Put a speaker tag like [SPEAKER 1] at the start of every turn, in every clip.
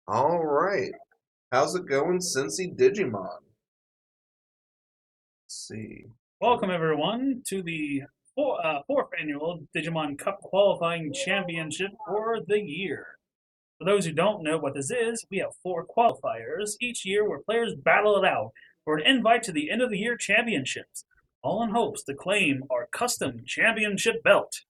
[SPEAKER 1] All right. How's it going, Cincy Digimon? Let's see.
[SPEAKER 2] Welcome, everyone, to the fourth annual Digimon Cup Qualifying Championship for the year. For those who don't know what this is, we have four qualifiers each year where players battle it out for an invite to the end of the year championships, all in hopes to claim our custom championship belt.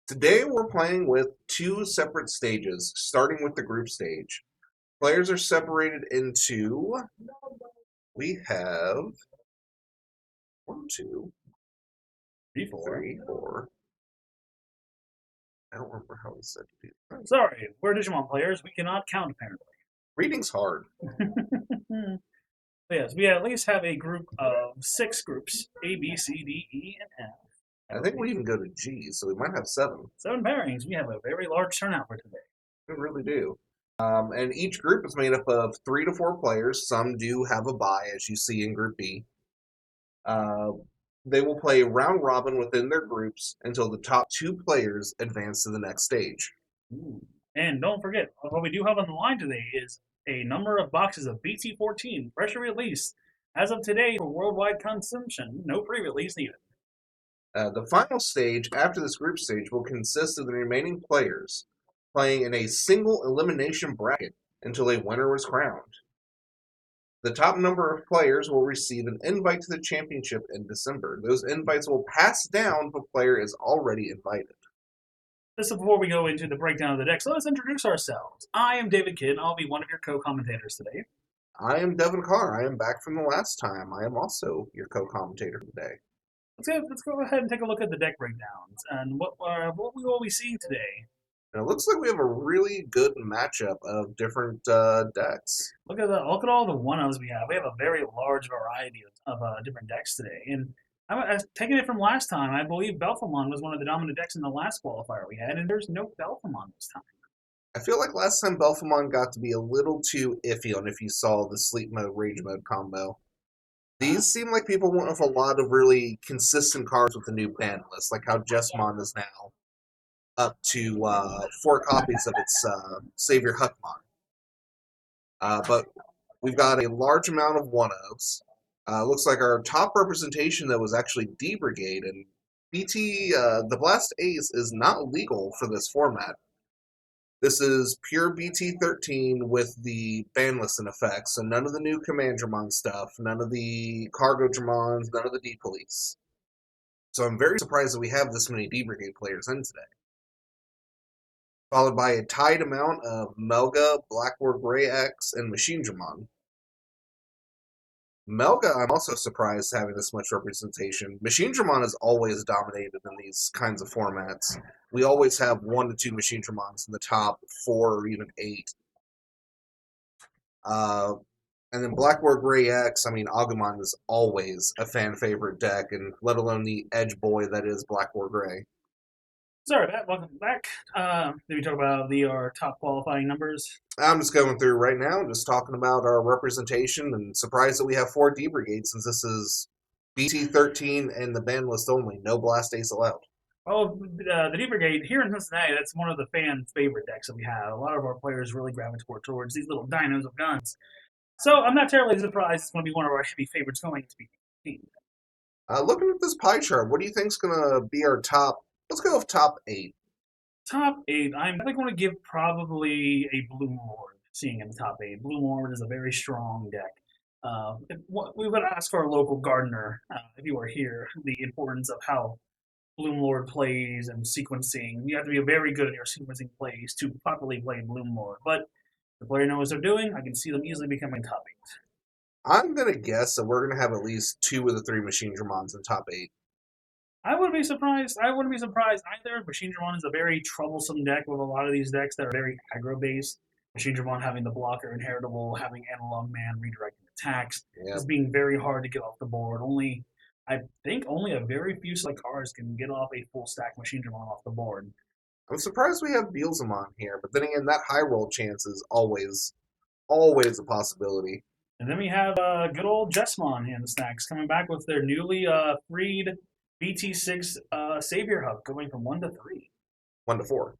[SPEAKER 1] Today we're playing with two separate stages, starting with the group stage. Players are separated into, we have one, two,
[SPEAKER 2] Before.
[SPEAKER 1] three, four. I don't remember how we said to do that.
[SPEAKER 2] Sorry, we're Digimon players. We cannot count, apparently.
[SPEAKER 1] Reading's hard.
[SPEAKER 2] But yes, we at least have a group of six groups: A, B, C, D, E, and F.
[SPEAKER 1] I think we even go to G, so we might have seven.
[SPEAKER 2] Seven pairings. We have a very large turnout for today.
[SPEAKER 1] We really do. And each group is made up of 3 to 4 players. Some do have a bye, as you see in Group B. Uh, they will play round robin within their groups until the top 2 players advance to the next stage.
[SPEAKER 2] Ooh. And don't forget, what we do have on the line today is a number of boxes of BT13 fresh release as of today for worldwide consumption. No pre-release needed.
[SPEAKER 1] The final stage after this group stage will consist of the remaining players playing in a single elimination bracket until a winner is crowned. The top number of players will receive an invite to the championship in December. Those invites will pass down if a player is already invited.
[SPEAKER 2] Just before we go into the breakdown of the decks, let us introduce ourselves. I am David Kidd, and I'll be one of your co-commentators today.
[SPEAKER 1] I am Devin Carr. I am back from the last time. I am also your co-commentator today.
[SPEAKER 2] Let's go ahead and take a look at the deck breakdowns and what we will be seeing today.
[SPEAKER 1] And it looks like we have a really good matchup of different decks.
[SPEAKER 2] Look at all the one-ofs we have. We have a very large variety of different decks today. And taking it from last time, I believe Belphemon was one of the dominant decks in the last qualifier we had, and there's no Belphemon this time.
[SPEAKER 1] I feel like last time Belphemon got to be a little too iffy on if you saw the sleep mode, rage mode combo. These seem like people went with a lot of really consistent cards with the new ban list, like how Jessmon is now up to 4 copies of its Savior Huckmon. But we've got a large amount of one-ofs. Looks like our top representation, though, was actually D Brigade, and BT, the Blast Ace, is not legal for this format. This is pure BT13 with the ban list in effect, so none of the new Commandramon stuff, none of the Cargo Dramons, none of the D-Police. So I'm very surprised that we have this many D Brigade players in today. Followed by a tied amount of Melga, Blackboard Gray X, and Machine Dramon. Melga, I'm also surprised having this much representation. Machine Dramon is always dominated in these kinds of formats. We always have 1 to 2 Machine Dramons in the top 4 or even 8. And then Blackboard Gray X, I mean, Agumon is always a fan favorite deck, and let alone the edge boy that is Blackboard Gray.
[SPEAKER 2] Sorry, Matt. Welcome back. Did we talk about our top qualifying numbers?
[SPEAKER 1] I'm just going through right now, just talking about our representation, and surprised that we have 4 D Brigade since this is BT13 and the ban list only. No Blast Ace allowed.
[SPEAKER 2] Oh, the D Brigade here in Cincinnati, that's one of the fan favorite decks that we have. A lot of our players really gravitate towards these little dinos of guns. So I'm not terribly surprised it's going to be one of our heavy favorites going to be.
[SPEAKER 1] Looking at this pie chart, what do you think is going to be our top? Let's go with top 8.
[SPEAKER 2] Top 8, I'm definitely going to give probably a Bloom Lord, seeing in the top 8. Bloom Lord is a very strong deck. We would ask our local gardener, if you were here, the importance of how Bloom Lord plays and sequencing. You have to be very good at your sequencing plays to properly play Bloom Lord. But the player knows what they're doing. I can see them easily becoming top 8.
[SPEAKER 1] I'm going to guess that we're going to have at least 2 of the 3 Machine Dramons in top 8.
[SPEAKER 2] I wouldn't be surprised. I wouldn't be surprised either. Machine Dramon is a very troublesome deck with a lot of these decks that are very aggro based. Machine Dramon having the blocker inheritable, having analog man redirecting attacks,
[SPEAKER 1] Yeah.
[SPEAKER 2] just being very hard to get off the board. I think only a very few select cards can get off a full stack Machine Dramon off the board.
[SPEAKER 1] I'm surprised we have Beelzemon here, but then again, that high roll chance is always a possibility.
[SPEAKER 2] And then we have good old Jessmon in the stacks coming back with their newly freed BT6 Savior Hub going from 1 to 3.
[SPEAKER 1] 1 to 4.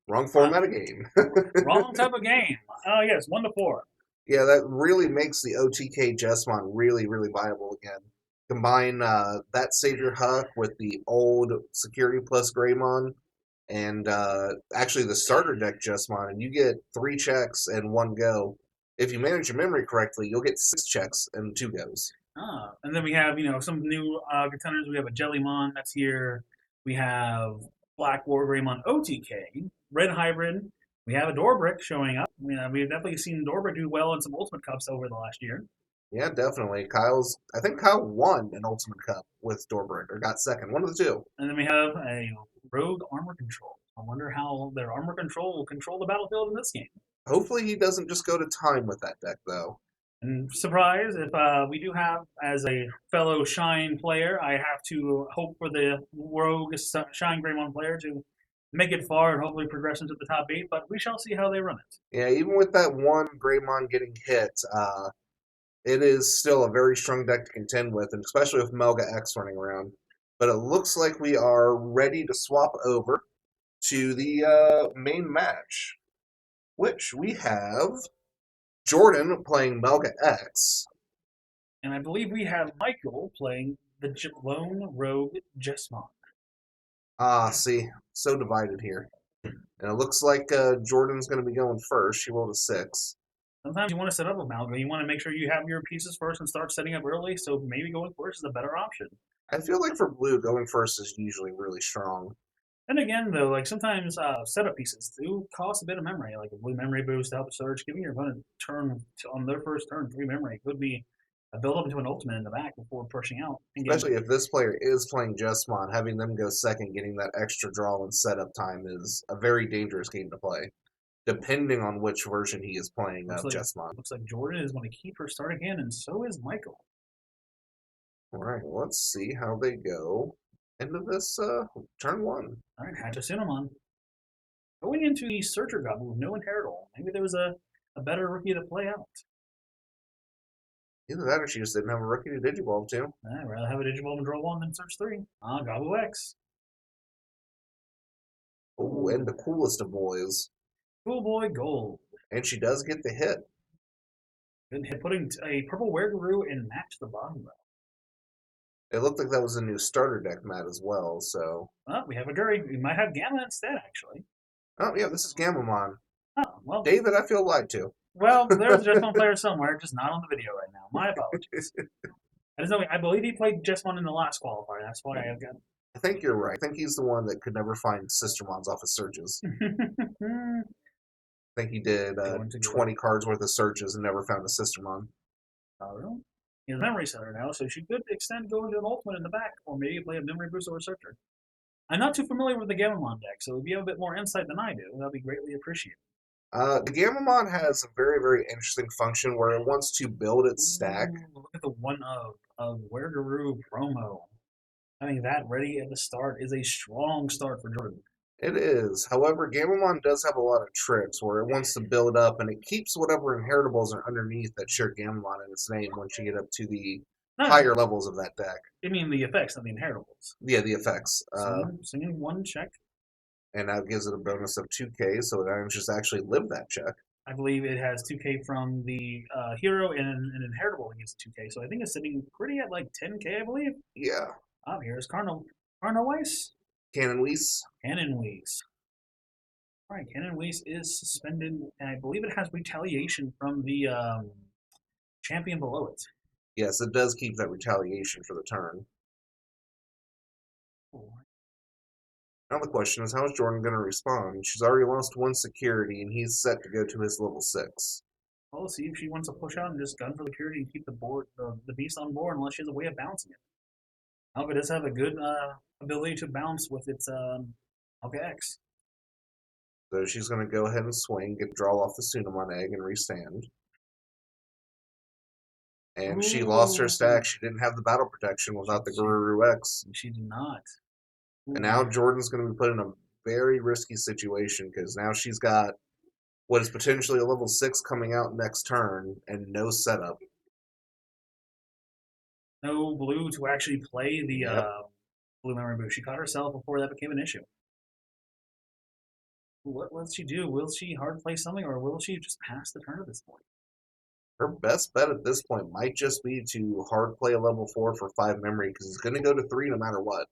[SPEAKER 1] Wrong
[SPEAKER 2] Uh,
[SPEAKER 1] format of game.
[SPEAKER 2] wrong type of game. Oh, yes, 1 to 4.
[SPEAKER 1] Yeah, that really makes the OTK Jessamon really, really viable again. Combine that Savior Huck with the old Security Plus Greymon, and actually the starter deck Jessamon, and you get 3 checks and 1 go. If you manage your memory correctly, you'll get 6 checks and 2 goes.
[SPEAKER 2] And then we have, some new contenders. We have a Jellymon that's here. We have Black War Greymon OTK, Red Hybrid. We have a Dorbrick showing up. We've definitely seen Dorbrick do well in some Ultimate Cups over the last year.
[SPEAKER 1] Yeah, definitely. I think Kyle won an Ultimate Cup with Dorbrick, or got second, one of the two.
[SPEAKER 2] And then we have a Rogue Armor Control. I wonder how their Armor Control will control the battlefield in this game.
[SPEAKER 1] Hopefully he doesn't just go to time with that deck, though.
[SPEAKER 2] And surprise, if we do have, as a fellow Shine player, I have to hope for the Rogue Shine Greymon player to make it far and hopefully progress into the top 8, but we shall see how they run it.
[SPEAKER 1] Yeah, even with that one Greymon getting hit, it is still a very strong deck to contend with, and especially with Melga X running around. But it looks like we are ready to swap over to the main match, which we have Jordan playing Melga X.
[SPEAKER 2] And I believe we have Michael playing the Lone Rogue Jessamon.
[SPEAKER 1] See, so divided here. And it looks like Jordan's going to be going first. She rolled a 6.
[SPEAKER 2] Sometimes you want to set up a Malga. You want to make sure you have your pieces first and start setting up early, so maybe going first is a better option.
[SPEAKER 1] I feel like for blue, going first is usually really strong.
[SPEAKER 2] And again, though, like sometimes setup pieces do cost a bit of memory, like a blue memory boost to help search. Giving your opponent on their first turn 3 memory could be a build up into an ultimate in the back before pushing out.
[SPEAKER 1] Especially if this player is playing Jessamon, having them go second, getting that extra draw and setup time is a very dangerous game to play, depending on which version he is playing of Jessamon.
[SPEAKER 2] Looks like Jordan is going to keep her starting hand, and so is Michael.
[SPEAKER 1] All right, let's see how they go into this turn 1.
[SPEAKER 2] All right, Hatchasunomon. Going into the Searcher Gobble with no Inheritable. Maybe there was a better rookie to play out.
[SPEAKER 1] Either that or she just didn't have a rookie to Digivolve to.
[SPEAKER 2] I'd rather have a Digivolve and draw 1 than search 3. Gobble X.
[SPEAKER 1] Oh, and the coolest of boys.
[SPEAKER 2] Cool Boy Gold.
[SPEAKER 1] And she does get the hit.
[SPEAKER 2] Good hit, putting a purple Wereguru in match the bottom row.
[SPEAKER 1] It looked like that was a new starter deck mat as well, so.
[SPEAKER 2] We have a Guri. We might have Gamma instead, actually.
[SPEAKER 1] Oh, yeah, this is Gamamon.
[SPEAKER 2] Oh, well.
[SPEAKER 1] David, I feel lied to.
[SPEAKER 2] Well, there's just one player somewhere, just not on the video right now. My apologies. I believe he played just one in the last qualifier. That's why I have got.
[SPEAKER 1] I think you're right. I think he's the one that could never find Sistermons off his searches. I think he did 20 cards worth of searches and never found a Sistermon.
[SPEAKER 2] Oh, really? He has Memory Center now, so she could extend going to an Ultimate in the back, or maybe play a Memory Boost or a Searcher. I'm not too familiar with the Gamamon deck, so if you have a bit more insight than I do, that'd be greatly appreciated.
[SPEAKER 1] The Gamamon has a very, very interesting function where it wants to build its stack.
[SPEAKER 2] Ooh, look at the one of Wereguru promo. Having that ready at the start is a strong start for Jordan.
[SPEAKER 1] It is. However, Gamamon does have a lot of tricks where it wants to build up and it keeps whatever inheritables are underneath that share Gamamon in its name once you get up to the higher levels of that deck.
[SPEAKER 2] I mean the effects, not the inheritables.
[SPEAKER 1] Yeah, the effects.
[SPEAKER 2] Singing 1 check.
[SPEAKER 1] And that gives it a bonus of 2k, so it manages to actually live that check.
[SPEAKER 2] I believe it has 2k from the hero and an inheritable that gets 2k, so I think it's sitting pretty at like 10k, I believe.
[SPEAKER 1] Yeah.
[SPEAKER 2] Here's Carnoweiss?
[SPEAKER 1] Cannon Weiss.
[SPEAKER 2] Cannon Weiss. All right, Cannon Weiss is suspended, and I believe it has retaliation from the champion below it.
[SPEAKER 1] Yes, it does keep that retaliation for the turn. Now the question is, how is Jordan going to respond? She's already lost 1 security, and he's set to go to his level 6.
[SPEAKER 2] Well, let's see if she wants to push out and just gun for the security and keep the beast on board, unless she has a way of bouncing it. Alga does have a good ability to bounce with its Alga X.
[SPEAKER 1] So she's going to go ahead and swing, draw off the Sunamon egg, and restand. And she lost her stack. She didn't have the battle protection without the Guru X.
[SPEAKER 2] She did not.
[SPEAKER 1] And now Jordan's going to be put in a very risky situation because now she's got what is potentially a level 6 coming out next turn and no setup.
[SPEAKER 2] No blue to actually play the blue memory boost. She caught herself before that became an issue. What will she do? Will she hard play something, or will she just pass the turn at this point?
[SPEAKER 1] Her best bet at this point might just be to hard play a level 4 for 5 memory because it's going to go to 3 no matter what.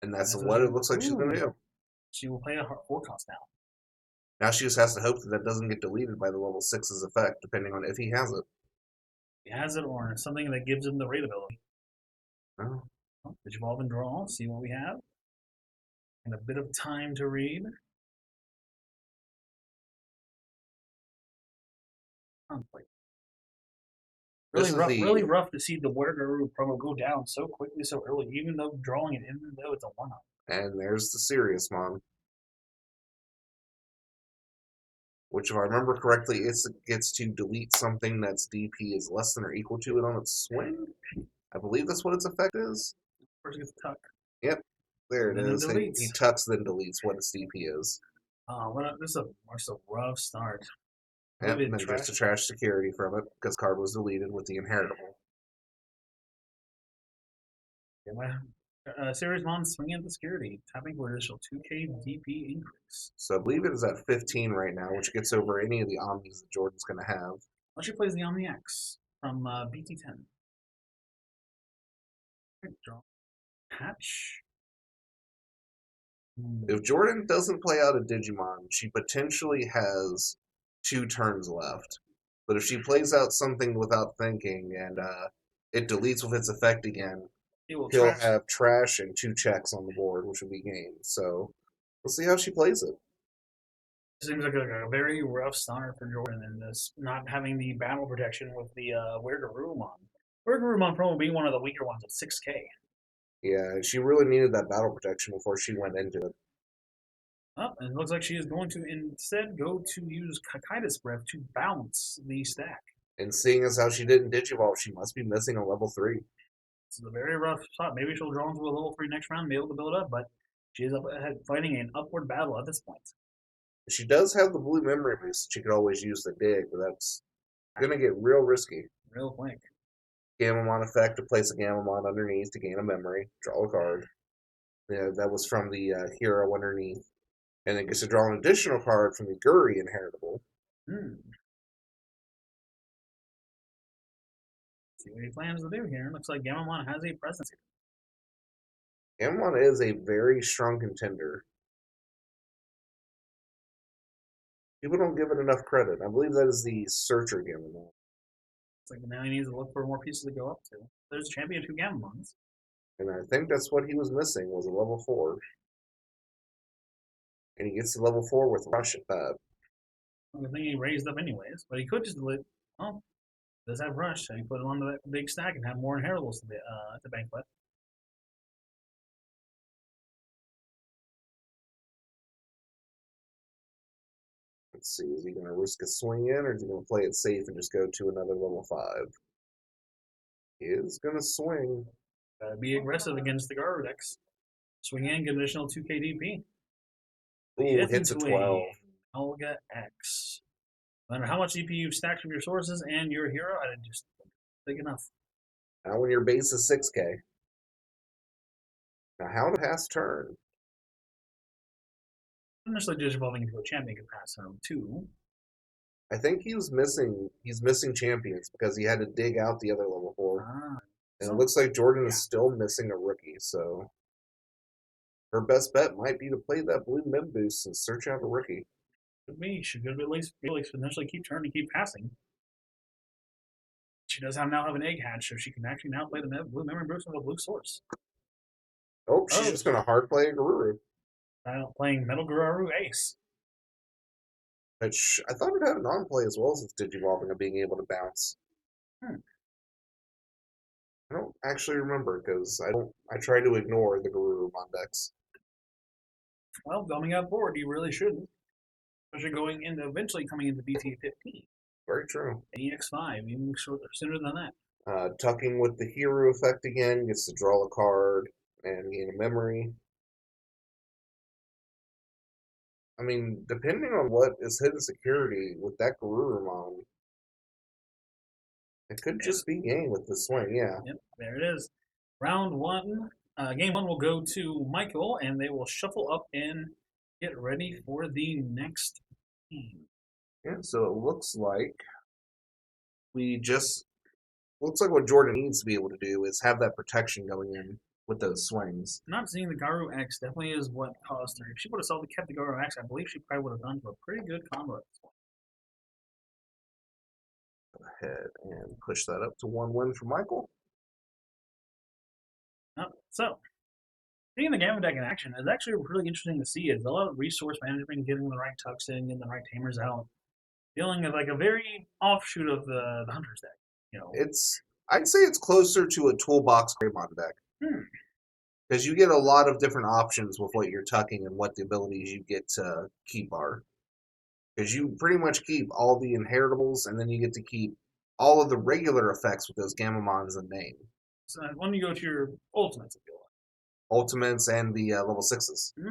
[SPEAKER 1] And that's
[SPEAKER 2] That's what
[SPEAKER 1] what
[SPEAKER 2] she.
[SPEAKER 1] it looks like she's going to
[SPEAKER 2] Ooh,
[SPEAKER 1] do.
[SPEAKER 2] she will play a 4 cost now.
[SPEAKER 1] Now she just has to hope that that doesn't get deleted by the level 6's effect, depending on if he has it.
[SPEAKER 2] He has it, or something that gives him the raid ability.
[SPEAKER 1] Oh.
[SPEAKER 2] Oh, Digivolve and draw. See what we have. And a bit of time to read. Conflict. Really rough to see the Werder promo go down so quickly, so early, even though drawing it, even though it's a 1-up.
[SPEAKER 1] And there's the Serious Mon, which, if I remember correctly, it gets to delete something that's DP is less than or equal to it on its swing. I believe that's what its effect is.
[SPEAKER 2] First, it gets tuck.
[SPEAKER 1] Yep, there
[SPEAKER 2] And
[SPEAKER 1] it
[SPEAKER 2] then
[SPEAKER 1] is.
[SPEAKER 2] it deletes.
[SPEAKER 1] He tucks, then deletes what its DP is.
[SPEAKER 2] This is a rough start.
[SPEAKER 1] Yep, and then just to trash security from it because card was deleted with the inheritable.
[SPEAKER 2] Series Mon swinging at the security, tapping for additional 2k DP increase.
[SPEAKER 1] So I believe it is at 15 right now, which gets over any of the omnis that Jordan's going to have.
[SPEAKER 2] Unless she plays the Omni X from BT10. Draw. Hatch.
[SPEAKER 1] If Jordan doesn't play out a Digimon, she potentially has 2 turns left. But if she plays out something without thinking and it deletes with its effect again, he'll have trash and 2 checks on the board, which will be game. So we'll see how she plays it.
[SPEAKER 2] Seems like a very rough start for Jordan in this, not having the battle protection with the Wergarumon. Wergarumon probably be one of the weaker ones at 6k.
[SPEAKER 1] Yeah, she really needed that battle protection before she went into it.
[SPEAKER 2] Oh, and it looks like she is going to instead go to use Kakaitis Breath to bounce the stack.
[SPEAKER 1] And seeing as how she didn't Digivolve, she must be missing a level 3.
[SPEAKER 2] This is a very rough spot. Maybe she'll draw into a level 3 next round and be able to build up, but she is fighting an upward battle at this point.
[SPEAKER 1] She does have the blue memory boost she could always use to dig, but that's going to get real risky.
[SPEAKER 2] Real quick.
[SPEAKER 1] Gamamon effect to place a Gamamon underneath to gain a memory, draw a card. Yeah, that was from the hero underneath. And it gets to draw an additional card from the Guri inheritable.
[SPEAKER 2] See what he plans to do here. Looks like Gamamon has a presence
[SPEAKER 1] here. Gamamon is a very strong contender. People don't give it enough credit. I believe that is the Searcher Gamamon.
[SPEAKER 2] It's like now he needs to look for more pieces to go up to. There's a champion 2 Gamamons.
[SPEAKER 1] And I think that's what he was missing, was a level 4. And he gets to level 4 with Rush at that.
[SPEAKER 2] I think he raised up anyways, but he could just delete. Oh, does have Rush, so he put it on the big stack and have more inheritables to banquet.
[SPEAKER 1] Let's see, is he going to risk a swing in, or is he going to play it safe and just go to another level 5? He is going to swing.
[SPEAKER 2] Be aggressive against the Garu decks. Swing in, get additional 2k DP.
[SPEAKER 1] Ooh, hits a 12.
[SPEAKER 2] Olga X. No matter how much DP you've stacked from your sources and your hero, I just big enough.
[SPEAKER 1] Now when your base is 6k. Now how to pass turn?
[SPEAKER 2] Not necessarily just evolving into a champion can pass turn too.
[SPEAKER 1] I think he's missing champions because he had to dig out the other level 4. And it looks like Jordan is still missing a rookie, so her best bet might be to play that blue mem boost and search out a rookie.
[SPEAKER 2] Could be. She could at least potentially keep turning, keep passing. She does now have an egg hatch, so she can actually now play the blue memory boost with a blue source.
[SPEAKER 1] Oh, she's just going to hard play a Garuru.
[SPEAKER 2] Playing Metal Gararu Ace.
[SPEAKER 1] Which I thought it had a non-play as well as its Digivolving of being able to bounce. I don't actually remember because I try to ignore the Garuru decks.
[SPEAKER 2] Well, coming up board, you really shouldn't. Especially eventually coming into BT13.
[SPEAKER 1] Very true.
[SPEAKER 2] EX5, even sooner than that.
[SPEAKER 1] Tucking with the hero effect again, gets to draw a card and gain a memory. I mean, depending on what is hidden security with that Garurumon, it could just be game with the swing, yeah.
[SPEAKER 2] Yep, there it is. Round 1, game 1 will go to Michael, and they will shuffle up in get ready for the next team.
[SPEAKER 1] Yeah, so it we just looks like what Jordan needs to be able to do is have that protection going in with those swings.
[SPEAKER 2] Not seeing the Garu X definitely is what caused her. If she would have solely kept the Garu X, I believe she probably would have gone to a pretty good combo at this point.
[SPEAKER 1] Go ahead and push that up to 1 win for Michael.
[SPEAKER 2] So, seeing the Gamma deck in action is actually really interesting to see. It's a lot of resource management, getting the right tucks in, getting the right tamers out, feeling like a very offshoot of the Hunter's deck. You know,
[SPEAKER 1] I'd say it's closer to a toolbox Greymon deck. Because you get a lot of different options with what you're tucking and what the abilities you get to keep are. Because you pretty much keep all the inheritables, and then you get to keep all of the regular effects with those Gamamons in name.
[SPEAKER 2] so when you go to your ultimates, if you
[SPEAKER 1] Ultimates and the level 6s.
[SPEAKER 2] like.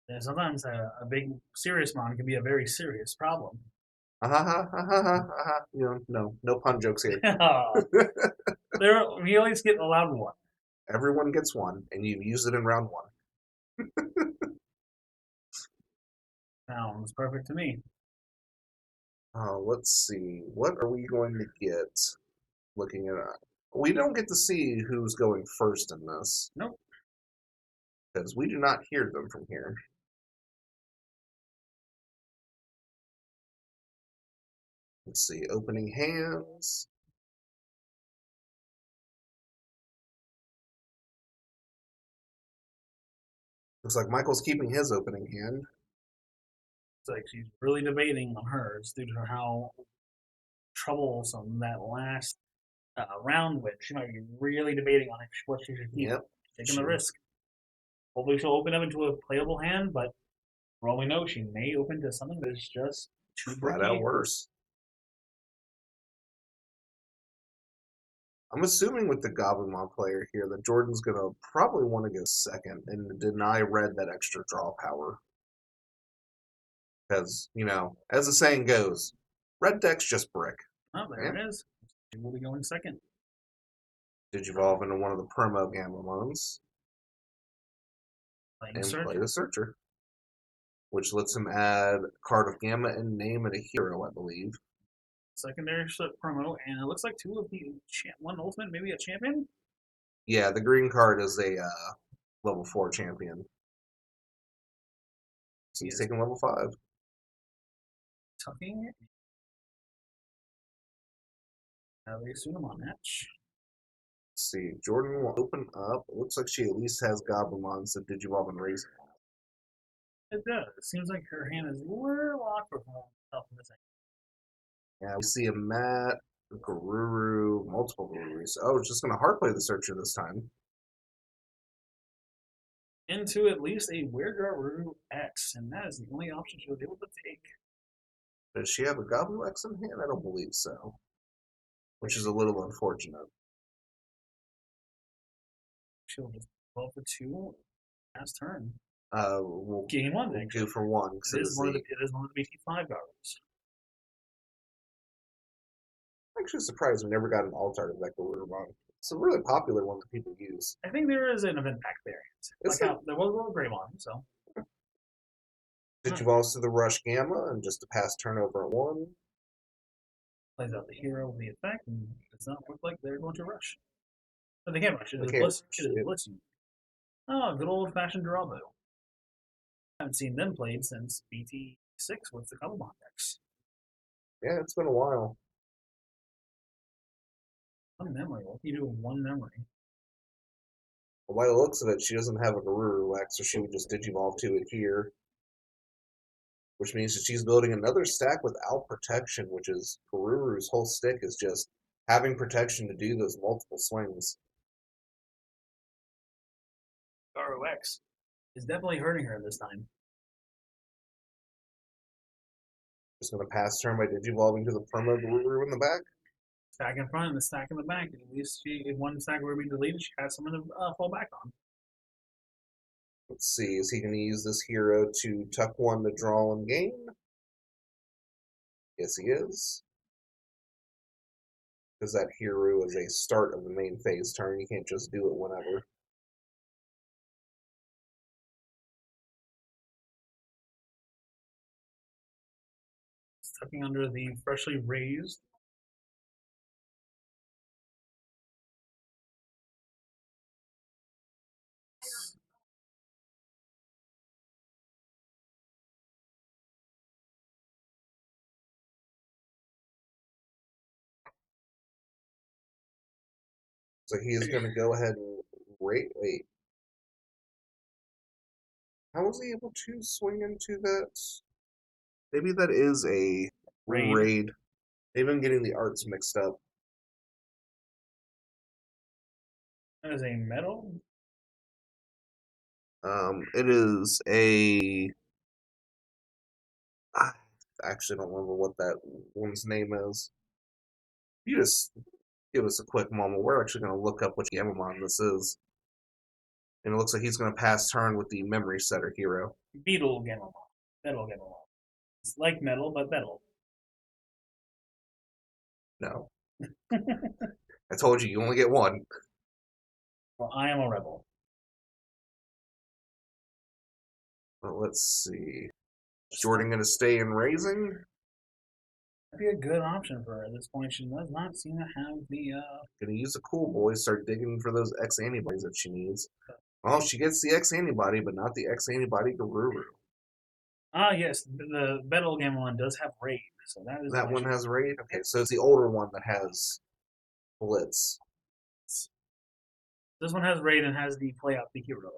[SPEAKER 2] And sometimes a big serious mon can be a very serious problem.
[SPEAKER 1] No pun jokes here.
[SPEAKER 2] We always get allowed one.
[SPEAKER 1] Everyone gets one, and you've used it in round 1.
[SPEAKER 2] Sounds perfect to me.
[SPEAKER 1] Let's see. What are we going to get? Looking at it. We don't get to see who's going first in this.
[SPEAKER 2] Nope.
[SPEAKER 1] Because we do not hear them from here. Let's see. Opening hands. Looks like Michael's keeping his opening hand.
[SPEAKER 2] It's like she's really debating on hers due to how troublesome that last round went. She might be really debating on what she should keep.
[SPEAKER 1] Yep.
[SPEAKER 2] Taking the risk. Hopefully she'll open up into a playable hand, but for all we know, she may open to something that's just too
[SPEAKER 1] flat out worse. I'm assuming with the Goblinmon player here that Jordan's going to probably want to go second and deny Red that extra draw power. Because, as the saying goes, Red deck's just brick.
[SPEAKER 2] Oh, there it is. She will be going second.
[SPEAKER 1] Digivolve into one of the promo Gamamons.
[SPEAKER 2] Play
[SPEAKER 1] the Searcher. Which lets him add a card of Gamma and name and a hero, I believe.
[SPEAKER 2] Secondary promo, and it looks like two of the one ultimate, maybe a champion.
[SPEAKER 1] Yeah, the green card is a level 4 champion. So he's taking level 5.
[SPEAKER 2] Tucking. Have a Sunamon match.
[SPEAKER 1] Let's see, Jordan will open up. It looks like she at least has Goblinmon, so Digivolve and raise.
[SPEAKER 2] It does. It seems like her hand is a little awkward from herself in this.
[SPEAKER 1] Yeah, we see a Matt, Garuru, multiple Garurus. Oh, it's just going to hard play the Searcher this time.
[SPEAKER 2] Into at least a Weird Garuru X, and that is the only option she was able to take.
[SPEAKER 1] Does she have a Goblin X in hand? I don't believe so. Which is a little unfortunate.
[SPEAKER 2] She'll just roll for 2 last turn.
[SPEAKER 1] We'll
[SPEAKER 2] gain 1.
[SPEAKER 1] We'll do for 1.
[SPEAKER 2] It is one of the BT5 Garus.
[SPEAKER 1] I'm actually surprised we never got an alt art of that Garurumon. It's a really popular one that people use.
[SPEAKER 2] I think there is an event pack variant. There was a little Greymon, so.
[SPEAKER 1] Digivolves to the Rush Gamma and just a pass turnover at 1.
[SPEAKER 2] Plays out the hero with the effect, and it does not look like they're going to rush. But they can't rush. It is blitzing. Oh, good old fashioned Durabo. I haven't seen them played since BT6 with the Goblinmon decks.
[SPEAKER 1] Yeah, it's been a while.
[SPEAKER 2] One memory. What can you do with one memory?
[SPEAKER 1] Well, by the looks of it, she doesn't have a Garuru X, so she would just Digivolve to it here. Which means that she's building another stack without protection, which is Garuru's whole stick is just having protection to do those multiple swings.
[SPEAKER 2] Garu X is definitely hurting her this time.
[SPEAKER 1] Just going to pass turn by Digivolving to the promo Garuru in the back.
[SPEAKER 2] Stack in front and the stack in the back. At least if one stack were being deleted, she has someone to fall back on.
[SPEAKER 1] Let's see, is he going to use this hero to tuck 1 to draw and gain? Yes, he is. Because that hero is a start of the main phase turn. You can't just do it whenever.
[SPEAKER 2] tucking under the freshly raised.
[SPEAKER 1] So he is going to go ahead and rate. Wait, how was he able to swing into that? Maybe that is a raid. Maybe I'm getting the arts mixed up.
[SPEAKER 2] That is a metal.
[SPEAKER 1] It is a. I actually don't remember what that one's name is. You just give us a quick moment. We're actually going to look up which Gamamon this is. And it looks like he's going to pass turn with the Memory Setter hero.
[SPEAKER 2] Beetle Gamma. Metal Gamma. It's like metal, but metal.
[SPEAKER 1] No. I told you only get one.
[SPEAKER 2] Well, I am a rebel.
[SPEAKER 1] Well, let's see. Is Jordan going to stay in Raising?
[SPEAKER 2] That'd be a good option for her at this point. She does not seem to have the.
[SPEAKER 1] Going to use a Cool Boy, start digging for those X antibodies that she needs. Well, she gets the X antibody, but not the X antibody Garuru.
[SPEAKER 2] Yes, the Metal Gamma one does have raid, so that is.
[SPEAKER 1] That one has raid? Okay, so it's the older one that has Blitz.
[SPEAKER 2] This one has raid and has the play out the hero.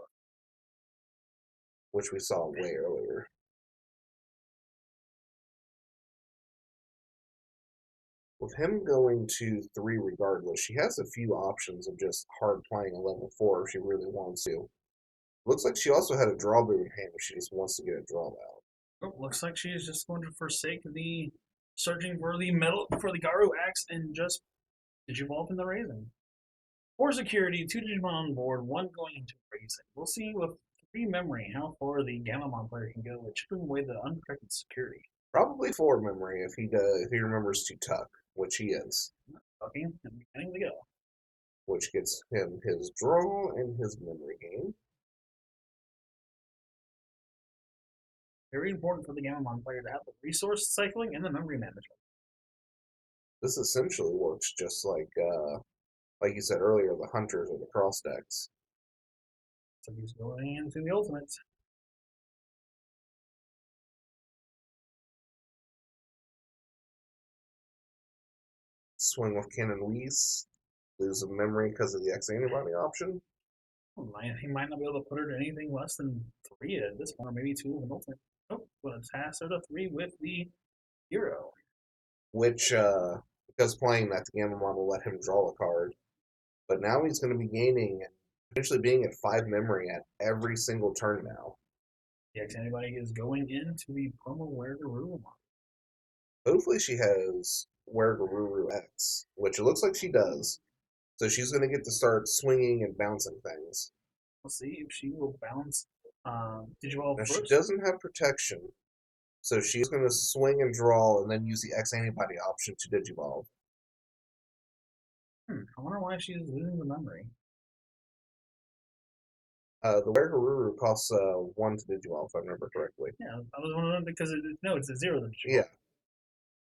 [SPEAKER 1] Which we saw way earlier. With him going to 3 regardless, she has a few options of just hard playing a level 4 if she really wants to. Looks like she also had a draw boot in hand if she just wants to get a draw out.
[SPEAKER 2] Oh, looks like she is just going to forsake the searching for the metal for the Garu axe and just digivolve in the Raisin. For security, 2 Digimon on board, 1 going into Raisin. We'll see with 3 memory how far the Gamamon player can go with chipping away the unprotected security.
[SPEAKER 1] Probably 4 memory if he remembers to tuck, which he is.
[SPEAKER 2] Tucking and beginning to go.
[SPEAKER 1] Which gets him his draw and his memory gain.
[SPEAKER 2] Very important for the Gamamon player to have the resource cycling and the memory management.
[SPEAKER 1] This essentially works just like you said earlier, the hunters or the cross decks.
[SPEAKER 2] So he's going into the ultimates.
[SPEAKER 1] Swing with Cannon Whis, lose a memory because of the X antibody option.
[SPEAKER 2] He might not be able to put her to anything less than 3 at this point, or maybe 2 with an ultimate. Nope, but it's pass her to 3 with the hero.
[SPEAKER 1] Which, because playing that, the Gamamon will let him draw a card. But now he's going to be gaining and potentially being at 5 memory at every single turn now.
[SPEAKER 2] The X antibody is going into the promo where the Garurumon.
[SPEAKER 1] Hopefully she has Where Garuru X, which it looks like she does. So she's going to get to start swinging and bouncing things.
[SPEAKER 2] We'll see if she will bounce Digivolve
[SPEAKER 1] Now,
[SPEAKER 2] first.
[SPEAKER 1] she doesn't have protection, so she's going to swing and draw and then use the X antibody option to Digivolve.
[SPEAKER 2] I wonder why she's losing the memory.
[SPEAKER 1] The Where Garuru costs 1 to Digivolve, if I remember correctly.
[SPEAKER 2] Yeah, I was wondering because it's a 0 to Digivolve.
[SPEAKER 1] Yeah.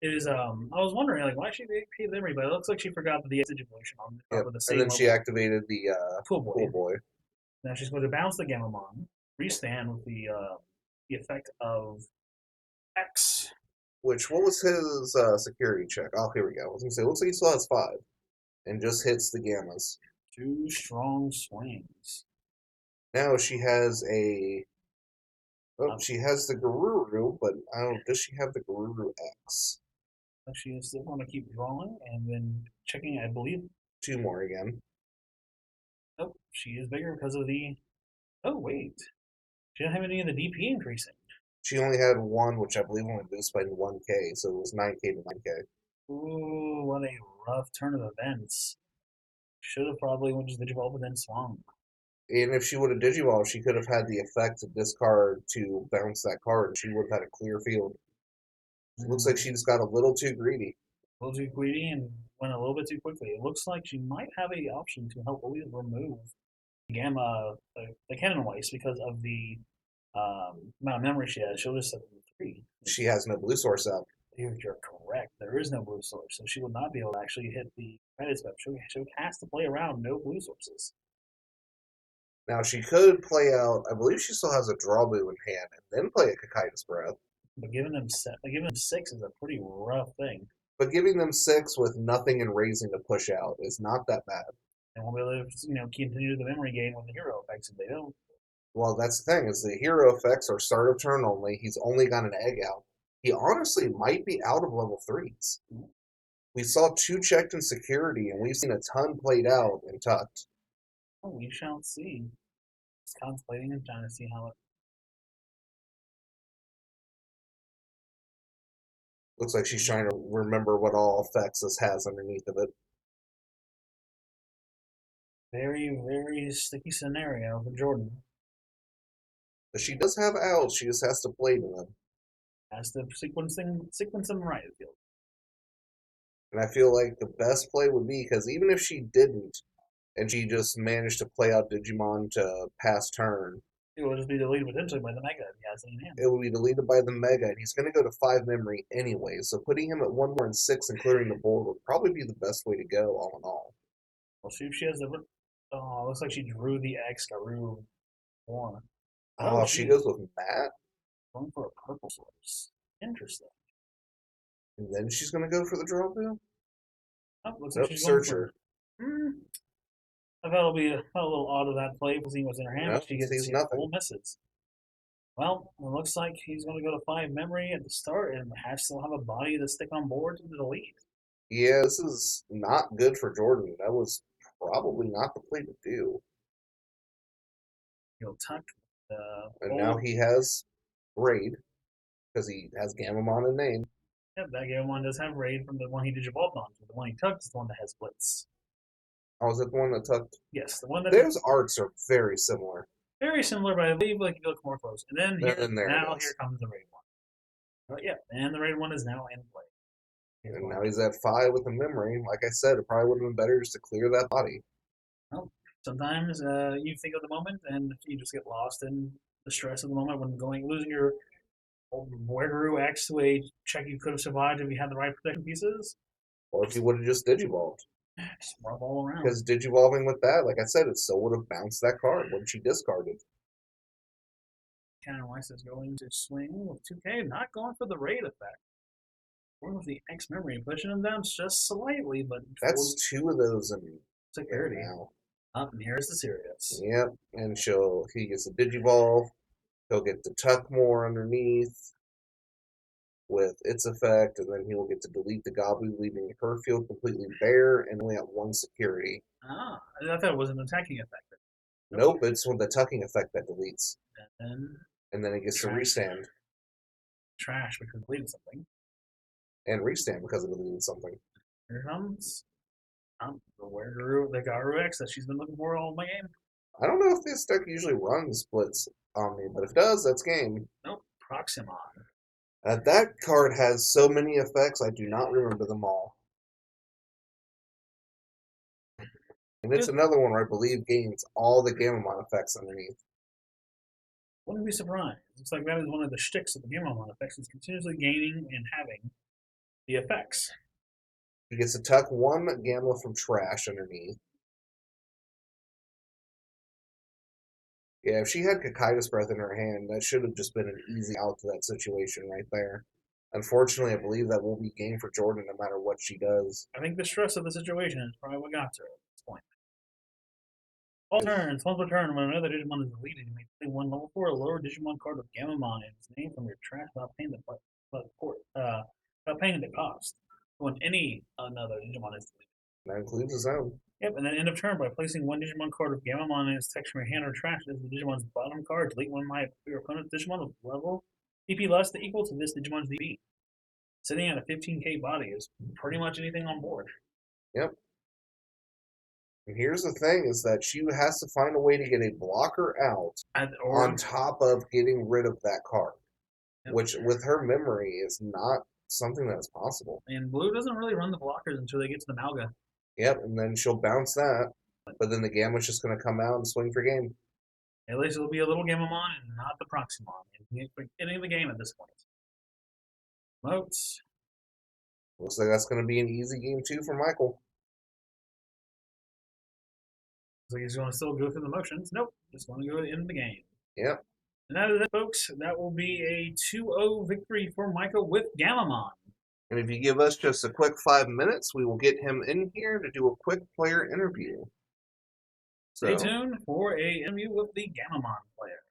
[SPEAKER 2] It is. I was wondering like why she paid memory, but it looks like she forgot the Digivolution on top of the same.
[SPEAKER 1] And then she activated the
[SPEAKER 2] Cool Boy.
[SPEAKER 1] Cool Boy.
[SPEAKER 2] Now she's going to bounce the Gamamon, restand with the effect of X.
[SPEAKER 1] Which, what was his security check? Oh, here we go. I was going to say, it looks like he still has 5. And just hits the Gammas.
[SPEAKER 2] 2 strong swings.
[SPEAKER 1] Now she has a... Oh, she has the Garuru, but I don't... Does she have the Garuru X?
[SPEAKER 2] She is still going to keep drawing and then checking, I believe.
[SPEAKER 1] 2 more again.
[SPEAKER 2] Nope, she is bigger because of the... Oh, wait. She didn't have any of the DP increasing.
[SPEAKER 1] She only had 1, which I believe only boosted by 1k, so it was 9k to 9k.
[SPEAKER 2] Ooh, what a rough turn of events. Should have probably went just Digivolve and then swung.
[SPEAKER 1] And if she would have Digivolved, she could have had the effect to discard to bounce that card, and she would have had a clear field. It looks like she just got a little too greedy.
[SPEAKER 2] A little too greedy and went a little bit too quickly. It looks like she might have a option to help always remove the Cannon Weiss because of the amount of memory she has. She'll just set them 3.
[SPEAKER 1] She has no blue source up.
[SPEAKER 2] You're correct. There is no blue source, so she will not be able to actually hit the credit step. She has to play around no blue sources.
[SPEAKER 1] Now she could play out. I believe she still has a draw blue in hand, and then play a Kakaitis Breath.
[SPEAKER 2] But giving them six is a pretty rough thing.
[SPEAKER 1] But giving them 6 with nothing in raising to push out is not that bad.
[SPEAKER 2] And we'll be able to, continue the memory game with the hero effects if they don't.
[SPEAKER 1] Well, that's the thing, is the hero effects are start of turn only. He's only got an egg out. He honestly might be out of level 3s. We saw 2 checked in security, and we've seen a ton played out and tucked.
[SPEAKER 2] Oh, we shall see. Just contemplating and trying to see how it.
[SPEAKER 1] Looks like she's trying to remember what all effects this has underneath of it.
[SPEAKER 2] Very, very sticky scenario for Jordan.
[SPEAKER 1] But she does have outs, she just has to play to them.
[SPEAKER 2] Has to sequence them right, it feels.
[SPEAKER 1] And I feel like the best play would be, because even if she didn't, and she just managed to play out Digimon to pass turn,
[SPEAKER 2] it will just be deleted potentially by the Mega if he has it in hand.
[SPEAKER 1] It will be deleted by the Mega, and he's going to go to 5 memory anyway, so putting him at 1 more and 6 and clearing the board would probably be the best way to go, all in all.
[SPEAKER 2] We'll see if she has the. Oh, looks like she drew the X Garou 4.
[SPEAKER 1] Oh, she goes with Matt?
[SPEAKER 2] Going for a purple source. Interesting.
[SPEAKER 1] And then she's going to go for the draw bill?
[SPEAKER 2] Oh, looks like she's
[SPEAKER 1] Searcher.
[SPEAKER 2] I thought it'll be a little odd of that play, seeing what's in her hand.
[SPEAKER 1] Nope,
[SPEAKER 2] She gets
[SPEAKER 1] sees nothing.
[SPEAKER 2] full misses. Well, it looks like he's going to go to 5 memory at the start and still have a body to stick on board to delete.
[SPEAKER 1] Yeah, this is not good for Jordan. That was probably not the play to do.
[SPEAKER 2] He'll tuck the.
[SPEAKER 1] And now he has Raid, because he has Gamamon in name.
[SPEAKER 2] Yeah, that Gamamon does have Raid from the one he digivolved on. The one he tucked is the one that has Blitz.
[SPEAKER 1] Oh, is it the one that tucked?
[SPEAKER 2] Yes, the one that.
[SPEAKER 1] Those arts are very similar.
[SPEAKER 2] Very similar, but I believe like if you look more close. And then here
[SPEAKER 1] here
[SPEAKER 2] comes the Raid one. But yeah, and the Raid one is now in play.
[SPEAKER 1] And now he's at 5 with a memory. Like I said, it probably would have been better just to clear that body.
[SPEAKER 2] Well, sometimes you think of the moment and you just get lost in the stress of the moment when losing your Werguru X to a check you could have survived if you had the right protection pieces.
[SPEAKER 1] Or if he would have just Digivolved.
[SPEAKER 2] Just rub all around.
[SPEAKER 1] Because Digivolving with that, like I said, it still would have bounced that card when she discarded.
[SPEAKER 2] Counter Weiss is going to swing with 2K, not going for the raid effect. Going with the X memory, pushing him down just slightly, but
[SPEAKER 1] that's 2 of those in
[SPEAKER 2] security
[SPEAKER 1] now.
[SPEAKER 2] Up, and here's the Sirius.
[SPEAKER 1] Yep, and he gets a Digivolve. He'll get to tuck more underneath with its effect, and then he will get to delete the Goblin, leaving her field completely bare and only at 1 security.
[SPEAKER 2] Ah, I thought it was an attacking effect.
[SPEAKER 1] Nope, it's with the tucking effect that deletes.
[SPEAKER 2] And
[SPEAKER 1] then it gets to restand.
[SPEAKER 2] Trash because it deleted something.
[SPEAKER 1] And restand because it deleted something.
[SPEAKER 2] Here comes the Garou X that she's been looking for all my game.
[SPEAKER 1] I don't know if this deck usually runs splits on me, but if it does, that's game.
[SPEAKER 2] Nope, Proximon.
[SPEAKER 1] That card has so many effects, I do not remember them all. And it's another one where I believe gains all the Gamamon effects underneath.
[SPEAKER 2] Wouldn't be surprised. It's like that is one of the shticks of the Gamamon effects. It's continuously gaining and having the effects.
[SPEAKER 1] He gets to tuck 1 Gamma from trash underneath. Yeah, if she had Kakaitis Breath in her hand, that should have just been an easy out to that situation right there. Unfortunately, I believe that will be game for Jordan no matter what she does.
[SPEAKER 2] I think the stress of the situation is probably what got to her at this point. All turns. Once per turn, when another Digimon is deleted, you may play 1 level 4 or lower Digimon card with Gamamon and its name from your trash without paying the cost. When another Digimon is deleted.
[SPEAKER 1] That includes his own.
[SPEAKER 2] Yep, and then end of turn by placing 1 Digimon card with Gamamon and its text from your hand or trash as the Digimon's bottom card. Delete 1 of your opponent's Digimon with level DP less than equal to this Digimon's DP. Sitting at a 15k body is pretty much anything on board.
[SPEAKER 1] Yep. And here's the thing, is that she has to find a way to get a blocker out on top of getting rid of that card. Yep. Which, with her memory, is not something that's possible.
[SPEAKER 2] And blue doesn't really run the blockers until they get to the Malga.
[SPEAKER 1] Yep, and then she'll bounce that. But then the Gamma's just going to come out and swing for game.
[SPEAKER 2] At least it'll be a little Gamamon and not the Proximon. Getting the game at this point. Moats.
[SPEAKER 1] Looks like that's going to be an easy game 2 for Michael.
[SPEAKER 2] So he's going to still go through the motions. Nope, just going to go to the end of the game.
[SPEAKER 1] Yep.
[SPEAKER 2] And that is it, folks. That will be a 2-0 victory for Michael with Gamamon.
[SPEAKER 1] And if you give us just a quick 5 minutes, we will get him in here to do a quick player interview.
[SPEAKER 2] Stay
[SPEAKER 1] So,
[SPEAKER 2] tuned for a interview with the Gamamon player.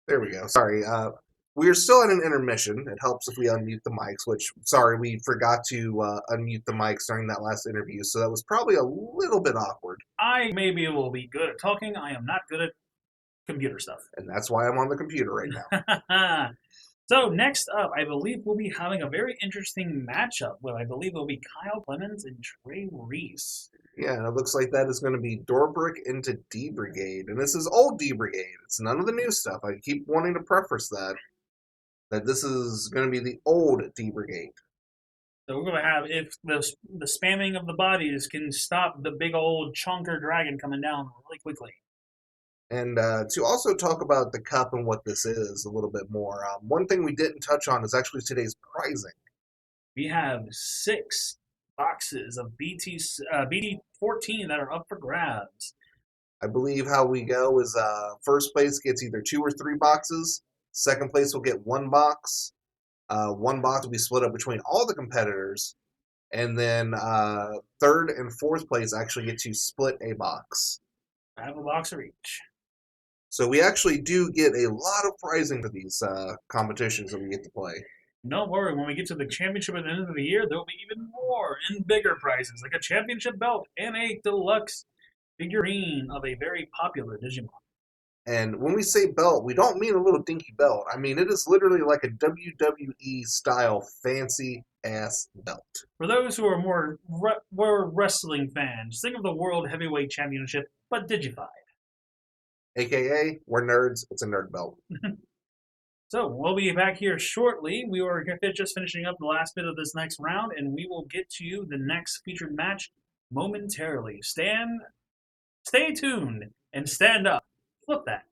[SPEAKER 1] There we go. Sorry. We are still at an intermission. It helps if we unmute the mics, which, sorry, we forgot to unmute the mics during that last interview, so that was probably a little bit awkward.
[SPEAKER 2] I maybe will be good at talking. I am not good at computer stuff.
[SPEAKER 1] And that's why I'm on the computer right now.
[SPEAKER 2] So next up, I believe we'll be having a very interesting matchup with, I believe it'll be Kyle Clemens and Trey Reese.
[SPEAKER 1] Yeah, and it looks like that is going to be Dorbrick into D Brigade. And this is old D Brigade. It's none of the new stuff. I keep wanting to preface that this is going to be the old D Brigade.
[SPEAKER 2] So we're going to have, if the spamming of the bodies can stop the big old chunker dragon coming down really quickly.
[SPEAKER 1] And to also talk about the cup and what this is a little bit more, one thing we didn't touch on is actually today's pricing.
[SPEAKER 2] We have 6 boxes of BT14 that are up for grabs.
[SPEAKER 1] I believe how we go is first place gets either 2 or 3 boxes. Second place will get 1 box. 1 box will be split up between all the competitors. And then third and fourth place actually get to split a box.
[SPEAKER 2] I have a box of each.
[SPEAKER 1] So we actually do get a lot of pricing for these competitions that we get to play.
[SPEAKER 2] Don't worry, when we get to the championship at the end of the year, there will be even more and bigger prizes, like a championship belt and a deluxe figurine of a very popular Digimon.
[SPEAKER 1] And when we say belt, we don't mean a little dinky belt. I mean, it is literally like a WWE style fancy ass belt.
[SPEAKER 2] For those who are more wrestling fans, think of the World Heavyweight Championship, but digified.
[SPEAKER 1] AKA, we're nerds, it's a nerd belt.
[SPEAKER 2] So we'll be back here shortly. We were just finishing up the last bit of this next round, and we will get to you the next featured match momentarily. Stay tuned and stand up. Flip that.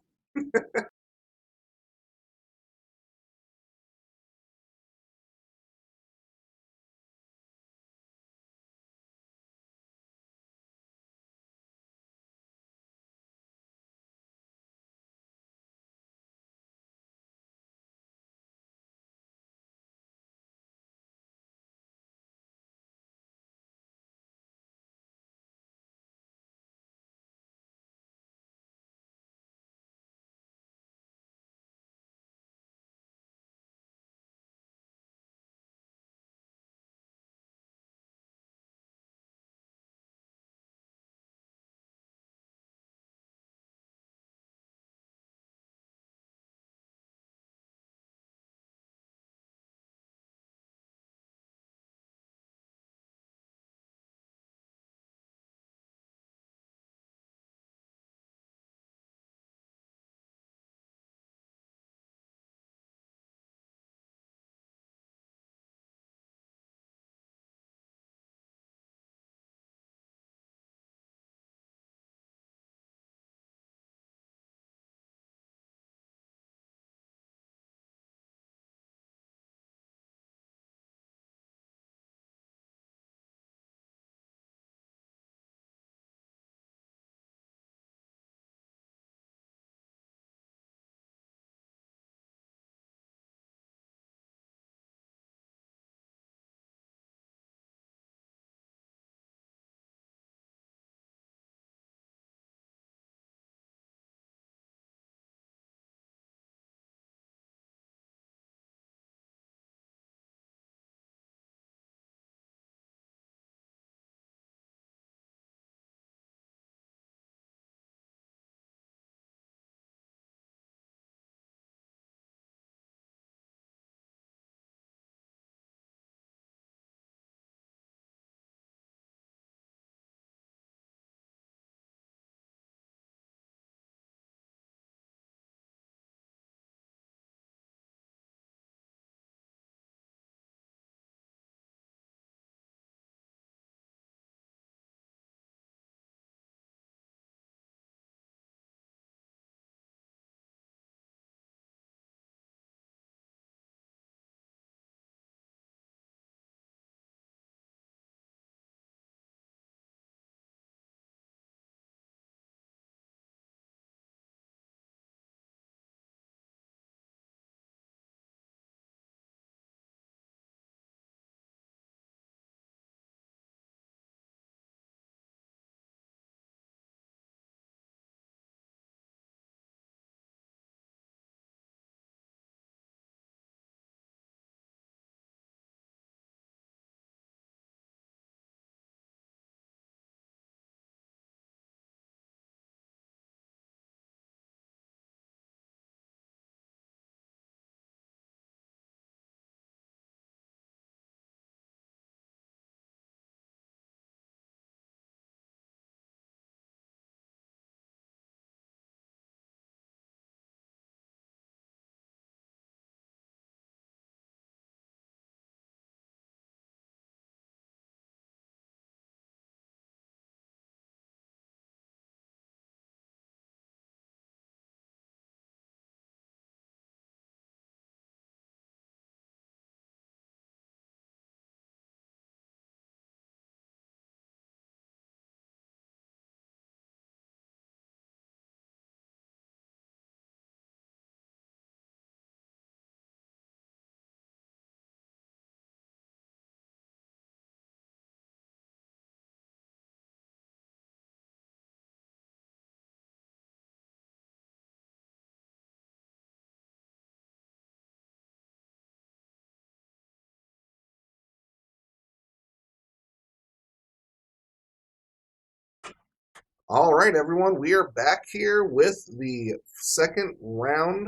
[SPEAKER 1] All right, everyone, we are back here with the second round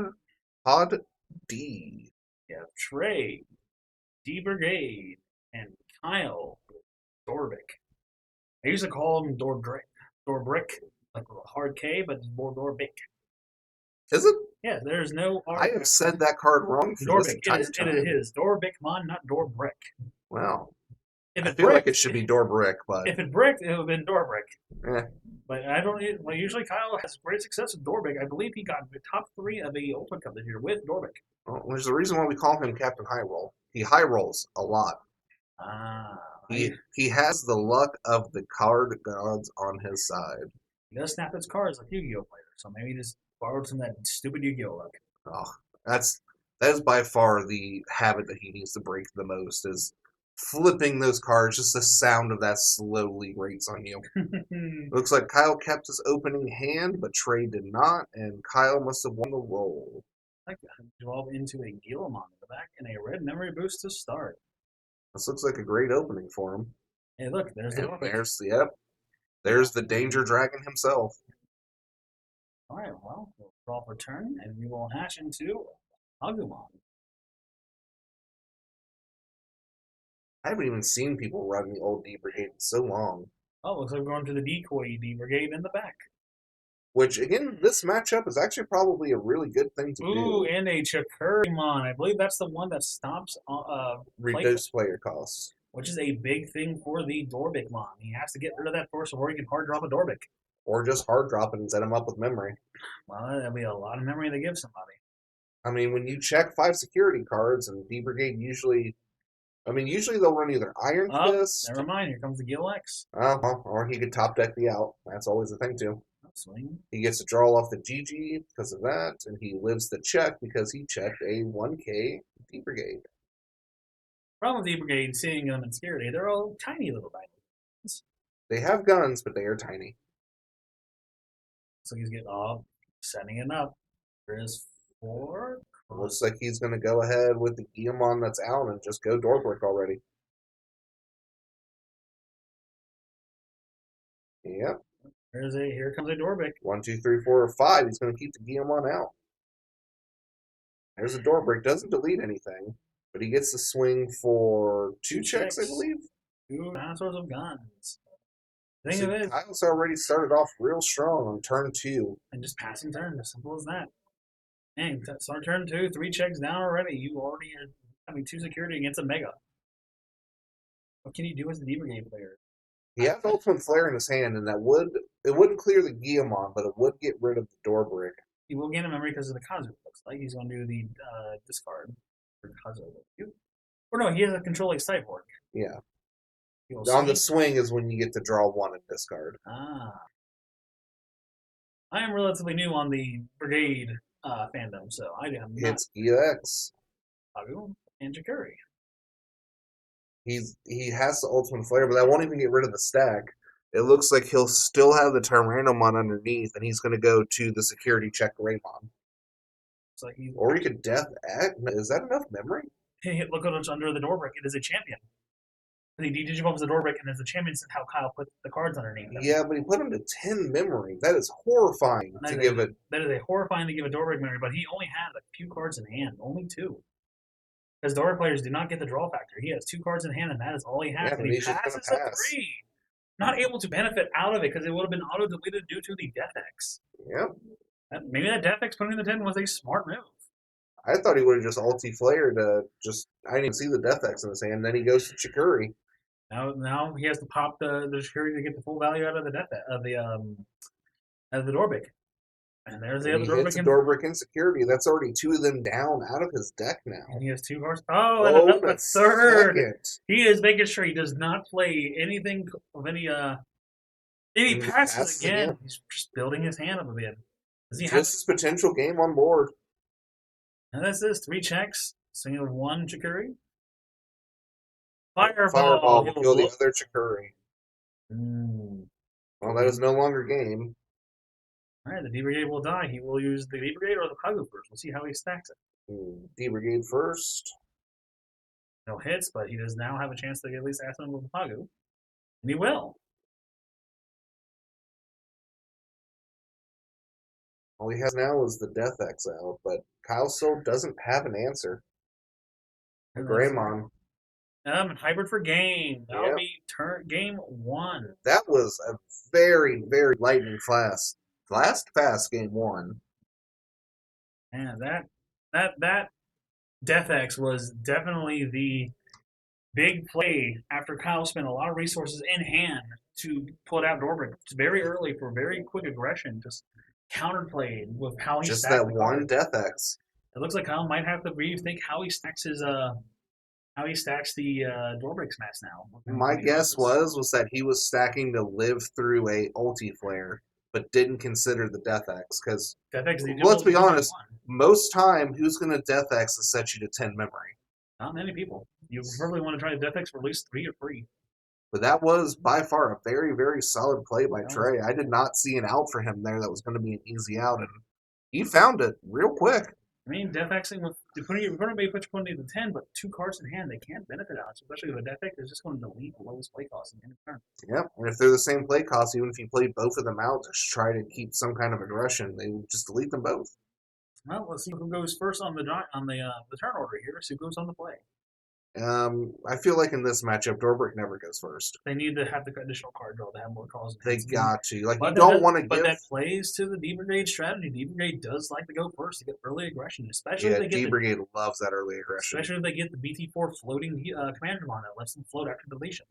[SPEAKER 1] pod D.
[SPEAKER 2] We have Trey, D Brigade, and Kyle Dorbick. I used to call him Dorbrick, like with a hard K, but it's more Dorbick.
[SPEAKER 1] Is it?
[SPEAKER 2] Yeah, there's no R.
[SPEAKER 1] I have said that card wrong for this
[SPEAKER 2] Dorbick.
[SPEAKER 1] entire
[SPEAKER 2] It
[SPEAKER 1] time.
[SPEAKER 2] is Dorbickmon, not Dorbrick.
[SPEAKER 1] Wow.
[SPEAKER 2] If
[SPEAKER 1] I
[SPEAKER 2] it
[SPEAKER 1] feel like
[SPEAKER 2] bricked,
[SPEAKER 1] it should be Dorbrick, but
[SPEAKER 2] if it bricked, it would have been Dorbrick.
[SPEAKER 1] eh.
[SPEAKER 2] But I don't. Well, usually Kyle has great success with Dorbick. I believe he got the top 3 of the Ultimate Cup this year with Dorbick.
[SPEAKER 1] Well, there's a reason why we call him Captain High Roll. He high rolls a lot.
[SPEAKER 2] Ah,
[SPEAKER 1] He has the luck of the card gods on his side.
[SPEAKER 2] he does snap his cards like Yu-Gi-Oh players, so maybe he just borrowed some of that stupid Yu-Gi-Oh luck.
[SPEAKER 1] Oh, that is by far the habit that he needs to break the most is flipping those cards. Just the sound of that slowly grates on you. Looks like Kyle kept his opening hand, but Trey did not, and Kyle must have won the roll.
[SPEAKER 2] Like that. Evolve into a Gilmon in the back and a red memory boost to start.
[SPEAKER 1] This looks like a great opening for him.
[SPEAKER 2] Hey, look, there's the
[SPEAKER 1] And there's the Danger Dragon himself.
[SPEAKER 2] All right, well, we'll draw for turn, and we will hatch into Agumon.
[SPEAKER 1] I haven't even seen people run the old D Brigade in so long.
[SPEAKER 2] Oh, looks like we're going to the Decoy D Brigade in the back.
[SPEAKER 1] Which, again, this matchup is actually probably a really good thing to do.
[SPEAKER 2] Ooh, and a Chikurimon. I believe that's the one that stops
[SPEAKER 1] Reduce player costs.
[SPEAKER 2] which is a big thing for the Dorbickmon. He has to get rid of that force before he can hard drop a Dorbick.
[SPEAKER 1] Or just hard drop it and set him up with memory.
[SPEAKER 2] Well, that'll be a lot of memory to give somebody.
[SPEAKER 1] I mean, when you check 5 security cards, and D Brigade usually they'll run either Iron Fist.
[SPEAKER 2] Never mind, here comes the Gil X.
[SPEAKER 1] Or he could top deck the out. That's always a thing, too.
[SPEAKER 2] Swing.
[SPEAKER 1] He gets to draw off the GG because of that, and he lives the check because he checked a 1K D Brigade.
[SPEAKER 2] Problem with D Brigade, seeing them in Security, they're all tiny little dinosaurs.
[SPEAKER 1] They have guns, but they are tiny.
[SPEAKER 2] So he's getting off, setting it up. There's 4.
[SPEAKER 1] Looks like he's going to go ahead with the Guillemon that's out and just go Dorbrick already. Yep.
[SPEAKER 2] Here comes a Dorbick.
[SPEAKER 1] 1, 2, 3, 4, or 5. He's going to keep the Guillemon out. There's a Dorbrick. Doesn't delete anything, but he gets to swing for 2 checks, I believe.
[SPEAKER 2] 2 dinosaurs of guns.
[SPEAKER 1] The thing of it, Kyle's already started off real strong on turn 2.
[SPEAKER 2] And just passing turn, as simple as that. And start turn 2, 3 checks down already. You already are having 2 security against a Mega. What can you do as a D Brigade player?
[SPEAKER 1] He has Ultimate Flare in his hand, and it wouldn't clear the Guillemon, but it would get rid of the Dorbrick.
[SPEAKER 2] He will gain a memory because of the Kazu. Looks like he's going to do the discard for Kazu. Or no, he has a controlling Cyborg.
[SPEAKER 1] Yeah. On the swing is when you get to draw 1 and discard.
[SPEAKER 2] Ah. I am relatively new on the Brigade fandom, so I am not.
[SPEAKER 1] It's EX.
[SPEAKER 2] Kagu and Jakuri.
[SPEAKER 1] He has the Ultimate Flare, but that won't even get rid of the stack. It looks like he'll still have the Tyrannomon underneath, and he's going to go to the security check Raymon.
[SPEAKER 2] Like
[SPEAKER 1] or he could Death Act. Is that enough memory?
[SPEAKER 2] Look at what's under the Dorbrick. It is a champion. He digivolves the Dorbrick, and as a champion, is how Kyle put the cards underneath them.
[SPEAKER 1] Yeah, but he put him to 10 memory. That is horrifying to give it.
[SPEAKER 2] That is a horrifying to give a Dorbrick memory, but he only had a few cards in hand. Only 2. Because Dorbrick players do not get the draw factor. He has 2 cards in hand, and that is all he has.
[SPEAKER 1] Yeah,
[SPEAKER 2] and he passes a 3. Not able to benefit out of it because it would have been auto-deleted due to the Death X.
[SPEAKER 1] Yep.
[SPEAKER 2] Maybe that Death X putting in the 10 was a smart move.
[SPEAKER 1] I thought he would have just ulti-flared I didn't even see the Death X in his hand. Then he goes to Chikuri.
[SPEAKER 2] Now he has to pop the Chikuri to get the full value out of the Dorbick. And there's the other Dorbick.
[SPEAKER 1] Dorbrick insecurity. That's already 2 of them down out of his deck now.
[SPEAKER 2] And he has 2 cards. Oh, and a third.
[SPEAKER 1] Second.
[SPEAKER 2] He is making sure he does not play anything of any. If he passes again, he's just building his hand up a bit. Does he
[SPEAKER 1] have his potential game on board?
[SPEAKER 2] And that's this 3 checks. Single 1 Chikuri. Fireball
[SPEAKER 1] will kill the other Chikuri. Well, that is no longer game.
[SPEAKER 2] Alright, the D Brigade will die. He will use the D Brigade or the Pagu first. We'll see how he stacks it.
[SPEAKER 1] D Brigade first.
[SPEAKER 2] No hits, but he does now have a chance to at least ask him with the Pagu. And he will.
[SPEAKER 1] All he has now is the Death X out, but Kyle still doesn't have an answer.
[SPEAKER 2] And that's
[SPEAKER 1] Greymon.
[SPEAKER 2] hybrid for game. That'll
[SPEAKER 1] Yep.
[SPEAKER 2] be game one.
[SPEAKER 1] That was a very, very lightning fast game one.
[SPEAKER 2] Man, that Death X was definitely the big play after Kyle spent a lot of resources in hand to put out Dorbrick very early for very quick aggression. Just counterplayed with how he
[SPEAKER 1] Just
[SPEAKER 2] stacked
[SPEAKER 1] that
[SPEAKER 2] the
[SPEAKER 1] one
[SPEAKER 2] card.
[SPEAKER 1] Death X.
[SPEAKER 2] It looks like Kyle might have to rethink how he stacks his how he stacks the Dorbrick's mess now.
[SPEAKER 1] My guess was that he was stacking to live through a ulti flare, but didn't consider the Death X. Because
[SPEAKER 2] Death X,
[SPEAKER 1] let's be honest, most time who's going to Death X to set you to 10 memory.
[SPEAKER 2] Not many people. You probably want to try to Death X for at least 3 or 3.
[SPEAKER 1] But that was by far a very, very solid play by Trey. I did not see an out for him there that was going to be an easy out, and he found it real quick.
[SPEAKER 2] I mean, Death Xing with putting your opponent may put your opponent to 10, but 2 cards in hand, they can't benefit out. Especially with a Death X, they're just going to delete the lowest play cost in the turn.
[SPEAKER 1] Yep, and if they're the same play cost, even if you play both of them out to try to keep some kind of aggression, they will just delete them both.
[SPEAKER 2] Well, let's see who goes first on the turn order here. See who goes on the play.
[SPEAKER 1] I feel like in this matchup, Dorbrick never goes first.
[SPEAKER 2] They need to have the additional card draw to have more calls.
[SPEAKER 1] They got to. Like,
[SPEAKER 2] but
[SPEAKER 1] you don't want to give.
[SPEAKER 2] But that plays to the D Brigade strategy. D Brigade does like to go first to get early aggression, especially if they get
[SPEAKER 1] D Brigade loves that early aggression.
[SPEAKER 2] Especially if they get the BT4 floating commander on that lets them float after deletion.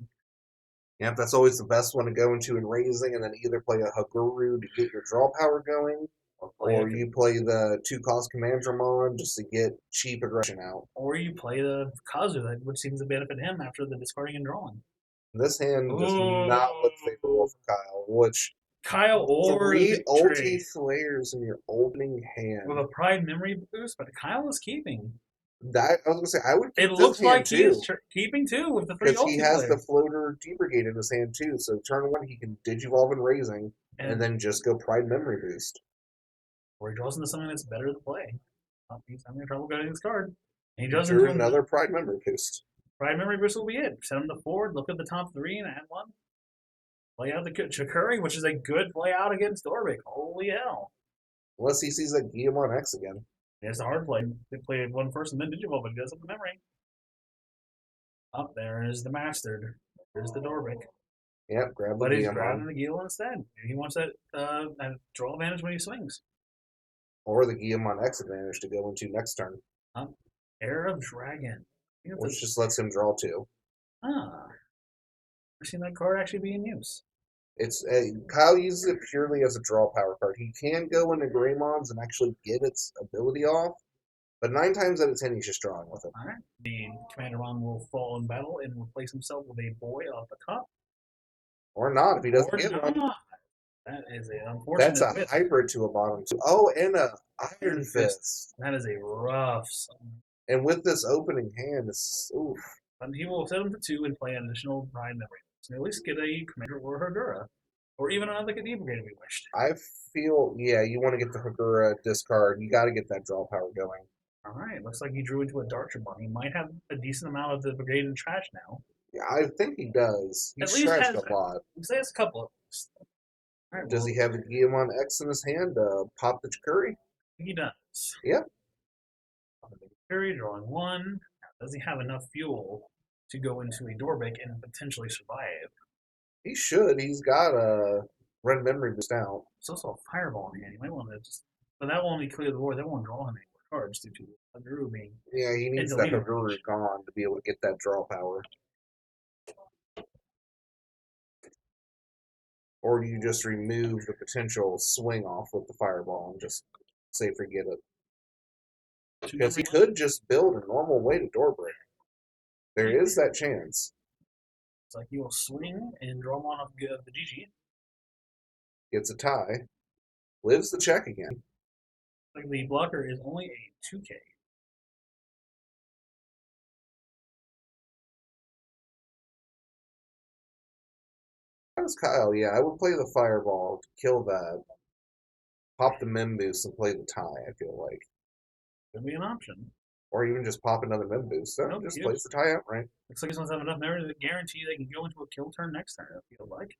[SPEAKER 1] Yep, that's always the best one to go into in raising, and then either play a Haguru to get your draw power going, or you play the 2-cost Commandramon just to get cheap aggression out.
[SPEAKER 2] Or you play the Kazu, which seems to benefit him after the discarding and drawing.
[SPEAKER 1] This hand does not look favorable for Kyle, which
[SPEAKER 2] Kyle or
[SPEAKER 1] 3 ulti flares in your opening hand.
[SPEAKER 2] With a Pride memory boost, but Kyle is keeping.
[SPEAKER 1] That I was gonna say I would.
[SPEAKER 2] Keep it looks like he is keeping too with the 3
[SPEAKER 1] because he has the floater D Brigade in his hand too. So turn 1 he can Digivolve and raising, and then just go Pride memory boost.
[SPEAKER 2] Or he draws into something that's better to play. He's having trouble getting this card. And he does
[SPEAKER 1] drew another Pride memory boost.
[SPEAKER 2] Pride memory boost will be it. Send him to forward. Look at the top 3 and add 1. Play out the Chikuri, which is a good play out against Dorbrick. Holy hell!
[SPEAKER 1] Unless he sees that Guillemon X again.
[SPEAKER 2] It's a hard play. They play 1 first and then Digivolve, but he does have the memory. Up there is the Mastered. There's the Dorbrick.
[SPEAKER 1] Yep, grab the
[SPEAKER 2] But he's
[SPEAKER 1] Guillemon.
[SPEAKER 2] grabbing the Guillemon instead. He wants that draw advantage when he swings.
[SPEAKER 1] Or the Guillemon X advantage to go into next turn.
[SPEAKER 2] Heir of Dragon.
[SPEAKER 1] Which just lets him draw 2.
[SPEAKER 2] I've seen that card actually be in use.
[SPEAKER 1] It's Kyle uses it purely as a draw power card. He can go into Greymons and actually get its ability off, but 9 times out of 10 he's just drawing with it.
[SPEAKER 2] All right. The Commandramon will fall in battle and replace himself with a boy off the top.
[SPEAKER 1] Or not if he doesn't get one.
[SPEAKER 2] That is an unfortunate.
[SPEAKER 1] That's a hybrid to a bottom 2. Oh, and a Iron Fist.
[SPEAKER 2] That is a rough.
[SPEAKER 1] And with this opening hand, it's oof.
[SPEAKER 2] And he will set him to 2 and play an additional Pride memory. So at least get a Commander or Hagura. Or even another D Brigade if you wished.
[SPEAKER 1] I feel, yeah, you want to get the Hagura discard. You got to get that draw power going.
[SPEAKER 2] All right, looks like he drew into a Dartrabon. He might have a decent amount of the Brigade in trash now.
[SPEAKER 1] Yeah, I think he does. He's scratched a lot.
[SPEAKER 2] Say it's a couple of.
[SPEAKER 1] Right, does he have the Guillemon X in his hand to pop the Chikuri?
[SPEAKER 2] He does.
[SPEAKER 1] Yep.
[SPEAKER 2] Chikuri, drawing 1. Does he have enough fuel to go into a Dorbrick and potentially survive?
[SPEAKER 1] He should. He's got a red memory boost out.
[SPEAKER 2] It's also a Fireball in hand. He might want to just. But that will only clear the board. That won't draw him any more cards due to Haguru being.
[SPEAKER 1] Yeah, he needs that Haguru gone to be able to get that draw power. Or do you just remove the potential swing off with the Fireball and just say forget it? Because he could just build a normal way to Dorbrick. There is that chance.
[SPEAKER 2] It's like he will swing and draw one off the GG.
[SPEAKER 1] Gets a tie. Lives the check again.
[SPEAKER 2] Like the blocker is only a 2K.
[SPEAKER 1] That's Kyle, yeah. I would play the Fireball to kill that. Pop the Mem boost and play the tie, I feel like.
[SPEAKER 2] Could be an option.
[SPEAKER 1] Or even just pop another Mem boost. So nope, just plays the tie outright.
[SPEAKER 2] Looks like he doesn't have enough memory to guarantee they can go into a kill turn next turn, I feel like.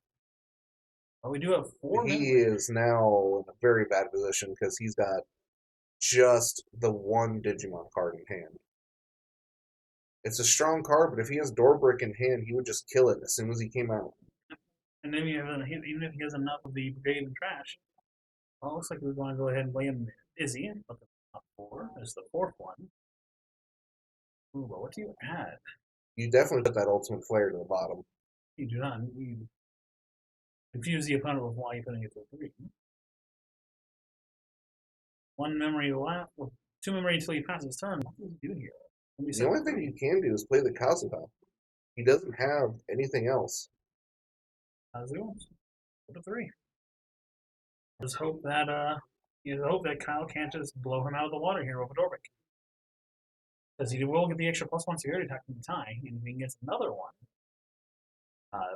[SPEAKER 2] But we do have four
[SPEAKER 1] He
[SPEAKER 2] memory.
[SPEAKER 1] is now in a very bad position because he's got just the one Digimon card in hand. It's a strong card, but if he has Doorbrick in hand, he would just kill it as soon as he came out.
[SPEAKER 2] And then even if he has enough of the brigade and trash, well, it looks like we're going to go ahead and lay him Izzy. But the top four is the fourth one. Ooh, but what do you add?
[SPEAKER 1] You definitely put that Ultimate Flare to the bottom.
[SPEAKER 2] You do not. You confuse the opponent with why you're putting it to three. One memory left, with two memory until he passes his turn. What does he do here?
[SPEAKER 1] The only thing you can do is play the Kazuha. He doesn't have anything else.
[SPEAKER 2] Kazu, go to three. Just hope that Kyle can't just blow him out of the water here with a Dorbic. Because he will get the extra +1 security attack from the tie, and if he gets another one,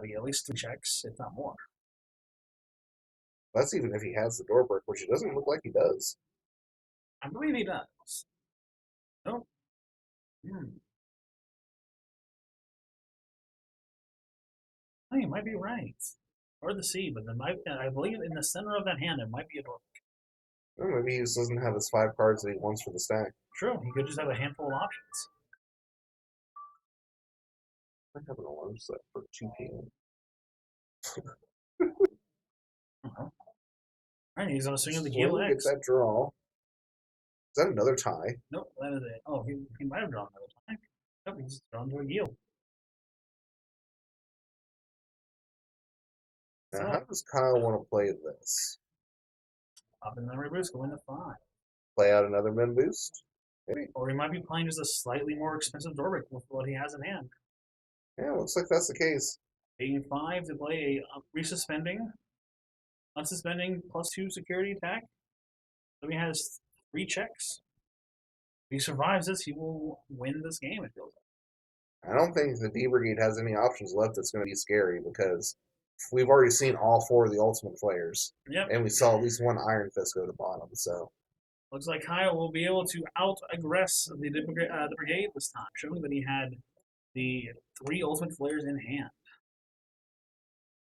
[SPEAKER 2] we get at least 3 checks, if not more.
[SPEAKER 1] That's even if he has the Doorbrick, which it doesn't look like he does.
[SPEAKER 2] I believe he does. Nope. Oh, you might be right. Or the C, but I believe in the center of that hand, it might be a Dorbic.
[SPEAKER 1] Well, maybe he just doesn't have his 5 cards that he wants for the stack.
[SPEAKER 2] True, he could just have a handful of options.
[SPEAKER 1] I have an alarm set for 2 p.m.
[SPEAKER 2] Alright, he's on a swing of the
[SPEAKER 1] Swing,
[SPEAKER 2] Gil
[SPEAKER 1] get
[SPEAKER 2] X.
[SPEAKER 1] that draw. Is that another tie?
[SPEAKER 2] Nope, that is it. Oh, he might have drawn another time. Nope, he's drawn to a Gil.
[SPEAKER 1] Now, how does Kyle want to play this?
[SPEAKER 2] Pop in memory boost, go into 5.
[SPEAKER 1] Play out another men boost? Maybe.
[SPEAKER 2] Or he might be playing just a slightly more expensive Dorbic with what he has in hand.
[SPEAKER 1] Yeah, looks like that's the case.
[SPEAKER 2] Paying 5 to play a resuspending, unsuspending +2 security attack. So he has 3 checks. If he survives this, he will win this game, it feels like.
[SPEAKER 1] I don't think the D Brigade has any options left that's going to be scary because we've already seen all 4 of the Ultimate Flares.
[SPEAKER 2] Yep.
[SPEAKER 1] And we saw at least one Iron Fist go to bottom, so.
[SPEAKER 2] Looks like Kyle will be able to out-aggress the brigade this time, showing that he had the 3 Ultimate Flares in hand.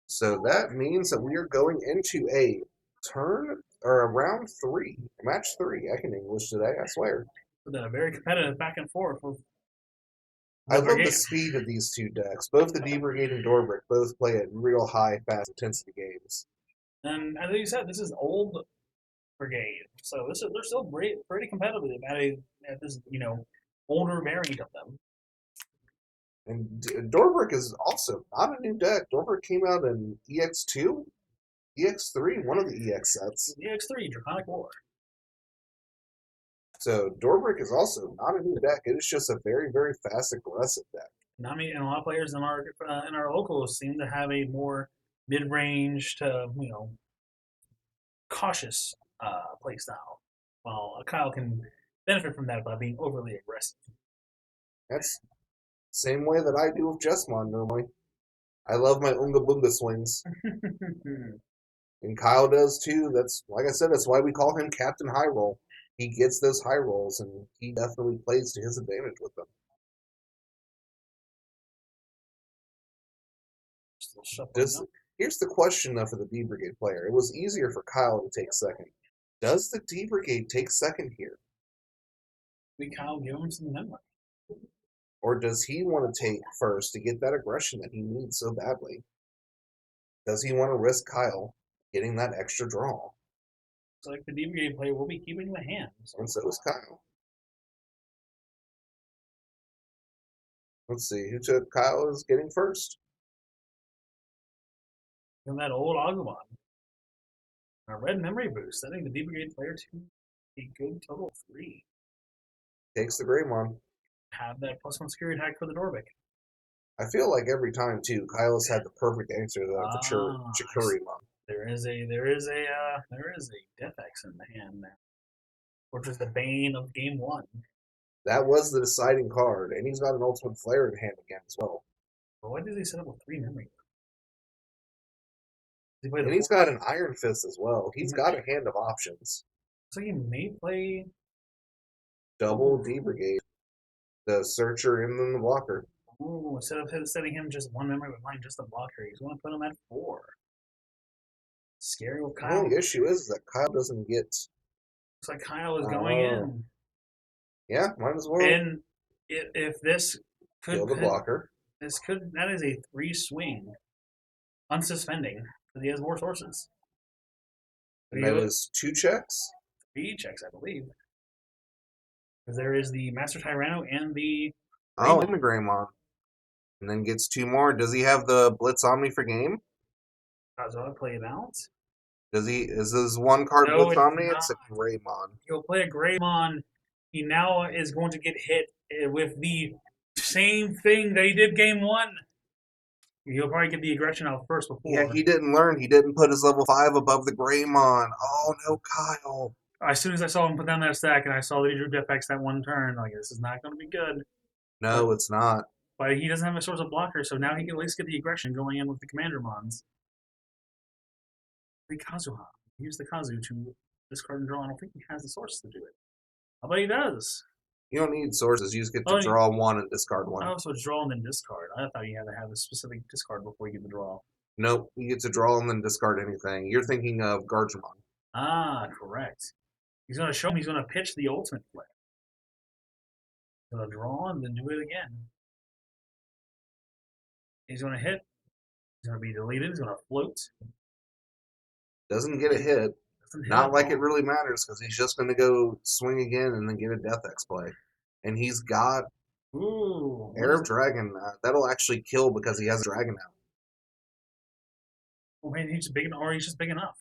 [SPEAKER 1] So that means that we are going into a turn or a round 3, match 3. I can English today, I swear.
[SPEAKER 2] With a very competitive back and forth with
[SPEAKER 1] I love the speed of these 2 decks. Both the D Brigade and Dorbrick both play at real high, fast intensity games.
[SPEAKER 2] And as you said, this is old brigade, so they're still pretty competitive at this older variant of them.
[SPEAKER 1] And Dorbrick is also not a new deck. Dorbrick came out in EX2, EX3, one of the EX sets.
[SPEAKER 2] EX3, Draconic War.
[SPEAKER 1] So Dorbrick is also not a new deck. It is just a very, very fast, aggressive deck.
[SPEAKER 2] And a lot of players in our locals seem to have a more mid-range to cautious play style. While Kyle can benefit from that by being overly aggressive.
[SPEAKER 1] That's the same way that I do with Jessmon normally. I love my Unga Bunga swings. And Kyle does too. That's, like I said, that's why we call him Captain High Roll. He gets those high rolls, and he definitely plays to his advantage with them. Here's the question, though, for the D Brigade player. It was easier for Kyle to take second. Does the D Brigade take second here?
[SPEAKER 2] We Kyle give him some memory.
[SPEAKER 1] Or does he want to take first to get that aggression that he needs so badly? Does he want to risk Kyle getting that extra draw?
[SPEAKER 2] So like the D Brigade player will be keeping the hand.
[SPEAKER 1] And so is Kyle. Let's see, who took Kyle is getting first.
[SPEAKER 2] And that old Agumon. A red memory boost, sending the D Brigade player to a good total of 3.
[SPEAKER 1] Takes the Greymon.
[SPEAKER 2] Have that +1 security attack for the Dorbic.
[SPEAKER 1] I feel like every time too, Kyle has had the perfect answer to the Chikurimon.
[SPEAKER 2] There is a Death X in the hand now, which is the bane of game 1.
[SPEAKER 1] That was the deciding card, and he's got an Ultimate Flare in hand again as well.
[SPEAKER 2] But why does he set up with 3 memory?
[SPEAKER 1] And he's got an Iron Fist as well. He's got a hand of options.
[SPEAKER 2] So he may play
[SPEAKER 1] double D Brigade, the Searcher and then the Blocker.
[SPEAKER 2] Ooh, instead of setting him just 1 memory but playing just the Blocker, he's going to put him at 4. Scary with
[SPEAKER 1] The
[SPEAKER 2] Kyle.
[SPEAKER 1] only issue is that Kyle doesn't get.
[SPEAKER 2] Looks like Kyle is going
[SPEAKER 1] Oh,
[SPEAKER 2] in.
[SPEAKER 1] yeah, might as well
[SPEAKER 2] And if this
[SPEAKER 1] kill the
[SPEAKER 2] could
[SPEAKER 1] blocker.
[SPEAKER 2] this could that is a 3 swing unsuspending because he has more sources.
[SPEAKER 1] And that is 2 checks.
[SPEAKER 2] 3 checks, I believe. Because there is the Master Tyranno and the
[SPEAKER 1] Oh,
[SPEAKER 2] Greymon.
[SPEAKER 1] and the Greymon. And then gets 2 more. Does he have the Blitz Omni for game?
[SPEAKER 2] So I play it out.
[SPEAKER 1] Does he? Is his 1 card
[SPEAKER 2] No,
[SPEAKER 1] Blitz
[SPEAKER 2] it's
[SPEAKER 1] Omni?
[SPEAKER 2] not.
[SPEAKER 1] It's a Greymon.
[SPEAKER 2] He'll play a Greymon. He now is going to get hit with the same thing that he did game 1. He'll probably get the aggression out first
[SPEAKER 1] Yeah,
[SPEAKER 2] before.
[SPEAKER 1] he didn't learn. He didn't put his level 5 above the Greymon. Oh no, Kyle.
[SPEAKER 2] As soon as I saw him put down that stack and I saw that he drew Death X that one turn, like this is not going to be good.
[SPEAKER 1] No, it's not.
[SPEAKER 2] But he doesn't have a source of blocker, so now he can at least get the aggression going in with the Commander Mons. The Kazuha. Use the Kazu to discard and draw. I don't think he has the source to do it. But he does.
[SPEAKER 1] You don't need sources. You just get to
[SPEAKER 2] Oh,
[SPEAKER 1] draw 1 and discard 1.
[SPEAKER 2] oh, so it's draw and then discard. I thought you had to have a specific discard before you get the draw.
[SPEAKER 1] Nope, you get to draw and then discard anything. You're thinking of Garchomon.
[SPEAKER 2] Ah, correct. He's going to show him he's going to pitch the ultimate play. He's going to draw and then do it again. He's going to hit. He's going to be deleted. He's going to float.
[SPEAKER 1] Doesn't get a hit. Not like it really matters because he's just going to go swing again and then get a Death X play. And he's got Arab Dragon. That'll actually kill because he has a dragon now.
[SPEAKER 2] Oh, man, he's big enough, or he's just big enough.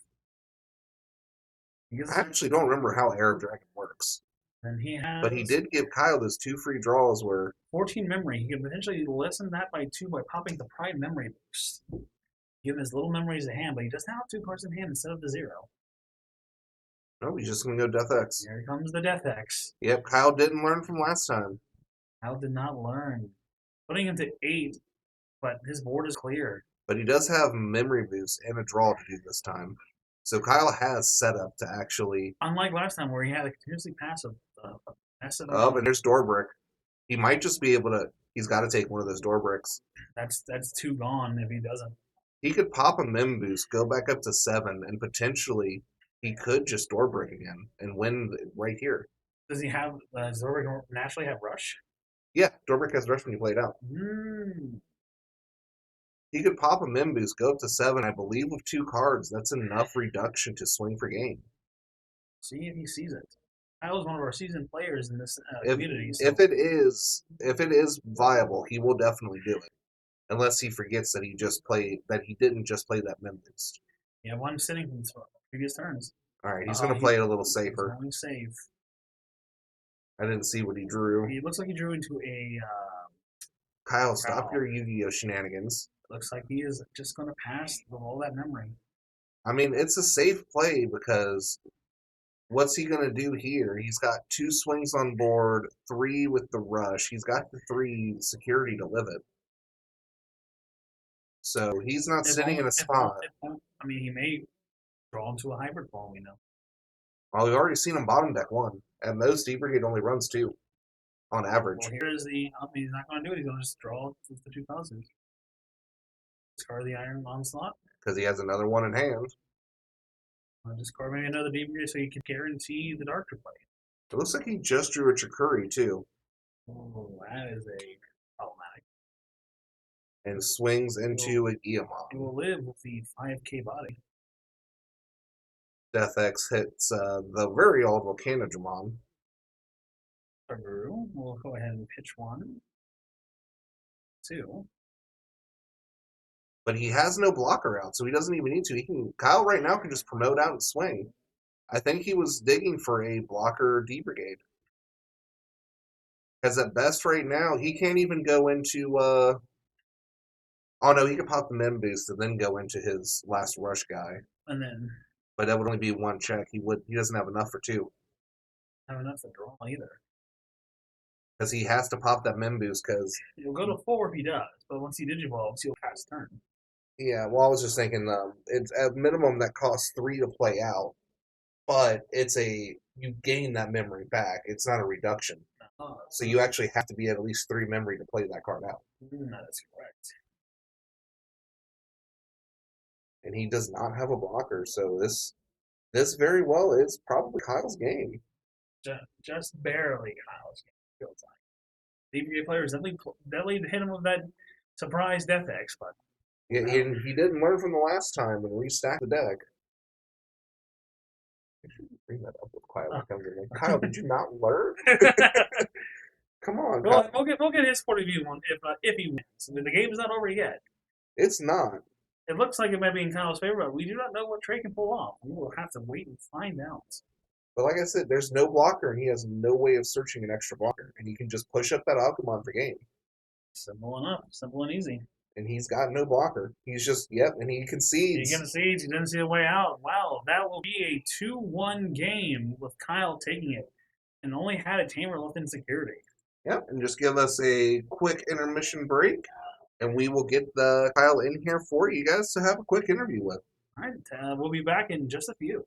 [SPEAKER 1] I actually don't remember how Arab Dragon works.
[SPEAKER 2] And he has.
[SPEAKER 1] But he did give Kyle those 2 free draws where
[SPEAKER 2] 14 memory. He can potentially lessen that by 2 by popping the Prime Memory boost. Give him his little memories to hand, but he does now have 2 cards in hand instead of the 0.
[SPEAKER 1] no, he's just going to go Death X.
[SPEAKER 2] Here comes the Death X.
[SPEAKER 1] Yep, Kyle didn't learn from last time.
[SPEAKER 2] Kyle did not learn. Putting him to 8, but his board is clear.
[SPEAKER 1] But he does have memory boost and a draw to do this time. So Kyle has set up to actually.
[SPEAKER 2] Unlike last time where he had a continuously passive massive.
[SPEAKER 1] Oh, and there's door brick. He might just be able to. He's got to take one of those door bricks.
[SPEAKER 2] That's 2 gone if he doesn't.
[SPEAKER 1] He could pop a mem boost, go back up to 7, and potentially he could just door brick again and win right here.
[SPEAKER 2] Does he have? Does Zorba naturally have rush?
[SPEAKER 1] Yeah, door brick has rush when you play it out. He could pop a mem boost, go up to 7. I believe with 2 cards, that's enough reduction to swing for game.
[SPEAKER 2] See if he sees it. Kyle's one of our seasoned players in this
[SPEAKER 1] If,
[SPEAKER 2] community. So.
[SPEAKER 1] if it is viable, he will definitely do it. Unless he forgets that he didn't just play that mem boost.
[SPEAKER 2] Yeah, one sitting from previous turns.
[SPEAKER 1] All right, he's going to play it a little safer.
[SPEAKER 2] He's going safe.
[SPEAKER 1] I didn't see what he drew.
[SPEAKER 2] He looks like he drew into a.
[SPEAKER 1] Kyle, stop your Yu-Gi-Oh shenanigans.
[SPEAKER 2] Looks like he is just going to pass all that memory.
[SPEAKER 1] I mean, it's a safe play because what's he going to do here? He's got 2 swings on board, 3 with the rush. He's got the 3 security to live it. So he's not sitting in a spot.
[SPEAKER 2] I mean, he may draw into a hybrid ball, we know.
[SPEAKER 1] Well, we've already seen him bottom deck 1. At most, Deepergate only runs 2 on average.
[SPEAKER 2] Well, here's the. I mean, he's not going to do it. He's going to just draw with the 2 Kazus. Discard the Iron Onslaught.
[SPEAKER 1] Because he has another 1 in hand.
[SPEAKER 2] Discard maybe another Deepergate so you can guarantee the Dark to play.
[SPEAKER 1] It looks like he just drew a Chikuri, too.
[SPEAKER 2] Oh, that is a problematic.
[SPEAKER 1] And swings into a Guillemot.
[SPEAKER 2] He will live with the 5k body.
[SPEAKER 1] Death X hits the very old Volcanodramon.
[SPEAKER 2] We'll go ahead and pitch 1. 2.
[SPEAKER 1] But he has no blocker out, so he doesn't even need to. Kyle right now can just promote out and swing. I think he was digging for a blocker D Brigade. Because at best right now, he can't even go into oh no, he could pop the mem boost and then go into his last rush guy.
[SPEAKER 2] And then
[SPEAKER 1] But that would only be 1 check. He doesn't have enough for 2.
[SPEAKER 2] Have enough to draw either.
[SPEAKER 1] Because he has to pop that mem boost because
[SPEAKER 2] He'll go to 4 if he does, but once he digivolves, he'll pass turn.
[SPEAKER 1] yeah, well, I was just thinking, it's at minimum that costs 3 to play out, but you gain that memory back. It's not a reduction, so you actually have to be at least 3 memory to play that card out.
[SPEAKER 2] That is correct.
[SPEAKER 1] and he does not have a blocker. So this very well is probably Kyle's game.
[SPEAKER 2] Just barely Kyle's game, feels like. DPA players definitely hit him with that surprise Death X, but
[SPEAKER 1] Yeah,
[SPEAKER 2] no.
[SPEAKER 1] he didn't learn from the last time and restack the deck. I should bring that up with Kyle when
[SPEAKER 2] Oh.
[SPEAKER 1] he comes in. Kyle, did you not learn? Come on, Kyle.
[SPEAKER 2] We'll get his point of view on if he wins. I mean, the game's not over yet.
[SPEAKER 1] It's not.
[SPEAKER 2] It looks like it might be in Kyle's favor, but we do not know what Trey can pull off. We will have to wait and find out.
[SPEAKER 1] But like I said, there's no blocker, and he has no way of searching an extra blocker, and he can just push up that Alchemon for game.
[SPEAKER 2] Simple enough, simple and easy.
[SPEAKER 1] And he's got no blocker. He's just yep, and he
[SPEAKER 2] He
[SPEAKER 1] concedes.
[SPEAKER 2] concedes. He doesn't see a way out. Wow, that will be a 2-1 game with Kyle taking it, and only had a tamer left in security.
[SPEAKER 1] Yep, and just give us a quick intermission break, and we will get the Kyle in here for you guys to have a quick interview with.
[SPEAKER 2] All right, we'll be back in just a few.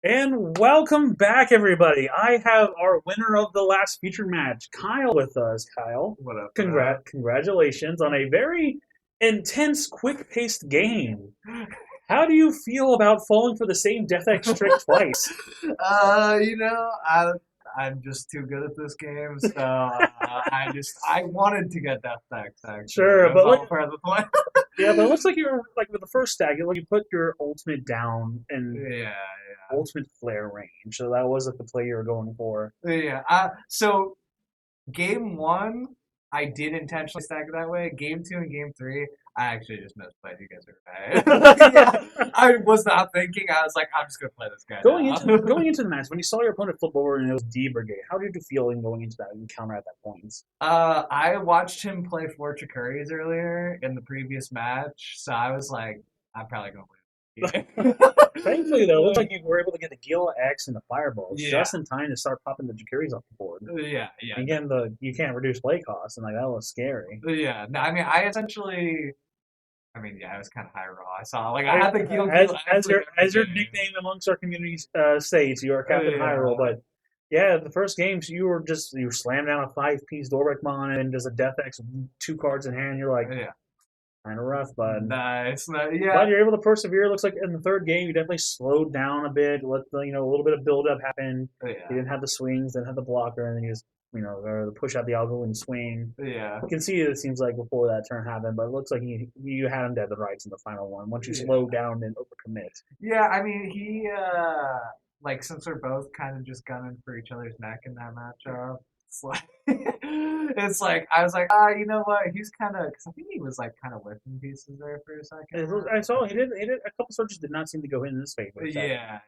[SPEAKER 2] And welcome back, everybody. I have our winner of the last featured match, Kyle, with us. Kyle,
[SPEAKER 3] What up?
[SPEAKER 2] congratulations on a very intense, quick-paced game. How do you feel about falling for the same Death X trick twice?
[SPEAKER 3] I'm just too good at this game, so I wanted to get Death Dex actually.
[SPEAKER 2] Sure,
[SPEAKER 3] That's
[SPEAKER 2] but
[SPEAKER 3] all part of the plan.
[SPEAKER 2] yeah, but it looks like you're like with the first stack, you put your ultimate down in
[SPEAKER 3] Yeah,
[SPEAKER 2] ultimate flare range, so that was like the play you were going for.
[SPEAKER 3] yeah. So game one, I did intentionally stack it that way. Game two and game three, I actually just misplayed. You guys are right. Yeah, I was not thinking. I was like, I'm just gonna play this guy now.
[SPEAKER 2] Going into the match, when you saw your opponent flip over and it was D Brigade, how did you feel in going into that encounter at that point?
[SPEAKER 3] I watched him play four Chikuris earlier in the previous match, so I was like, I'm probably gonna lose.
[SPEAKER 2] Thankfully, though, it looks like you were able to get the Gila X and the Fireballs just in
[SPEAKER 3] Yeah,
[SPEAKER 2] time to start popping the Jacuris off the board.
[SPEAKER 3] yeah.
[SPEAKER 2] Again, you can't reduce play costs, and like that was scary.
[SPEAKER 3] Yeah. No, I mean, yeah, I was kind of high raw. I saw, like, I had the Gila
[SPEAKER 2] As your nickname amongst our community states, you are Captain High Roll. But yeah, the first games you slam down a 5-piece Dorbeckmon and just a Death X 2 cards in hand. You're like,
[SPEAKER 3] yeah.
[SPEAKER 2] kind of rough, bud.
[SPEAKER 3] Nice.
[SPEAKER 2] But
[SPEAKER 3] Yeah.
[SPEAKER 2] you're able to persevere. Looks like in the third game you definitely slowed down a bit. Let a little bit of build up happen. You
[SPEAKER 3] Yeah.
[SPEAKER 2] didn't have the swings, didn't have the blocker, and then you just or push out the algo and swing.
[SPEAKER 3] Yeah.
[SPEAKER 2] You can see it seems like before that turn happened, but it looks like you had him dead the rights in the final one. Once you slow down and overcommit.
[SPEAKER 3] Yeah, I mean, like, since we're both kind of just gunning for each other's neck in that matchup, it's like, I was like, you know what? He's kind of, because I think he was, like, kind of lifting pieces there for a second.
[SPEAKER 2] I saw he did a couple searches did not seem to go in his favor.
[SPEAKER 3] Yeah.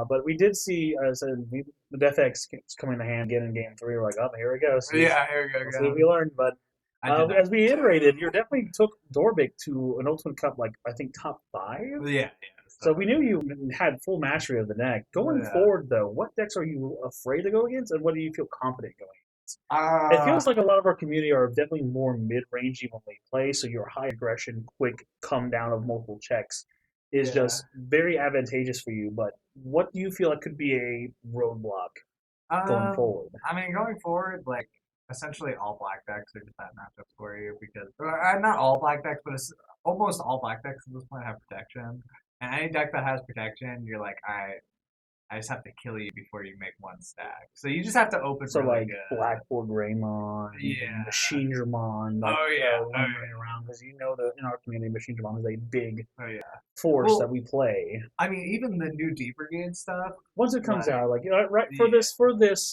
[SPEAKER 2] But we did see the Death X coming to hand again in game three. We're like, oh, here we go.
[SPEAKER 3] Yeah, here we go.
[SPEAKER 2] Let's see what we learned. But as we iterated, you definitely took Dorbic to an Ultimate Cup, like I think top 5.
[SPEAKER 3] Yeah.
[SPEAKER 2] So we knew you had full mastery of the deck. Going forward, though, what decks are you afraid to go against, and what do you feel confident going against? It feels like a lot of our community are definitely more mid-rangey when they play, so your high aggression, quick come down of multiple checks is just very advantageous for you. But what do you feel like could be a roadblock going forward?
[SPEAKER 3] I mean, going forward, like, essentially all black decks are just that matchup for you because, not all black decks, but almost all black decks at this point have protection. And any deck that has protection, you're like, I just have to kill you before you make one stack. So you just have to open
[SPEAKER 2] So
[SPEAKER 3] really
[SPEAKER 2] like
[SPEAKER 3] good.
[SPEAKER 2] Blackboard Raymond, Machine Dramon, running around because that in our community, Machine Dramon is a big force that we play.
[SPEAKER 3] I mean, even the new D Brigade stuff.
[SPEAKER 2] Once it comes out, like for this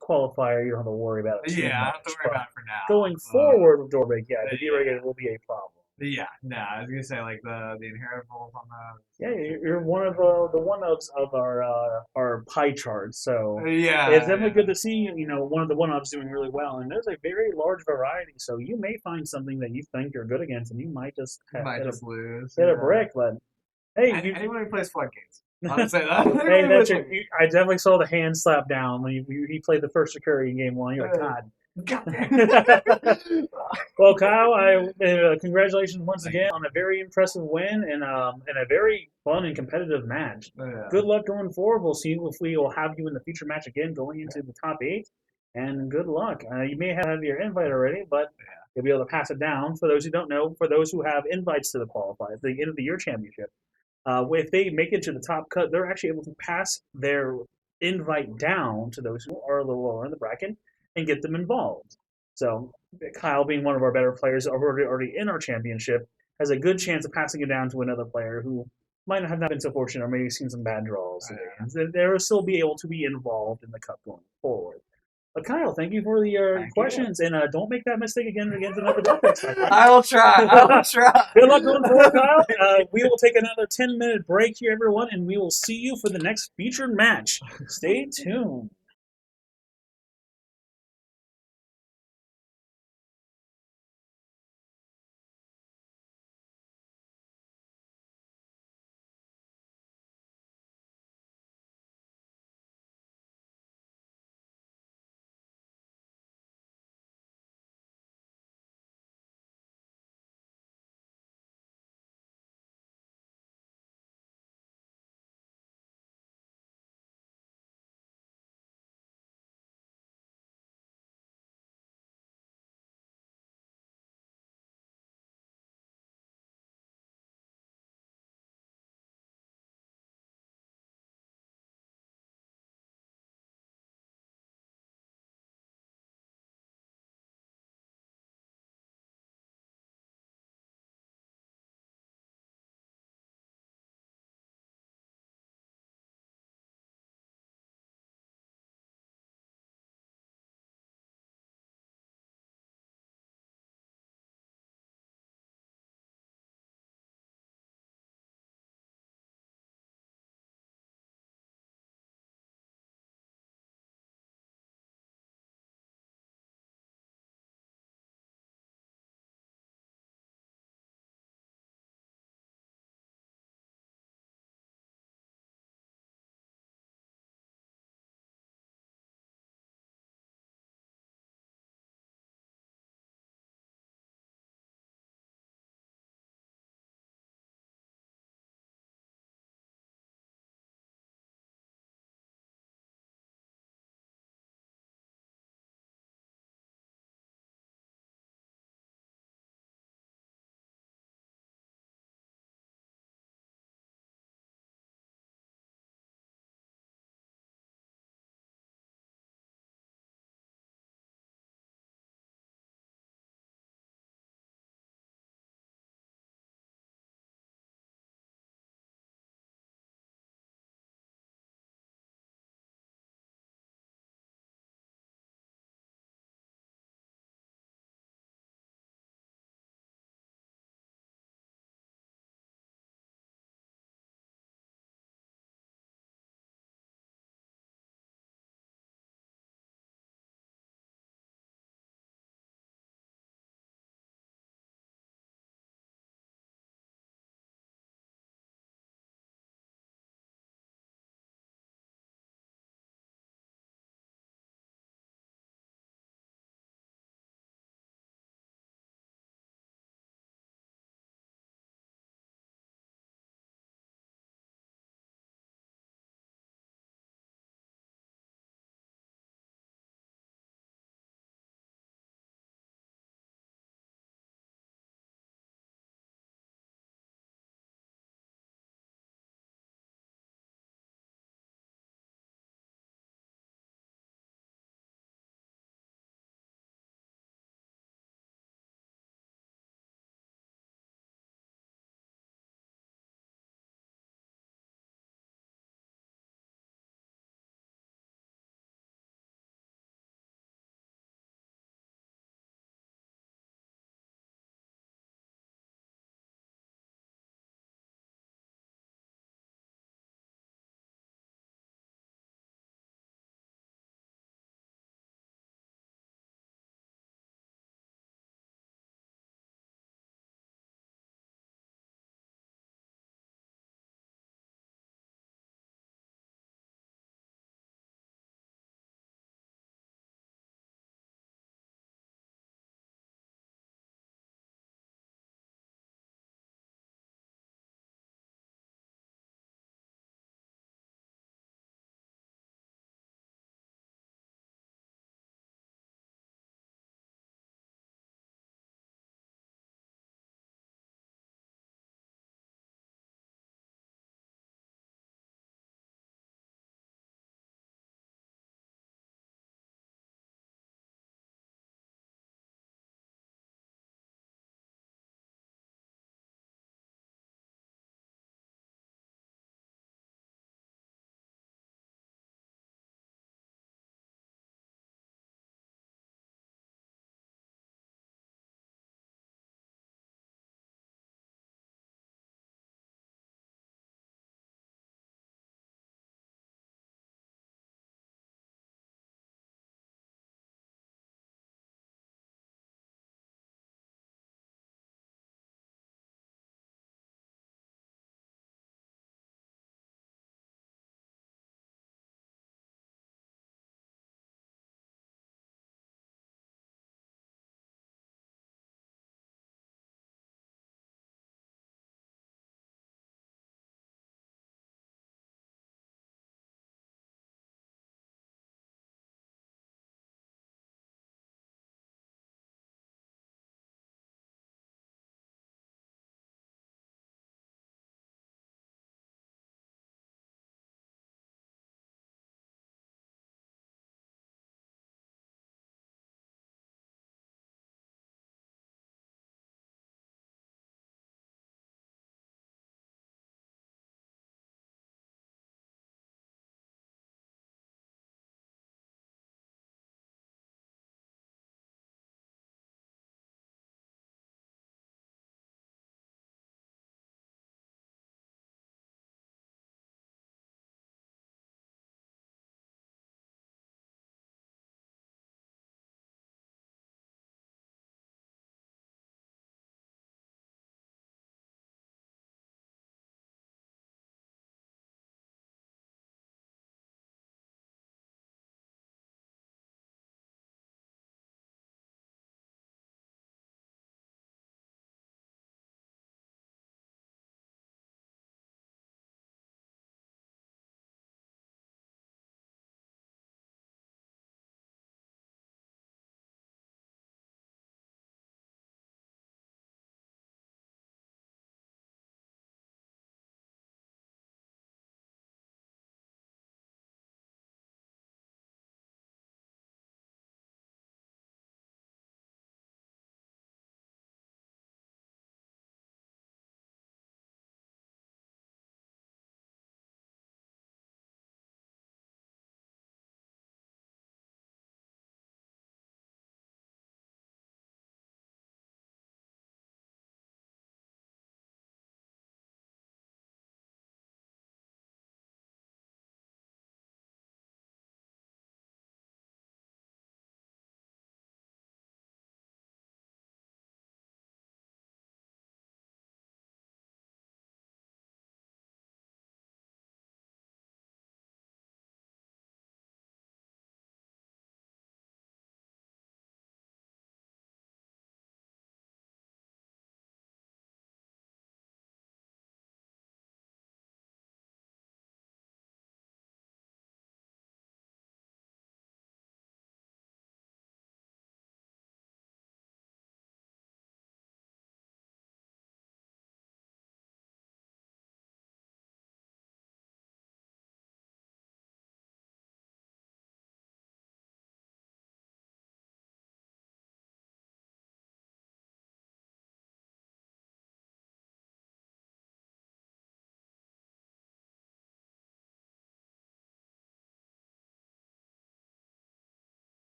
[SPEAKER 2] qualifier, you don't have to worry about it.
[SPEAKER 3] I don't have to worry about it for now.
[SPEAKER 2] Going forward with Dorbeck, the D Brigade will be a problem.
[SPEAKER 3] Yeah, no, I was gonna say like the inheritables on the.
[SPEAKER 2] Yeah, you're one of the one-ups of our pie chart. So it's definitely good to see one of the one-ups doing really well, and there's a very large variety. So you may find something that you think you're good against, and you might just
[SPEAKER 3] lose.
[SPEAKER 2] Hit a brick. But hey,
[SPEAKER 3] anyone who plays floodgates. I'll say that.
[SPEAKER 2] Hey, I definitely saw the hand slap down when he played the first Sakura in game one. You're like, God. Well, Kyle, congratulations once again on a very impressive win and a very fun and competitive match. Good luck going forward. We'll see if we will have you in the future match again going into the top 8. And good luck. You may have your invite already, but you'll be able to pass it down. For those who don't know, for those who have invites to the qualifier, the end of the year championship, if they make it to the top cut, they're actually able to pass their invite down to those who are a little lower in the bracket and get them involved. So Kyle, being one of our better players already in our championship, has a good chance of passing it down to another player who might not have been so fortunate or maybe seen some bad draws. They will still be able to be involved in the cup going forward. But Kyle, thank you for the questions, and don't make that mistake again against another Death X.
[SPEAKER 3] I will try.
[SPEAKER 2] Good luck going forward, Kyle. We will take another 10-minute break here, everyone, and we will see you for the next featured match. Stay tuned.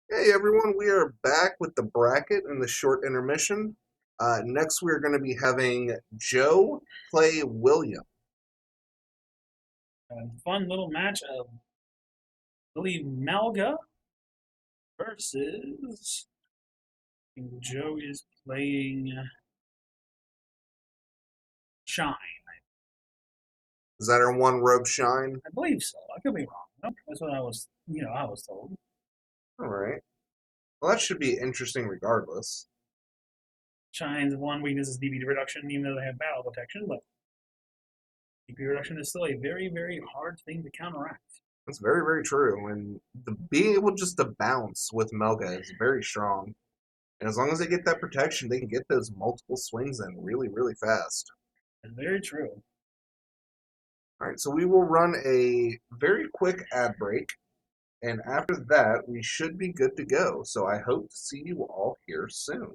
[SPEAKER 1] Hey everyone, we are back with the bracket and the short intermission. Next, we're going to be having Joe play William.
[SPEAKER 2] A fun little match of Billy Malga versus Joe is playing Shine.
[SPEAKER 1] Is that our one robe shine?
[SPEAKER 2] I believe so. I could be wrong. Nope, that's what I was, I was told.
[SPEAKER 1] All right. Well, that should be interesting regardless.
[SPEAKER 2] Shine's one weakness is DB reduction, even though they have battle protection, but DB reduction is still a very, very hard thing to counteract.
[SPEAKER 1] That's very, very true. And being able just to bounce with Melga is very strong. And as long as they get that protection, they can get those multiple swings in really, really fast.
[SPEAKER 2] It's very true.
[SPEAKER 1] All right, so we will run a very quick ad break. And after that, we should be good to go. So I hope to see you all here soon.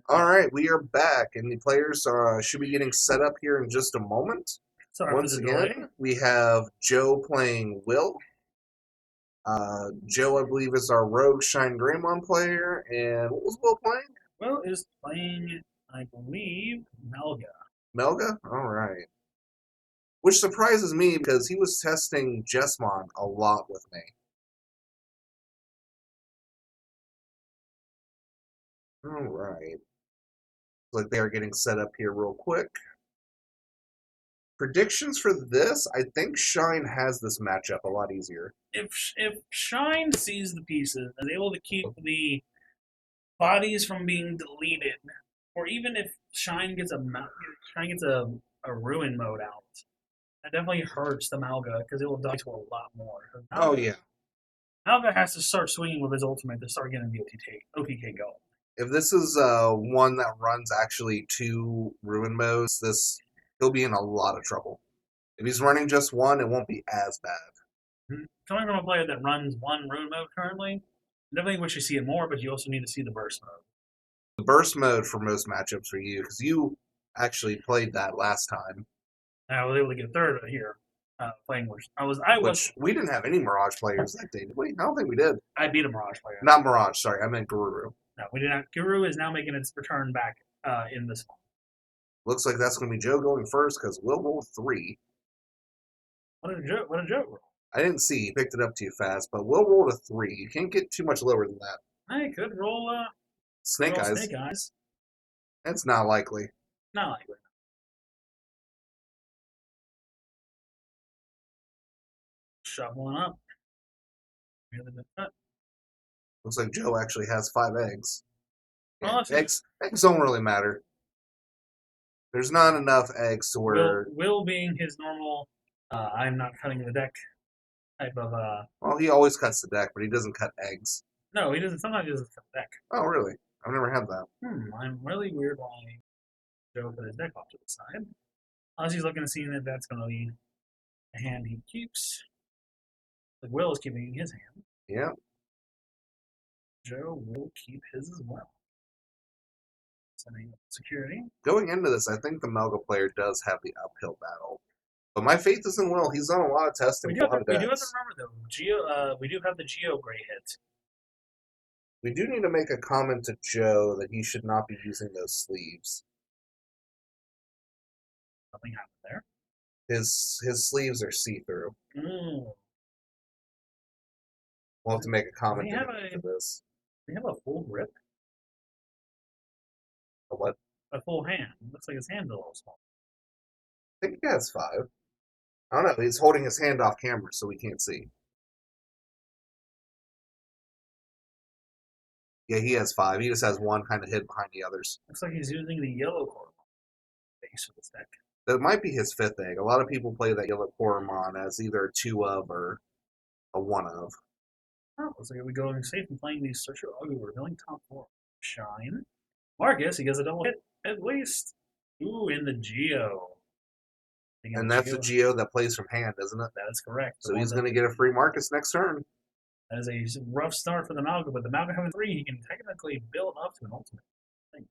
[SPEAKER 1] All right, we are back, and the players should be getting set up here in just a moment.
[SPEAKER 2] Sorry
[SPEAKER 1] Once
[SPEAKER 2] for the delay.
[SPEAKER 1] again, we have Joe playing Will. Joe, I believe, is our Rogue Shine Greymon player, and what was Will playing?
[SPEAKER 2] Will is playing, I believe, Melga.
[SPEAKER 1] Melga? All right. Which surprises me because he was testing Jessmon a lot with me. All right. Like they are getting set up here real quick. Predictions for this, I think Shine has this matchup a lot easier.
[SPEAKER 2] If Shine sees the pieces and is able to keep the bodies from being deleted, or even if Shine gets a ruin mode out, that definitely hurts the Malga because it will die to a lot more.
[SPEAKER 1] Oh, yeah.
[SPEAKER 2] Malga has to start swinging with his ultimate to start getting the OTK going.
[SPEAKER 1] If this is one that runs actually 2 ruin modes, he'll be in a lot of trouble. If he's running just one, it won't be as bad.
[SPEAKER 2] Coming from a player that runs one ruin mode currently, definitely wish you see it more, but you also need to see the burst mode.
[SPEAKER 1] The burst mode for most matchups for you, because you actually played that last time.
[SPEAKER 2] And I was able to get third here, playing which
[SPEAKER 1] we didn't have any Mirage players that day, did we? I don't think we did.
[SPEAKER 2] I beat a Mirage player.
[SPEAKER 1] Not Mirage, sorry, I meant Guru.
[SPEAKER 2] No, we did not. Guru is now making its return back in this one.
[SPEAKER 1] Looks like that's going to be Joe going first because Will rolled 3.
[SPEAKER 2] What did Joe roll?
[SPEAKER 1] I didn't see. He picked it up too fast, but Will rolled a 3. You can't get too much lower than that.
[SPEAKER 2] I could roll
[SPEAKER 1] Snake Eyes.
[SPEAKER 2] Snake Eyes.
[SPEAKER 1] That's not likely.
[SPEAKER 2] Not likely. Shuffling up.
[SPEAKER 1] Looks like Joe actually has 5 eggs.
[SPEAKER 2] Well,
[SPEAKER 1] eggs don't really matter. There's not enough eggs to where...
[SPEAKER 2] Will being his normal, I'm not cutting the deck type of...
[SPEAKER 1] Well, he always cuts the deck, but he doesn't cut eggs.
[SPEAKER 2] No, he doesn't. Sometimes he doesn't cut the deck.
[SPEAKER 1] Oh, really? I've never had that.
[SPEAKER 2] I'm really weird why Joe put his deck off to the side. Unless he's looking to see that that's going to be a hand he keeps. Like Will is keeping his hand.
[SPEAKER 1] Yeah.
[SPEAKER 2] Joe will keep his as well. Setting up security.
[SPEAKER 1] Going into this, I think the Melga player does have the uphill battle. But my faith is in Will. He's done a lot of testing.
[SPEAKER 2] We do have to remember, though, we do have the Geo Gray hit.
[SPEAKER 1] We do need to make a comment to Joe that he should not be using those sleeves.
[SPEAKER 2] Nothing happened there.
[SPEAKER 1] His sleeves are see-through.
[SPEAKER 2] Mm.
[SPEAKER 1] We'll have to make a comment to this.
[SPEAKER 2] We have a full grip.
[SPEAKER 1] A what?
[SPEAKER 2] A full hand. Looks like his hand's a little small.
[SPEAKER 1] I think he has 5. I don't know. He's holding his hand off camera, so we can't see. Yeah, he has 5. He just has 1 kind of hid behind the others.
[SPEAKER 2] Looks like he's using the yellow core base of this deck.
[SPEAKER 1] That might be his 5th egg. A lot of people play that yellow Koromon as either a 2 of or a 1 of.
[SPEAKER 2] Oh, looks like we're going safe and playing these Searcher. Oh, we're revealing top 4. Shine. Marcus, he gets a double hit at least. Ooh, in the Geo.
[SPEAKER 1] And that's the Geo that plays from hand, isn't it?
[SPEAKER 2] That is correct.
[SPEAKER 1] So he's going to get a free Marcus next turn.
[SPEAKER 2] That is a rough start for the Malga, but the Malga having 3, he can technically build up to an ultimate.
[SPEAKER 1] It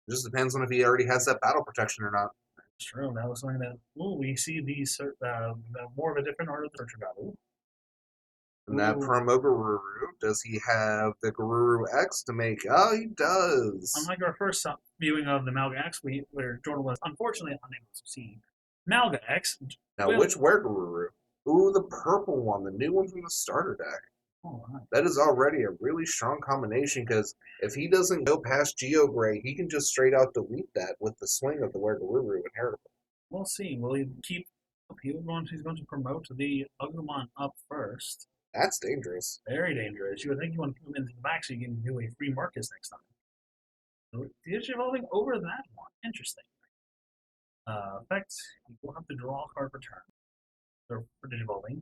[SPEAKER 1] just depends on if he already has that battle protection or not.
[SPEAKER 2] That's true. That was something that, we see these more of a different art of the Searcher battle.
[SPEAKER 1] And that promo Guru, does he have the Guru X to make? Oh, he does.
[SPEAKER 2] Unlike our first viewing of the Malga X, where Jordan was unfortunately unable to see Malga X.
[SPEAKER 1] Now, where Guru? Ooh, the purple one, the new one from the starter deck.
[SPEAKER 2] Oh, right.
[SPEAKER 1] That is already a really strong combination because if he doesn't go past Geo Gray, he can just straight out delete that with the swing of the Where Guru inheritable.
[SPEAKER 2] We'll see. Will he keep? He's going to promote the Agumon up first.
[SPEAKER 1] That's dangerous.
[SPEAKER 2] Very dangerous. You would think you want to put him into the back so you can do a free Marcus next time. So Digivolving over that one. Interesting. Effect, you will have to draw a card per turn. So for Digivolving.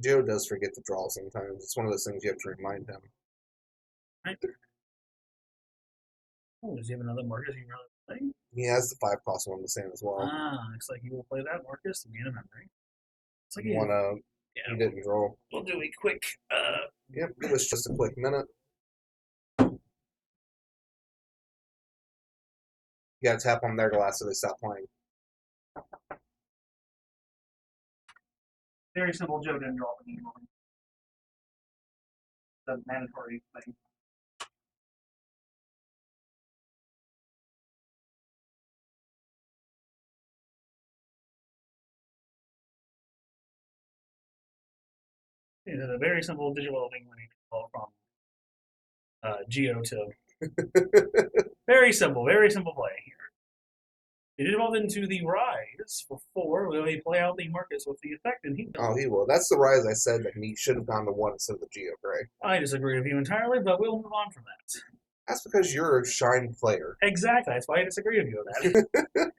[SPEAKER 1] Joe does forget to draw sometimes. It's one of those things you have to remind him.
[SPEAKER 2] Right. Oh, does he have another Marcus he'd rather play?
[SPEAKER 1] He has the 5 cost one the same as well.
[SPEAKER 2] Looks like he will play that Marcus to gain a memory. Looks like
[SPEAKER 1] he didn't draw.
[SPEAKER 2] We'll do a quick.
[SPEAKER 1] Yep, give us just a quick minute. You gotta tap on their glass so they stop playing.
[SPEAKER 2] Very simple. Joe didn't draw the Digimon. The mandatory thing. It is a very simple digital thing when you call from Geo to very simple play here. It evolved into the Rise for 4, where they play out the Marcus with the effect, and he
[SPEAKER 1] Oh, he will. That's the Rise I said that he should have gone to 1 instead of the Geo Gray.
[SPEAKER 2] I disagree with you entirely, but we'll move on from that.
[SPEAKER 1] That's because you're a Shine player.
[SPEAKER 2] Exactly, that's why I disagree with you with that.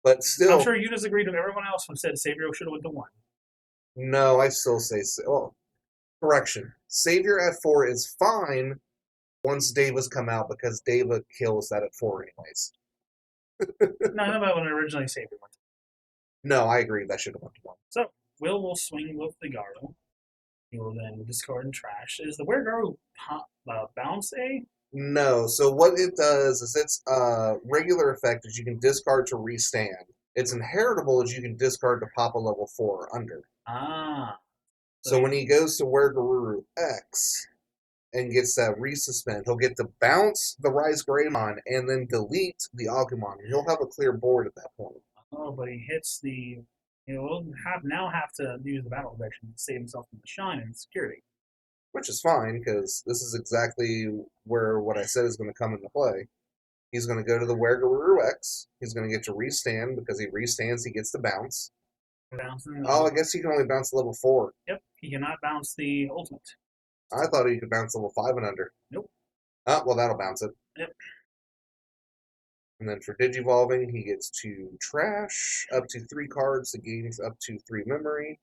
[SPEAKER 1] But still...
[SPEAKER 2] I'm sure you disagreed with everyone else who said Savior should have went to 1.
[SPEAKER 1] No, I still say... Well, correction. Savior at 4 is fine once Deva's come out, because Deva kills that at 4 anyways.
[SPEAKER 2] No, how about when originally Savior went to 1?
[SPEAKER 1] No, I agree. That should have went to 1.
[SPEAKER 2] So, will swing with the Garu. He will then discard and trash. Is the Garu bounce A?
[SPEAKER 1] No. So what it does is its regular effect is you can discard to restand. Its inheritable is you can discard to pop a level 4 or under.
[SPEAKER 2] Ah.
[SPEAKER 1] So when he goes to Wergururu X and gets that resuspend, he'll get to bounce the Rise Greymon and then delete the Agumon. He'll have a clear board at that point.
[SPEAKER 2] Oh, but he hits the... He'll now have to use the battle protection to save himself from the shine and security.
[SPEAKER 1] Which is fine, because this is exactly where what I said is going to come into play. He's going to go to the Wergururu X. He's going to get to restand, because he restands, he gets to bounce. Oh, I guess he can only bounce level 4.
[SPEAKER 2] Yep, he cannot bounce the ultimate.
[SPEAKER 1] I thought he could bounce level 5 and under.
[SPEAKER 2] Nope.
[SPEAKER 1] Oh, well, that'll bounce it.
[SPEAKER 2] Yep.
[SPEAKER 1] And then for Digivolving, he gets to trash up to 3 cards. It gains up to 3 memory.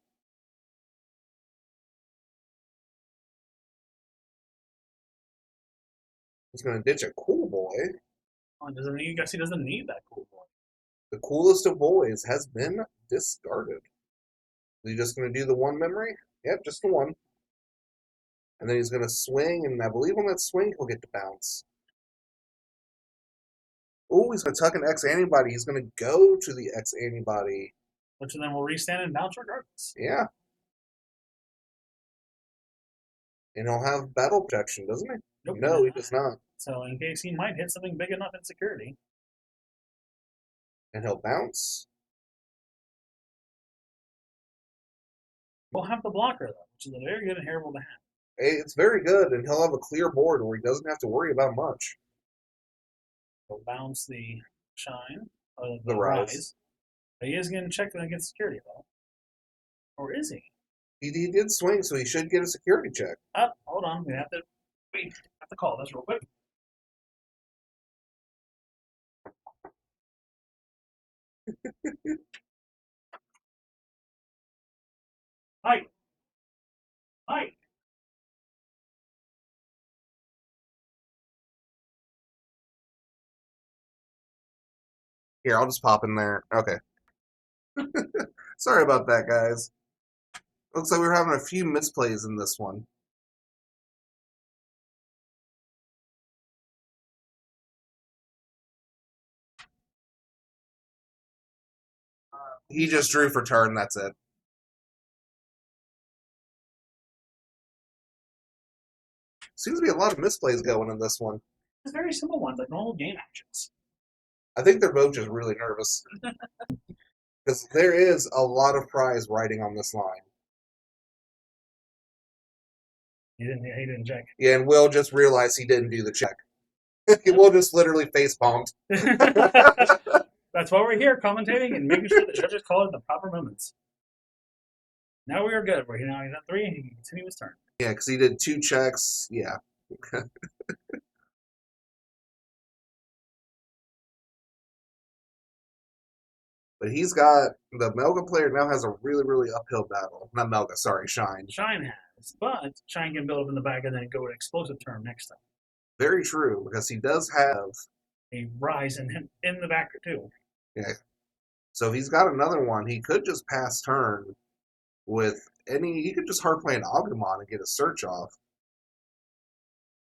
[SPEAKER 1] He's going to ditch a cool boy.
[SPEAKER 2] Oh, I guess he doesn't need that cool boy.
[SPEAKER 1] The coolest of boys has been discarded. Is he just going to do the 1 memory? Yep, just the 1. And then he's going to swing, and I believe on that swing he'll get to bounce. Oh, he's going to tuck an X antibody. He's going to go to the X antibody.
[SPEAKER 2] Which then will restand and bounce regardless.
[SPEAKER 1] Yeah. And he'll have battle protection, doesn't he?
[SPEAKER 2] Nope,
[SPEAKER 1] No, he does not.
[SPEAKER 2] So in case he might hit something big enough in security.
[SPEAKER 1] And he'll bounce.
[SPEAKER 2] We'll have the blocker, though, which is a very good inheritable to have.
[SPEAKER 1] It's very good, and he'll have a clear board where he doesn't have to worry about much.
[SPEAKER 2] He'll bounce the shine,
[SPEAKER 1] The rise.
[SPEAKER 2] But he is going to check against security, though. Or is he?
[SPEAKER 1] He did swing, so he should get a security check.
[SPEAKER 2] Oh, hold on. We have to wait. Have to call this real quick. Hi. Hi.
[SPEAKER 1] Here, I'll just pop in there. Okay. Sorry about that, guys. Looks like we're having a few misplays in this one. He just drew for turn, that's it. Seems to be a lot of misplays going in this one.
[SPEAKER 2] It's very simple ones, like normal game actions.
[SPEAKER 1] I think they're both just really nervous. Because there is a lot of prize riding on this line.
[SPEAKER 2] He didn't check.
[SPEAKER 1] Yeah, and Will just realized he didn't do the check. Will just literally face palmed.
[SPEAKER 2] That's why we're here, commentating and making sure the judges call it the proper moments. Now we are good. We're now he's at 3, and he can continue his turn.
[SPEAKER 1] Yeah, because he did 2 checks. Yeah. But he's got, the Melga player now has a really, really uphill battle. Not Melga, sorry, Shine.
[SPEAKER 2] Shine has, but Shine can build up in the back and then go to explosive turn next time.
[SPEAKER 1] Very true, because he does have
[SPEAKER 2] a rise in the back too.
[SPEAKER 1] Yeah. So if he's got another one, he could just pass turn with any. He could just hard play an Agumon and get a search off.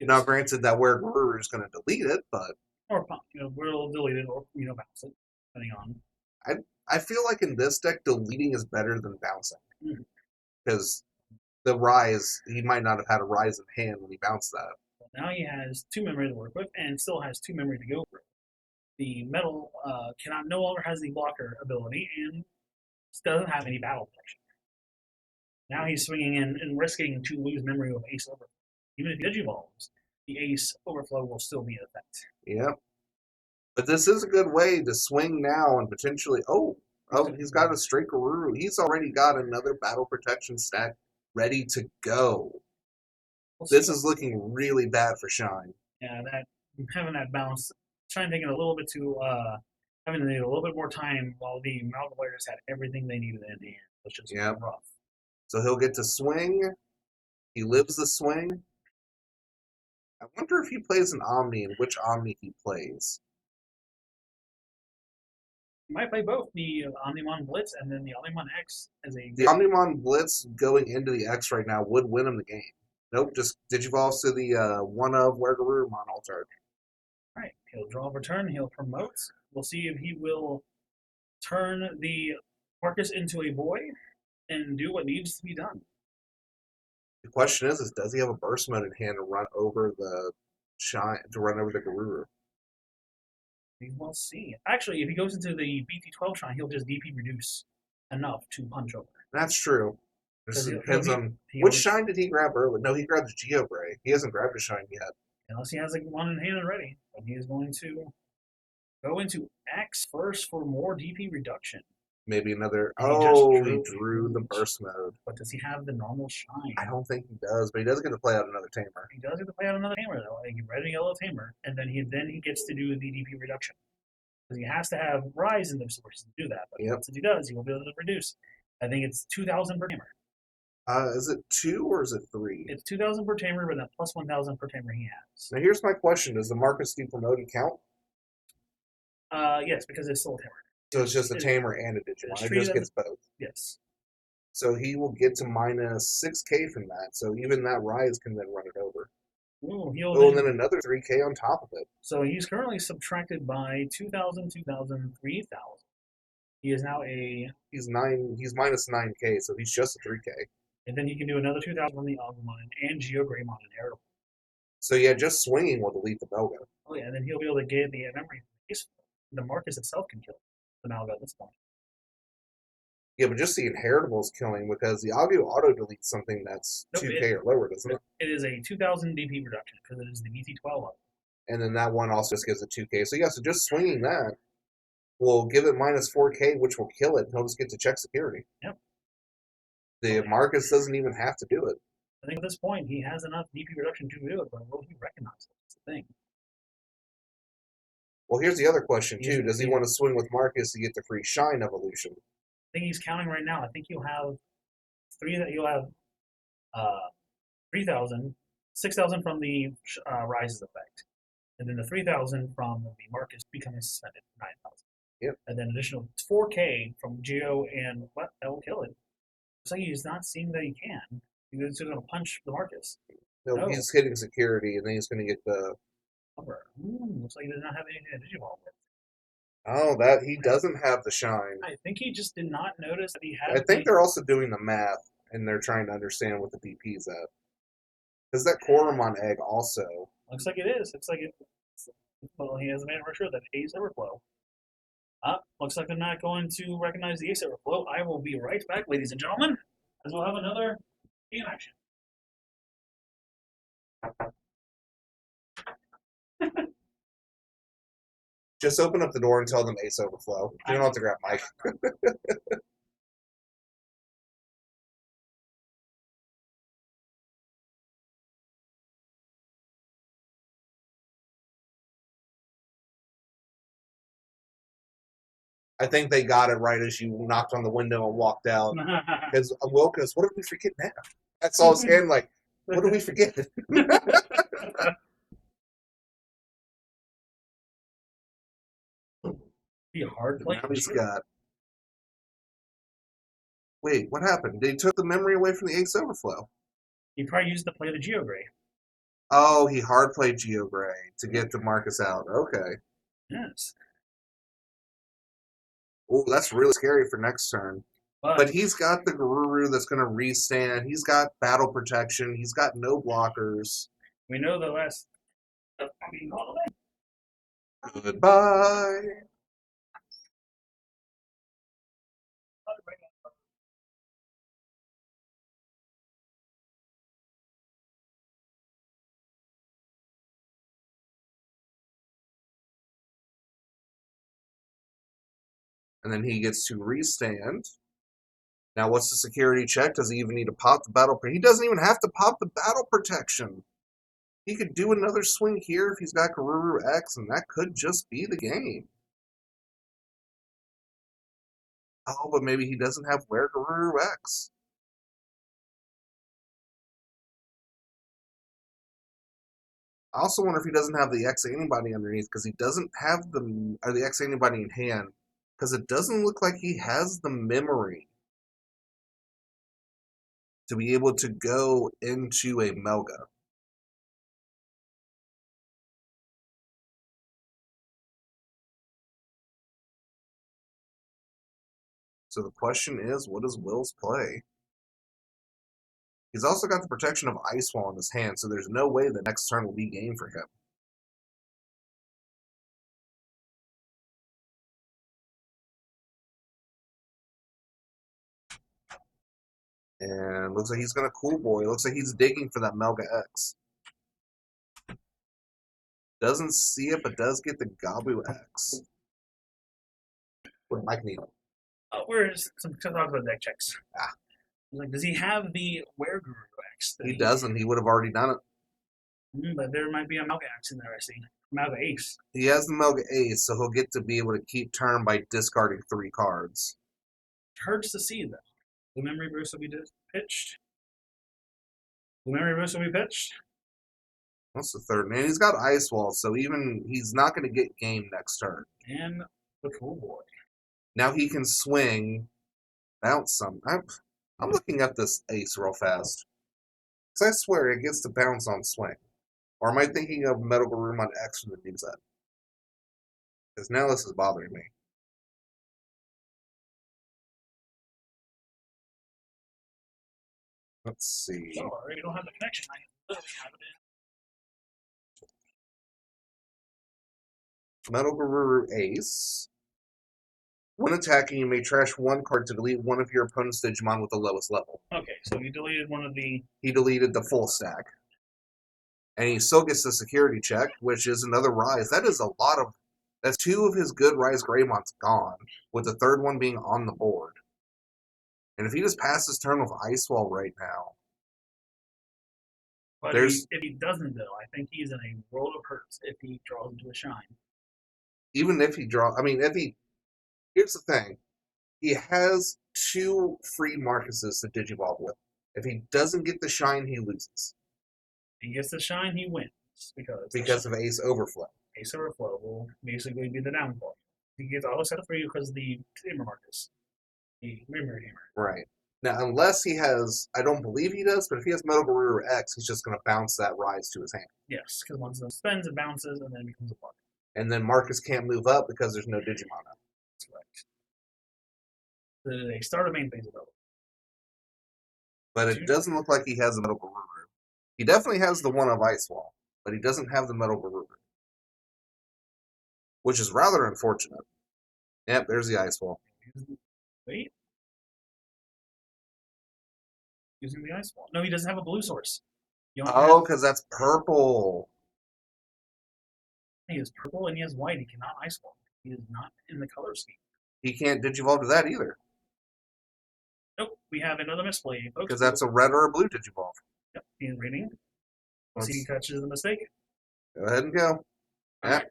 [SPEAKER 1] Now, granted, that Wergururu is going to delete it, but
[SPEAKER 2] Or we'll delete it or bounce it, depending on.
[SPEAKER 1] I feel like in this deck, deleting is better than bouncing.
[SPEAKER 2] Mhm.
[SPEAKER 1] Because the Rise, he might not have had a Rise in hand when he bounced that.
[SPEAKER 2] Well, now he has 2 memory to work with and still has 2 memory to go through. The metal cannot no longer has the blocker ability and doesn't have any battle protection. Now he's swinging in and risking to lose memory with Ace Overflow. Even if he Digivolves, the Ace Overflow will still be in effect.
[SPEAKER 1] Yep. But this is a good way to swing now and potentially. Oh, he's got a straight Garuru. He's already got another battle protection stack ready to go. This is looking really bad for Shine.
[SPEAKER 2] Yeah, that having that bounce, Shine taking a little bit too, having to need a little bit more time while the Amalgam players had everything they needed in hand, which is rough.
[SPEAKER 1] So he'll get to swing. He lives the swing. I wonder if he plays an Omni and which Omni he plays.
[SPEAKER 2] He might play both the Omnimon Blitz and then the Omnimon X as a.
[SPEAKER 1] The Omnimon Blitz going into the X right now would win him the game. Nope, just Digivolves to the one of Wergarurumon altar.
[SPEAKER 2] Alright, he'll draw a return, he'll promote. We'll see if he will turn the Marcus into a boy and do what needs to be done.
[SPEAKER 1] The question is does he have a burst mode in hand to run over the Shine, to run over the Garuru?
[SPEAKER 2] We will see. Actually, if he goes into the BT12 Shine, he'll just DP reduce enough to punch over.
[SPEAKER 1] That's true. It depends on
[SPEAKER 2] he
[SPEAKER 1] which Shine did he grab early. No, he grabbed the Geogray. He hasn't grabbed a Shine yet.
[SPEAKER 2] Unless he has like one in hand already. But he is going to go into X first for more DP reduction.
[SPEAKER 1] Maybe another.
[SPEAKER 2] He
[SPEAKER 1] drew the burst mode.
[SPEAKER 2] But does he have the normal Shine?
[SPEAKER 1] I don't think he does, but he does get to play out another Tamer.
[SPEAKER 2] He does get to play out another Tamer though, like red and yellow Tamer, and then he gets to do the DP reduction. Because he has to have Rise in those sources to do that. But once he does, he will be able to reduce. I think it's 2,000 per Tamer.
[SPEAKER 1] Is it 2 or is it 3?
[SPEAKER 2] It's 2,000 per Tamer, but then plus 1,000 per Tamer he has.
[SPEAKER 1] Now here's my question: does the Marcus D promoted count?
[SPEAKER 2] Yes, because it's still a Tamer.
[SPEAKER 1] So it's just a Tamer and a Digimon. It just gets both.
[SPEAKER 2] Yes.
[SPEAKER 1] So he will get to minus 6k from that. So even that Rise can then run it over.
[SPEAKER 2] Ooh,
[SPEAKER 1] and then another 3k on top of it.
[SPEAKER 2] So he's currently subtracted by 2,000, 2,000, 3,000. He is now
[SPEAKER 1] He's minus 9k, so he's just a 3k.
[SPEAKER 2] And then he can do another 2,000 on the Agumon and Geogreymon inheritable.
[SPEAKER 1] So yeah, just swinging will delete the Belga.
[SPEAKER 2] Oh yeah, and then he'll be able to get the memory. The Marcus itself can kill the Malga at this point.
[SPEAKER 1] Yeah, but just the inheritables killing because the Agu auto deletes something that's 2k or lower, doesn't it?
[SPEAKER 2] It is a 2,000 DP reduction because it is the BT12 level.
[SPEAKER 1] And then that one also just gives it 2k. So yeah, so just swinging that will give it minus 4k, which will kill it. He'll just get to check security.
[SPEAKER 2] Yep.
[SPEAKER 1] The Marcus doesn't even have to do it.
[SPEAKER 2] I think at this point he has enough DP reduction to do it, but will he recognize it? That's the thing.
[SPEAKER 1] Well, here's the other question too. Does he want to swing with Marcus to get the free Shine evolution?
[SPEAKER 2] I think he's counting right now. I think you'll have 3,000, 6,000 from the Rises effect, and then the 3,000 from the Marcus becoming suspended, 9,000.
[SPEAKER 1] Yep.
[SPEAKER 2] And then additional 4K from Geo and what that will kill it. Looks like he's not seeing that he can. He's going to punch the Marcus.
[SPEAKER 1] No, he's hitting security, and then he's going to get the.
[SPEAKER 2] Looks like he does not have anything to Digimon with.
[SPEAKER 1] Oh, that he doesn't have the Shine.
[SPEAKER 2] I think he just did not notice that he had.
[SPEAKER 1] I think they're also doing the math, and they're trying to understand what the DP's at. Because that Koromon egg also.
[SPEAKER 2] Looks like it is. Looks like it. Well, he hasn't made it for sure that Ace Overflow. Looks like they're not going to recognize the Ace Overflow. I will be right back, ladies and gentlemen, as we'll have another game action.
[SPEAKER 1] Just open up the door and tell them Ace Overflow. You don't have to grab Mike. I think they got it right as you knocked on the window and walked out. Because Wilkes, what did we forget now? That's all his hand like, what did we forget?
[SPEAKER 2] Be a hard play.
[SPEAKER 1] Now he's got. Wait, what happened? They took the memory away from the Ace Overflow.
[SPEAKER 2] He probably used to play the Geogray.
[SPEAKER 1] Oh, he hard played Geogray to get the Marcus out. Okay.
[SPEAKER 2] Yes.
[SPEAKER 1] Oh, that's really scary for next turn. But he's got the Garuru that's going to restand. He's got battle protection. He's got no blockers.
[SPEAKER 2] we know the last. Being called away.
[SPEAKER 1] Goodbye. And then he gets to restand. Now, what's the security check? Does he even need to pop the battle? He doesn't even have to pop the battle protection. He could do another swing here if he's got Garuru X, and that could just be the game. Oh, but maybe he doesn't have Where Garuru X. I also wonder if he doesn't have the X antibody underneath because he doesn't have the X antibody in hand because it doesn't look like he has the memory to be able to go into a Melga. So the question is, what does Will's play? He's also got the protection of Ice Wall in his hand, so there's no way the next turn will be game for him. And looks like he's going to Cool Boy. Looks like he's digging for that Melga X. Doesn't see it, but does get the Gabu X. With Mike Needle.
[SPEAKER 2] We're some talk about deck checks.
[SPEAKER 1] Ah.
[SPEAKER 2] Like, does he have the Were Guru X?
[SPEAKER 1] He doesn't. He would have already done it.
[SPEAKER 2] But there might be a Malga X in there, I see. Malga Ace.
[SPEAKER 1] He has the Melga Ace, so he'll get to be able to keep turn by discarding 3 cards.
[SPEAKER 2] Hurts to see, though. The Memory Boost will be pitched. The Memory Boost will be pitched.
[SPEAKER 1] What's the third? Man, he's got Ice Wall, so even he's not going to get game next turn.
[SPEAKER 2] And the Cool Boy.
[SPEAKER 1] Now he can swing, bounce some. I'm looking up this Ace real fast. Because I swear it gets to bounce on swing. Or am I thinking of Metal Room on X from the new set? Because now this is bothering me. Let's see.
[SPEAKER 2] Sorry, you don't have the connection. I literally have it in.
[SPEAKER 1] Metal Guru Ace. When attacking, you may trash 1 card to delete one of your opponent's Digimon with the lowest level.
[SPEAKER 2] Okay, so you deleted one of the...
[SPEAKER 1] He deleted the full stack. And he still gets the security check, which is another Rise. That is a lot of... That's 2 of his good Rise Greymons gone, with the 3rd one being on the board. And if he just passes turn with Ice Wall right now...
[SPEAKER 2] But if he doesn't, though, I think he's in a world of hurts if he draws into a Shine.
[SPEAKER 1] Even if he draws... I mean, if he... Here's the thing. He has 2 free Marcuses to Digivolve with. If he doesn't get the Shine, he loses.
[SPEAKER 2] If he gets the Shine, he wins.
[SPEAKER 1] Because of Ace Overflow.
[SPEAKER 2] Ace Overflow will basically be the downfall. He gets auto set up for you because of the Tamer Marcus. The Memory Tamer.
[SPEAKER 1] Right. Now, unless he has... I don't believe he does, but if he has Metal Guru X, he's just going to bounce that Rise to his hand.
[SPEAKER 2] Yes, because once it spends, it bounces, and then it becomes a block.
[SPEAKER 1] And then Marcus can't move up because there's no Digimon up.
[SPEAKER 2] They start a main phase of it.
[SPEAKER 1] But it doesn't look like he has the Metal Guru. He definitely has the one of Ice Wall, but he doesn't have the Metal Guru. Which is rather unfortunate. Yep, there's the Ice Wall.
[SPEAKER 2] Wait. Using the Ice Wall. No, he doesn't have a blue source.
[SPEAKER 1] Oh, because that's purple.
[SPEAKER 2] He has purple and he has white. He cannot Ice Wall. He is not in the color scheme.
[SPEAKER 1] He can't Digivolve to that either.
[SPEAKER 2] Nope, we have another misplay, folks.
[SPEAKER 1] Because that's a red or a blue Digivolve.
[SPEAKER 2] Yep, he is reading. Let's see if he catches the mistake.
[SPEAKER 1] Go ahead and go.
[SPEAKER 2] Okay.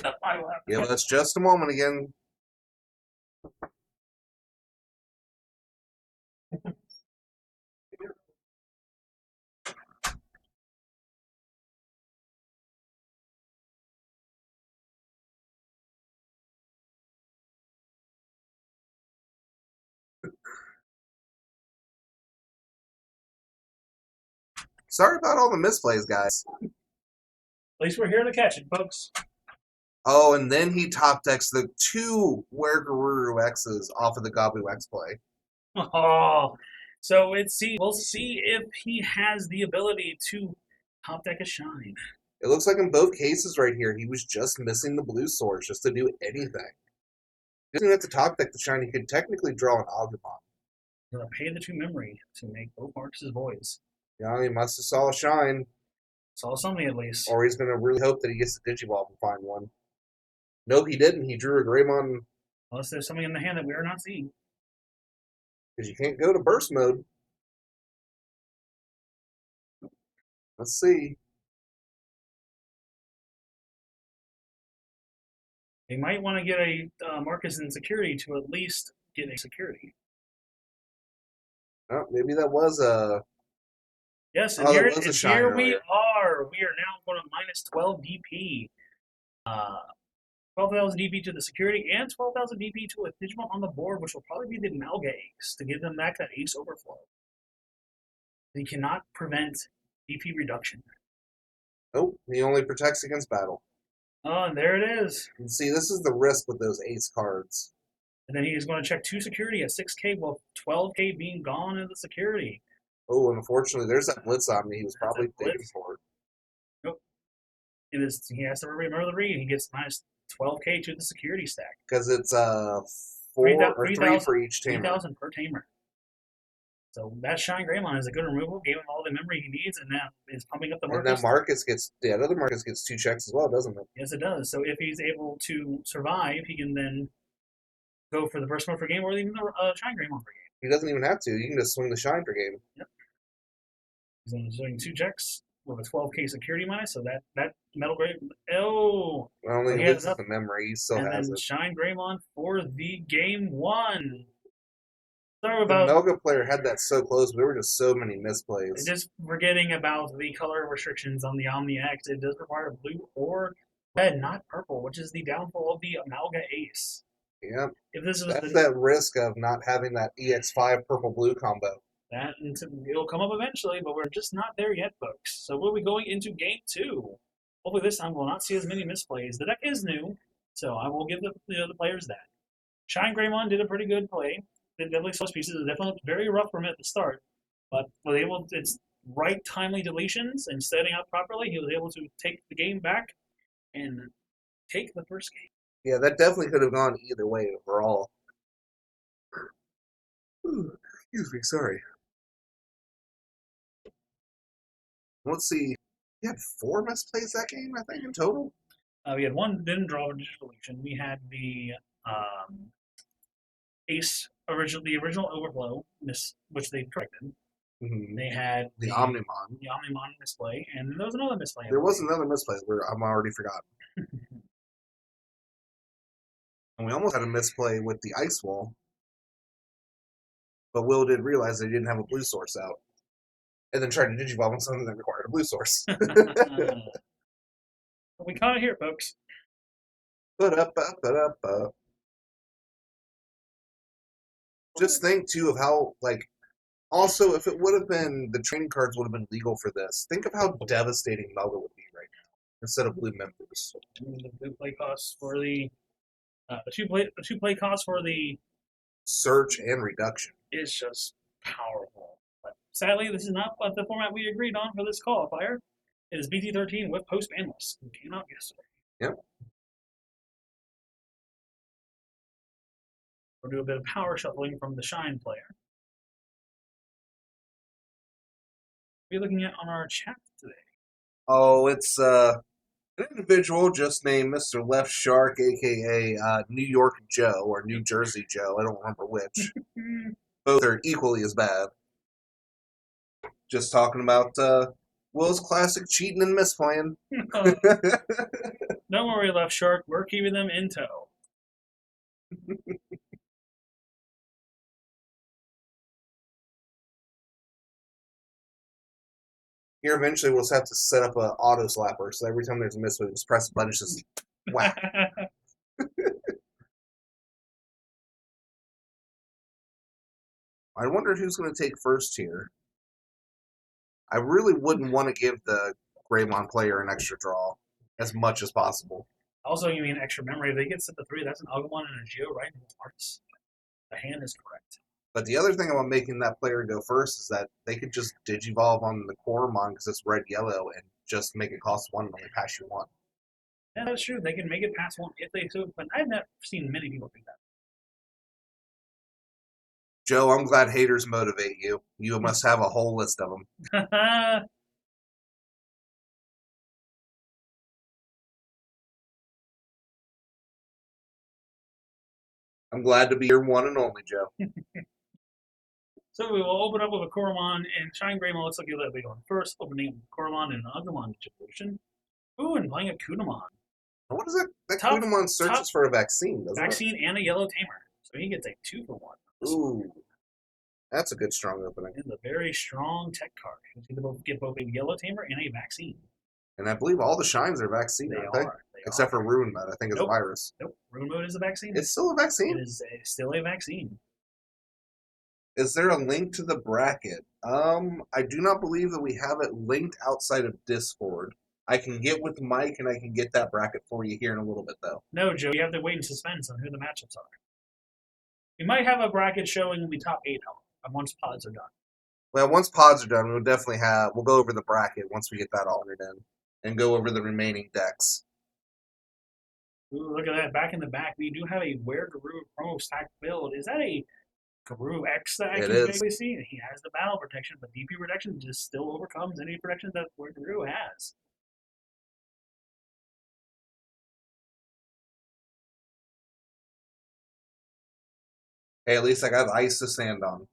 [SPEAKER 1] Yep.
[SPEAKER 2] I will have
[SPEAKER 1] Give us just a moment again. Sorry about all the misplays, guys.
[SPEAKER 2] least we're here to catch it, folks.
[SPEAKER 1] Oh, and then he top decks the 2 Wergaruru X's off of the Gabu X play.
[SPEAKER 2] Oh, so we'll see if he has the ability to top deck a shine.
[SPEAKER 1] It looks like in both cases right here, he was just missing the blue source just to do anything. He doesn't have to top deck the shine. He could technically draw an Agumon.
[SPEAKER 2] He'll pay the 2 memory to make both Marcus's voids.
[SPEAKER 1] Yeah, he must have saw a shine.
[SPEAKER 2] Saw something at least.
[SPEAKER 1] Or he's going to really hope that he gets the Digivolve and find one. Nope, he didn't. He drew a Greymon.
[SPEAKER 2] Unless there's something in the hand that we are not seeing.
[SPEAKER 1] Because you can't go to burst mode. Let's see.
[SPEAKER 2] They might want to get a Marcus in security to at least get a security.
[SPEAKER 1] Oh, maybe that was a...
[SPEAKER 2] Yes, and
[SPEAKER 1] Oh,
[SPEAKER 2] here,
[SPEAKER 1] that was a
[SPEAKER 2] and
[SPEAKER 1] shine
[SPEAKER 2] here we
[SPEAKER 1] earlier.
[SPEAKER 2] are. We are now going to minus 12 DP. 12,000 DP to the security and 12,000 DP to a Digimon on the board, which will probably be the Malga Ace to give them back that Ace overflow. They cannot prevent DP reduction.
[SPEAKER 1] Nope, he only protects against battle.
[SPEAKER 2] Oh, and there it is.
[SPEAKER 1] And see, this is the risk with those ace cards.
[SPEAKER 2] And then he is going to check 2 security at 6K, while 12K being gone in the security.
[SPEAKER 1] Oh, unfortunately, there's that blitz on me. He was
[SPEAKER 2] That's
[SPEAKER 1] probably
[SPEAKER 2] a blitz.
[SPEAKER 1] thinking for it.
[SPEAKER 2] Nope. He has to remember the read. He gets minus 12K to the security stack.
[SPEAKER 1] Because it's 4 or 3 for each tamer.
[SPEAKER 2] 3,000 per tamer. So that Shine Greymon is a good removal, gave him all the memory he needs, and now is pumping up the Marcus.
[SPEAKER 1] And then Marcus gets, the other Marcus gets 2 checks as well, doesn't it?
[SPEAKER 2] Yes, it does. So if he's able to survive, he can then go for the burst mode for game or even the Shine Greymon for game.
[SPEAKER 1] He doesn't even have to. You can just swing the shine for game.
[SPEAKER 2] Yep. He's doing 2 checks with a 12K security minus, so that Metal Gray. Oh!
[SPEAKER 1] Not only
[SPEAKER 2] he
[SPEAKER 1] loses
[SPEAKER 2] has
[SPEAKER 1] the memory, he still
[SPEAKER 2] and
[SPEAKER 1] has
[SPEAKER 2] then
[SPEAKER 1] it.
[SPEAKER 2] Shine Greymon for the game 1. Sorry
[SPEAKER 1] The
[SPEAKER 2] about
[SPEAKER 1] Melga player had that so close, but there were just so many misplays.
[SPEAKER 2] just forgetting about the color restrictions on the Omni X. It does require blue or red, not purple, which is the downfall of the Amalga Ace.
[SPEAKER 1] Yep.
[SPEAKER 2] If this was
[SPEAKER 1] That's that risk of not having that EX5 purple-blue combo.
[SPEAKER 2] that, it'll come up eventually, but we're just not there yet, folks. So we'll be going into game 2. Hopefully this time we'll not see as many misplays. The deck is new, so I will give the players that. Shine Greymon did a pretty good play. They definitely saw pieces. It definitely looked very rough from at the start, but was able to, it's right timely deletions and setting up properly. He was able to take the game back and take the first game.
[SPEAKER 1] Yeah, that definitely could have gone either way overall. Ooh, excuse me, sorry. Let's see. He had 4 misplays that game, I think, in total.
[SPEAKER 2] We had one didn't draw a deletion. We had the Ace the original overflow miss, which they corrected.
[SPEAKER 1] Mm-hmm.
[SPEAKER 2] They had
[SPEAKER 1] the Omnimon.
[SPEAKER 2] The Omnimon misplay, and there was another misplay.
[SPEAKER 1] There was another misplay where I'm already forgotten. And we almost had a misplay with the Ice Wall. But Will did realize they didn't have a blue source out. And then tried to Digivolve on something that required a blue source.
[SPEAKER 2] We caught it here, folks.
[SPEAKER 1] Just think, too, of how, like, also, if it would have been, the training cards would have been legal for this, think of how devastating Melga would be right now, instead of blue members.
[SPEAKER 2] The blue play costs for the two play costs for the
[SPEAKER 1] search and reduction
[SPEAKER 2] is just powerful. But sadly, this is not the format we agreed on for this qualifier. It is BT13 with post ban list. It came out yesterday.
[SPEAKER 1] Yep.
[SPEAKER 2] We'll do a bit of power shuffling from the Shine player. What are you looking at on our chat today?
[SPEAKER 1] Oh, it's an individual just named Mr. Left Shark, a.k.a. New York Joe, or New Jersey Joe. I don't remember which. Both are equally as bad. Just talking about Will's classic cheating and misplaying.
[SPEAKER 2] Don't worry, Left Shark. We're keeping them in tow.
[SPEAKER 1] Here, eventually, we'll just have to set up an auto slapper, so every time there's a misplay, just press a button, it's just whack. I wonder who's going to take first here. I really wouldn't want to give the Greymon player an extra draw. as much as possible.
[SPEAKER 2] Also, you mean extra memory. If they get set to 3, that's an Agumon and a Geo, right? Marks. The hand is correct.
[SPEAKER 1] But the other thing about making that player go first is that they could just Digivolve on the Coromon because it's red-yellow and just make it cost 1 and only pass you 1.
[SPEAKER 2] Yeah, that's true. They can make it past 1 if they so, but I've never seen many people do that.
[SPEAKER 1] Joe, I'm glad haters motivate you. You must have a whole list of them. I'm glad to be your one and only, Joe.
[SPEAKER 2] So we will open up with a Coromon, and Shine Greymon looks like you'll be going first, opening up Coromon and an Agumon Digivolution. Ooh, and playing a Kudamon.
[SPEAKER 1] What is it? That
[SPEAKER 2] Top-
[SPEAKER 1] Kudamon searches for a vaccine, doesn't
[SPEAKER 2] Vaccine and a Yellow Tamer. So he gets a 2 for 1.
[SPEAKER 1] it? Ooh. That's a good strong opening.
[SPEAKER 2] And a very strong tech card. You can get both a Yellow Tamer and a Vaccine.
[SPEAKER 1] And I believe all the shines are vaccine,
[SPEAKER 2] They
[SPEAKER 1] aren't they?
[SPEAKER 2] are. They
[SPEAKER 1] Except
[SPEAKER 2] are.
[SPEAKER 1] for Ruin Mode, I think it's
[SPEAKER 2] Nope.
[SPEAKER 1] virus.
[SPEAKER 2] Nope. Rune Mode is a vaccine.
[SPEAKER 1] It's still a vaccine?
[SPEAKER 2] It is still a vaccine.
[SPEAKER 1] Is there a link to the bracket? I do not believe that we have it linked outside of Discord. I can get with Mike and I can get that bracket for you here in a little bit, though.
[SPEAKER 2] No, Joe, you have to wait in suspense on who the matchups are. We might have a bracket showing the top 8 once pods are done.
[SPEAKER 1] Well, once pods are done, we'll definitely we'll go over the bracket once we get that all in and go over the remaining decks.
[SPEAKER 2] Ooh, look at that. Back in the back, we do have a Were Guru promo stack build. Is that a Guru X that I
[SPEAKER 1] It
[SPEAKER 2] can
[SPEAKER 1] is.
[SPEAKER 2] basically see? He has the battle protection, but DP protection just still overcomes any protection that Were Guru has.
[SPEAKER 1] Hey, at least I got ice to stand on.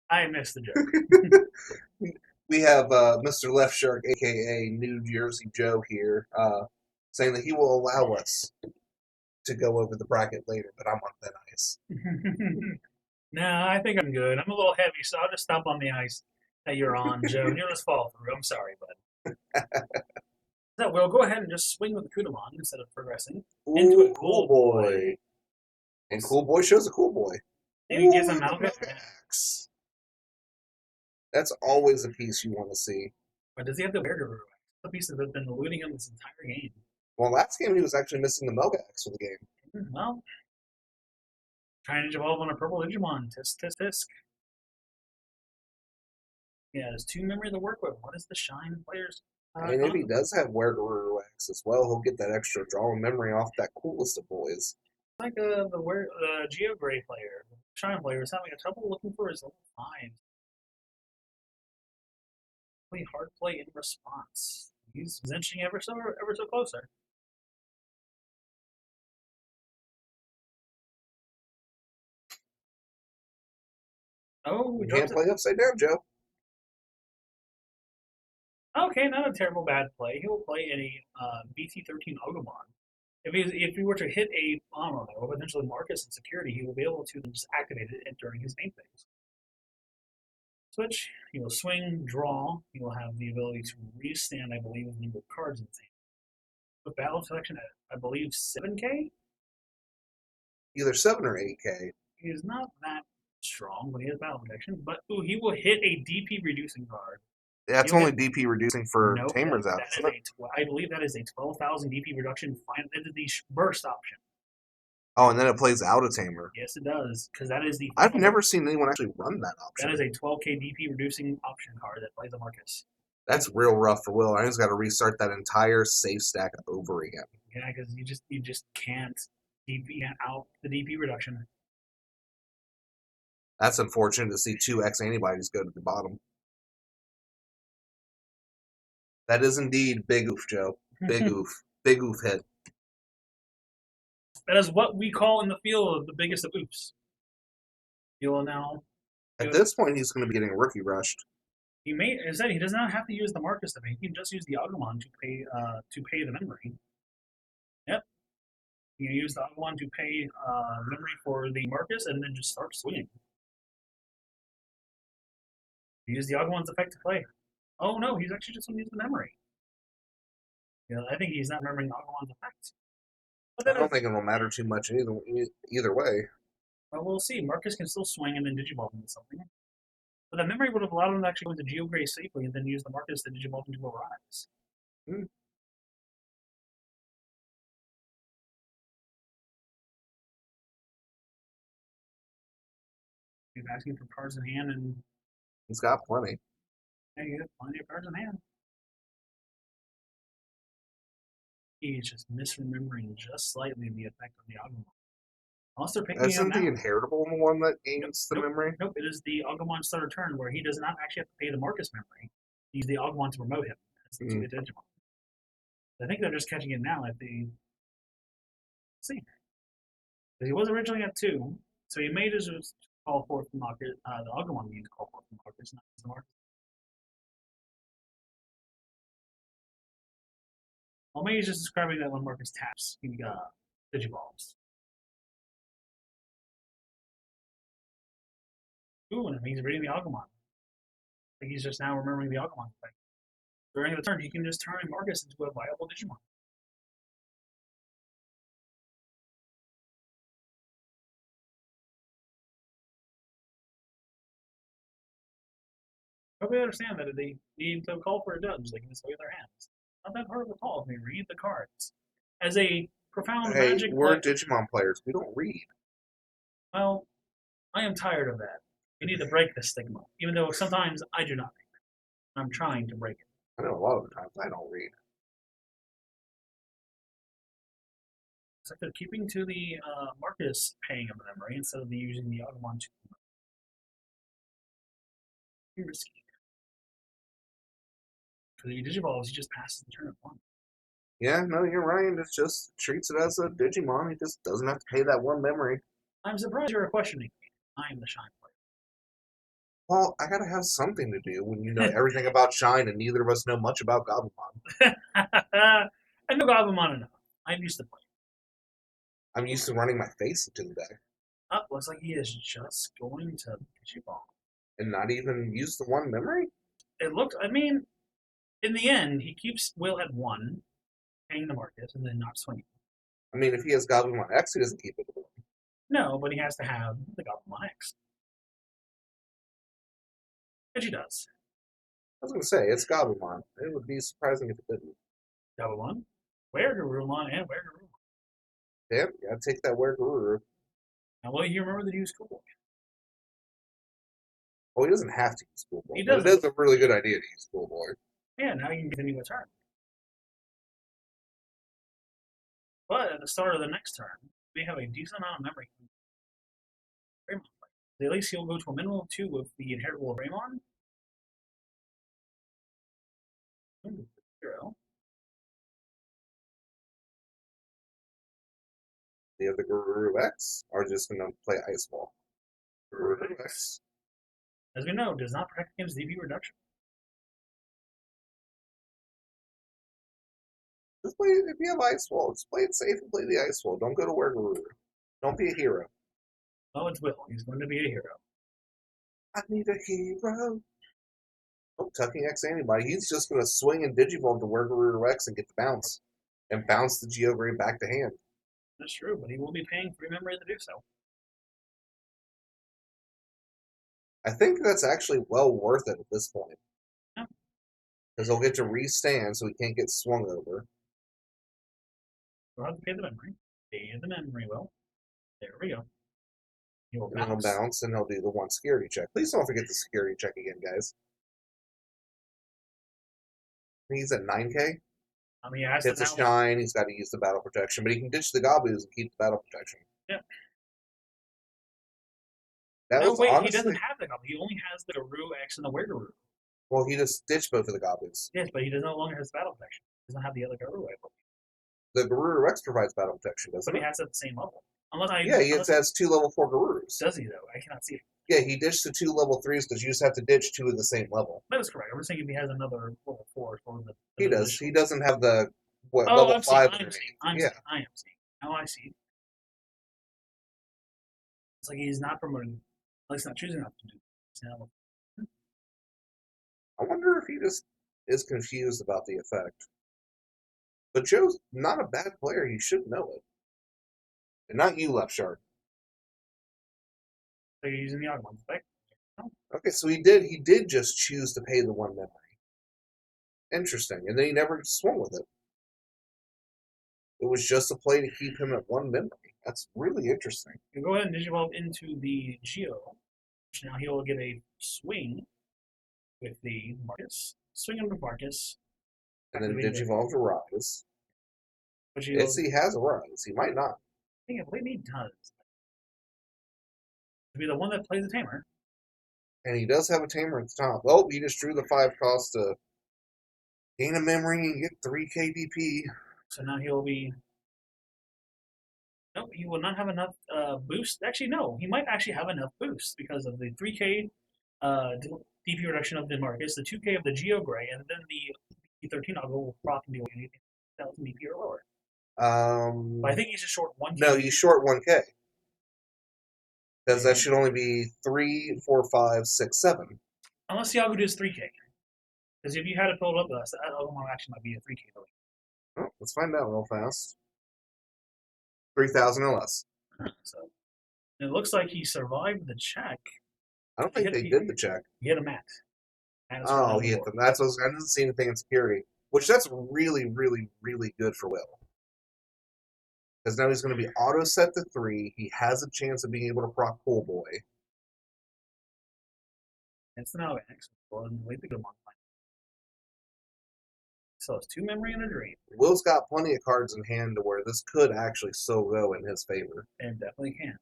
[SPEAKER 2] I missed the joke.
[SPEAKER 1] We have Mr. Left Shark, aka New Jersey Joe, here, saying that he will allow us to go over the bracket later, but I'm on thin ice.
[SPEAKER 2] No, I think I'm good. I'm a little heavy, so I'll just stomp on the ice that you're on, Joe, and you'll just fall through. I'm sorry, bud. So we'll go ahead and just swing with the Kudamon instead of progressing into a Cool Boy.
[SPEAKER 1] And Cool Boy shows a Cool Boy.
[SPEAKER 2] And he gets a
[SPEAKER 1] Ooh,
[SPEAKER 2] Malgax.
[SPEAKER 1] That's always a piece you want to see.
[SPEAKER 2] Or does he have the Were Guru? The piece that has been eluding him this entire game.
[SPEAKER 1] Well, last game he was actually missing the Melgax for the game.
[SPEAKER 2] Well, trying to evolve on a purple Digimon. Tisk, tisk, tisk. Yeah, there's 2 memory to work with. What is the Shine players?
[SPEAKER 1] And if he does have Werguru X as well, he'll get that extra draw and memory off that coolest of boys.
[SPEAKER 2] Like the Geo Gray player, Shine player is having a trouble looking for his level 5. Really hard play in response. He's inching ever so closer. Oh,
[SPEAKER 1] You can't play upside down, Joe.
[SPEAKER 2] Okay, not a terrible bad play. He will play any BT13 Agumon. If he were to hit a bomber or potentially Marcus in security, he will be able to just activate it during his main phase. Switch. He will swing, draw. He will have the ability to restand, I believe, with a number of cards in his hand. With battle selection at, I believe, 7K?
[SPEAKER 1] Either 7 or 8K.
[SPEAKER 2] He is not that strong, but he has battle protection. But ooh, he will hit a DP reducing card.
[SPEAKER 1] That's only DP reducing for
[SPEAKER 2] Nope,
[SPEAKER 1] Tamers out.
[SPEAKER 2] I believe that is a 12,000 DP reduction. That is the burst option.
[SPEAKER 1] Oh, and then it plays out a Tamer.
[SPEAKER 2] Yes, it does, because that is the.
[SPEAKER 1] I've never seen anyone actually run that option.
[SPEAKER 2] That is a 12K DP reducing option card that plays a Marcus.
[SPEAKER 1] That's real rough for Will. I just got to restart that entire save stack over again.
[SPEAKER 2] Yeah, because you just can't DP out the DP reduction.
[SPEAKER 1] That's unfortunate to see 2 X antibodies go to the bottom. That is indeed big oof, Joe. Big oof. Big oof hit.
[SPEAKER 2] That is what we call in the field the biggest of oops. You will now.
[SPEAKER 1] At this point, he's going to be getting rookie rushed.
[SPEAKER 2] He he does not have to use the Marcus to pay. He can just use the Agumon to pay the memory. Yep. You can use the Agumon to pay memory for the Marcus and then just start swinging. Use the Agumon's effect to play. Oh no, he's actually just going to use the memory. Yeah, I think he's not remembering Agumon's effect.
[SPEAKER 1] I don't think it will matter too much either way.
[SPEAKER 2] Well, we'll see. Marcus can still swing and then Digivolve into something. But that memory would have allowed him to actually go into Geo Gray safely and then use the Marcus to Digivolve into a Rise.
[SPEAKER 1] Hmm.
[SPEAKER 2] He's asking for cards in hand, and
[SPEAKER 1] He's got plenty.
[SPEAKER 2] hey, he has plenty of cards in hand. He's just misremembering just slightly the effect of the Agumon. Unless they're picking it up
[SPEAKER 1] Isn't the
[SPEAKER 2] now.
[SPEAKER 1] inheritable one that gains the
[SPEAKER 2] Nope.
[SPEAKER 1] memory?
[SPEAKER 2] Nope, it is the Agumon starter turn where he does not actually have to pay the Marcus memory. Use the Agumon to promote him as the
[SPEAKER 1] Mm.
[SPEAKER 2] Digimon. I think they're just catching it now at the. Let's see. Because he was originally at 2, so he may just call forth the Marcus. The Agumon needs to call forth the Marcus, not the Marcus. Well, maybe he's just describing that when Marcus taps, he Digivolves. Ooh, and it means reading the Agumon. I think he's just now remembering the Agumon effect. During the turn, he can just turn Marcus into a viable Digimon. But we understand that they need to call for a judge. They can just wave their hands. Not that hard of a call if they read the cards. As a profound
[SPEAKER 1] Hey,
[SPEAKER 2] magic
[SPEAKER 1] we're
[SPEAKER 2] player,
[SPEAKER 1] Digimon players. We don't read.
[SPEAKER 2] well, I am tired of that. We need to break the stigma, even though sometimes I do not read. I'm trying to break it.
[SPEAKER 1] I know a lot of the times I don't read.
[SPEAKER 2] It's like they're keeping to the Marcus paying of the memory instead of using the Agumon to be risky. For the Digivolves, he just passes the turn at 1.
[SPEAKER 1] Yeah, no, you're right. It just treats it as a Digimon. He just doesn't have to pay that one memory.
[SPEAKER 2] I'm surprised you're questioning me. I am the Shine
[SPEAKER 1] Well, I gotta have something to do when you know everything about Shine and neither of us know much about Gabumon.
[SPEAKER 2] player. I know Agumon enough. I'm used to playing.
[SPEAKER 1] I'm used to running my face into the deck
[SPEAKER 2] Oh, looks like he is just going to Digiball.
[SPEAKER 1] and not even use the one memory.
[SPEAKER 2] It looks, I mean, in the end, he keeps Will at 1, paying the Marcus, and then not swinging.
[SPEAKER 1] I mean, if he has Gabumon X, he doesn't keep it.
[SPEAKER 2] No, but he has to have the Gabumon X. Which he does.
[SPEAKER 1] I was gonna say it's Gabumon. It would be surprising if it didn't.
[SPEAKER 2] Gabumon, Wergurumon, and Wergurumon.
[SPEAKER 1] Damn, you gotta take that Werguru.
[SPEAKER 2] Now, will you remember the new schoolboy?
[SPEAKER 1] Well, he doesn't have to use Schoolboy,
[SPEAKER 2] He
[SPEAKER 1] but it
[SPEAKER 2] doesn't.
[SPEAKER 1] is a really good idea to use Schoolboy.
[SPEAKER 2] Yeah, now you can continue a turn. But at the start of the next turn, we have a decent amount of memory. At least he'll go to a minimum of 2 with the inheritable of Raymon. 0.
[SPEAKER 1] The other Guru X are just gonna play Ice Wall. Guru X.
[SPEAKER 2] As we know, does not protect against DP reduction.
[SPEAKER 1] Just play if you have Ice Wall, just play it safe and play the Ice Wall. Don't go to Werguru. Don't be a hero.
[SPEAKER 2] Oh, it's Will. He's going to be a hero.
[SPEAKER 1] I need a hero. Oh, tucking X anybody. He's just gonna swing and Digivolve to Werguru X and get the bounce. And bounce the Geograde back to hand.
[SPEAKER 2] That's true, but he will be paying 3 memory to do so.
[SPEAKER 1] I think that's actually well worth it at this point.
[SPEAKER 2] Yeah.
[SPEAKER 1] Because he'll get to restand so he can't get swung over.
[SPEAKER 2] We'll have to pay the memory. Pay the memory, Will. There we go. He will
[SPEAKER 1] And then he'll
[SPEAKER 2] bounce.
[SPEAKER 1] bounce and he'll do the one security check. Please don't forget the security check again, guys. He's at 9K.
[SPEAKER 2] He has
[SPEAKER 1] Hits
[SPEAKER 2] to
[SPEAKER 1] a
[SPEAKER 2] now.
[SPEAKER 1] shine, he's got to use the battle protection, but he can ditch the Gabus and keep the battle protection.
[SPEAKER 2] Yeah.
[SPEAKER 1] That
[SPEAKER 2] No,
[SPEAKER 1] was
[SPEAKER 2] wait, he
[SPEAKER 1] honestly.
[SPEAKER 2] doesn't have the Gabba. He only has the Guru X and the Werguru.
[SPEAKER 1] Well, he just ditched both of the Gabus.
[SPEAKER 2] Yes, but he no longer has battle protection. He doesn't have the other Guru X.
[SPEAKER 1] The Guru Rex provides battle protection, doesn't
[SPEAKER 2] But he
[SPEAKER 1] it?
[SPEAKER 2] has it at the same level. Unless I.
[SPEAKER 1] Yeah, he
[SPEAKER 2] unless,
[SPEAKER 1] has 2 level 4 Gurus.
[SPEAKER 2] Does he, though? I cannot see it.
[SPEAKER 1] Yeah, he ditched the 2 level 3s because you just have to ditch 2 of the same level.
[SPEAKER 2] That is correct. I was saying if he has another level 4 for the.
[SPEAKER 1] He does.
[SPEAKER 2] Initial.
[SPEAKER 1] He doesn't have the
[SPEAKER 2] Oh,
[SPEAKER 1] level
[SPEAKER 2] I'm
[SPEAKER 1] 5
[SPEAKER 2] seeing.
[SPEAKER 1] underneath.
[SPEAKER 2] I am
[SPEAKER 1] Yeah.
[SPEAKER 2] seeing. I am seeing. Now I see. It's like he's not promoting. At least not choosing not to do. Now,
[SPEAKER 1] I wonder if he just is confused about the effect. But Joe's not a bad player. He should know it. And not you, Left Shark.
[SPEAKER 2] so you're using the Agumon effect.
[SPEAKER 1] Okay, so he did just choose to pay the 1 memory. Interesting. And then he never swung with it. It was just a play to keep him at one memory. That's really interesting.
[SPEAKER 2] You go ahead and Digivolve into the Geo, which now he'll get a swing with the Marcus. Swing him to Marcus.
[SPEAKER 1] And then
[SPEAKER 2] activating the-
[SPEAKER 1] Digivolve to Rise.
[SPEAKER 2] Which
[SPEAKER 1] Yes, he has a Rise. He might not.
[SPEAKER 2] I believe he does. To be the one that plays the Tamer.
[SPEAKER 1] And he does have a Tamer at the top. Oh, he just drew the 5 cost to gain a memory and get 3 KDP.
[SPEAKER 2] So now he'll be. Nope, he will not have enough boost. Actually, no, he might actually have enough boost because of the 3K DP reduction of the Marcus, the 2K of the Geo Gray, and then the BT13 I'll go prop and do anything 1,000 DP or lower. But I think he's just short 1K.
[SPEAKER 1] No, he's short 1K. Because that should only be 3, 4, 5, 6, 7.
[SPEAKER 2] Unless Iago does 3K. Because if you had it filled up with us, that other one actually might be a 3K though.
[SPEAKER 1] Oh, let's find out real fast. 3,000 or less.
[SPEAKER 2] So it looks like he survived the check.
[SPEAKER 1] I don't think they did the check.
[SPEAKER 2] He hit a max.
[SPEAKER 1] Oh, he hit them. I didn't see anything in security. Which that's really, really, really good for Will. Because now he's going to be auto set to 3. He has a chance of being able to proc Cool Boy.
[SPEAKER 2] It's now X. Well, wait to go on. So it's 2 memory and a dream.
[SPEAKER 1] Will's got plenty of cards in hand to where this could actually so go in his favor.
[SPEAKER 2] And definitely can.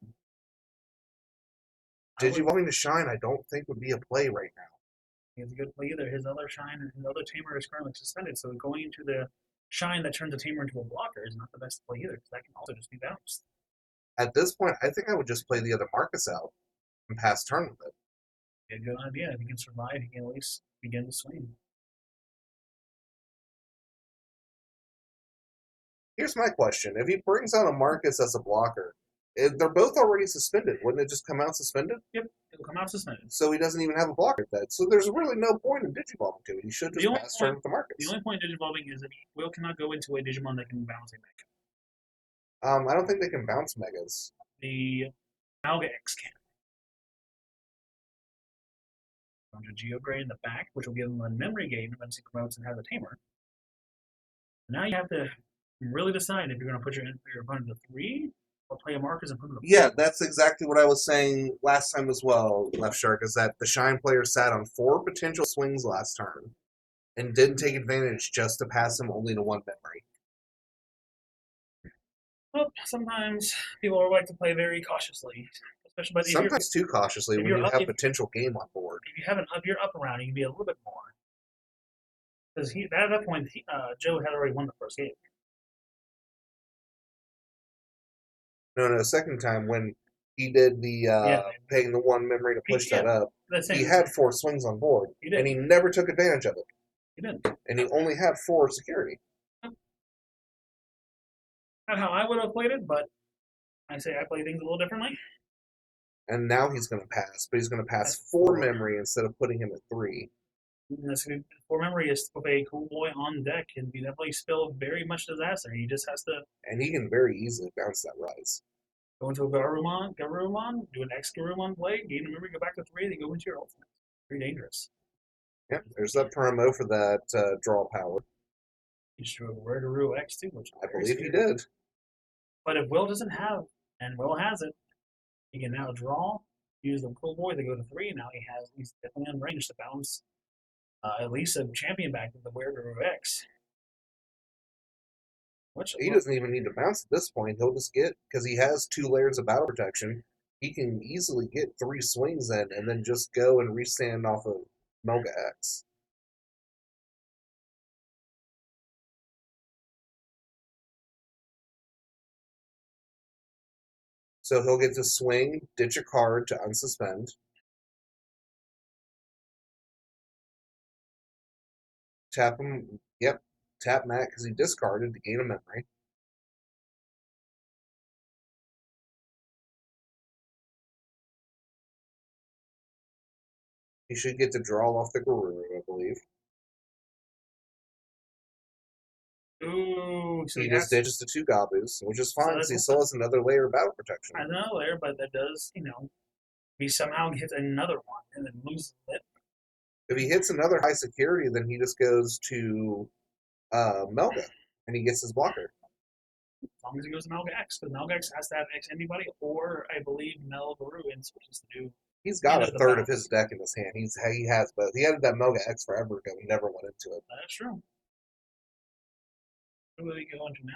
[SPEAKER 1] Digivolving to Shine, I don't think would be a play right now.
[SPEAKER 2] He's a good play either. His other Shine and his other Tamer is currently suspended, so going into the Shine that turns a Tamer into a blocker is not the best play either, because that can also just be bounced.
[SPEAKER 1] At this point, I think I would just play the other Marcus out and pass turn with it.
[SPEAKER 2] A good idea. If he can survive, he can at least begin to swing.
[SPEAKER 1] Here's my question. If he brings out a Marcus as a blocker, they're both already suspended. Wouldn't it just come out suspended?
[SPEAKER 2] Yep, it'll come out suspended.
[SPEAKER 1] So he doesn't even have a blocker at that. So there's really no point in Digivolving to it. He should just pass turn with the Marcus.
[SPEAKER 2] The only point in Digivolving is that Will cannot go into a Digimon that can bounce a
[SPEAKER 1] I
[SPEAKER 2] mech.
[SPEAKER 1] don't think they can bounce Megas.
[SPEAKER 2] The Alga X can. Under Geogray in the back, which will give him a memory gain once he promotes and has a Tamer. Now you have to really decide if you're going to put your opponent to 3 or play a Marcus and put him to 4.
[SPEAKER 1] Yeah, that's exactly what I was saying last time as well, Left Shark, is that the Shine player sat on 4 potential swings last turn and didn't take advantage just to pass him only to 1 memory.
[SPEAKER 2] Well, sometimes people like to play very cautiously. Especially, but
[SPEAKER 1] sometimes too cautiously when you have potential game on board.
[SPEAKER 2] If you have your up around, you can be a little bit more. Because at that point, Joe had already won the first game.
[SPEAKER 1] No, second time when he did the paying the 1 memory to push that up, he had 4 swings on board, and he never took advantage of it.
[SPEAKER 2] He didn't.
[SPEAKER 1] And he only had 4 security.
[SPEAKER 2] Not how I would have played it, but I say I play things a little differently.
[SPEAKER 1] And now he's going to pass, but he's going to pass 4 memory instead of putting him at 3.
[SPEAKER 2] And this 4 memory is with a Cool Boy on deck can be definitely still very much disaster. He just has to.
[SPEAKER 1] And he can very easily bounce that Rise.
[SPEAKER 2] Go into a Garurumon, do an X Garurumon play, gain a memory, go back to 3, then go into your ultimate. Very dangerous.
[SPEAKER 1] Yep, there's that promo for that draw power.
[SPEAKER 2] He drew a Garuru X too, which
[SPEAKER 1] I believe he did.
[SPEAKER 2] But if Will doesn't have, and Will has it, he can now draw, use the Cool Boy to go to 3. Now he's definitely on range to bounce at least a champion back with the Werewolf X.
[SPEAKER 1] He doesn't even need to bounce at this point. He'll just get, because he has 2 layers of battle protection, he can easily get 3 swings in and then just go and restand off of Melga X. So he'll get to swing, ditch a card to unsuspend. Tap him, yep, tap Matt because he discarded to gain a memory. He should get to draw off the Garuru, I believe.
[SPEAKER 2] Ooh, so
[SPEAKER 1] he just ditches the 2 Gabus, which is fine because he still has another layer of battle protection.
[SPEAKER 2] Another layer, but that does, he somehow hits another one and then loses it.
[SPEAKER 1] If he hits another high security, then he just goes to Melga, and he gets his blocker.
[SPEAKER 2] As long as he goes to Melga X, because Melga X has to have X anybody, or I believe Melga Ruins, which is the new.
[SPEAKER 1] He's got a
[SPEAKER 2] Into the
[SPEAKER 1] third of
[SPEAKER 2] bounce.
[SPEAKER 1] his deck in his hand. He has both. He had that Melga X forever ago. He never went into it.
[SPEAKER 2] That's true. Who will we go into now?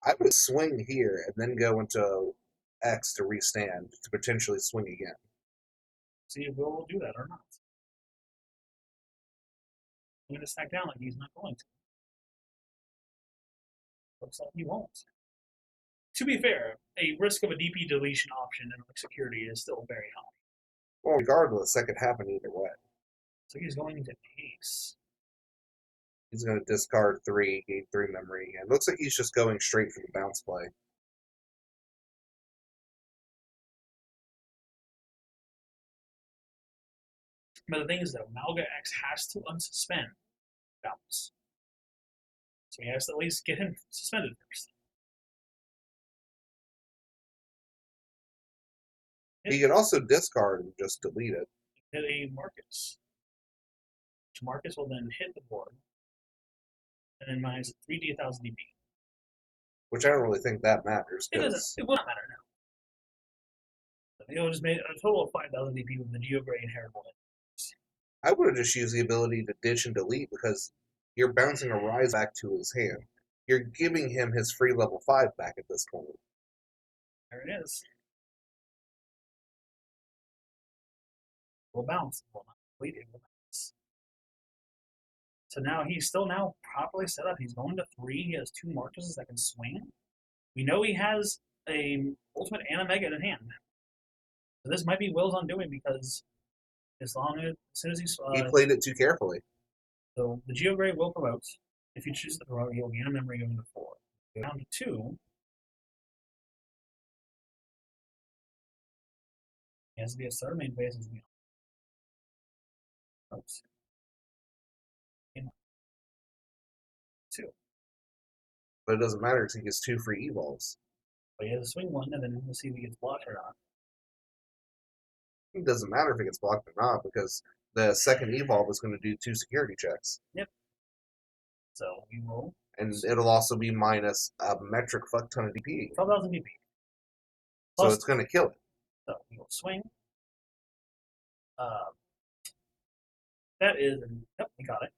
[SPEAKER 1] I would swing here and then go into X to restand to potentially swing again.
[SPEAKER 2] See if Will will do that or not. I'm going to stack down like he's not going to. Looks like he won't. To be fair, a risk of a DP deletion option in security is still very high.
[SPEAKER 1] Well, regardless, that could happen either way.
[SPEAKER 2] So he's going to Ace.
[SPEAKER 1] He's going to discard 3, gain 3 memory, and looks like he's just going straight for the bounce play.
[SPEAKER 2] But the thing is, though, Malga X has to unsuspend bounce. So he has to at least get him suspended first.
[SPEAKER 1] He could also discard and just delete it.
[SPEAKER 2] Hit a Marcus. Which Marcus will then hit the board. And then minus 3D 1000 DP.
[SPEAKER 1] Which I don't really think that matters.
[SPEAKER 2] It doesn't. It will not matter now. He'll just made a total of 5,000 DP with the Geogray inheritable.
[SPEAKER 1] I would have just used the ability to ditch and delete because you're bouncing a Rise back to his hand. You're giving him his free level 5 back at this point.
[SPEAKER 2] There it is. Will bounce. Will not delete it. Will bounce. So now he's still now properly set up. He's going to 3. He has 2 Marcuses that can swing. We know he has a Ultimate and a Mega in hand. So this might be Will's undoing because as soon as he's
[SPEAKER 1] He played it too carefully.
[SPEAKER 2] So the Geogray will promote. If you choose to promote, you'll gain a memory going to 4. Go down to 2. He has to be a third main base as well. Oops. 2.
[SPEAKER 1] But it doesn't matter because he gets 2 free evolves.
[SPEAKER 2] But he has to swing 1, and then we'll see if he gets blocked or not.
[SPEAKER 1] It doesn't matter if it gets blocked or not because the second evolve is going to do 2 security checks.
[SPEAKER 2] Yep. So we will.
[SPEAKER 1] And it'll also be minus a metric fuck ton of DP.
[SPEAKER 2] 12,000 DP.
[SPEAKER 1] So it's going to kill it.
[SPEAKER 2] So we will swing. That is. Yep, we got it.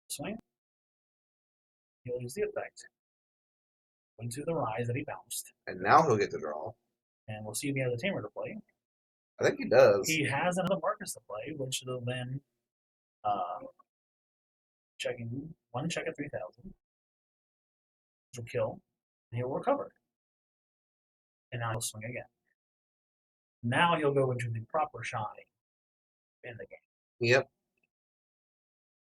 [SPEAKER 2] Swing. He'll use the effect. Into the Rise that he bounced.
[SPEAKER 1] And now he'll get to draw.
[SPEAKER 2] And we'll see if he has a Tamer to play.
[SPEAKER 1] I think he does.
[SPEAKER 2] He has another Marcus to play, which will then checking 1 check at 3,000. Which will kill. And he'll recover. And now he'll swing again. Now he'll go into the proper shine in the game.
[SPEAKER 1] Yep.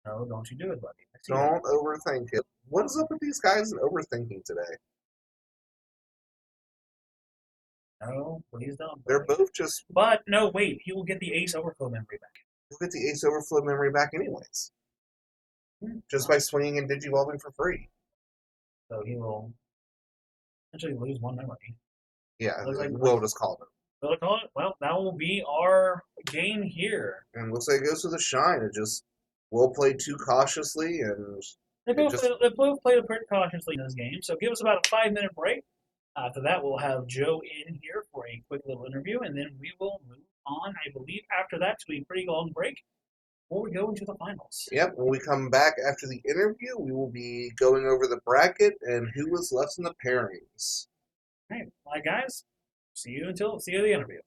[SPEAKER 2] No, don't you do it, buddy.
[SPEAKER 1] Don't overthink it. What is up with these guys and overthinking today?
[SPEAKER 2] No, please don't.
[SPEAKER 1] They're both just.
[SPEAKER 2] But no, wait. He will get the Ace Overflow memory back.
[SPEAKER 1] He'll get the Ace Overflow memory back anyways. Just by swinging and digivolving for free.
[SPEAKER 2] So he will essentially lose 1 memory.
[SPEAKER 1] Yeah,
[SPEAKER 2] like,
[SPEAKER 1] we'll just call it.
[SPEAKER 2] We'll call it. Well, that will be our game here.
[SPEAKER 1] And looks like it goes to the shine. It just we'll play too cautiously and
[SPEAKER 2] They both played pretty cautiously in this game. So give us about a 5-minute break. After that, we'll have Joe in here for a quick little interview, and then we will move on, I believe, after that to a pretty long break before we go into the finals.
[SPEAKER 1] Yep, when we come back after the interview, we will be going over the bracket and who was left in the pairings.
[SPEAKER 2] All right, bye guys. See you at the interview.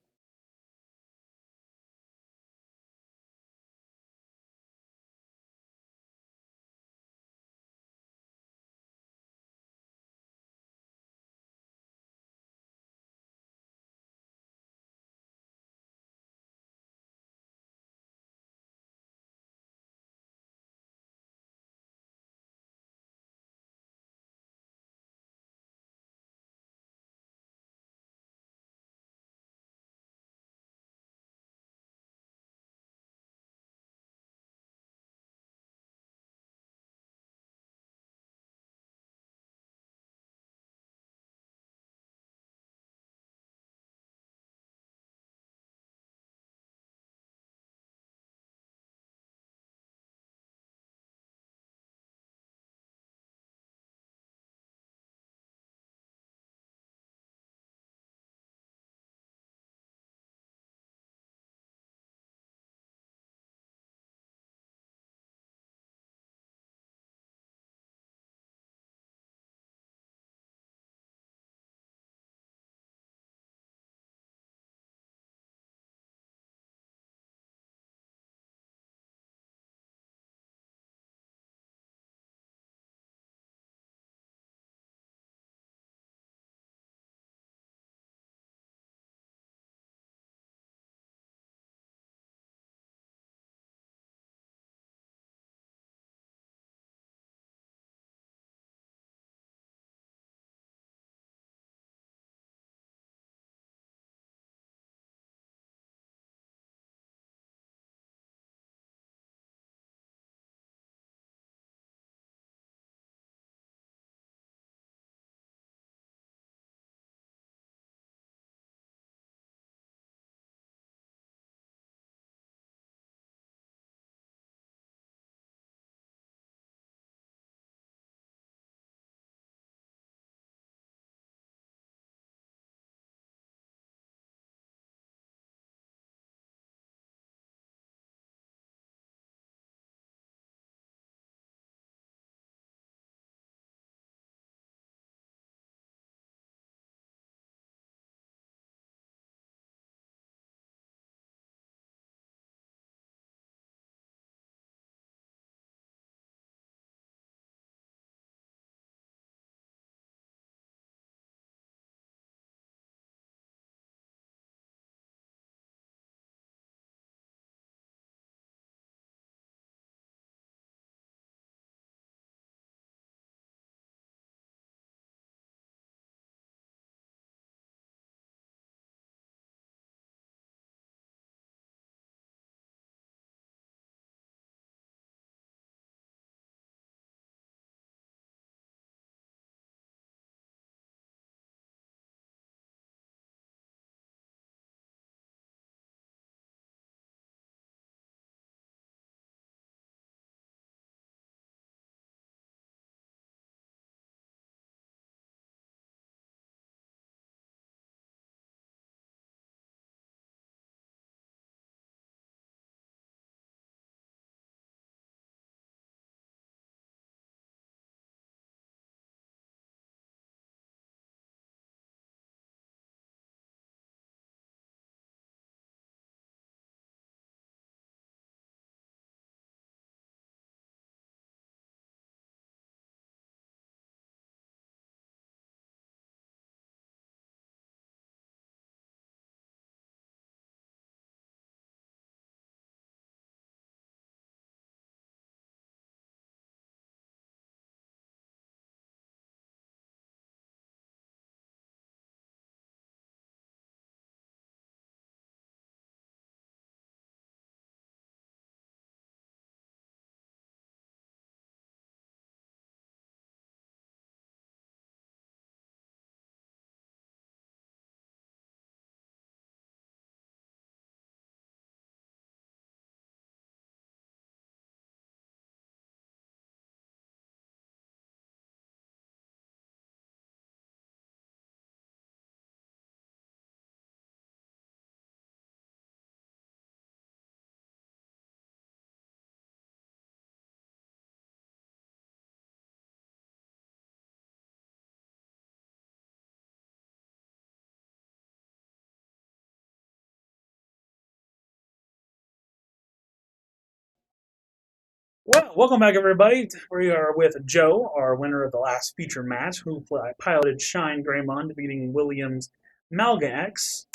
[SPEAKER 2] Well, welcome back, everybody. We are with Joe, our winner of the last feature match, who piloted Shine Greymon, defeating Williams Malga X.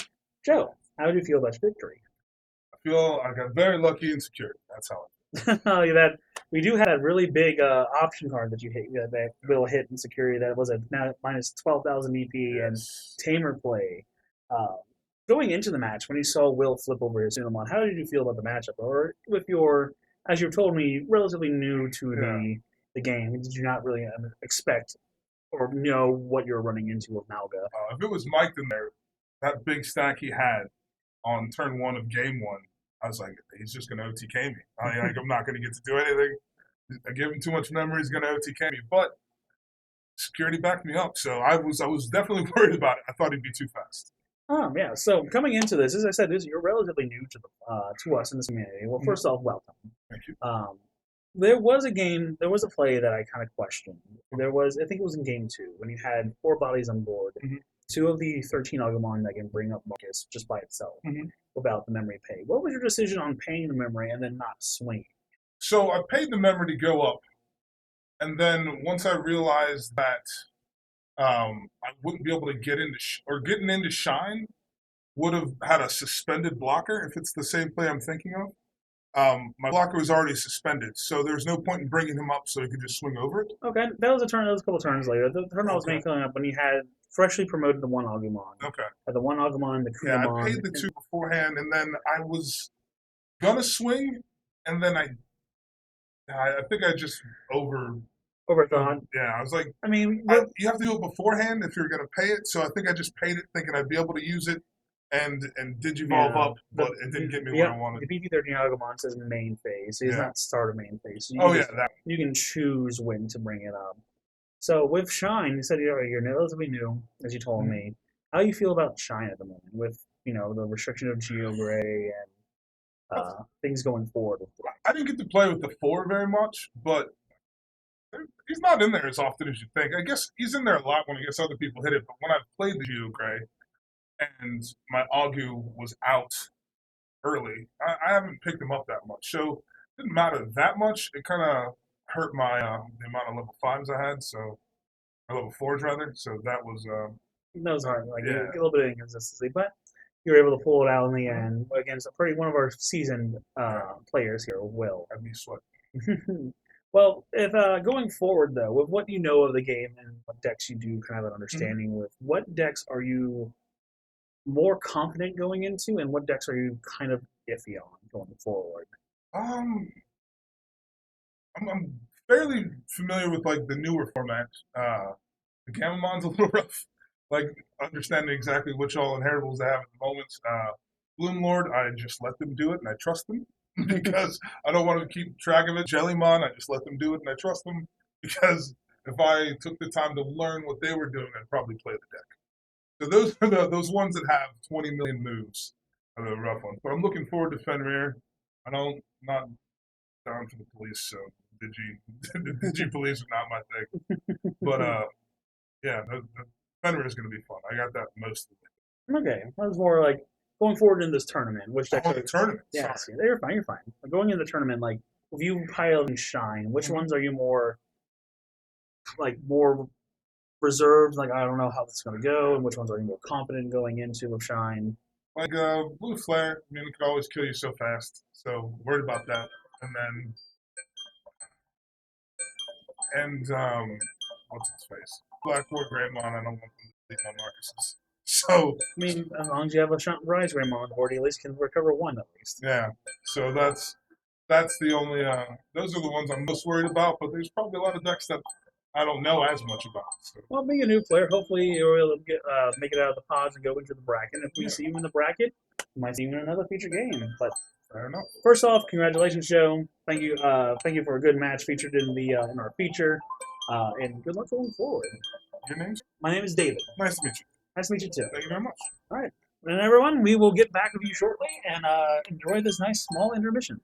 [SPEAKER 2] Joe, how do you feel about your victory?
[SPEAKER 4] I feel I got very lucky and secured. That's how.
[SPEAKER 2] That we do have a really big option card that you hit that will hit in security. That was a minus 12,000 EP and Tamer play. Going into the match, when you saw Will flip over his Sunamon, how did you feel about the matchup? Or with your, as you've told me, relatively new to the game, did you not really expect or know what you're running into with Malga?
[SPEAKER 4] If it was Mike in there, that big stack he had on turn 1 of game 1, I was like, he's just going to OTK me. I'm not going to get to do anything. I give him too much memory, he's going to OTK me. But security backed me up, so I was definitely worried about it. I thought he'd be too fast.
[SPEAKER 2] Yeah. So coming into this, as I said, you're relatively new to us in this community. Well, first off, welcome.
[SPEAKER 4] Thank you.
[SPEAKER 2] There was a play that I kind of questioned. I think it was in game 2 when you had 4 bodies on board.
[SPEAKER 4] Mm-hmm.
[SPEAKER 2] 2 of the 13 Agumon that can bring up Marcus just by itself without the memory pay. What was your decision on paying the memory and then not swinging?
[SPEAKER 4] So I paid the memory to go up, and then once I realized that I wouldn't be able to get into getting into Shine would have had a suspended blocker if it's the same play I'm thinking of. My blocker was already suspended, so there's no point in bringing him up so he could just swing over it.
[SPEAKER 2] Okay, that was a couple turns later. The turn I was making up when he had freshly promoted the 1 Agumon.
[SPEAKER 4] Okay.
[SPEAKER 2] The 1 Agumon, the Kumamon.
[SPEAKER 4] Yeah, I paid the 2 beforehand, and then I was gonna swing, and then I think I just
[SPEAKER 2] overthought.
[SPEAKER 4] Yeah, I was like,
[SPEAKER 2] I mean,
[SPEAKER 4] you have to do it beforehand if you're gonna pay it. So I think I just paid it thinking I'd be able to use it and digivolve up, but it didn't get me where I wanted.
[SPEAKER 2] The BT13 Agumon says main phase, so he's not starter main phase. So you can choose when to bring it up. So with Shine, you said you're relatively new, as you told me. How do you feel about Shine at the moment, with the restriction of Geo Gray and things going forward?
[SPEAKER 4] I didn't get to play with the 4 very much, but he's not in there as often as you think. I guess he's in there a lot when I guess other people hit it, but when I've played the Geo Gray and my Agu was out early, I haven't picked him up that much. So it didn't matter that much. It kind of hurt my the amount of level 5s I had, or level 4s rather. So that was
[SPEAKER 2] hard, a little bit of inconsistency, but you were able to pull it out in the end against one of our seasoned players here, Will.
[SPEAKER 4] Had me sweating.
[SPEAKER 2] Well, if going forward though, with what you know of the game and what decks you do kind of an understanding with, what decks are you more confident going into, and what decks are you kind of iffy on going forward?
[SPEAKER 4] I'm fairly familiar with the newer format. The Gamamon's a little rough. Understanding exactly which all inheritables they have at the moment. Bloom Lord, I just let them do it and I trust them because I don't want to keep track of it. Jellymon, I just let them do it and I trust them because if I took the time to learn what they were doing, I'd probably play the deck. So those are those ones that have 20 million moves are the rough ones. But I'm looking forward to Fenrir. I'm not down for the police, so Digi police are not my thing. But yeah, the Fenrir is going to be fun. I got that most of it.
[SPEAKER 2] Okay, that was more like going forward in this tournament. Which decks
[SPEAKER 4] the tournament?
[SPEAKER 2] Yeah, you're fine. You're fine. But going into the tournament, if you pile and Shine, which ones are you more reserved? I don't know how this is going to go, and which ones are you more confident going into with Shine?
[SPEAKER 4] Blue Flare. I mean, it could always kill you so fast. So worried about that. And what's its face? Black War Greymon. I don't want them to leave my Marcuses. So
[SPEAKER 2] I mean, as long as you have a Rise Greymon on board, you at least can recover 1 at least.
[SPEAKER 4] Yeah. So that's the only. Those are the ones I'm most worried about. But there's probably a lot of decks that I don't know as much about. So.
[SPEAKER 2] Well, being a new player, hopefully you're able to make it out of the pods and go into the bracket. If we see you in the bracket, we might see you in another future game. But
[SPEAKER 4] fair enough.
[SPEAKER 2] First off, congratulations, Joe. Thank you for a good match featured in in our feature, and good luck going forward.
[SPEAKER 4] Your name?
[SPEAKER 2] My name is David.
[SPEAKER 4] Nice to meet you.
[SPEAKER 2] Nice to meet you too.
[SPEAKER 4] Thank you very much.
[SPEAKER 2] All right, and everyone, we will get back with you shortly and enjoy this nice small intermission.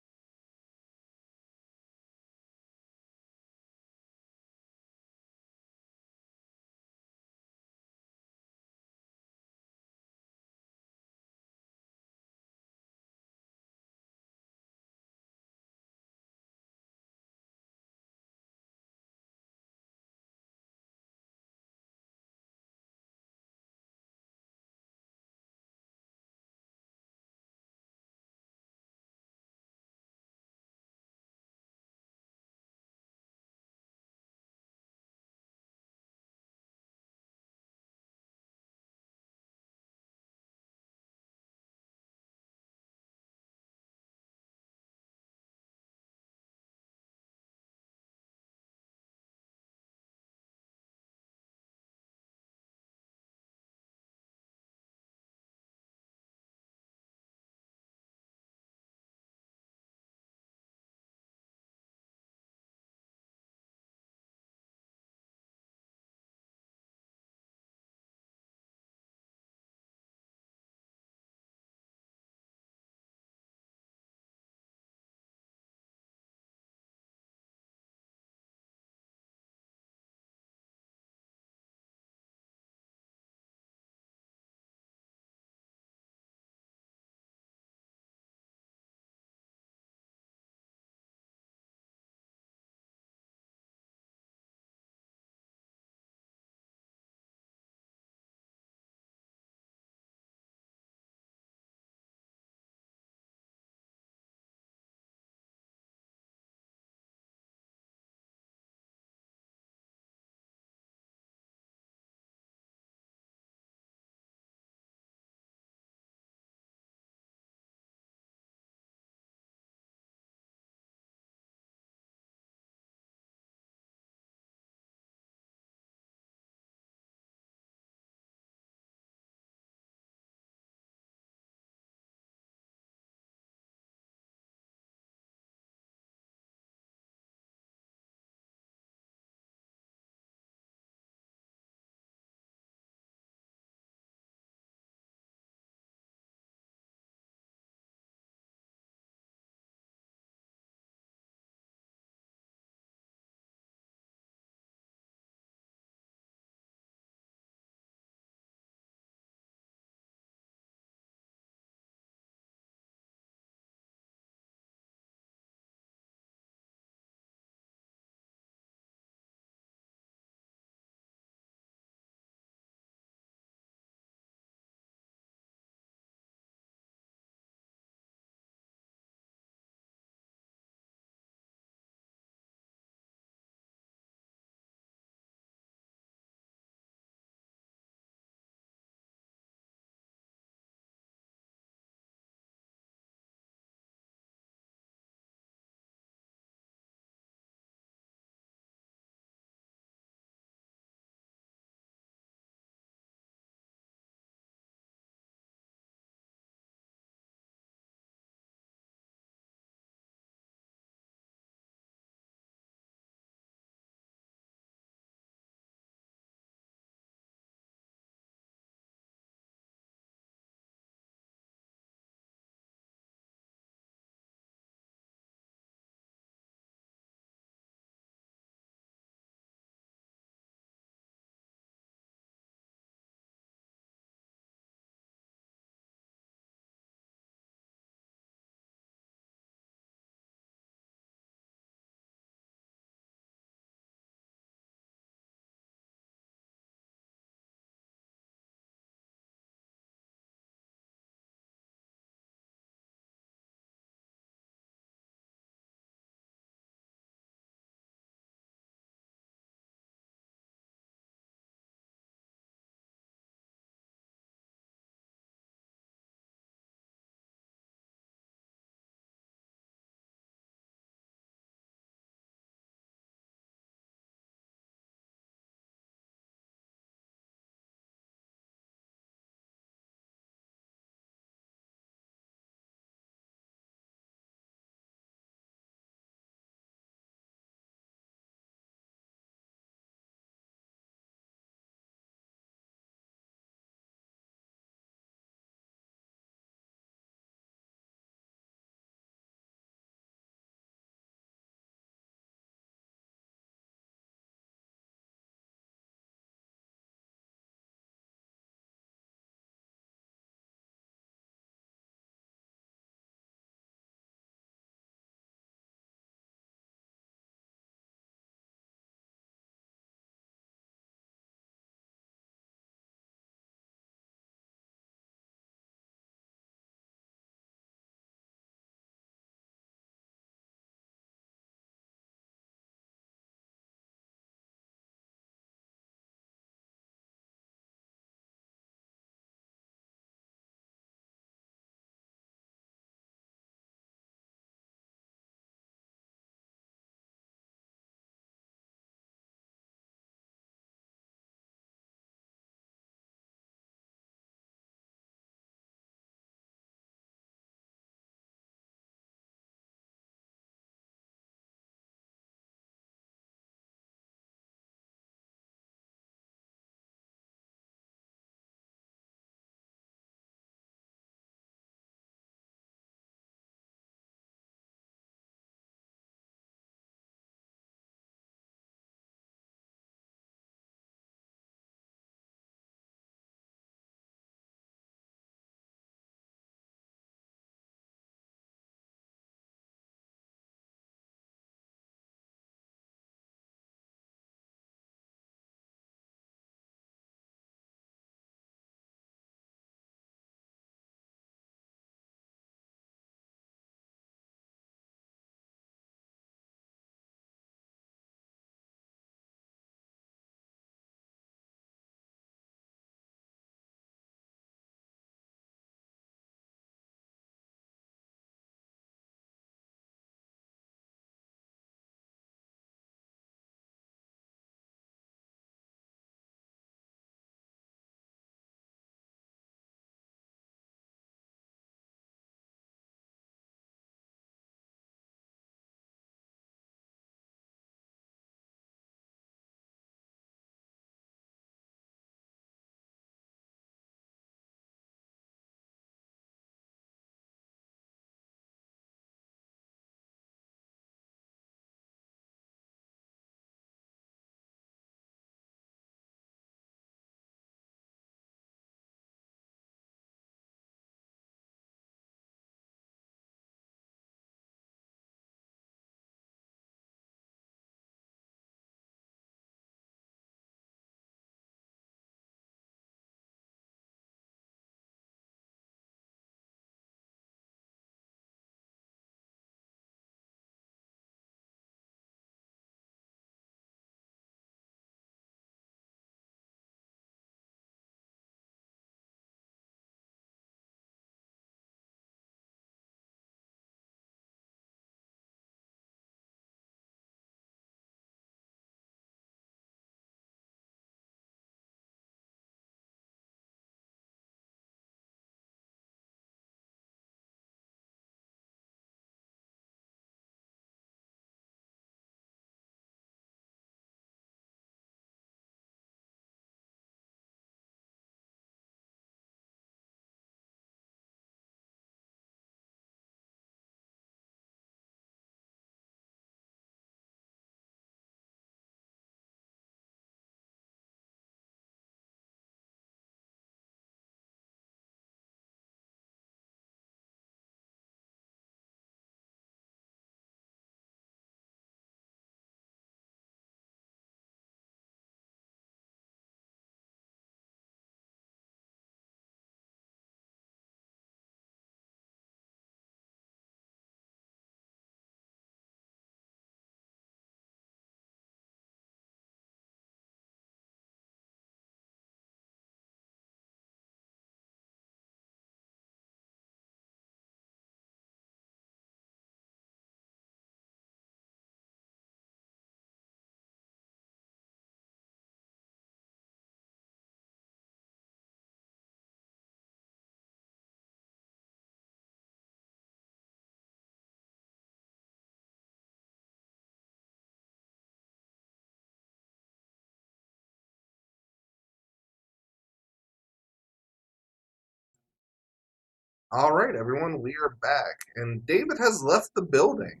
[SPEAKER 1] All right, everyone, we are back, and David has left the building.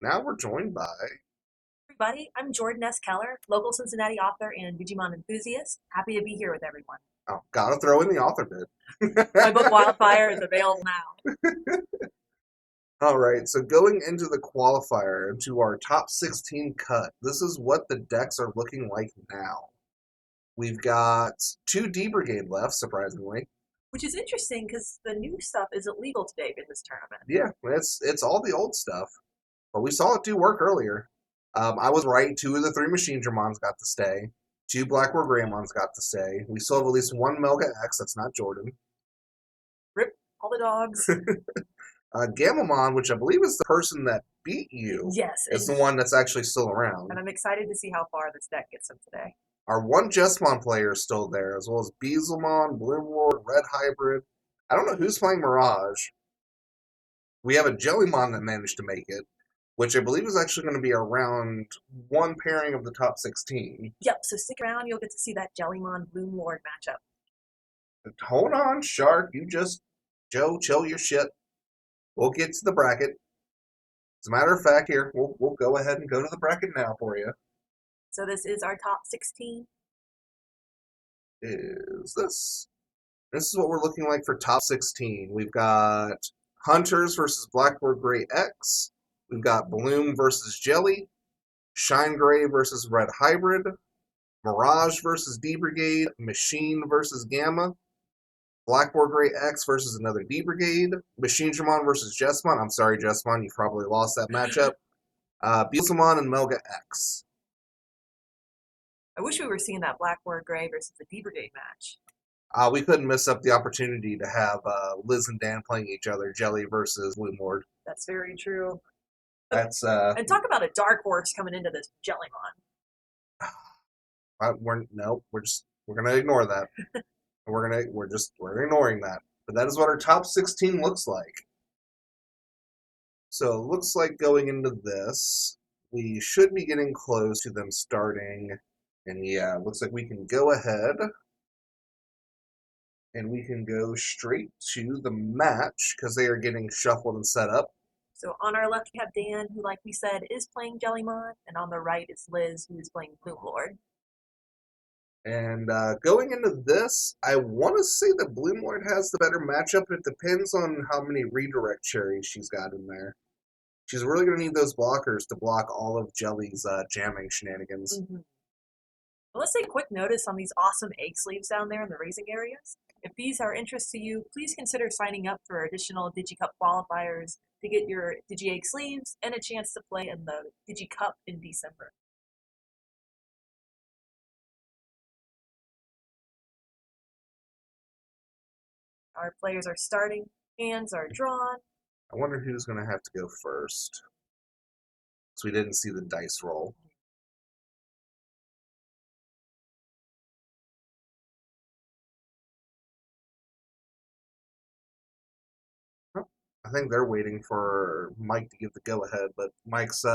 [SPEAKER 1] Now we're joined by.
[SPEAKER 5] Everybody, I'm Jordan S. Keller, local Cincinnati author and Digimon enthusiast. Happy to be here with everyone.
[SPEAKER 1] Oh, gotta throw in the author bit.
[SPEAKER 5] My book Wildfire is available now.
[SPEAKER 1] All right, so going into the qualifier, into our top 16 cut, this is what the decks are looking like now. We've got 2 D Brigade left, surprisingly.
[SPEAKER 5] Which is interesting because the new stuff isn't legal today in this tournament.
[SPEAKER 1] Yeah, it's all the old stuff, but we saw it do work earlier. I was right. 2 of the 3 Machine Dramons got to stay. 2 Blackboard Greymons got to stay. We still have at least 1 Melga X. That's not Jordan.
[SPEAKER 5] Rip all the dogs.
[SPEAKER 1] Gamamon, which I believe is the person that beat you,
[SPEAKER 5] Yes,
[SPEAKER 1] is the one that's actually still around.
[SPEAKER 5] and I'm excited to see how far this deck gets him today.
[SPEAKER 1] Our 1 Jesmon player is still there, as well as Beelzemon, Bloomlord, Red Hybrid. I don't know who's playing Mirage. We have a Jellymon that managed to make it, which I believe is actually going to be around 1 pairing of the top 16.
[SPEAKER 5] Yep, so stick around. You'll get to see that Jellymon Bloomlord matchup.
[SPEAKER 1] Hold on, Shark. Joe, chill your shit. We'll get to the bracket. As a matter of fact, here, we'll go ahead and go to the bracket now for you.
[SPEAKER 5] So this is our top 16.
[SPEAKER 1] Is this? This is what we're looking like for top 16. We've got Hunters versus Blackboard Gray X. We've got Bloom versus Jelly. Shine Gray versus Red Hybrid. Mirage versus D Brigade. Machine versus Gamma. Blackboard Gray X versus another D Brigade. Machine Dramon versus Jesmon. I'm sorry, Jesmon, you probably lost that matchup. Beelzemon and Melga X.
[SPEAKER 5] I wish we were seeing that Blackboard Gray versus the D Brigade match.
[SPEAKER 1] We couldn't miss up the opportunity to have Liz and Dan playing each other, Jelly versus Bloomlord.
[SPEAKER 5] That's very true.
[SPEAKER 1] That's
[SPEAKER 5] And talk about a dark horse coming into this Jellymon.
[SPEAKER 1] we're gonna ignore that. we're ignoring that. But that is what our top 16 looks like. So it looks like going into this, we should be getting close to them starting. And yeah, it looks like we can go ahead and we can go straight to the match because they are getting shuffled and set up.
[SPEAKER 5] So on our left, we have Dan, who, like we said, is playing Jellymon, and on the right is Liz, who is playing Bloomlord.
[SPEAKER 1] And going into this, I want to say that Bloomlord has the better matchup. It depends on how many redirect cherries she's got in there. She's really going to need those blockers to block all of Jelly's jamming shenanigans.
[SPEAKER 5] Mm-hmm. Well, let's take a quick notice on these awesome egg sleeves down there in the raising areas. If these are interest to you, please consider signing up for additional DigiCup qualifiers to get your Digi-Egg sleeves and a chance to play in the DigiCup in December. Our players are starting, hands are drawn.
[SPEAKER 1] I wonder who's going to have to go first. So we didn't see the dice roll. I think they're waiting for Mike to give the go-ahead, but Mike's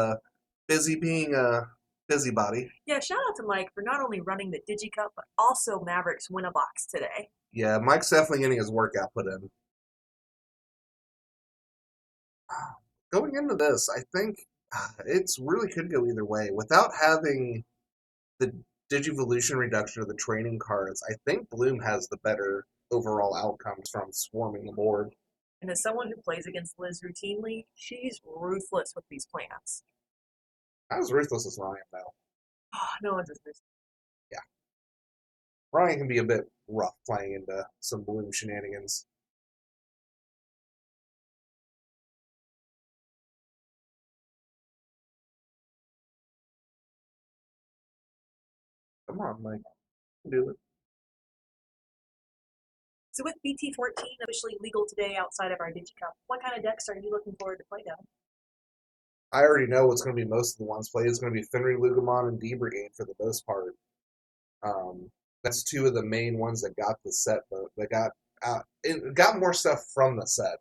[SPEAKER 1] busy being a busybody.
[SPEAKER 5] Yeah, shout out to Mike for not only running the DigiCup, but also Mavericks win-a-box today.
[SPEAKER 1] Yeah, Mike's definitely getting his workout put in. Going into this, I think it's really could go either way. Without having the Digivolution reduction of the training cards, I think Bloom has the better overall outcomes from swarming the board.
[SPEAKER 5] And as someone who plays against Liz routinely, she's ruthless with these plants.
[SPEAKER 1] Not as ruthless as Ryan, though.
[SPEAKER 5] No one's as ruthless.
[SPEAKER 1] Yeah. Ryan can be a bit rough playing into some Bloom shenanigans. Come on, Mike. Do it.
[SPEAKER 5] So with BT13 officially legal today outside of our DigiCup, what kind of decks are you looking forward to play down?
[SPEAKER 1] I already know what's going to be most of the ones played. It's going to be Fenrir, Lugamon, and D Brigade for the most part. That's 2 of the main ones that got the set, but that got more stuff from the set.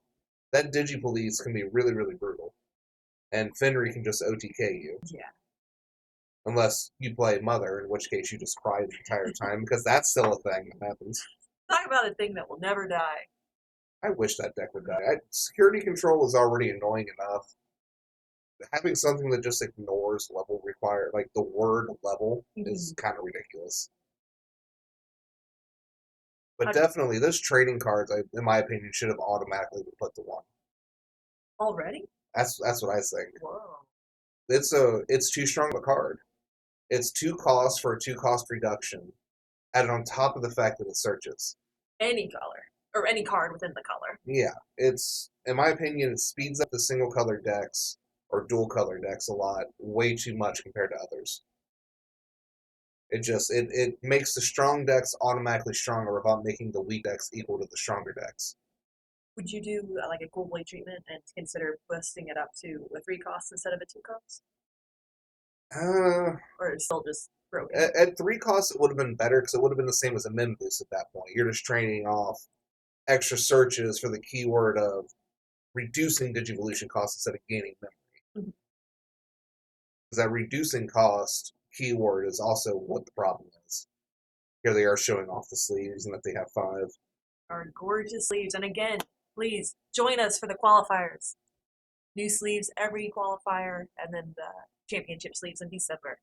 [SPEAKER 1] That Digipolice can be really, really brutal. And Fenrir can just OTK you.
[SPEAKER 5] Yeah.
[SPEAKER 1] Unless you play Mother, in which case you just cry the entire time, because that's still a thing that happens.
[SPEAKER 5] Talk about a thing that will never die.
[SPEAKER 1] I wish that deck would die. Security control is already annoying enough. Having something that just ignores level required, like the word level, is kind of ridiculous. But definitely, those trading cards, in my opinion, should have automatically been put to 1.
[SPEAKER 5] Already?
[SPEAKER 1] That's what I think.
[SPEAKER 5] Whoa.
[SPEAKER 1] It's too strong of a card. It's 2 costs for a 2 cost reduction, added on top of the fact that it searches.
[SPEAKER 5] Any color. Or any card within the color.
[SPEAKER 1] Yeah, it's, in my opinion, it speeds up the single color decks or dual color decks a lot, way too much compared to others. It makes the strong decks automatically stronger without making the weak decks equal to the stronger decks.
[SPEAKER 5] Would you do like a cold blade treatment and consider busting it up to a 3 cost instead of a 2 cost? Or it's still just broken?
[SPEAKER 1] At 3 costs, it would have been better because it would have been the same as a min boost at that point. You're just trading off extra searches for the keyword of reducing Digivolution costs instead of gaining memory. Because that reducing cost keyword is also what the problem is. Here they are showing off the sleeves and that they have 5.
[SPEAKER 5] Our gorgeous sleeves. And again, please join us for the qualifiers. New sleeves every qualifier, and then the championship sleeves in December.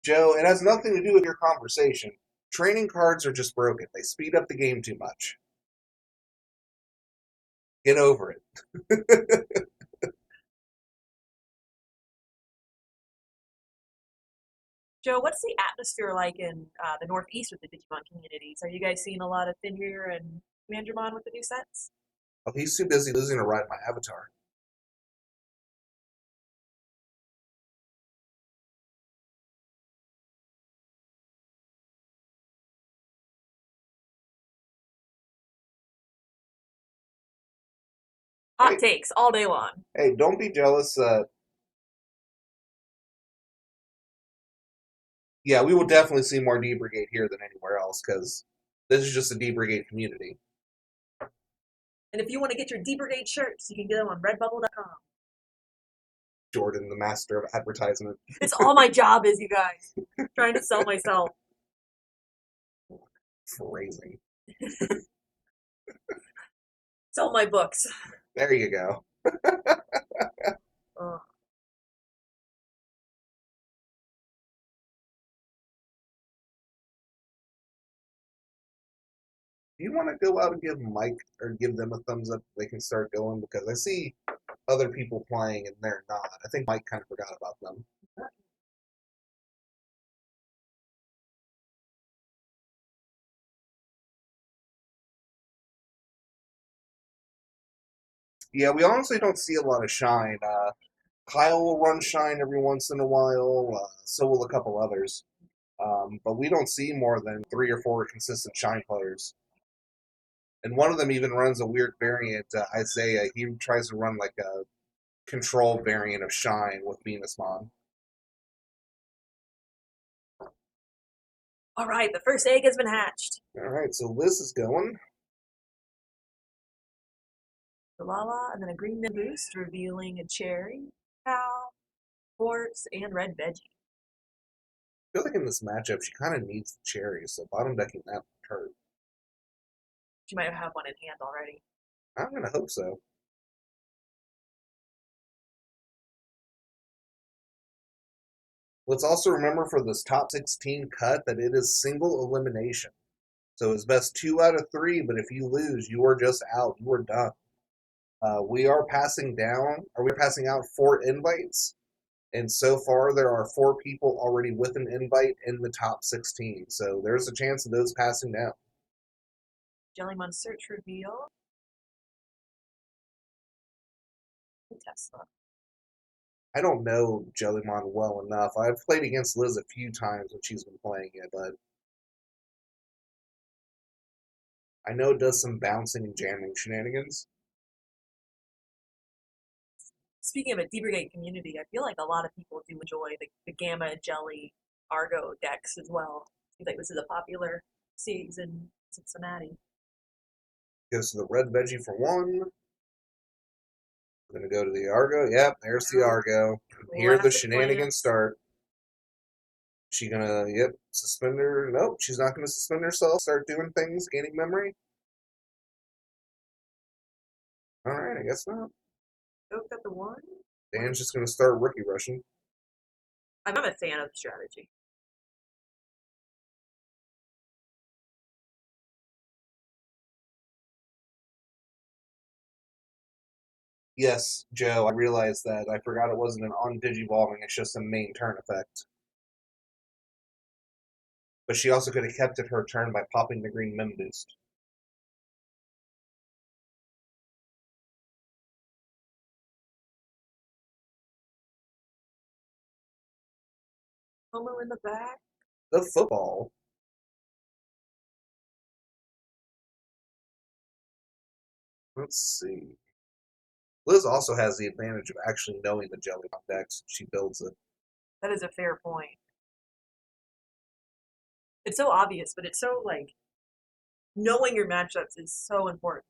[SPEAKER 1] Joe, it has nothing to do with your conversation. Training cards are just broken. They speed up the game too much. Get over it.
[SPEAKER 5] Joe, what's the atmosphere like in the Northeast with the Digimon communities? Are you guys seeing a lot of Finrear and Mandramon with the new sets?
[SPEAKER 1] Oh, he's too busy losing to ride my avatar.
[SPEAKER 5] Hot takes all day long.
[SPEAKER 1] Hey, don't be jealous. Yeah, we will definitely see more D Brigade here than anywhere else because this is just a D Brigade community.
[SPEAKER 5] And if you want to get your D Brigade shirts, you can get them on redbubble.com.
[SPEAKER 1] Jordan, the master of advertisement.
[SPEAKER 5] It's all my job is, you guys. Trying to sell myself.
[SPEAKER 1] Phrasing.
[SPEAKER 5] Sell my books.
[SPEAKER 1] There you go. Do you want to go out and give Mike or give them a thumbs up? They can start going because I see other people playing and they're not. I think Mike kind of forgot about them. Yeah, we honestly don't see a lot of Shine. Kyle will run Shine every once in a while. So will a couple others. But we don't see more than 3 or 4 consistent Shine players. And one of them even runs a weird variant, Isaiah. He tries to run like a control variant of Shine with Venusmon.
[SPEAKER 5] All right, the first egg has been hatched.
[SPEAKER 1] All right, so Liz is going.
[SPEAKER 5] Lala, and then a green boost, revealing a cherry, cow, quartz, and red veggie.
[SPEAKER 1] I feel like in this matchup, she kind of needs the cherry, so bottom decking that hurt.
[SPEAKER 5] She might have one in hand already.
[SPEAKER 1] I'm going to hope so. Let's also remember for this top 16 cut that it is single elimination. So it's best 2 out of 3, but if you lose, you are just out. You are done. We are passing out 4 invites. And so far, there are 4 people already with an invite in the top 16. So there's a chance of those passing down.
[SPEAKER 5] Jellymon search reveal. Tesla.
[SPEAKER 1] I don't know Jellymon well enough. I've played against Liz a few times when she's been playing it, but I know it does some bouncing and jamming shenanigans.
[SPEAKER 5] Speaking of a D Brigade community, I feel like a lot of people do enjoy the Gamma, Jelly, Argo decks as well. Seems like this is a popular series in Cincinnati.
[SPEAKER 1] Goes to the red veggie for 1. We're going to go to the Argo. Yep, there's the Argo. Here the shenanigans start. She going to, suspend her. Nope, she's not going to suspend herself. Start doing things, gaining memory. Alright, I guess not.
[SPEAKER 5] Oak got the 1.
[SPEAKER 1] Dan's just going to start rookie rushing.
[SPEAKER 5] I'm a fan of the strategy.
[SPEAKER 1] Yes, Joe, I realized that. I forgot it wasn't an on Digivolving, it's just a main turn effect. But she also could have kept it her turn by popping the green Mim Boost.
[SPEAKER 5] Homo in the back.
[SPEAKER 1] The football. Let's see. Liz also has the advantage of actually knowing the Jellycon decks. She builds it.
[SPEAKER 5] That is a fair point. It's so obvious, but it's so like knowing your matchups is so important.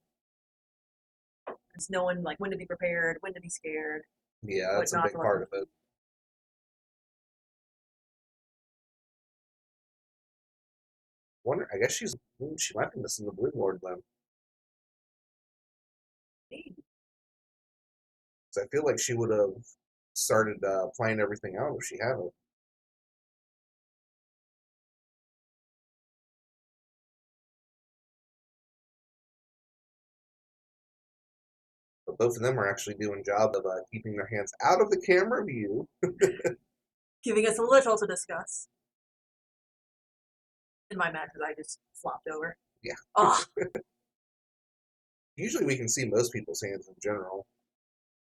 [SPEAKER 5] It's knowing like when to be prepared, when to be scared.
[SPEAKER 1] Yeah,
[SPEAKER 5] But
[SPEAKER 1] that's a
[SPEAKER 5] not
[SPEAKER 1] big
[SPEAKER 5] like-
[SPEAKER 1] part of it. Wonder. I guess she might be missing the Blue Lord then.
[SPEAKER 5] Maybe.
[SPEAKER 1] Because I feel like she would have started playing everything out if she had it. But both of them are actually doing job of keeping their hands out of the camera view.
[SPEAKER 5] Giving us a little to discuss. In my matches, I just flopped over.
[SPEAKER 1] Yeah.
[SPEAKER 5] Oh,
[SPEAKER 1] Usually we can see most people's hands in general.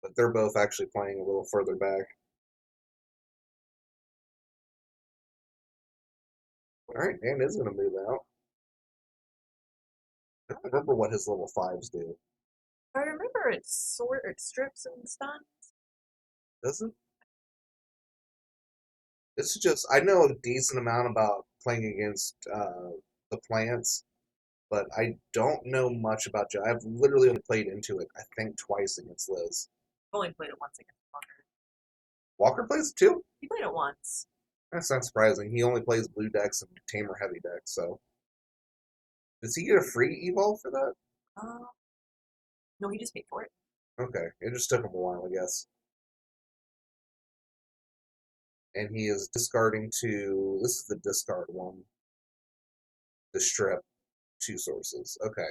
[SPEAKER 1] But they're both actually playing a little further back. Alright, Dan is going to move out. I don't remember what his level 5s do.
[SPEAKER 5] I remember it strips and stuns.
[SPEAKER 1] Does it? This is just, I know a decent amount about playing against the plants, but I don't know much about Joe. I've literally only played into it, I think, twice against Liz.
[SPEAKER 5] I've only played it once against Walker.
[SPEAKER 1] Walker plays it too?
[SPEAKER 5] He played it once.
[SPEAKER 1] That's not surprising. He only plays blue decks and tamer heavy decks, so. Does he get a free evolve for that?
[SPEAKER 5] No, he just paid for it.
[SPEAKER 1] Okay, it just took him a while, I guess. And he is discarding to. This is the discard one. The strip. 2 sources. Okay.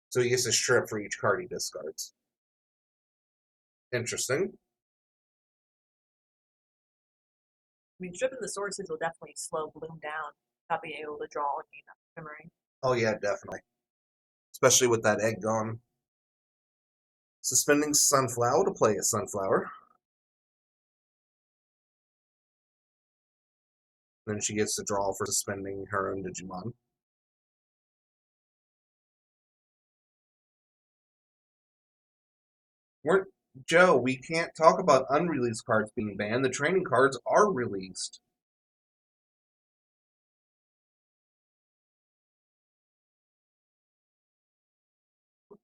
[SPEAKER 1] So he gets a strip for each card he discards. Interesting.
[SPEAKER 5] I mean, stripping the sources will definitely slow Bloom down, not being able to draw and gain that memory.
[SPEAKER 1] Oh, yeah, definitely. Especially with that egg gone. Suspending Sunflower to play a Sunflower. Then she gets to draw for suspending her own Digimon. Joe, we can't talk about unreleased cards being banned. The training cards are released.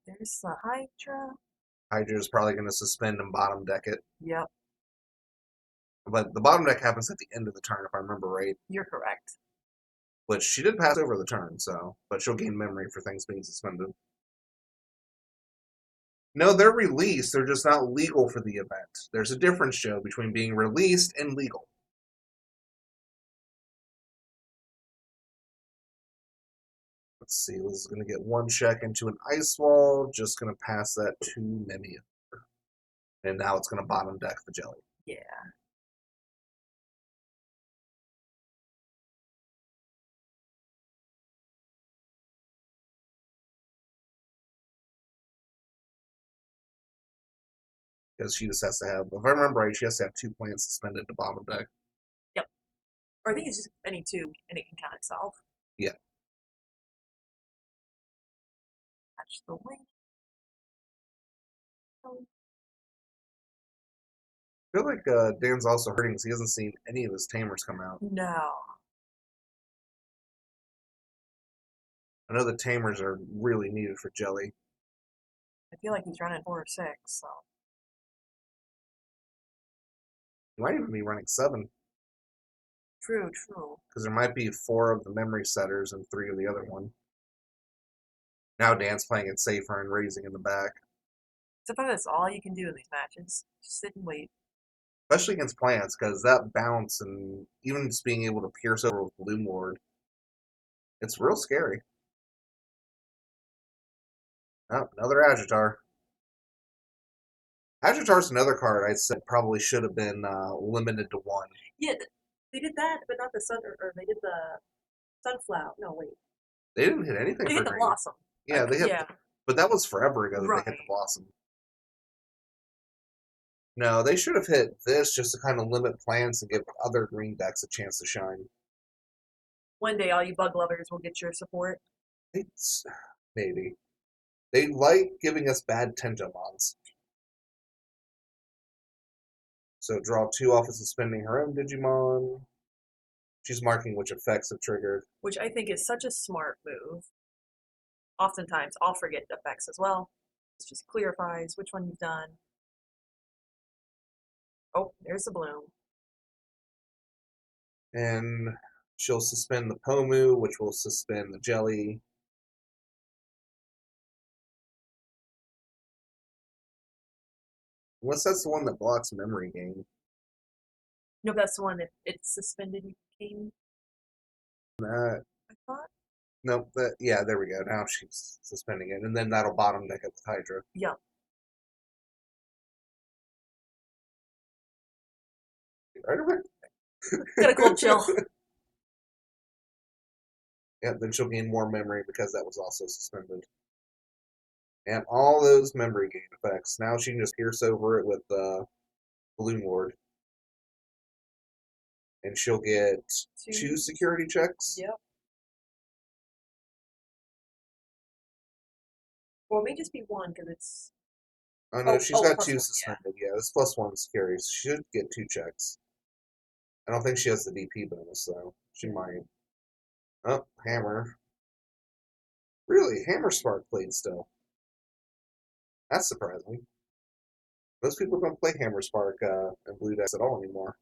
[SPEAKER 5] There's the Hydra.
[SPEAKER 1] Hydra's probably going to suspend and bottom deck it.
[SPEAKER 5] Yep,
[SPEAKER 1] But the bottom deck happens at the end of the turn, if I remember right.
[SPEAKER 5] you're correct.
[SPEAKER 1] Which she did pass over the turn, so. But she'll gain memory for things being suspended. No, they're released. They're just not legal for the event. There's a difference, Joe, between being released and legal. Let's see. Liz is going to get 1 check into an ice wall. Just going to pass that to Mimi. And now it's going to bottom deck the jelly.
[SPEAKER 5] Yeah.
[SPEAKER 1] Because she just has to have, if I remember right, she has to have 2 plants suspended to bottom deck.
[SPEAKER 5] Yep. Or I think it's just any 2, and it can count itself.
[SPEAKER 1] Yeah.
[SPEAKER 5] Catch the wing.
[SPEAKER 1] I feel like Dan's also hurting because he hasn't seen any of his tamers come out.
[SPEAKER 5] No.
[SPEAKER 1] I know the tamers are really needed for jelly.
[SPEAKER 5] I feel like he's running 4 or 6, so.
[SPEAKER 1] He might even be running 7.
[SPEAKER 5] True, true.
[SPEAKER 1] Because there might be 4 of the memory setters and 3 of the other one. Now Dan's playing it safer and raising in the back.
[SPEAKER 5] Sometimes that's all you can do in these matches. Just sit and wait.
[SPEAKER 1] Especially against plants, because that bounce and even just being able to pierce over with Bloom Lord, it's real scary. Oh, another Agitar. Agitar's another card I said probably should have been limited to one.
[SPEAKER 5] Yeah, they did that, but not the sun, or they did the sunflower. No, wait.
[SPEAKER 1] They didn't hit anything
[SPEAKER 5] They
[SPEAKER 1] for
[SPEAKER 5] hit the
[SPEAKER 1] green.
[SPEAKER 5] blossom.
[SPEAKER 1] Yeah, they hit,
[SPEAKER 5] Yeah.
[SPEAKER 1] but that was forever ago that they hit the
[SPEAKER 5] Right.
[SPEAKER 1] blossom. No, they should have hit this just to kind of limit plants and give other green decks a chance to shine.
[SPEAKER 5] One day, all you bug lovers will get your support.
[SPEAKER 1] It's maybe they like giving us bad Tentomons. So draw 2 off of suspending her own Digimon. She's marking which effects have triggered.
[SPEAKER 5] Which I think is such a smart move. Oftentimes, I'll forget effects as well. It just clarifies which one you've done. Oh, there's the bloom.
[SPEAKER 1] And she'll suspend the Pomu, which will suspend the Jelly. Unless that's the one that blocks memory gain.
[SPEAKER 5] No, that's the one that it's suspended game, I thought.
[SPEAKER 1] Nope, yeah, there we go. Now she's suspending it. And then that'll bottom deck it with Hydra.
[SPEAKER 5] Yeah.
[SPEAKER 1] Right away.
[SPEAKER 5] Got a cold chill.
[SPEAKER 1] Yeah, then she'll gain more memory because that was also suspended. And all those memory gain effects. Now she can just pierce over it with Balloon Lord. And she'll get 2 security checks.
[SPEAKER 5] Yep. Well, it may just be one because it's.
[SPEAKER 1] Oh no, she's got
[SPEAKER 5] plus
[SPEAKER 1] 2
[SPEAKER 5] one,
[SPEAKER 1] suspended. Yeah, this +1 security. She should get 2 checks. I don't think she has the DP bonus though. She might. Oh, Hammer. Really? Hammer Spark played still. That's surprising. Most people don't play Hammer Spark in blue decks at all anymore.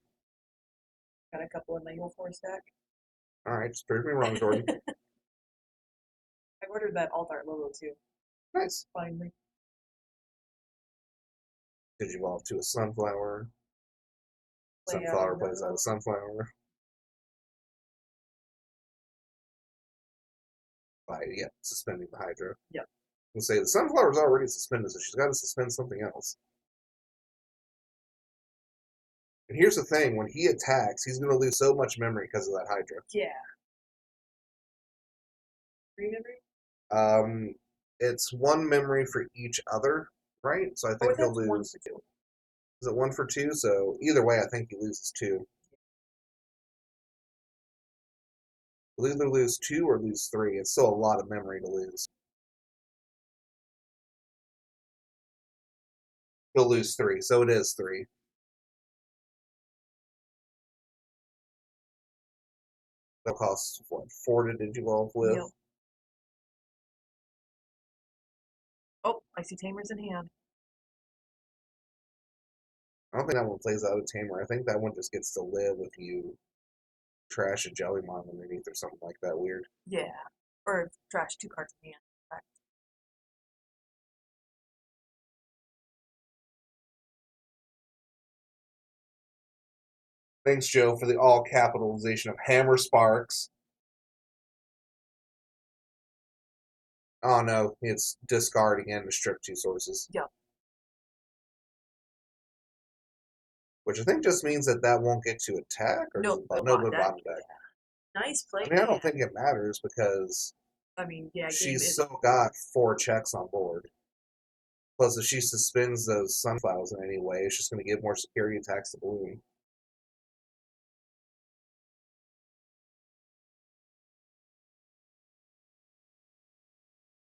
[SPEAKER 5] Got a couple in my Evil Force deck.
[SPEAKER 1] Alright, just prove me wrong, Jordan.
[SPEAKER 5] I ordered that alt art logo too.
[SPEAKER 1] Nice.
[SPEAKER 5] Finally.
[SPEAKER 1] Did you evolve to a Sunflower?
[SPEAKER 5] Play
[SPEAKER 1] Sunflower
[SPEAKER 5] out
[SPEAKER 1] plays out a Sunflower. Yeah, suspending the Hydra.
[SPEAKER 5] Yep.
[SPEAKER 1] We'll say the Sunflower's already suspended, so she's got to suspend something else. And here's the thing, when he attacks, he's going to lose so much memory because of that Hydra.
[SPEAKER 5] Yeah. Free memory?
[SPEAKER 1] It's 1 memory for each other, right? So I think he'll lose.
[SPEAKER 5] 1 for 2.
[SPEAKER 1] Is it 1 for 2? So either way, I think he loses 2. He'll either lose 2 or lose 3. It's still a lot of memory to lose. He'll lose 3, so it is 3. That costs what, 4 to Digivolve with?
[SPEAKER 5] Yep. Oh, I see Tamers in hand.
[SPEAKER 1] I don't think that one plays out of Tamer. I think that one just gets to live if you trash a Jellymon underneath or something like that weird.
[SPEAKER 5] Yeah. Or trash 2 cards in hand. Right.
[SPEAKER 1] Thanks, Joe, for the all capitalization of Hammer Sparks. Oh no, it's discard again to strip 2 sources.
[SPEAKER 5] Yep.
[SPEAKER 1] Which I think just means that that won't get to attack, or
[SPEAKER 5] No,
[SPEAKER 1] does it
[SPEAKER 5] no
[SPEAKER 1] no,
[SPEAKER 5] bottom
[SPEAKER 1] but
[SPEAKER 5] deck.
[SPEAKER 1] bottom deck.
[SPEAKER 5] Yeah. Nice play.
[SPEAKER 1] I mean, I don't think it matters because
[SPEAKER 5] I mean, yeah, game
[SPEAKER 1] she's
[SPEAKER 5] is.
[SPEAKER 1] still got 4 checks on board. Plus, if she suspends those Sunflowers in any way, it's just going to give more security attacks to Bloom.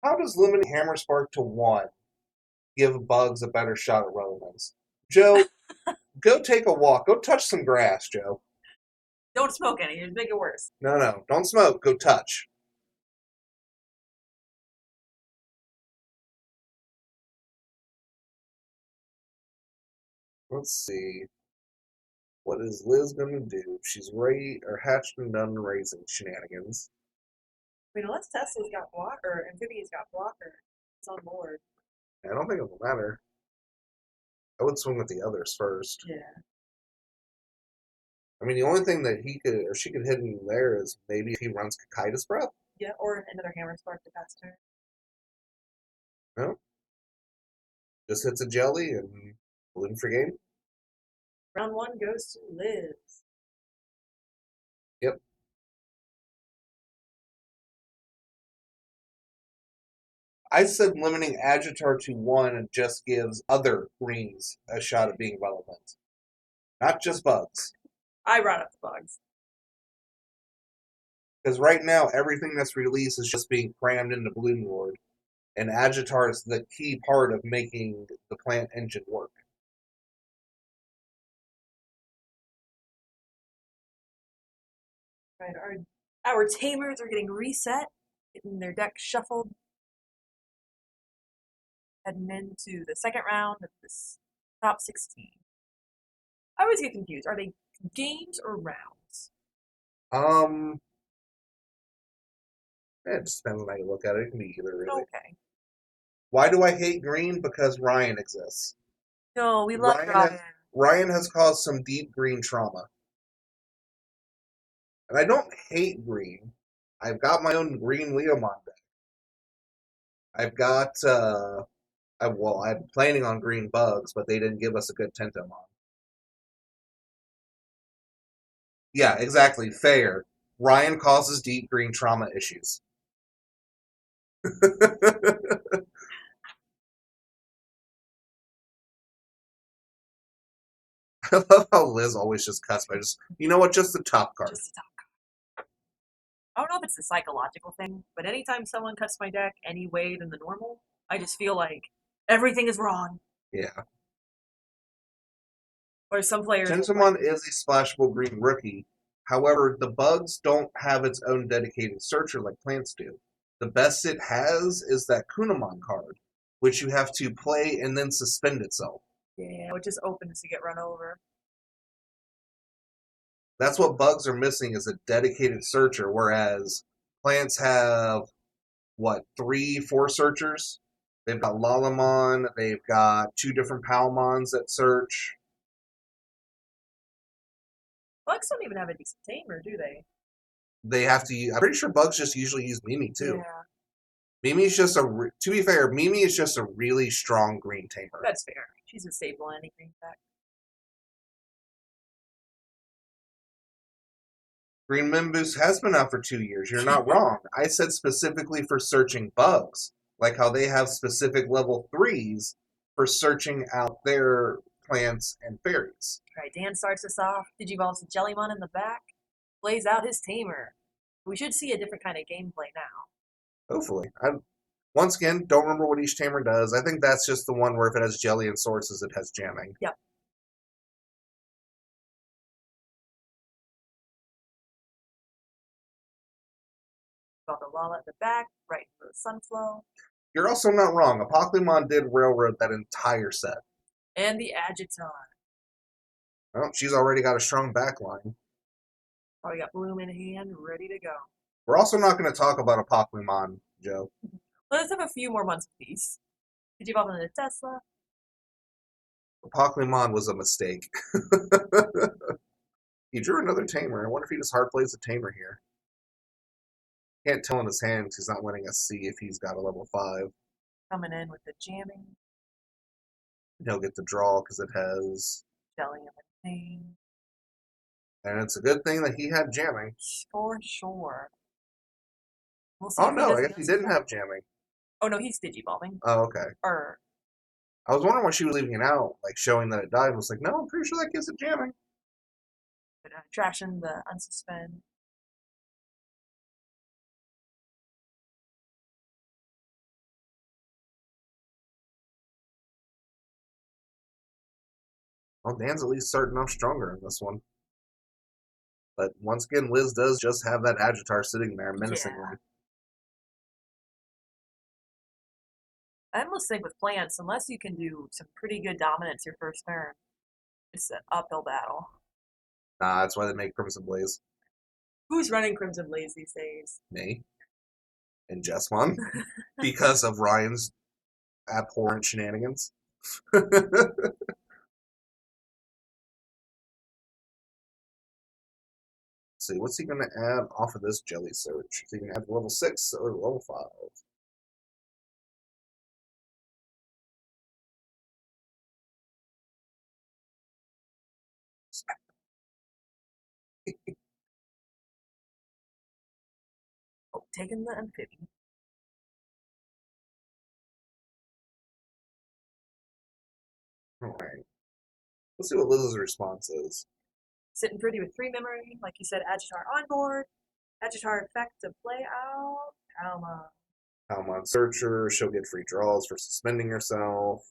[SPEAKER 1] How does limiting Hammer Spark to 1 give bugs a better shot at relevance? Joe, go take a walk. Go touch some grass, Joe.
[SPEAKER 5] Don't smoke any. You'd make it worse.
[SPEAKER 1] No, don't smoke. Go touch. Let's see. What is Liz going to do? She's hatched and done raising shenanigans.
[SPEAKER 5] I mean, unless Tesla's got block or Amphibian's got blocker, it's on board.
[SPEAKER 1] I don't think it will matter. I would swing with the others first.
[SPEAKER 5] Yeah.
[SPEAKER 1] I mean, the only thing that he could or she could hit in there is maybe if he runs Kaida's Breath.
[SPEAKER 5] Yeah, or another Hammer Spark to pass turn.
[SPEAKER 1] No. Just hits a jelly and balloon for game.
[SPEAKER 5] Round 1 goes to Liz.
[SPEAKER 1] Yep. I said limiting Agitar to 1 just gives other greens a shot at being relevant. Not just bugs.
[SPEAKER 5] I brought up the bugs.
[SPEAKER 1] Because right now, everything that's released is just being crammed into Bloom Lord. And Agitar is the key part of making the plant engine work.
[SPEAKER 5] Right, our Tamers are getting reset, getting their deck shuffled. Heading into the second round of this top 16. I always get confused. Are they games or rounds?
[SPEAKER 1] It just depends on how you look at it. It can be either, really.
[SPEAKER 5] Okay.
[SPEAKER 1] Why do I hate green? Because Ryan exists.
[SPEAKER 5] No, we love Ryan.
[SPEAKER 1] Ryan has caused some deep green trauma. And I don't hate green. I've got my own green Leomon deck. I've got, I'm planning on green bugs, but they didn't give us a good Tentomon. Yeah, exactly. Fair. Ryan causes deep green trauma issues. I love how Liz always just cuts by you know what, just the top card.
[SPEAKER 5] Just the top card. I don't know if it's a psychological thing, but anytime someone cuts my deck any way than the normal, I just feel like everything is wrong.
[SPEAKER 1] Yeah.
[SPEAKER 5] Or some players.
[SPEAKER 1] Tentomon is a splashable green rookie. However, the bugs don't have its own dedicated searcher like plants do. The best it has is that Kunamon card, which you have to play and then suspend itself.
[SPEAKER 5] Yeah, which is open to get run over.
[SPEAKER 1] That's what bugs are missing is a dedicated searcher, whereas plants have, 3-4 searchers? They've got Lalamon, they've got 2 different Palmons that search.
[SPEAKER 5] Bugs don't even have a decent tamer, do they?
[SPEAKER 1] They have to I'm pretty sure bugs just usually use Mimi, too.
[SPEAKER 5] Yeah.
[SPEAKER 1] Mimi's just to be fair, Mimi is just a really strong green tamer.
[SPEAKER 5] That's fair. She's a staple in any green deck.
[SPEAKER 1] Green Mimbus has been out for 2 years. You're not wrong. I said specifically for searching bugs, like how they have specific level 3s for searching out their plants and fairies.
[SPEAKER 5] All right, Dan starts us off. Digivolves Jellymon in the back. Plays out his tamer. We should see a different kind of gameplay now.
[SPEAKER 1] Hopefully. Once again, don't remember what each tamer does. I think that's just the one where if it has jelly and sources, it has jamming.
[SPEAKER 5] Yep. Got the Lala at the back, right for the Sunflow.
[SPEAKER 1] You're also not wrong. Apocalypse did railroad that entire set.
[SPEAKER 5] And the Agiton.
[SPEAKER 1] Well, she's already got a strong backline.
[SPEAKER 5] Already got Bloom in hand, ready to go.
[SPEAKER 1] We're also not going to talk about Apocalypse, Joe.
[SPEAKER 5] Let's have a few more months of peace. Digivolve into Tesla.
[SPEAKER 1] Apocalypse was a mistake. He drew another tamer. I wonder if he just hard plays a tamer here. Can't tell in his hand because he's not letting us see if he's got a level 5.
[SPEAKER 5] Coming in with the jamming.
[SPEAKER 1] He'll get the draw because it has...
[SPEAKER 5] Jelly in the name.
[SPEAKER 1] And it's a good thing that he had jamming.
[SPEAKER 5] For sure. We'll see
[SPEAKER 1] Oh
[SPEAKER 5] if
[SPEAKER 1] no, I guess he
[SPEAKER 5] does
[SPEAKER 1] didn't
[SPEAKER 5] that.
[SPEAKER 1] have jamming.
[SPEAKER 5] Oh no, he's digivolving.
[SPEAKER 1] Oh, okay.
[SPEAKER 5] Or
[SPEAKER 1] I was wondering why she was leaving it out, like showing that it died. I was like, no, I'm pretty sure that gives it jamming.
[SPEAKER 5] trashing the unsuspend.
[SPEAKER 1] Well, Dan's at least starting off stronger in this one. But once again, Liz does just have that Agitar sitting there menacingly.
[SPEAKER 5] Yeah. I almost think with plants, unless you can do some pretty good dominance your first turn, it's an uphill battle.
[SPEAKER 1] Nah, that's why they make Crimson Blaze.
[SPEAKER 5] Who's running Crimson Blaze these days?
[SPEAKER 1] Me. And Jessmon. Because of Ryan's abhorrent shenanigans. Let's see, what's he going to add off of this Jelly Search? Is he going to add level 6 or level 5?
[SPEAKER 5] Oh, taking the amphibian.
[SPEAKER 1] Alright. Let's see what Liz's response is.
[SPEAKER 5] Sitting pretty with 3 memory, like you said, Agitar on board. Agitar effect to play out. Alma.
[SPEAKER 1] Palmon Searcher, she'll get free draws for suspending herself.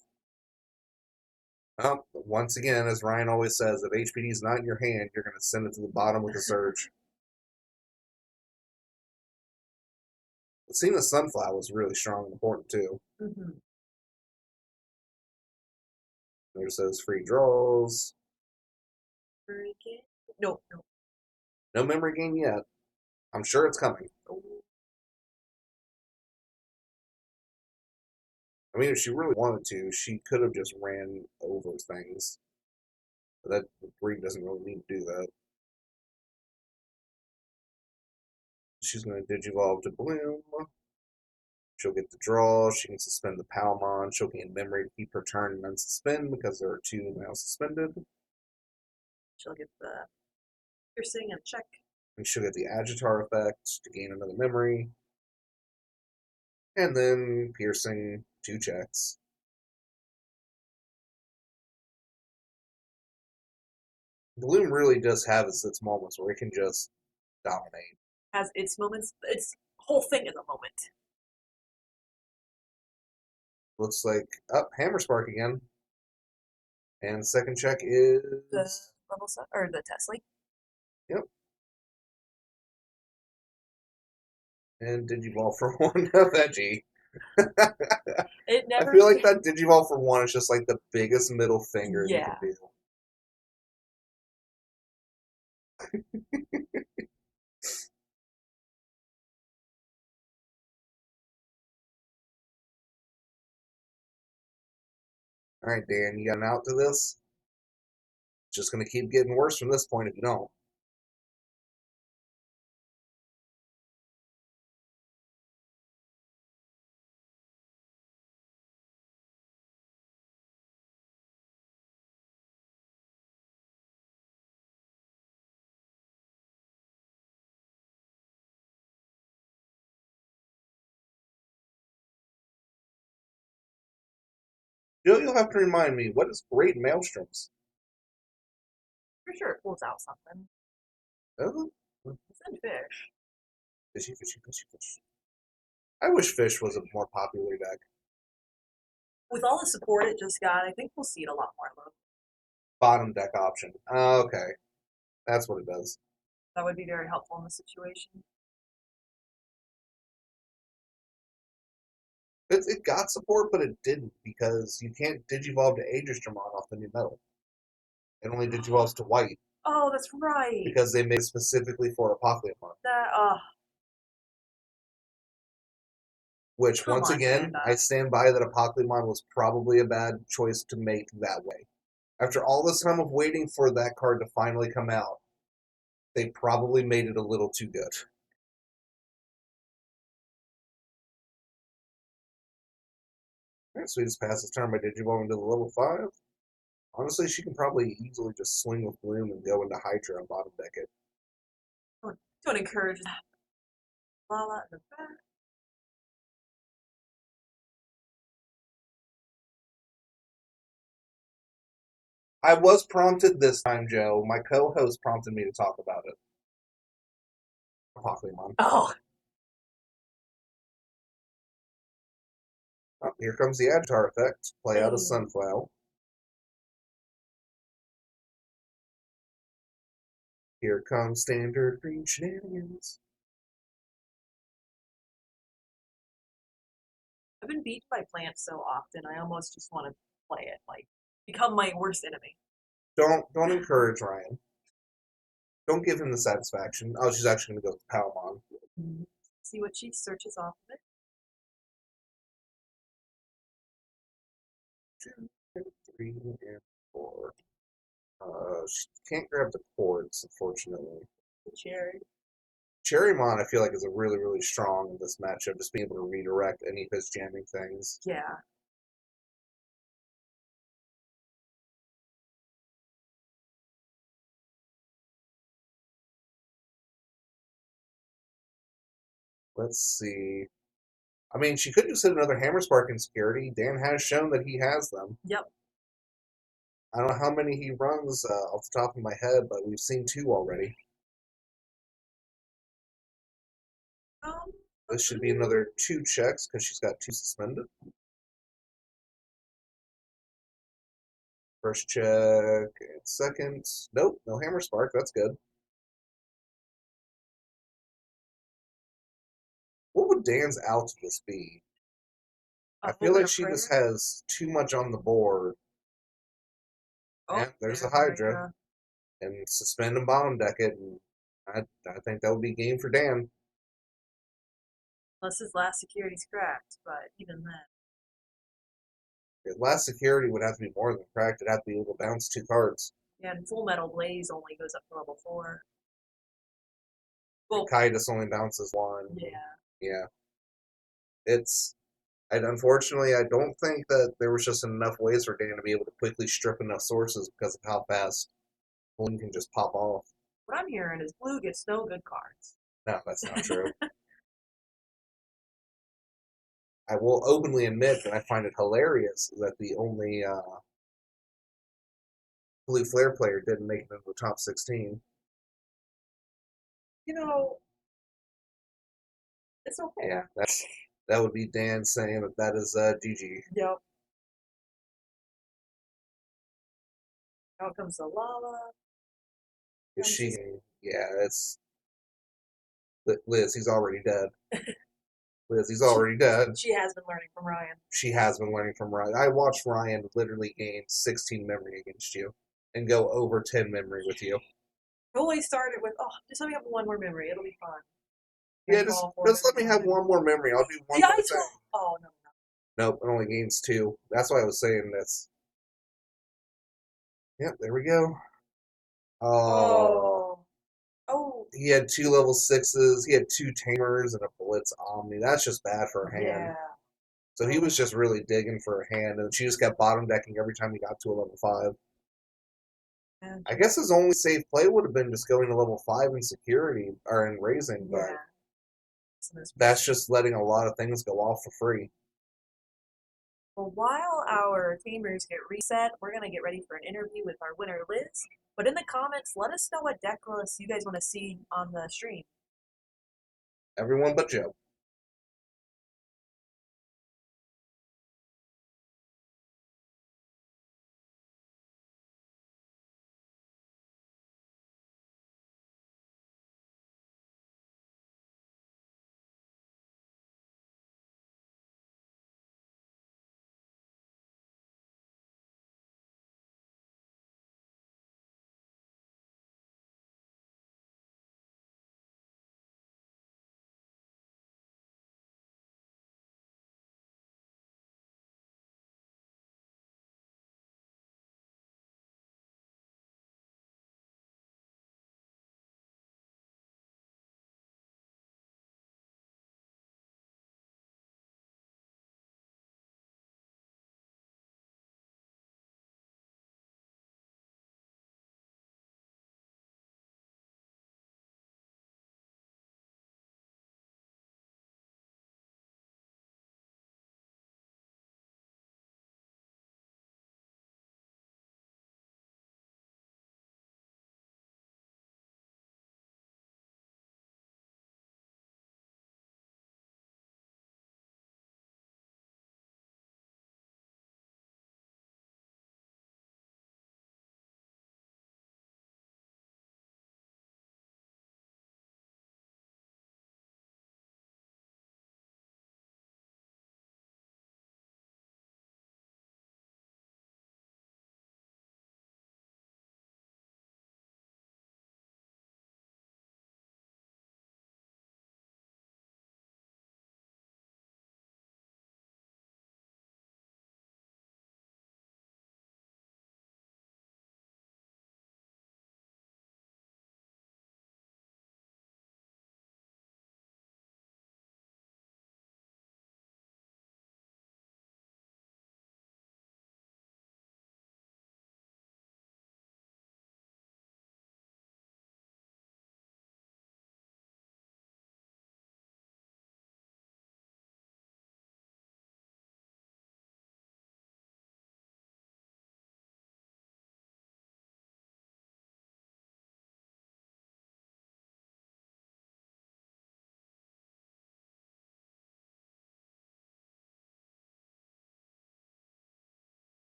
[SPEAKER 1] Oh, once again, as Ryan always says, if HPD is not in your hand, you're going to send it to the bottom with a Surge. But seeing the Sunflower was really strong and important, too.
[SPEAKER 5] Mm-hmm.
[SPEAKER 1] There's those free draws.
[SPEAKER 5] Hurricane? No, no.
[SPEAKER 1] No memory gain yet. I'm sure it's coming.
[SPEAKER 5] Oh.
[SPEAKER 1] I mean, if she really wanted to, she could have just ran over things. But that breed doesn't really need to do that. She's going to Digivolve to Bloom. She'll get the draw. She can suspend the Palmon. She'll gain memory to keep her turn and unsuspend because there are 2 now suspended.
[SPEAKER 5] She'll get the piercing and check.
[SPEAKER 1] And she'll get the Agitar effect to gain another memory. And then piercing 2 checks. Bloom really does have its moments where it can just dominate.
[SPEAKER 5] Has its moments. Its whole thing is a moment.
[SPEAKER 1] Looks like up Hammer Spark again. And second check is
[SPEAKER 5] The level set or the Tesla.
[SPEAKER 1] Yep. And Digivolve for 1 veggie.
[SPEAKER 5] It never.
[SPEAKER 1] I feel like that Digivolve for 1 is just like the biggest middle finger you
[SPEAKER 5] Yeah.
[SPEAKER 1] can do. Alright, Dan, you got an out to this? It's just going to keep getting worse from this point if you don't. You'll have to remind me, what is Great Maelstroms?
[SPEAKER 5] For sure, it pulls out something.
[SPEAKER 1] Oh,
[SPEAKER 5] It's in fish.
[SPEAKER 1] fishy, fishy, fishy, fish. I wish Fish was a more popular deck.
[SPEAKER 5] With all the support it just got, I think we'll see it a lot more. Though.
[SPEAKER 1] Bottom deck option. Okay. That's what it does.
[SPEAKER 5] That would be very helpful in this situation.
[SPEAKER 1] It got support, but it didn't because you can't Digivolve to Aegis-Dramon off the new metal. It only Digivolves to white
[SPEAKER 5] Oh, that's right.
[SPEAKER 1] because they made it specifically for Apocalypse.
[SPEAKER 5] That,
[SPEAKER 1] Which,
[SPEAKER 5] Come
[SPEAKER 1] once
[SPEAKER 5] on,
[SPEAKER 1] again,
[SPEAKER 5] Bandai.
[SPEAKER 1] I stand by that Apocalypse was probably a bad choice to make that way. After all this time of waiting for that card to finally come out, they probably made it a little too good. Alright, so we just pass this turn by Digivolve into the level 5. Honestly, she can probably easily just swing with Bloom and go into Hydra and bottom deck it.
[SPEAKER 5] don't encourage that. Lala in the back.
[SPEAKER 1] I was prompted this time, Joe. My co-host prompted me to talk about it. Pokemon.
[SPEAKER 5] Oh,
[SPEAKER 1] Oh, here comes the Agitar effect. Play out a
[SPEAKER 5] Hey.
[SPEAKER 1] Sunflower. Here comes standard green shenanigans.
[SPEAKER 5] I've been beaten by plants so often, I almost just want to play it, like, become my worst enemy.
[SPEAKER 1] Don't encourage Ryan. Don't give him the satisfaction. Oh, she's actually going to go with Palmon.
[SPEAKER 5] See what she searches off of it.
[SPEAKER 1] 2, 3, and 4. She can't grab the cords, unfortunately.
[SPEAKER 5] Cherry.
[SPEAKER 1] Cherrymon, I feel like, is a really, really strong in this matchup, just being able to redirect any of his jamming things.
[SPEAKER 5] Yeah.
[SPEAKER 1] Let's see. I mean, she could just hit another Hammer Spark in security. Dan has shown that he has them.
[SPEAKER 5] Yep.
[SPEAKER 1] I don't know how many he runs off the top of my head, but we've seen 2 already. This should be another 2 checks because she's got 2 suspended. First check and second. Nope, no Hammer Spark. That's good. What would Dan's outages be? I feel like she just has too much on the board.
[SPEAKER 5] Oh,
[SPEAKER 1] Yeah, there's a Hydra. And suspend and bottom deck it. And I think that would be game for Dan.
[SPEAKER 5] Unless his last security's cracked, but even then.
[SPEAKER 1] His last security would have to be more than cracked. It'd have to be able to bounce 2 cards.
[SPEAKER 5] Yeah, and Full Metal Blaze only goes up to level 4.
[SPEAKER 1] Well, Kaitis only bounces 1.
[SPEAKER 5] Yeah.
[SPEAKER 1] Yeah. Unfortunately, I don't think that there was just enough ways for Dan to be able to quickly strip enough sources because of how fast Balloon can just pop off.
[SPEAKER 5] What I'm hearing is Blue gets no good cards.
[SPEAKER 1] No, that's not true. I will openly admit that I find it hilarious that the only Blue Flare player didn't make it into the top 16.
[SPEAKER 5] You know, it's okay.
[SPEAKER 1] Yeah, that would be Dan saying that is GG.
[SPEAKER 5] Yep. Out comes the lava.
[SPEAKER 1] Yeah, it's Liz. He's already dead. Liz, he's already dead.
[SPEAKER 5] She has been learning from Ryan.
[SPEAKER 1] She has been learning from Ryan. I watched Ryan literally gain 16 memory against you and go over 10 memory with you.
[SPEAKER 5] It always started with, just let me have 1 more memory. It'll be fun.
[SPEAKER 1] Yeah, just let me have 1 more memory. I'll do 1 more thing.
[SPEAKER 5] Oh, no.
[SPEAKER 1] Nope, it only gains 2. That's why I was saying this. Yep, there we go. Oh. He had 2 level 6s. He had 2 Tamers and a Blitz Omni. That's just bad for a hand.
[SPEAKER 5] Yeah.
[SPEAKER 1] So he was just really digging for a hand, and she just kept bottom decking every time he got to a level 5.
[SPEAKER 5] Yeah.
[SPEAKER 1] I guess his only safe play would have been just going to level 5 in security, or in raising, but that's just letting a lot of things go off for free.
[SPEAKER 5] Well, while our tamers get reset, we're going to get ready for an interview with our winner, Liz. But in the comments, let us know what deck lists you guys want to see on the stream.
[SPEAKER 1] Everyone but Joe.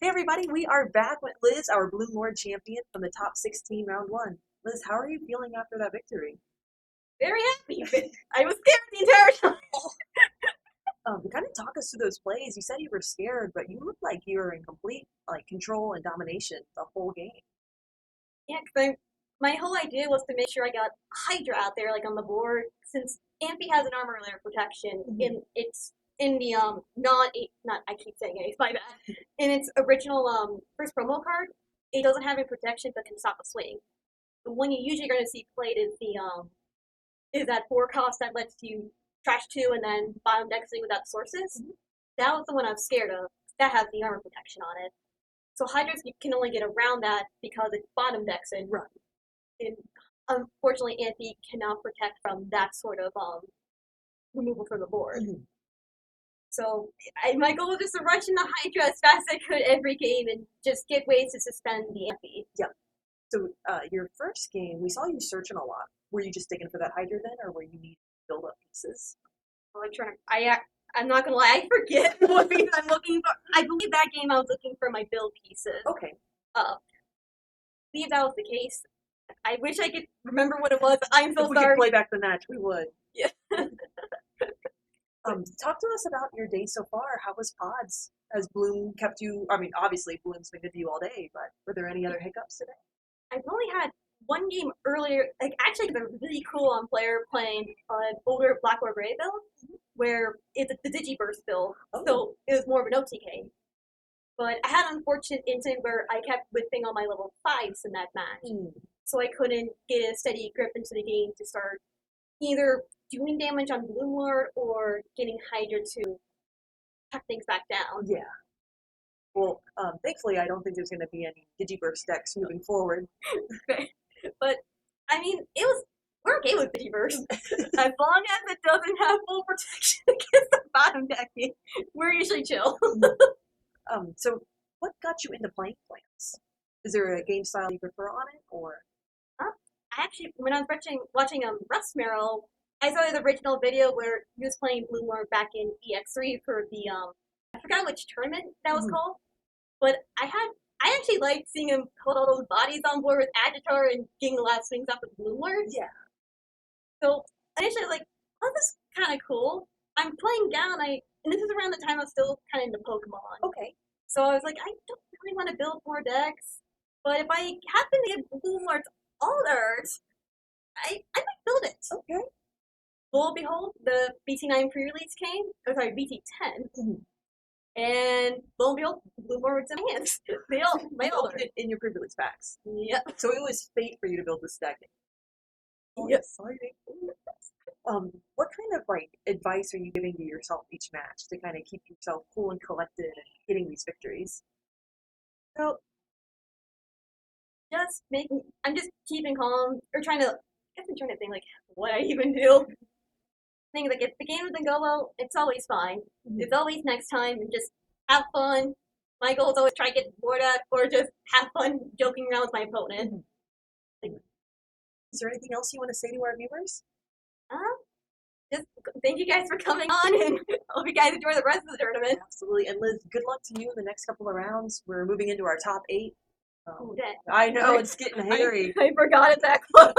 [SPEAKER 5] Hey everybody, we are back with Liz, our Blue Lord champion from the top 16 round 1. Liz, how are you feeling after that victory?
[SPEAKER 6] Very happy. I was scared the entire time.
[SPEAKER 5] Kind of talk us through those plays. You said you were scared, but you looked like you were in complete control and domination the whole game.
[SPEAKER 6] Yeah, because my whole idea was to make sure I got Hydra out there, like on the board, since Amphi has an armor layer protection in the not I keep saying it, it's my bad. In its original first promo card, it doesn't have any protection but can stop a swing. The one you're usually going to see played is the is that 4 cost that lets you trash 2 and then bottom deck swing without sources. That was the one I was scared of. That has the armor protection on it. So Hydras you can only get around that because it's bottom decks and run. And unfortunately, Amphi cannot protect from that sort of removal from the board. So my goal was just to rush into Hydra as fast as I could every game and just get ways to suspend the Amphi.
[SPEAKER 5] Yep. So your first game, we saw you searching a lot. Were you just digging for that Hydra then, or were you needing to build up pieces?
[SPEAKER 6] I'm not gonna lie, I forget what piece I'm looking for. I believe that game I was looking for my build pieces.
[SPEAKER 5] Okay.
[SPEAKER 6] Believe that was the case. I wish I could remember what it was. I'm so
[SPEAKER 5] if we
[SPEAKER 6] sorry.
[SPEAKER 5] could play back the match, we would.
[SPEAKER 6] Yeah.
[SPEAKER 5] Talk to us about your day so far. How was pods? Has Bloom kept you? I mean, obviously Bloom's been good to you all day, but were there any other hiccups today?
[SPEAKER 6] I've only had one game earlier, like actually the really cool player playing an older Black or Gray build, where it's the Digiburst build, so it was more of an OTK. But I had an unfortunate incident where I kept whipping on my level 5s in that match, so I couldn't get a steady grip into the game to start either doing damage on Bloomlord or getting Hydra to cut things back down.
[SPEAKER 5] Yeah. Well, thankfully, I don't think there's going to be any Digiburst decks moving forward.
[SPEAKER 6] But, I mean, we're okay with Digiburst. As long as it doesn't have full protection against the bottom deck, we're usually chill.
[SPEAKER 5] So what got you into playing plants? Is there a game style you prefer on it, or?
[SPEAKER 6] Actually, when I was watching Russ Merrill, I saw his original video where he was playing Bloomlord back in EX3 for the, I forgot which tournament that was called, but I actually liked seeing him put all those bodies on board with Agitar and getting a lot of swings up with Bloomlord.
[SPEAKER 5] Yeah.
[SPEAKER 6] So initially I was like, oh, this is kind of cool. I'm playing down, and this is around the time I was still kind of into Pokemon.
[SPEAKER 5] Okay.
[SPEAKER 6] So I was like, I don't really want to build more decks, but if I happen to get Bloomlord's Alders, I might build it.
[SPEAKER 5] Okay.
[SPEAKER 6] Lo and behold, the BT9 pre-release came, BT10, and lo and behold, Bloomlord's in my hands. They all
[SPEAKER 5] opened it in your pre-release packs.
[SPEAKER 6] Yep.
[SPEAKER 5] So it was fate for you to build this deck.
[SPEAKER 6] Yep.
[SPEAKER 5] Exciting. What kind of advice are you giving to yourself each match to kind of keep yourself cool and collected and getting these victories?
[SPEAKER 6] So, I'm just keeping calm, or trying to think like what I even do. Things like if the game doesn't go well, it's always fine. It's always next time, and just have fun. My goal is always try to get bored out, or just have fun joking around with my opponent.
[SPEAKER 5] Is there anything else you want to say to our viewers?
[SPEAKER 6] Just thank you guys for coming on, and hope you guys enjoy the rest of the tournament.
[SPEAKER 5] Absolutely, and Liz, good luck to you in the next couple of rounds. We're moving into our top 8. I know it's getting hairy.
[SPEAKER 6] I forgot it's that close.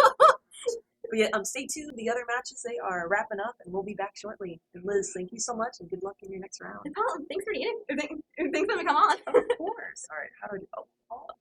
[SPEAKER 5] But yeah, stay tuned. The other matches, they are wrapping up, and we'll be back shortly. And Liz, thank you so much, and good luck in your next round.
[SPEAKER 6] No problem. Thanks for the thanks for coming on.
[SPEAKER 5] Of course. All right. How do I do? Oh, pause.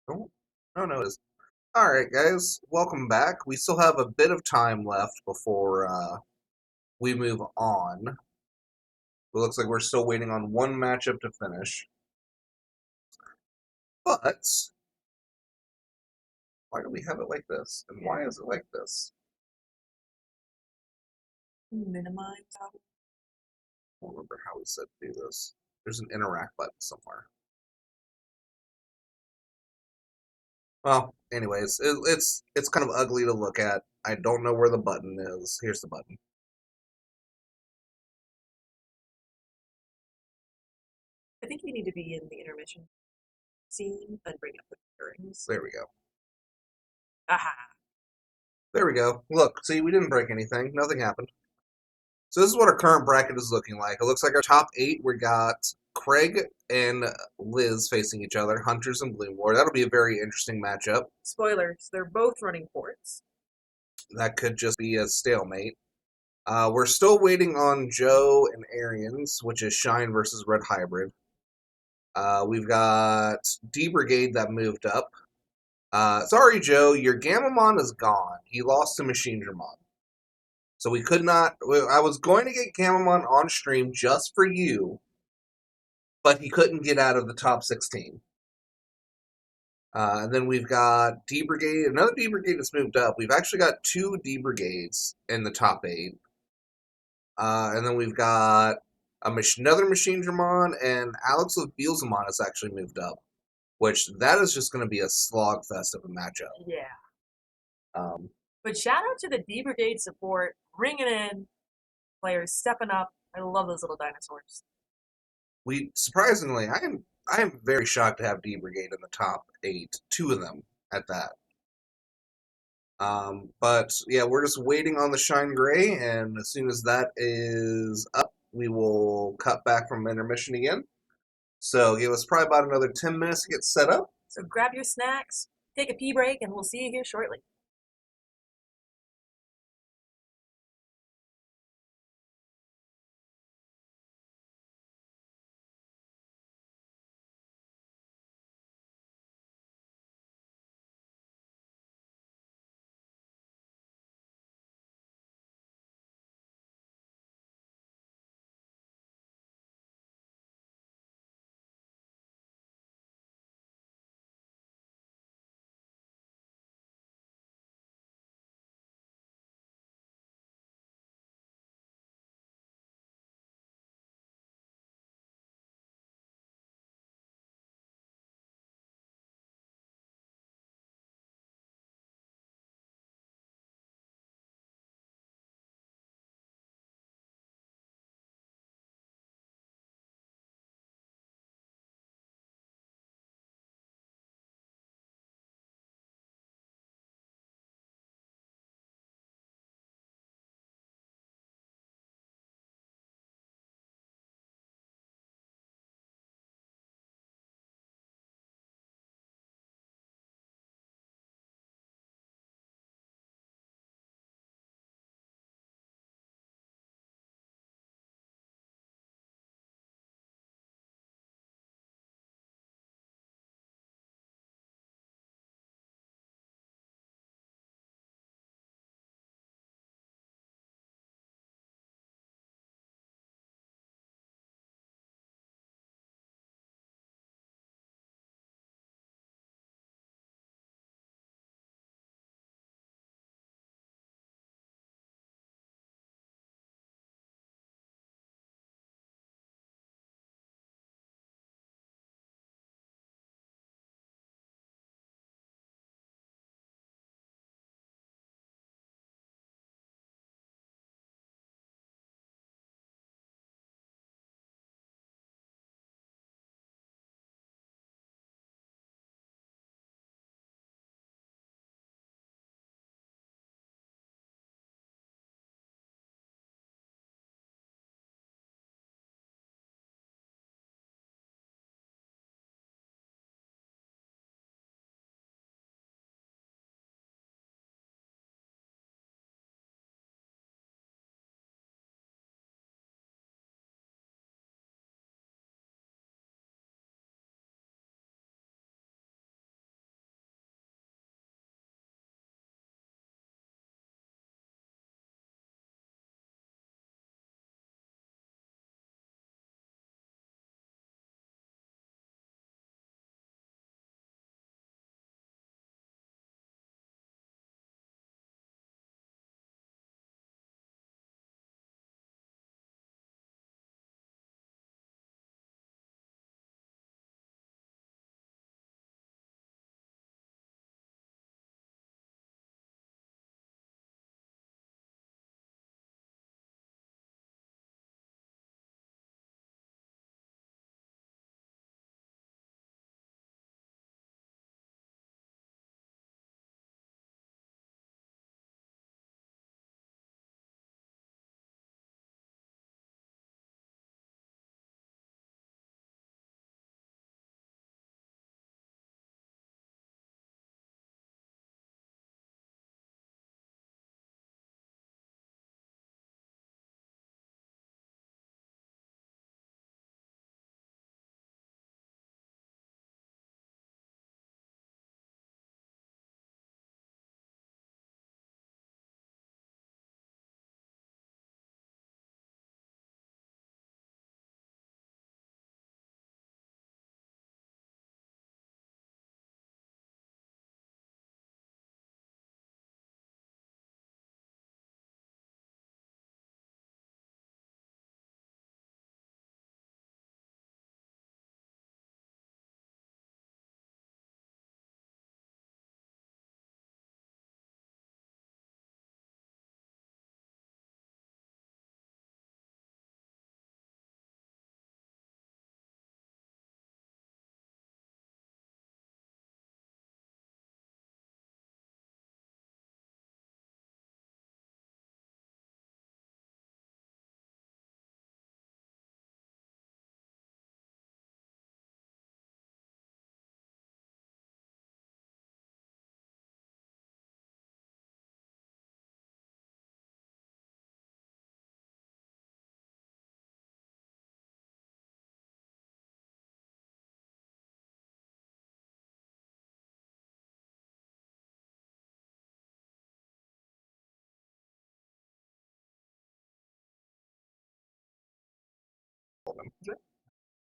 [SPEAKER 1] Oh, no notice. All right, guys, welcome back. We still have a bit of time left before we move on. It looks like we're still waiting on one matchup to finish. But why do we have it like this? And why is it like this?
[SPEAKER 5] Minimize.
[SPEAKER 1] I don't remember how we said to do this. There's an interact button somewhere. Well, anyways, it's kind of ugly to look at. I don't know where the button is. Here's the button.
[SPEAKER 5] I think you need to be in the intermission scene and bring up the curtains.
[SPEAKER 1] There we go.
[SPEAKER 5] Aha.
[SPEAKER 1] There we go. Look, see, we didn't break anything. Nothing happened. So this is what our current bracket is looking like. It looks like our top 8, we got Craig and Liz facing each other, Hunters and Bloomlord. That'll be a very interesting matchup.
[SPEAKER 5] Spoilers, they're both running ports.
[SPEAKER 1] That could just be a stalemate. We're still waiting on Joe and Arians, which is Shine versus Red Hybrid. We've got D Brigade that moved up. Sorry, Joe, your Gamamon is gone. He lost to Machine Dramon. So we could not. I was going to get Gamamon on stream just for you, but he couldn't get out of the top 16. And then we've got D Brigade. Another D Brigade that's moved up. We've actually got 2 D Brigades in the top 8. And then we've got another Machine Dramon, and Alex with Beelzemon has actually moved up, which that is just going to be a slog fest of a matchup.
[SPEAKER 5] Yeah.
[SPEAKER 1] Um,
[SPEAKER 5] But shout out to the D Brigade support, bringing in players, stepping up. I love those little dinosaurs.
[SPEAKER 1] we surprisingly, I am very shocked to have D Brigade in the top 8, 2 of them at that. But yeah, we're just waiting on the Shine Gray, and as soon as that is up, we will cut back from intermission again. So give us probably about another 10 minutes to get set up.
[SPEAKER 5] So grab your snacks, take a pee break, and we'll see you here shortly.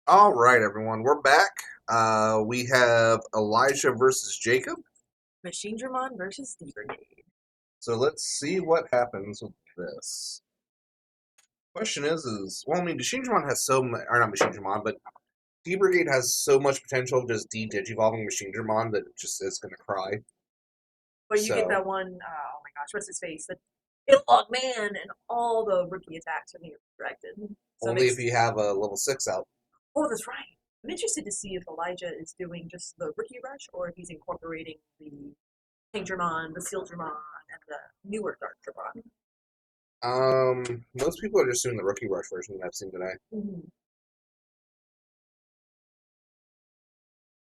[SPEAKER 1] All right, everyone, we're back. We have Elijah versus Jacob.
[SPEAKER 5] Machinedramon versus D Brigade.
[SPEAKER 1] So let's see what happens with this. Question is well, I mean, Machinedramon has so much, or not Machinedramon, but D Brigade has so much potential of just de-digivolving Machinedramon that it just is going to cry.
[SPEAKER 5] But you get that one, oh my gosh, what's his face? The Illog Man and all the rookie attacks are being directed. So
[SPEAKER 1] Only if you have a level 6 out.
[SPEAKER 5] Oh, that's right. I'm interested to see if Elijah is doing just the rookie rush or if he's incorporating the Tankdramon, the Sealdramon, and the newer Darkdramon.
[SPEAKER 1] Most people are just doing the rookie rush version that I've seen today.
[SPEAKER 5] Mm-hmm.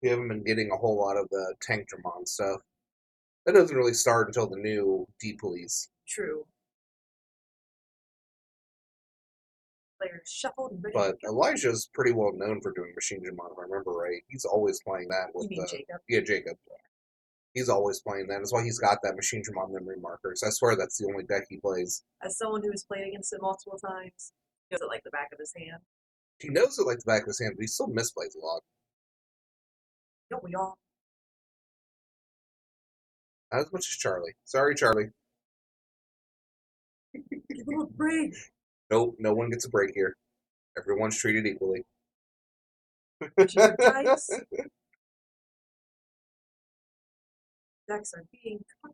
[SPEAKER 1] We haven't been getting a whole lot of the Tankdramon stuff. That doesn't really start until the new D-Police.
[SPEAKER 5] True. Players shuffled and ready.
[SPEAKER 1] But Elijah's pretty well known for doing Machinedramon, if I remember right. He's always playing that with
[SPEAKER 5] You mean Jacob?
[SPEAKER 1] Yeah, Jacob. He's always playing that. That's why he's got that Machinedramon memory marker. So I swear that's the only deck he plays.
[SPEAKER 5] As someone who's played against it multiple times, he knows it like the back of his hand.
[SPEAKER 1] He knows it like the back of his hand, but he still misplays a lot.
[SPEAKER 5] Don't we all?
[SPEAKER 1] Not as much as Charlie. Sorry, Charlie.
[SPEAKER 5] Give him a break.
[SPEAKER 1] Nope, no one gets a break here. Everyone's treated equally.
[SPEAKER 5] Your dice. Decks are being cut.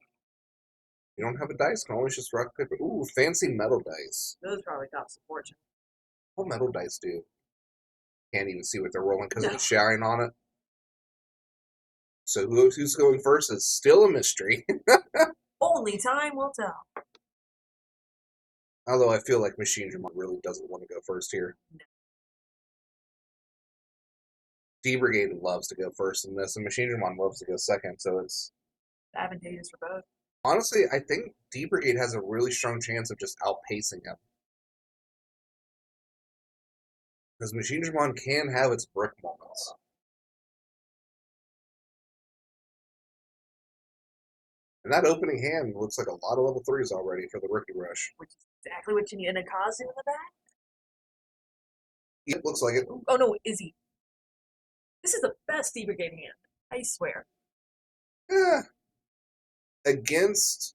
[SPEAKER 1] You don't have a dice, can always just rock paper. Ooh, fancy metal dice.
[SPEAKER 5] Those probably cost a fortune.
[SPEAKER 1] What metal dice do? Can't even see what they're rolling because of the shine on it. So who's going first is still a mystery.
[SPEAKER 5] Only time will tell.
[SPEAKER 1] Although I feel like Machinedramon really doesn't want to go first here.
[SPEAKER 5] No.
[SPEAKER 1] D Brigade loves to go first in this, and Machinedramon loves to go second, so it's
[SPEAKER 5] Advantageous for both.
[SPEAKER 1] honestly, I think D Brigade has a really strong chance of just outpacing him. Because Machinedramon can have its brick moments. And that opening hand looks like a lot of level 3s already for the rookie rush.
[SPEAKER 5] Which is exactly what you need. And a Kazu in the back?
[SPEAKER 1] It looks like it.
[SPEAKER 5] Oh no, Izzy. This is the best D Brigade hand. I swear.
[SPEAKER 1] Yeah. Against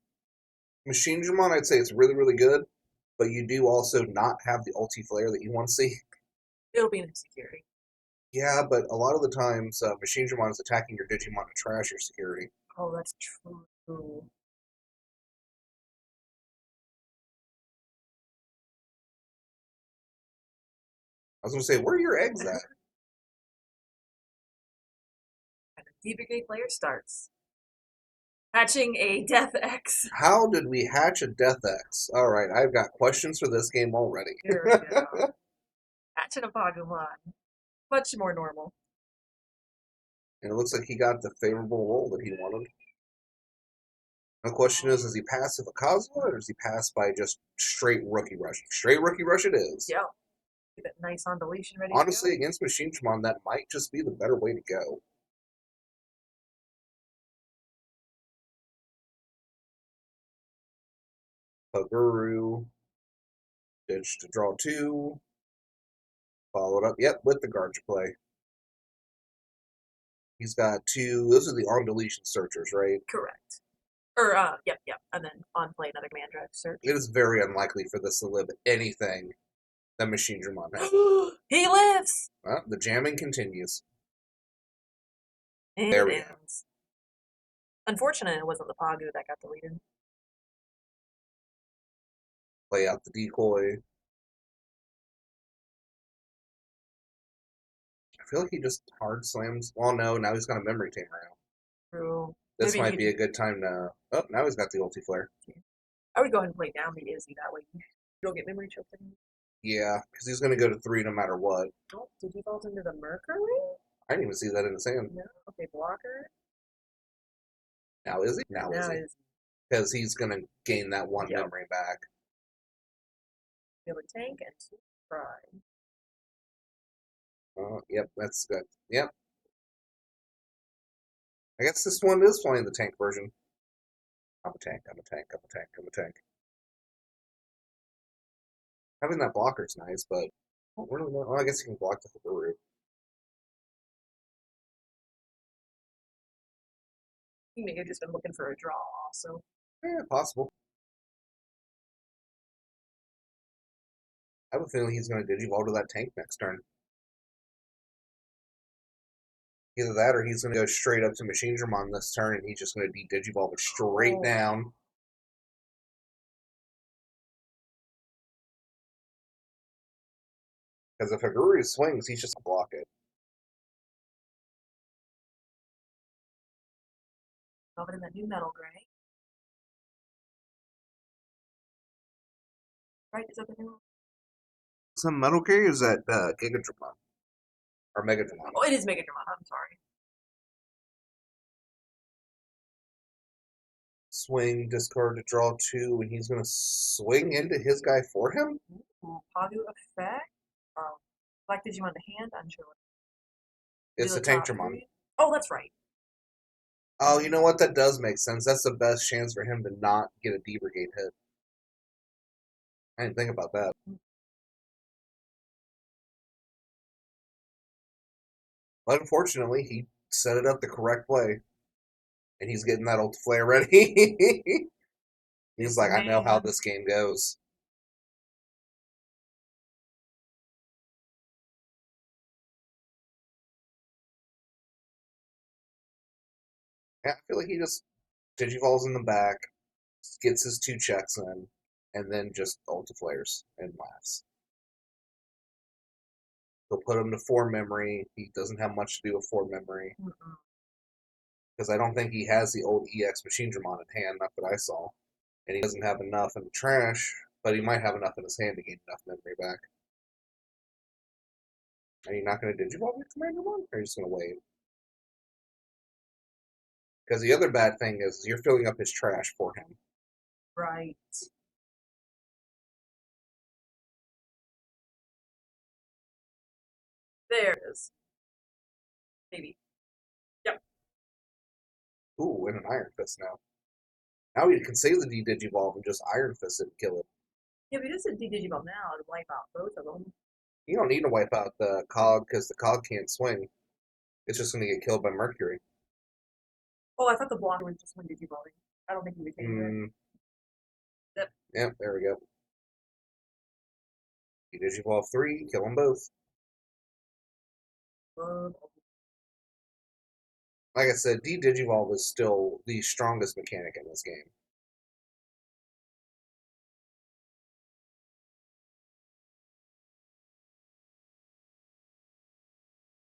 [SPEAKER 1] Machinedramon, I'd say it's really, really good. But you do also not have the ulti flare that you want to see.
[SPEAKER 5] It'll be an insecurity.
[SPEAKER 1] Yeah, but a lot of the times, Machinedramon is attacking your Digimon to trash your security.
[SPEAKER 5] Oh, that's true.
[SPEAKER 1] I was going to say, where are your eggs at?
[SPEAKER 5] And the D Brigade player starts. Hatching a Death X.
[SPEAKER 1] How did we hatch a Death X? Alright, I've got questions for this game already.
[SPEAKER 5] Here we go. Hatching a Pagumon. Much more normal.
[SPEAKER 1] And it looks like he got the favorable roll that he wanted. The question is he pass with a Cosmo, or does he pass by just straight rookie rush? Straight rookie rush it is.
[SPEAKER 5] Yeah. Get that nice on deletion ready.
[SPEAKER 1] Honestly, against Machinedramon, that might just be the better way to go. Paguru. Ditch to draw 2. Follow it up. Yep, with the Guardian play. He's got 2. Those are the on deletion searchers, right?
[SPEAKER 5] Correct. Or, yep. And then on play another command drive search.
[SPEAKER 1] It is very unlikely for this to live anything that Machinedramon has.
[SPEAKER 5] He lives!
[SPEAKER 1] Well, the jamming continues.
[SPEAKER 5] And
[SPEAKER 1] There
[SPEAKER 5] it
[SPEAKER 1] we go.
[SPEAKER 5] ends. Unfortunate it wasn't the Pagu that got deleted.
[SPEAKER 1] Play out the decoy. I feel like he just hard slams. Well, no, now he's got a memory tamer out.
[SPEAKER 5] True.
[SPEAKER 1] This
[SPEAKER 5] Maybe
[SPEAKER 1] might
[SPEAKER 5] he-
[SPEAKER 1] be a good time to. Oh, now he's got the ulti flare.
[SPEAKER 5] I would go ahead and play down the Izzy that way. You don't get memory choked anymore.
[SPEAKER 1] Yeah, because he's going to go to 3 no matter what.
[SPEAKER 5] Oh, did he fall into the Mercury?
[SPEAKER 1] I didn't even see that in his hand.
[SPEAKER 5] No. Okay, blocker.
[SPEAKER 1] Now is he? Now is
[SPEAKER 5] Now
[SPEAKER 1] he?
[SPEAKER 5] is
[SPEAKER 1] Because he's going to gain that 1
[SPEAKER 5] Yep.
[SPEAKER 1] memory back.
[SPEAKER 5] feel a tank and 2 fry.
[SPEAKER 1] Yep, that's good. Yep. I guess this one is playing the tank version. I'm a tank, I'm a tank, I'm a tank, I'm a tank. Having that blocker's nice, but I don't really know. Well, I guess you can block the Haru.
[SPEAKER 5] He may have just been looking for a draw, also.
[SPEAKER 1] Yeah, possible. I have a feeling he's going to Digivolve to that tank next turn. Either that or he's going to go straight up to Machine Dramon this turn and he's just going to de-Digivolve it straight down. Because if Aguri swings, he's just going to block it.
[SPEAKER 5] Over in that new metal gray. Right? Is that the new one?
[SPEAKER 1] Is that Metal Gear or is that Giga Dramon? Or Mega Dramon?
[SPEAKER 5] Oh, it is Mega Dramon. I'm sorry.
[SPEAKER 1] Swing, discard to draw 2, and he's going to swing into his guy for him?
[SPEAKER 5] Ooh, Pagu effect. Black Digimon to hand. I'm sure.
[SPEAKER 1] It's the Tank Dramon.
[SPEAKER 5] Oh, that's right.
[SPEAKER 1] Oh, you know what? That does make sense. That's the best chance for him to not get a D-Brigade hit. I didn't think about that. But unfortunately, he set it up the correct way. And he's getting that ult flare ready. He's like, I know how this game goes. Yeah, I feel like he just Digivolves in the back, gets his 2 checks in, and then just ult flares and laughs. He'll put him to 4 memory. He doesn't have much to do with 4 memory. Because I don't think he has the old EX Machine Dramon in hand, not that I saw. And he doesn't have enough in the trash, but he might have enough in his hand to gain enough memory back. Are you not going to Digivolve your Commander one? Or are you just going to wait? Because the other bad thing is you're filling up his trash for him.
[SPEAKER 5] Right. There it is. Maybe. Yep.
[SPEAKER 1] Ooh, and an Iron Fist now. Now he can save the D-Digivolve and just Iron Fist it and kill it.
[SPEAKER 5] Yeah, but he doesn't D-Digimon now to wipe out both of them.
[SPEAKER 1] You don't need to wipe out the Cog because the Cog can't swing. It's just going to get killed by Mercury.
[SPEAKER 5] Oh, I thought the blocker was just when Digivolving. I don't think he retained it. Yep.
[SPEAKER 1] Yep, there we go. D-Digivolve 3, kill them both. Like I said, D-Digivolve is still the strongest mechanic in this game.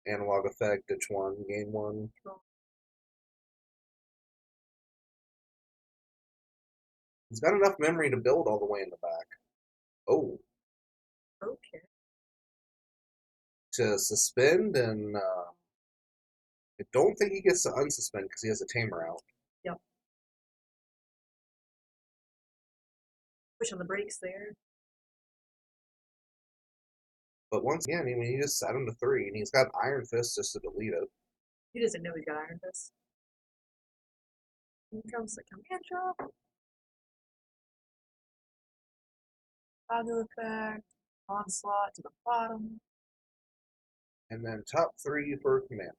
[SPEAKER 1] Analog effect, ditch 1, game 1. He's got enough memory to build all the way in the back. Oh.
[SPEAKER 5] Okay.
[SPEAKER 1] To suspend, and I don't think he gets to unsuspend because he has a tamer out.
[SPEAKER 5] Yep. Push on the brakes there.
[SPEAKER 1] But once again, I mean, he just sat him to 3, and he's got Iron Fist just to delete it.
[SPEAKER 5] He doesn't know he's got Iron Fist. Here comes the command drop. Toggle effect. Onslaught to the bottom.
[SPEAKER 1] And then top 3 for Commando.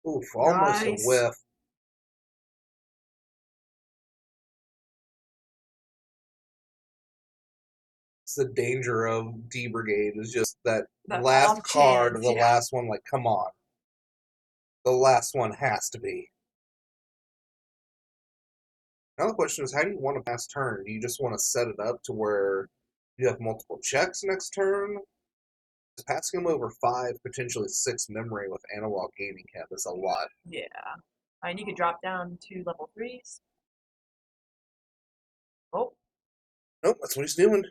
[SPEAKER 1] Oof, almost
[SPEAKER 5] Nice.
[SPEAKER 1] a whiff. It's the danger of D Brigade is just that last
[SPEAKER 5] off
[SPEAKER 1] card,
[SPEAKER 5] chance,
[SPEAKER 1] the
[SPEAKER 5] yeah.
[SPEAKER 1] last one, like, come on. The last one has to be. Now the question is, how do you want to pass turn? Do you just want to set it up to where you have multiple checks next turn? Passing him over 5, potentially 6 memory with analog gaming cap is a lot.
[SPEAKER 5] Yeah. And you could drop down to level 3s. Oh,
[SPEAKER 1] Nope, that's what he's doing.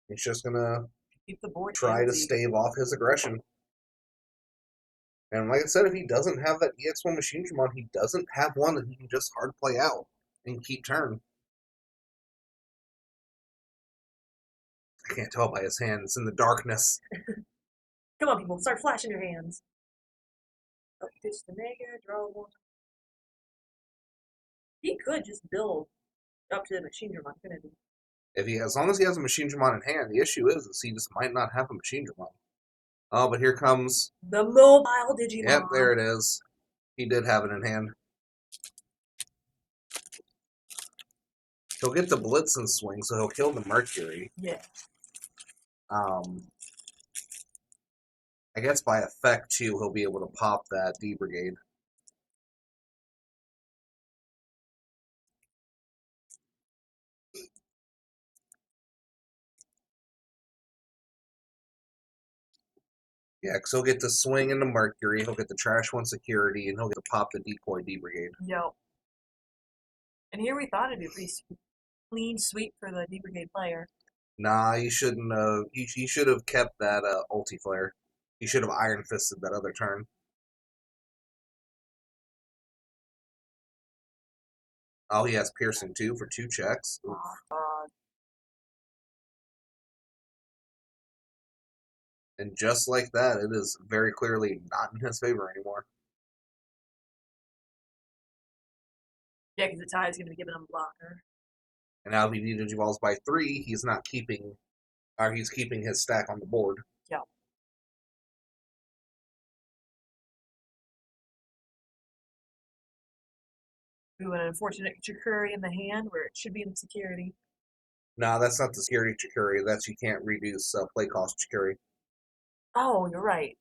[SPEAKER 1] He's just gonna
[SPEAKER 5] keep the board
[SPEAKER 1] try to
[SPEAKER 5] empty.
[SPEAKER 1] stave off his aggression. And like I said, if he doesn't have that EX1 Machine Dramon, he doesn't have one that he can just hard play out and keep turn. I can't tell by his hand. It's in the darkness.
[SPEAKER 5] Come on, people, start flashing your hands. Oh, ditch the mega, draw 1. He could just build up to the Machine Dramon, couldn't he?
[SPEAKER 1] As long as he has a Machine Dramon in hand, the issue is he just might not have a Machine Dramon. Oh, but here comes.
[SPEAKER 5] The mobile Digimon.
[SPEAKER 1] Yep, there it is. He did have it in hand. He'll get the Blitzen swing, so he'll kill the Mercury.
[SPEAKER 5] Yeah.
[SPEAKER 1] I guess by effect, too, he'll be able to pop that D Brigade. Yeah, because he'll get to swing into Mercury, he'll get the Trash One Security, and he'll get to pop the Decoy D Brigade.
[SPEAKER 5] Yep. And here we thought it'd be a pretty clean sweep for the D Brigade player.
[SPEAKER 1] Nah, you shouldn't have. He should have kept that ulti flare. He should have Iron Fisted that other turn. Oh, he has Piercing too for 2 checks. Oof. And just like that, it is very clearly not in his favor anymore.
[SPEAKER 5] Yeah, because the tie is going to be giving him a blocker.
[SPEAKER 1] And now if he Digivolves by 3, he's not keeping, or he's keeping his stack on the board.
[SPEAKER 5] Yeah. Ooh, an unfortunate Chikuri in the hand where it should be in security.
[SPEAKER 1] No, that's not the security Chikuri. That's you can't reduce play cost Chikuri.
[SPEAKER 5] Oh, you're right.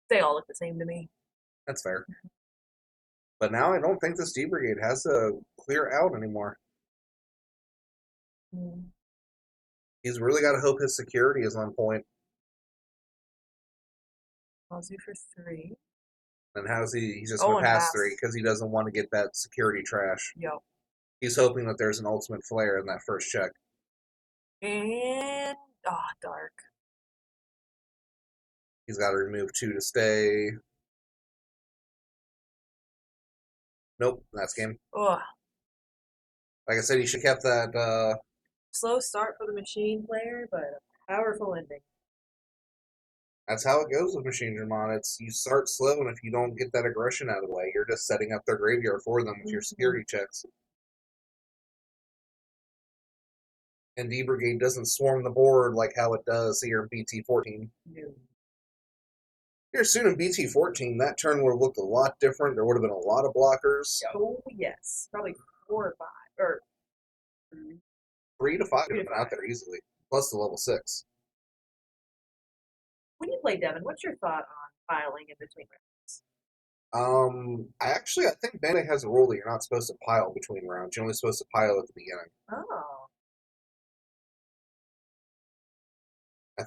[SPEAKER 5] They all look the same to me.
[SPEAKER 1] That's fair. But now I don't think this D Brigade has a clear out anymore. He's really got to hope his security is on point.
[SPEAKER 5] I'll do for 3.
[SPEAKER 1] And how's he? He's just going to pass 3 because he doesn't want to get that security trash.
[SPEAKER 5] Yep.
[SPEAKER 1] He's hoping that there's an ultimate flare in that first check.
[SPEAKER 5] And dark.
[SPEAKER 1] He's got to remove 2 to stay. Nope, that's game.
[SPEAKER 5] Ugh.
[SPEAKER 1] Like I said, he should have kept that.
[SPEAKER 5] Slow start for the machine player, but a powerful ending.
[SPEAKER 1] That's how it goes with Machine Dramon. It's you start slow, and if you don't get that aggression out of the way, you're just setting up their graveyard for them with your security checks. And D Brigade doesn't swarm the board like how it does here in BT13.
[SPEAKER 5] No.
[SPEAKER 1] Here soon in BT14, that turn would have looked a lot different. There would have been a lot of blockers.
[SPEAKER 5] Oh, yes. Probably 4 or 5. Or
[SPEAKER 1] 3 to 5 would have been out there easily, plus the level 6.
[SPEAKER 5] When you play Devin, what's your thought on piling in between rounds?
[SPEAKER 1] I think Bandai has a rule that you're not supposed to pile between rounds. You're only supposed to pile at the beginning.
[SPEAKER 5] Oh.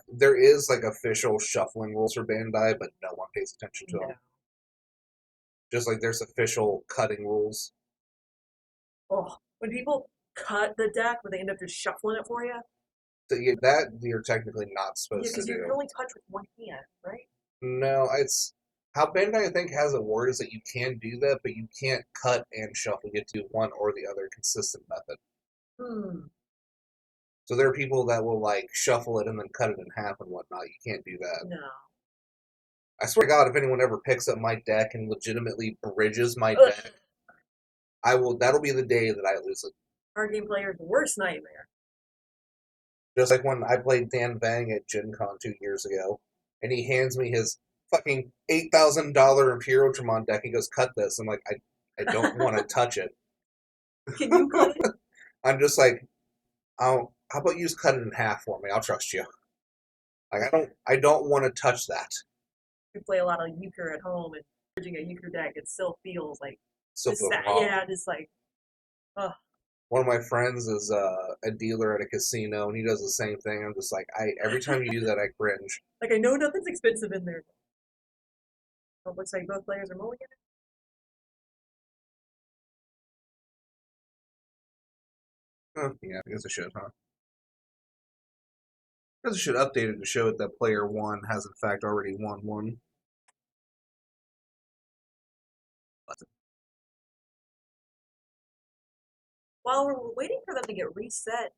[SPEAKER 1] There is like official shuffling rules for Bandai, but no one pays attention to them. Just like there's official cutting rules.
[SPEAKER 5] Oh, when people cut the deck, when they end up just shuffling it for you.
[SPEAKER 1] So that you're technically not supposed to
[SPEAKER 5] because
[SPEAKER 1] do.
[SPEAKER 5] you can only touch with one hand, right?
[SPEAKER 1] No, it's how Bandai I think has it word is that you can do that, but you can't cut and shuffle. You have to do one or the other consistent method. So there are people that will like shuffle it and then cut it in half and whatnot. You can't do that.
[SPEAKER 5] No.
[SPEAKER 1] I swear to God, if anyone ever picks up my deck and legitimately bridges my deck, that'll be the day that I lose it.
[SPEAKER 5] Our game player's worst nightmare.
[SPEAKER 1] Just like when I played Dan Vang at Gen Con 2 years ago, and he hands me his fucking $8,000 Imperial Dramon deck. He goes, "Cut this." I'm like, I don't want to touch it.
[SPEAKER 5] Can you cut it?
[SPEAKER 1] I'm just like, how about you just cut it in half for me? I'll trust you. Like I don't want to touch that.
[SPEAKER 5] You play a lot of euchre at home and bridging a euchre deck, it still feels like
[SPEAKER 1] Wrong.
[SPEAKER 5] Yeah, just like
[SPEAKER 1] One of my friends is a dealer at a casino, and he does the same thing. I'm just like, every time you do that, I cringe.
[SPEAKER 5] Like I know nothing's expensive in there. Oh, it looks like both players are mulliganing.
[SPEAKER 1] Yeah, I guess I should, huh? I guess I should update it to show it that player 1 has in fact already won one.
[SPEAKER 5] While we're waiting for them to get reset,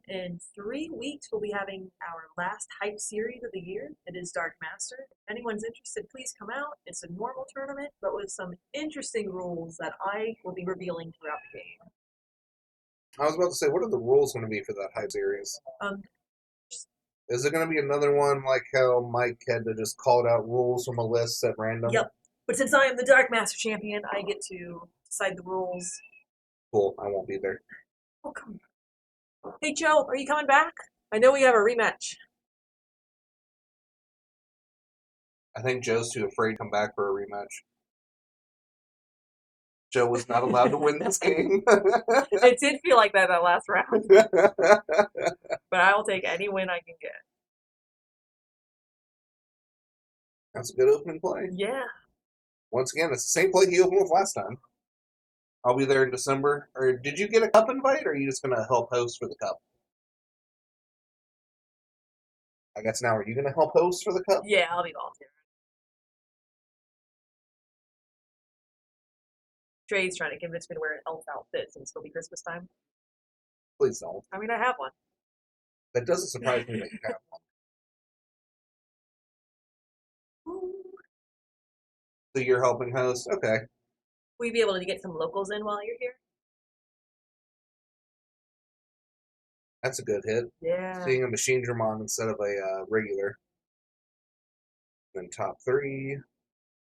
[SPEAKER 5] in 3 weeks we'll be having our last hype series of the year. It is Dark Master. If anyone's interested, please come out. It's a normal tournament, but with some interesting rules that I will be revealing throughout the game.
[SPEAKER 1] I was about to say, what are the rules going to be for that hype series? Is it going to be another one like how Mike had to just call out rules from a list at random?
[SPEAKER 5] Yep. But since I am the Dark Master Champion, I get to decide the rules.
[SPEAKER 1] Cool. I won't be there.
[SPEAKER 5] Oh, come on. Hey, Joe, are you coming back? I know we have a rematch.
[SPEAKER 1] I think Joe's too afraid to come back for a rematch. Joe was not allowed to win this game.
[SPEAKER 5] It did feel like that last round, but I will take any win I can get.
[SPEAKER 1] That's a good opening play.
[SPEAKER 5] Yeah.
[SPEAKER 1] Once again, it's the same play he opened with last time. I'll be there in December. Or did you get a cup invite, or are you just going to help host for the cup? I guess now, are you going to help host for the cup?
[SPEAKER 5] Yeah, I'll be volunteering. Trey's trying to convince me to wear an elf outfit since it'll be Christmas time.
[SPEAKER 1] Please don't.
[SPEAKER 5] I mean, I have one.
[SPEAKER 1] That doesn't surprise me that you have one. So you're helping host? Okay.
[SPEAKER 5] Will you be able to get some locals in while you're here?
[SPEAKER 1] That's a good hit.
[SPEAKER 5] Yeah.
[SPEAKER 1] Seeing a machine Digimon instead of a regular. Then top 3.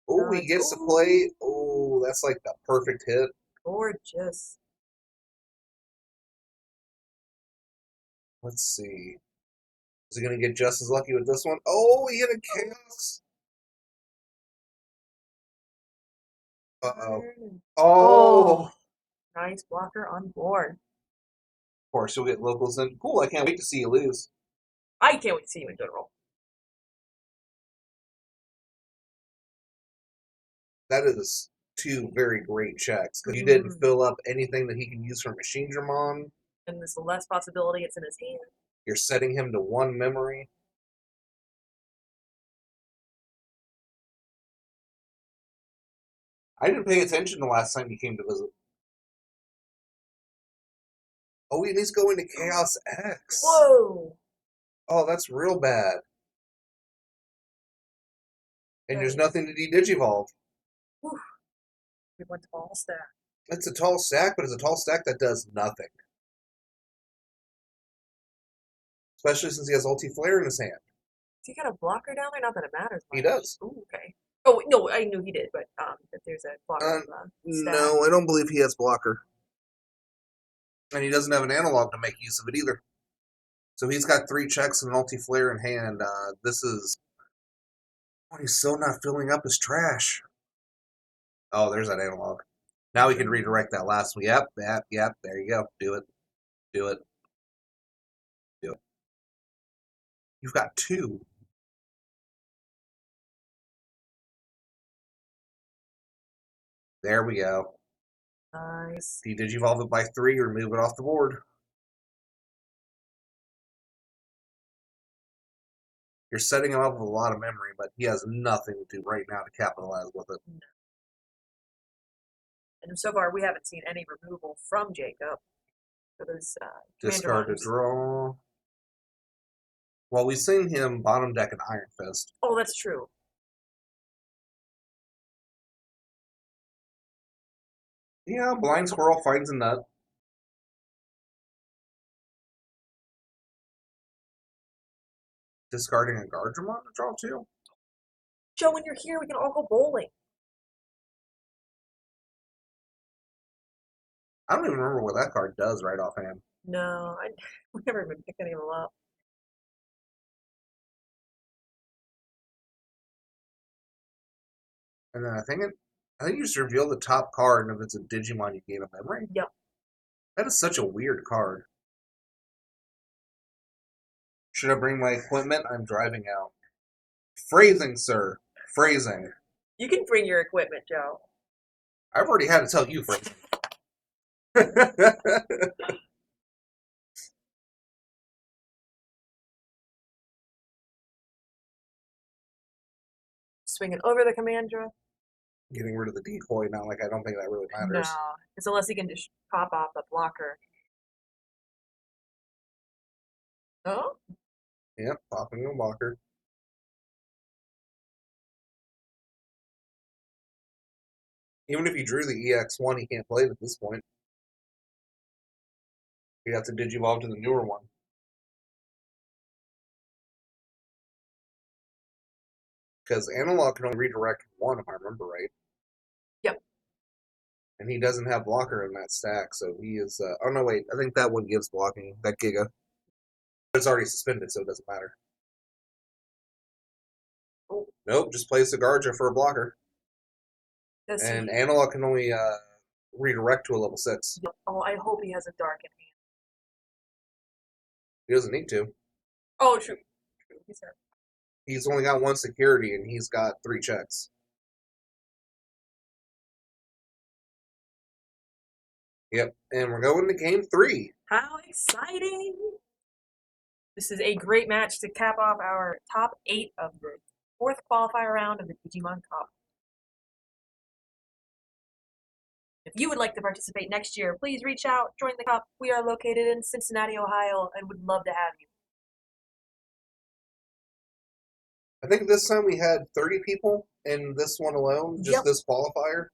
[SPEAKER 1] Oh, he gets to play. Oh, that's like the perfect hit.
[SPEAKER 5] Gorgeous.
[SPEAKER 1] Let's see. Is he going to get just as lucky with this one? Oh, he hit a chaos. Uh-oh. Oh.
[SPEAKER 5] Nice blocker on board.
[SPEAKER 1] Of course, you'll get locals in. Cool, I can't wait to see you lose.
[SPEAKER 5] I can't wait to see you in general.
[SPEAKER 1] That is 2 very great checks. Because you didn't fill up anything that he can use for Machine Digimon.
[SPEAKER 5] And there's less possibility it's in his hand.
[SPEAKER 1] You're setting him to 1 memory. I didn't pay attention the last time he came to visit. Oh, and he's going to Chaos X.
[SPEAKER 5] Whoa!
[SPEAKER 1] Oh, that's real bad. And there's nothing to de-digivolve.
[SPEAKER 5] Whew. We went to all stack.
[SPEAKER 1] It's a tall stack, but it's a tall stack that does nothing. Especially since he has Ulti Flare in his hand.
[SPEAKER 5] Does he got a blocker down there? Not that it matters much.
[SPEAKER 1] He does.
[SPEAKER 5] Ooh, okay. Oh, no, I knew he did, but that there's a blocker on the stack.
[SPEAKER 1] No, I don't believe he has blocker. And he doesn't have an analog to make use of it either. So he's got 3 checks and an Ulti Flare in hand. This is... Oh, he's still not filling up his trash. Oh, there's that analog. Now we can redirect that last one. Yep, there you go. Do it. Do it. Do it. You've got 2. There we go.
[SPEAKER 5] Nice.
[SPEAKER 1] If you digivolve it by 3 or move it off the board. You're setting him up with a lot of memory, but he has nothing to do right now to capitalize with it.
[SPEAKER 5] No. And so far, we haven't seen any removal from Jacob. So there's
[SPEAKER 1] Discard to draw. Well, we've seen him bottom deck an Iron Fist.
[SPEAKER 5] Oh, that's true.
[SPEAKER 1] Yeah, Blind Squirrel finds a nut. Discarding a Guardian to draw 2.
[SPEAKER 5] Joe, when you're here, we can all go bowling.
[SPEAKER 1] I don't even remember what that card does right offhand.
[SPEAKER 5] No, we never even picked any of them up.
[SPEAKER 1] And then I think you just reveal the top card, and if it's a Digimon, you gain a memory.
[SPEAKER 5] Yep.
[SPEAKER 1] That is such a weird card. Should I bring my equipment? I'm driving out. Phrasing, sir. Phrasing.
[SPEAKER 5] You can bring your equipment, Joe.
[SPEAKER 1] I've already had to tell you phrasing.
[SPEAKER 5] Swinging over the Commandra.
[SPEAKER 1] Getting rid of the decoy, not like I don't think that really matters.
[SPEAKER 5] No, it's unless he can just pop off the blocker. Oh?
[SPEAKER 1] Yep, popping a blocker. Even if he drew the EX1, he can't play it at this point. He'd have to digivolve to the newer one. Because Analog can only redirect one, if I remember right.
[SPEAKER 5] Yep.
[SPEAKER 1] And he doesn't have blocker in that stack, so he is. Oh no, wait. I think that one gives blocking. That Giga. But it's already suspended, so it doesn't matter.
[SPEAKER 5] Oh.
[SPEAKER 1] Nope, just plays the Garja for a blocker.
[SPEAKER 5] Does
[SPEAKER 1] And
[SPEAKER 5] he?
[SPEAKER 1] Analog can only redirect to a level 6.
[SPEAKER 5] Oh, I hope he has a dark in hand.
[SPEAKER 1] He doesn't need to.
[SPEAKER 5] Oh, true. True. He's got.
[SPEAKER 1] He's only got one security, and he's got 3 checks. Yep, and we're going to game 3.
[SPEAKER 5] How exciting! This is a great match to cap off our top 8 of the 4th qualifier round of the Digimon Cup. If you would like to participate next year, please reach out, join the Cup. We are located in Cincinnati, Ohio, and would love to have you.
[SPEAKER 1] I think this time we had 30 people in this one alone, just
[SPEAKER 5] Yep.
[SPEAKER 1] this qualifier.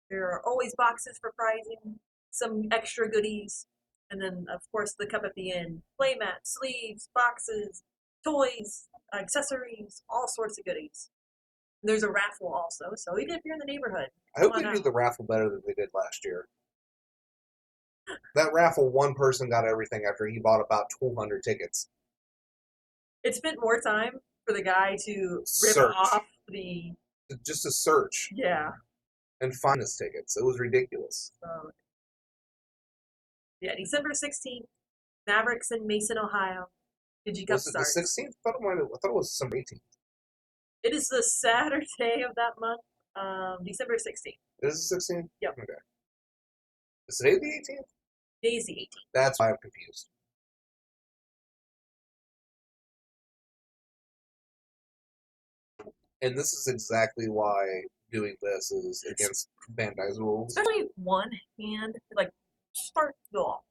[SPEAKER 5] There are always boxes for prizing, some extra goodies, and then, of course, the cup at the end. Playmats, sleeves, boxes, toys, accessories, all sorts of goodies. There's a raffle also, so even if you're in the neighborhood,
[SPEAKER 1] I hope
[SPEAKER 5] come
[SPEAKER 1] they
[SPEAKER 5] on
[SPEAKER 1] do
[SPEAKER 5] out.
[SPEAKER 1] the raffle better than they did last year. That raffle, one person got everything after he bought about 200 tickets.
[SPEAKER 5] It spent more time for the guy to rip
[SPEAKER 1] Search.
[SPEAKER 5] off the.
[SPEAKER 1] Just to search
[SPEAKER 5] Yeah.
[SPEAKER 1] and find his tickets. It was ridiculous.
[SPEAKER 5] Yeah, December 16th, Mavericks in Mason, Ohio. DigiCup
[SPEAKER 1] Was it the
[SPEAKER 5] starts.
[SPEAKER 1] 16th? I thought it was December 18th.
[SPEAKER 5] It is the Saturday of that month, December 16th.
[SPEAKER 1] It is the 16th?
[SPEAKER 5] Yep.
[SPEAKER 1] Okay. Is today the 18th?
[SPEAKER 5] Today's the 18th.
[SPEAKER 1] That's why I'm confused. And this is exactly why doing this is against Bandai's rules.
[SPEAKER 5] Especially one hand, like, start it off.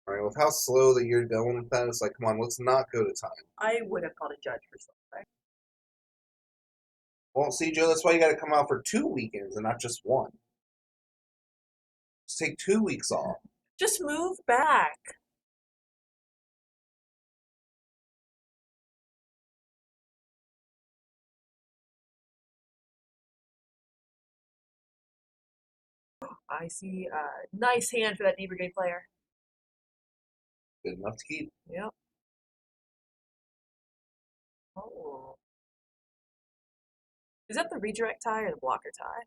[SPEAKER 1] Alright, with how slow that you're going with that, it's like, come on, let's not go to time.
[SPEAKER 5] I would have called a judge for something.
[SPEAKER 1] Well, see, Joe, that's why you gotta come out for 2 weekends and not just one. Just take 2 weeks off.
[SPEAKER 5] Just move back. I see a nice hand for that D Brigade player.
[SPEAKER 1] Good enough to keep.
[SPEAKER 5] Yep. Oh. Is that the redirect tie or the blocker tie?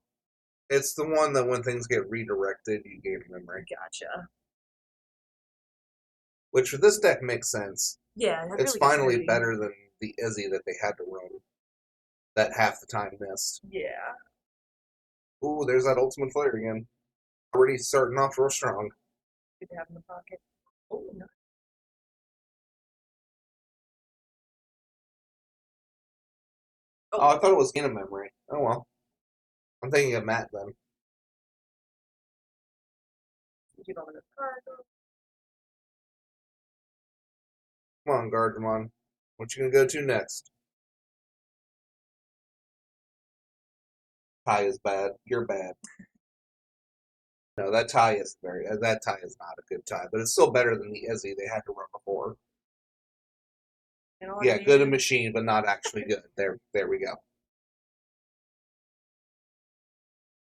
[SPEAKER 1] It's the one that when things get redirected, you gain memory.
[SPEAKER 5] Gotcha.
[SPEAKER 1] Which for this deck makes sense.
[SPEAKER 5] Yeah, that
[SPEAKER 1] It's
[SPEAKER 5] really
[SPEAKER 1] finally
[SPEAKER 5] gets
[SPEAKER 1] better than the Izzy that they had to run. That half the time missed.
[SPEAKER 5] Yeah.
[SPEAKER 1] Ooh, there's that Ultimate Flare again. Already starting off real strong.
[SPEAKER 5] Good to have in the pocket. Oh, no.
[SPEAKER 1] Oh, I thought it was in a memory. Oh well. I'm thinking of Matt then.
[SPEAKER 5] Keep on the card.
[SPEAKER 1] Come on, Guardian. What you gonna go to next? Tie is bad. You're bad. No, that tie is that tie is not a good tie, but it's still better than the Izzy they had to run before.
[SPEAKER 5] You know what
[SPEAKER 1] Yeah,
[SPEAKER 5] I mean?
[SPEAKER 1] good in machine, but not actually good. There we go.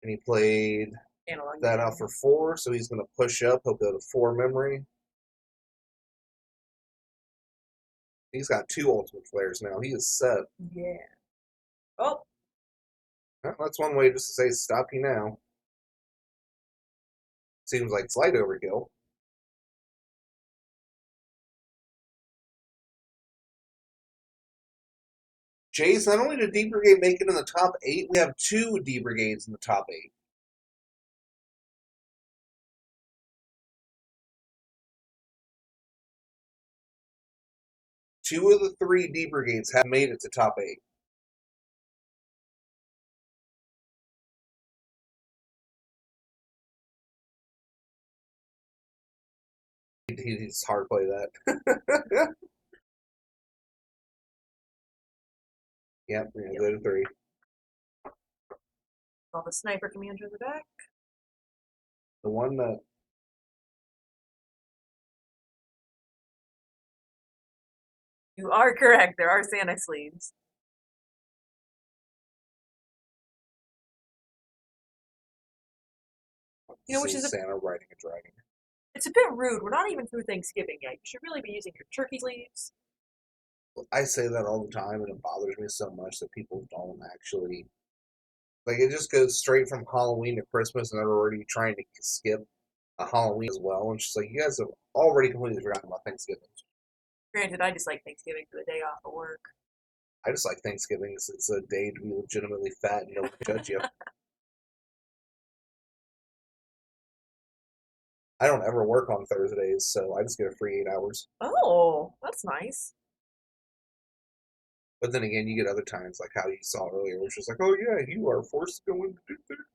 [SPEAKER 1] And he played
[SPEAKER 5] Analog
[SPEAKER 1] that
[SPEAKER 5] game.
[SPEAKER 1] out for 4, so he's gonna push up. He'll go to 4 memory. He's got 2 ultimate flares now. He is set.
[SPEAKER 5] Yeah. Oh,
[SPEAKER 1] Well, that's one way just to say stop you now. Seems like slight overkill. Jace, not only did D Brigade make it in the top 8, we have 2 D Brigades in the top 8. Two of the 3 D Brigades have made it to top 8. He's hard to play that. Yep, we're gonna go to 3.
[SPEAKER 5] all the sniper commander in the back.
[SPEAKER 1] The one that
[SPEAKER 5] You are correct. There are Santa sleeves. You know, which
[SPEAKER 1] See
[SPEAKER 5] is
[SPEAKER 1] Santa riding a dragon.
[SPEAKER 5] it's a bit rude. We're not even through Thanksgiving yet. You should really be using your turkey sleeves.
[SPEAKER 1] I say that all the time, and it bothers me so much that people don't actually like. It just goes straight from Halloween to Christmas, and they're already trying to skip a Halloween as well. And she's like, you guys have already completely forgotten about Thanksgiving.
[SPEAKER 5] Granted, I just like Thanksgiving for the day off of work.
[SPEAKER 1] I just like Thanksgiving. It's a day to be legitimately fat and no one can judge you. I don't ever work on Thursdays, so I just get a free 8 hours.
[SPEAKER 5] Oh, that's nice.
[SPEAKER 1] But then again, you get other times, like how you saw earlier, which was like, oh yeah, you are forced to go into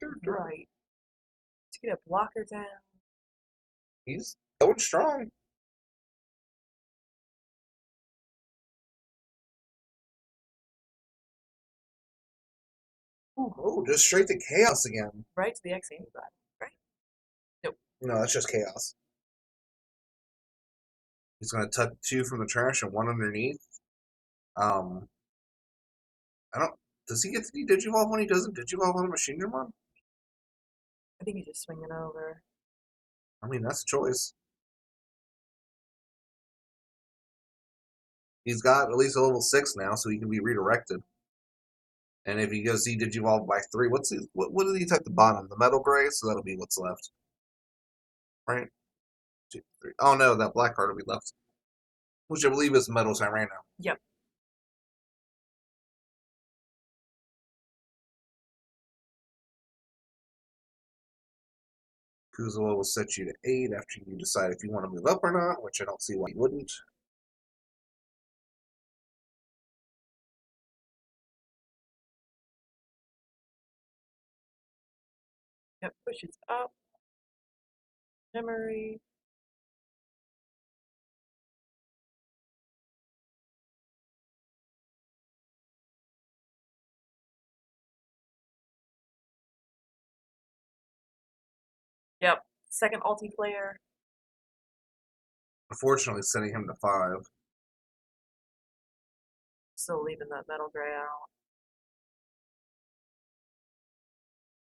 [SPEAKER 1] third.
[SPEAKER 5] Right. To get a blocker down.
[SPEAKER 1] He's going strong.
[SPEAKER 5] Ooh,
[SPEAKER 1] Oh, just straight to chaos again.
[SPEAKER 5] right to the X antibody. Right?
[SPEAKER 1] No, that's just chaos. He's going to tuck 2 from the trash and 1 underneath. I don't. Does he get to de-digivolve when he doesn't digivolve on a machine Digimon?
[SPEAKER 5] I think he's just swinging over.
[SPEAKER 1] I mean, that's a choice. He's got at least a level 6 now, so he can be redirected. And if he goes de-digivolve by 3, what did he type the bottom? The metal gray, so that'll be what's left. Right? 2, 3. Oh no, that black card will be left. Which I believe is Metal Tyranno.
[SPEAKER 5] Yep.
[SPEAKER 1] Kuzuo will set you to 8 after you decide if you want to move up or not, which I don't see why you wouldn't.
[SPEAKER 5] Yep, pushes up. Memory. Yep. Second ulti flare.
[SPEAKER 1] Unfortunately, sending him to 5.
[SPEAKER 5] Still leaving that metal gray out.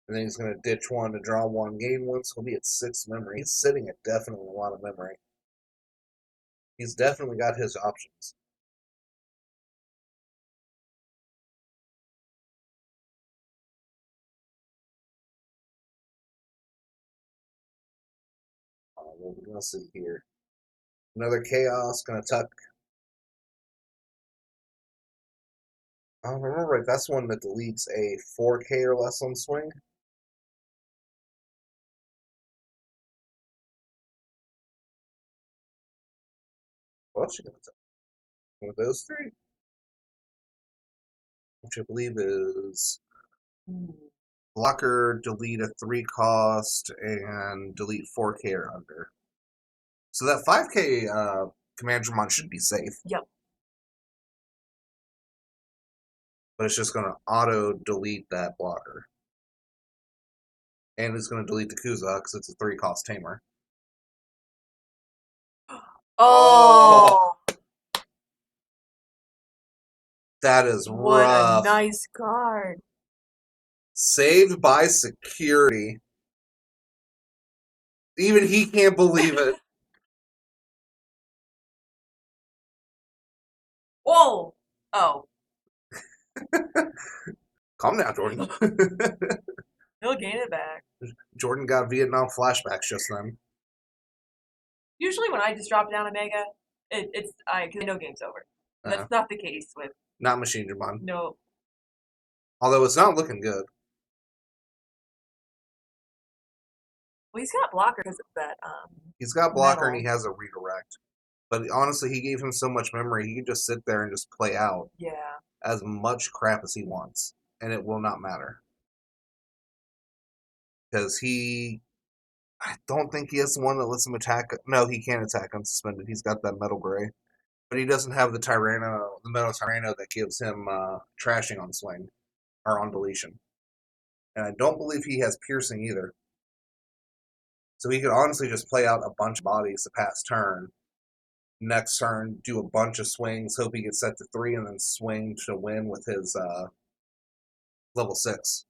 [SPEAKER 1] And then he's going to ditch 1 to draw 1, gain 1, so he'll be at 6 memory. He's sitting at definitely a lot of memory. He's definitely got his options. What we're going to see here. Another Chaos, going to tuck. I don't remember right, that's one that deletes a 4K or less on swing. What else you going to tuck? One of those 3? Which I believe is blocker, delete a 3 cost, and delete 4K or under. So that 5K Commandramon should be safe.
[SPEAKER 5] Yep.
[SPEAKER 1] But it's just going to auto delete that blocker. And it's going to delete the Kuza because it's a 3 cost tamer.
[SPEAKER 5] Oh,
[SPEAKER 1] That is
[SPEAKER 5] what
[SPEAKER 1] rough.
[SPEAKER 5] a nice card.
[SPEAKER 1] Saved by security. Even he can't believe it.
[SPEAKER 5] Whoa. Oh,
[SPEAKER 1] Calm down, Jordan.
[SPEAKER 5] he'll gain it back.
[SPEAKER 1] Jordan got Vietnam flashbacks just then.
[SPEAKER 5] Usually when I just drop down a mega, because I know game's over. That's not the case with
[SPEAKER 1] Not Machine Digimon.
[SPEAKER 5] no.
[SPEAKER 1] Although it's not looking good.
[SPEAKER 5] Well, he's got blocker because of that.
[SPEAKER 1] He's got blocker
[SPEAKER 5] metal.
[SPEAKER 1] and he has a redirect. But honestly, he gave him so much memory, he can just sit there and just play out
[SPEAKER 5] Yeah.
[SPEAKER 1] as much crap as he wants. And it will not matter. Because I don't think he has one that lets him attack. No, he can't attack unsuspended. He's got that metal gray. But he doesn't have the metal Tyranno that gives him trashing on swing. Or on deletion. And I don't believe he has piercing either. So he could honestly just play out a bunch of bodies to pass turn Next turn, do a bunch of swings, hope he gets set to 3, and then swing to win with his level 6.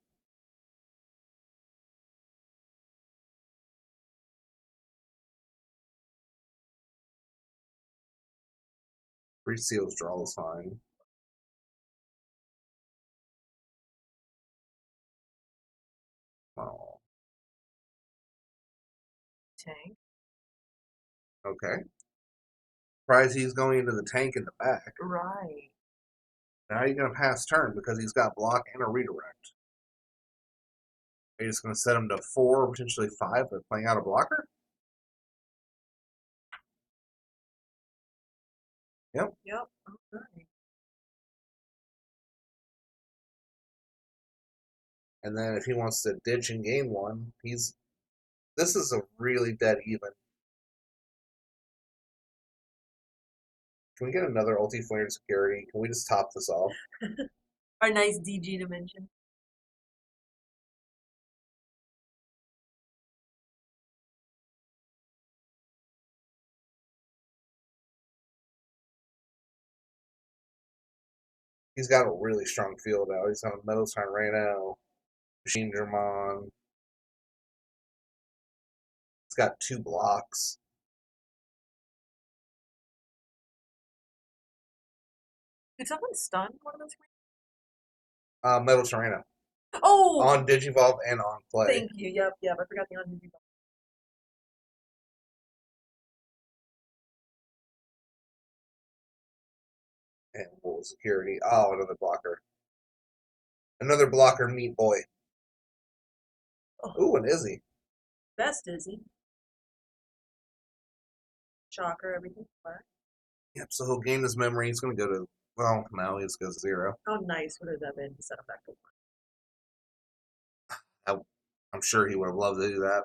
[SPEAKER 1] Free seals draw is fine. Oh,
[SPEAKER 5] Tank.
[SPEAKER 1] okay. Surprised he's going into the tank in the back.
[SPEAKER 5] Right.
[SPEAKER 1] Now you're going to pass turn because he's got block and a redirect. Are you just going to set him to 4, potentially 5, by playing out a blocker? Yep.
[SPEAKER 5] Yep. Okay.
[SPEAKER 1] And then if he wants to ditch and gain 1, he's... This is a really dead even. Can we get another ulti flare and security? Can we just top this off?
[SPEAKER 5] Our nice DG dimension.
[SPEAKER 1] He's got a really strong field out. He's on a Metal Sign right now. Machine Digimon. He's got 2 blocks.
[SPEAKER 5] Did someone stun one of those?
[SPEAKER 1] Metal Serena.
[SPEAKER 5] Oh!
[SPEAKER 1] On Digivolve and on play.
[SPEAKER 5] Thank you. Yep. I forgot the on Digivolve.
[SPEAKER 1] And full security. Oh, another blocker. Another blocker, meat boy.
[SPEAKER 5] Oh.
[SPEAKER 1] Ooh, and Izzy.
[SPEAKER 5] Best Izzy. Shocker, everything flat.
[SPEAKER 1] Yep, so he'll gain his memory. He's going to go to... Well, now he just goes to 0.
[SPEAKER 5] Oh, nice. Would have that been to set him back to 1?
[SPEAKER 1] I'm sure he would have loved to do that.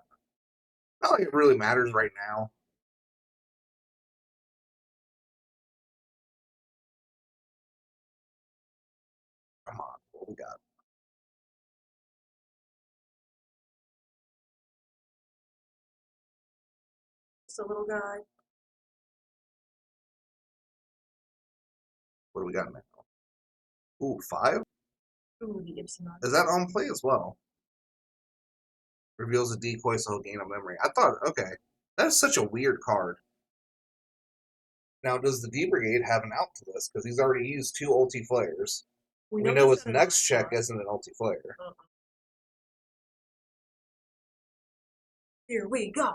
[SPEAKER 1] Not like it really matters right now. Come on, what we got?
[SPEAKER 5] Just a little guy.
[SPEAKER 1] What do we got now? Ooh, 5?
[SPEAKER 5] Ooh, the Ipsilon.
[SPEAKER 1] Is that on play as well? Reveals a decoy so he'll gain a memory. I thought, okay. That's such a weird card. Now, does the D Brigade have an out to this? Because he's already used 2 ulti flares. We know his next check isn't an ulti flare.
[SPEAKER 5] Here we go.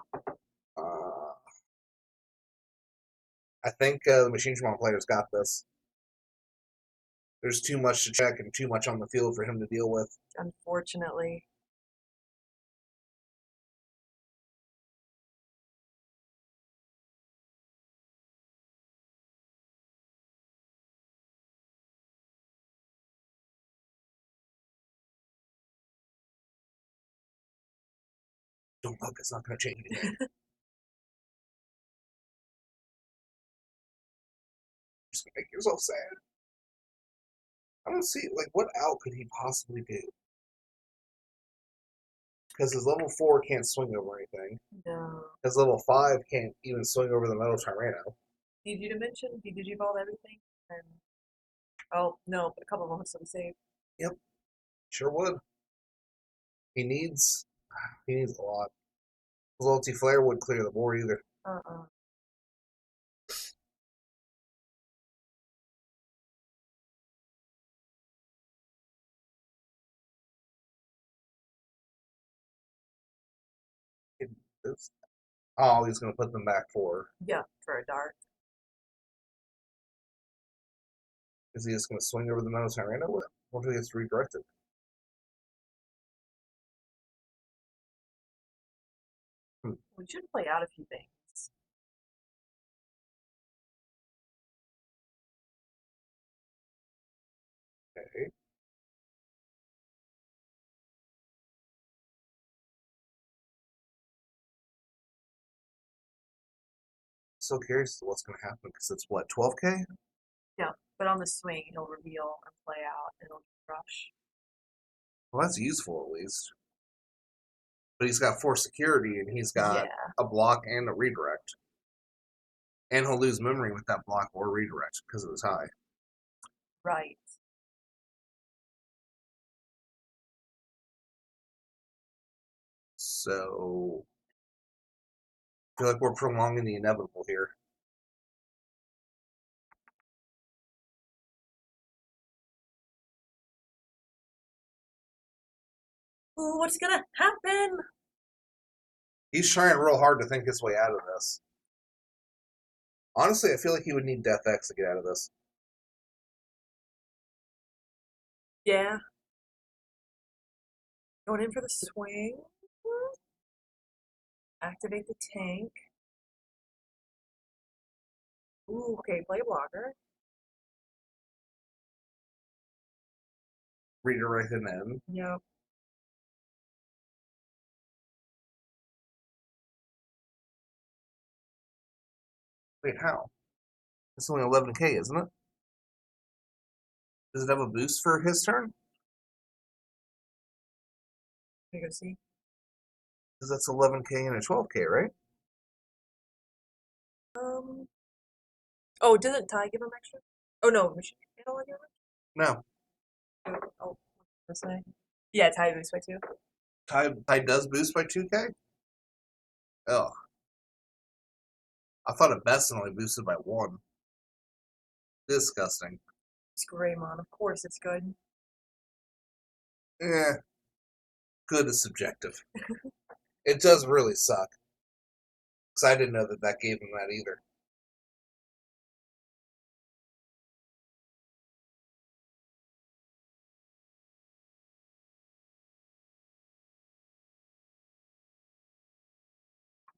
[SPEAKER 1] I think the Machine Digimon players got this. There's too much to check and too much on the field for him to deal with.
[SPEAKER 5] Unfortunately.
[SPEAKER 1] Don't look, it's not going to change anything. Just going to make yourself sad. I don't see, like, what out could he possibly do? Because his level 4 can't swing over anything.
[SPEAKER 5] No.
[SPEAKER 1] His level 5 can't even swing over the Metal Tyranno.
[SPEAKER 5] Did you mention? Did you evolve everything? And oh no, but a couple of moments to be saved.
[SPEAKER 1] Yep, sure would. He needs a lot. His ulti flare would clear the board either. Oh, he's going to put them back 4.
[SPEAKER 5] Yeah, for a dart.
[SPEAKER 1] Is he just going to swing over the Metal Tyranno with it? Or do he gets redirected?
[SPEAKER 5] We should play out a few things.
[SPEAKER 1] Okay. So curious as to what's going to happen because it's what, 12k?
[SPEAKER 5] Yeah, but on the swing, he'll reveal and play out, and it'll rush.
[SPEAKER 1] Well, that's useful at least. But he's got 4 security and he's got a block and a redirect. And he'll lose memory with that block or redirect because it was high.
[SPEAKER 5] Right.
[SPEAKER 1] So I feel like we're prolonging the inevitable here.
[SPEAKER 5] Ooh, what's gonna happen?
[SPEAKER 1] He's trying real hard to think his way out of this. Honestly, I feel like he would need Death X to get out of this.
[SPEAKER 5] Yeah. Going in for the swing. Activate the tank. Ooh, okay, play a blocker.
[SPEAKER 1] Redirect him in.
[SPEAKER 5] Yep.
[SPEAKER 1] Wait, how? It's only 11k, isn't it? Does it have a boost for his turn?
[SPEAKER 5] Let me go see.
[SPEAKER 1] Because that's 11k and a 12k, right?
[SPEAKER 5] Oh, didn't Ty give him extra? Oh no, Machine Panel give him
[SPEAKER 1] No.
[SPEAKER 5] extra? Oh, what's that? Yeah, Ty boost by 2.
[SPEAKER 1] Ty does boost by 2k? Oh. I thought it best only boosted by 1. Disgusting.
[SPEAKER 5] It's Greymon, of course it's good.
[SPEAKER 1] Eh. Good is subjective. It does really suck. Because I didn't know that that gave him that either.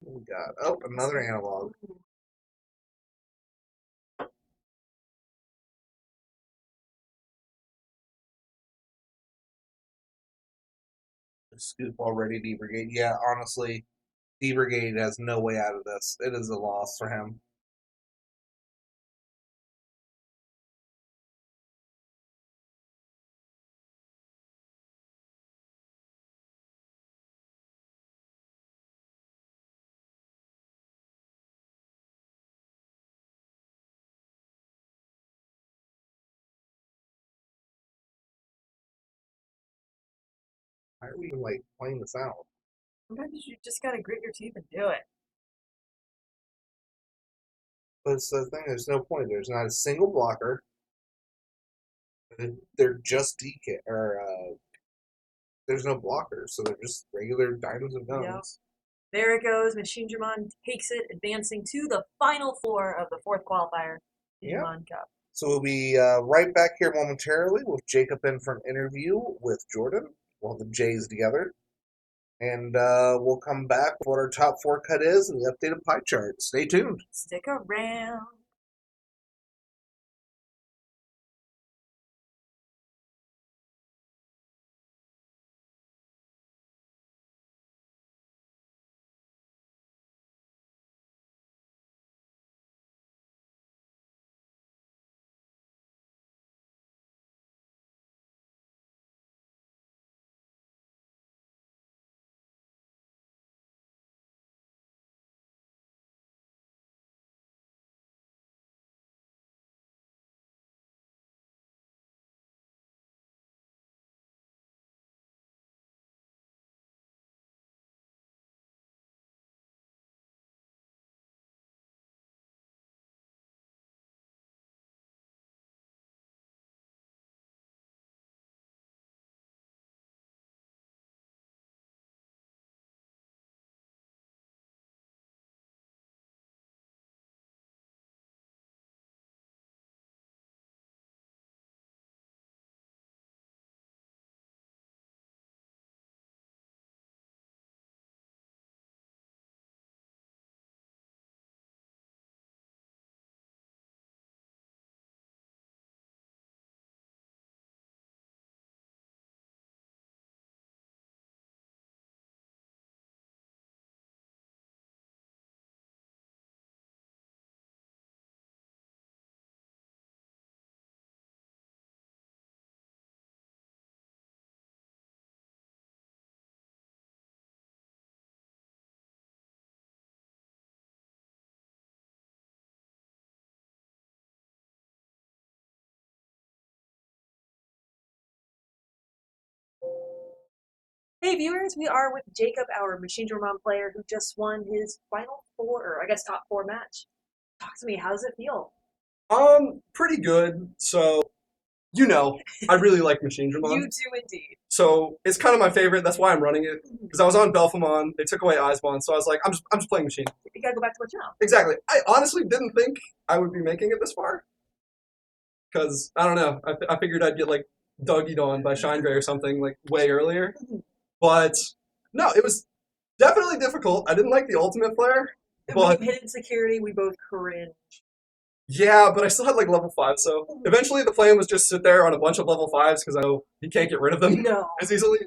[SPEAKER 1] Oh, God. Oh, another analog. Scoop already, D-Brigade. Yeah, honestly, D-Brigade has no way out of this. It is a loss for him. Why are we even, like, playing this out?
[SPEAKER 5] Sometimes you just gotta grit your teeth and do it.
[SPEAKER 1] But it's the thing, there's no point. There's not a single blocker. They're just DK, or, there's no blockers, so they're just regular diamonds and guns.
[SPEAKER 5] Yep. There it goes. Machinedramon takes it, advancing to the final 4 of the 4th qualifier, Digimon Cup.
[SPEAKER 1] So we'll be right back here momentarily with Jacob in for an interview with Jordan. We'll have the J's together. And we'll come back with what our top 4 cut is and the updated pie chart. Stay tuned.
[SPEAKER 5] Stick around. Hey viewers, we are with Jacob, our Machine Drum player who just won his final four, or I guess top four match. Talk to me, how does it feel?
[SPEAKER 7] Pretty good. So, I really like Machine
[SPEAKER 5] You
[SPEAKER 7] Digimon.
[SPEAKER 5] do indeed.
[SPEAKER 7] So it's kind of my favorite. That's why I'm running it. Because I was on Belfamon, they took away Eisbon, so I was like, I'm just playing Machine.
[SPEAKER 5] You gotta go back to what you know.
[SPEAKER 7] Exactly. I honestly didn't think I would be making it this far. Because I don't know. I figured I'd get like Dougied on by Shinegray or something like way earlier. But no, it was definitely difficult. I didn't like the ultimate flare.
[SPEAKER 5] When
[SPEAKER 7] But
[SPEAKER 5] you hit insecurity, we both cringe.
[SPEAKER 7] yeah, but I still had like level 5, so eventually the plan was just sit there on a bunch of level 5s because I know you can't get rid of them
[SPEAKER 5] No.
[SPEAKER 7] as easily,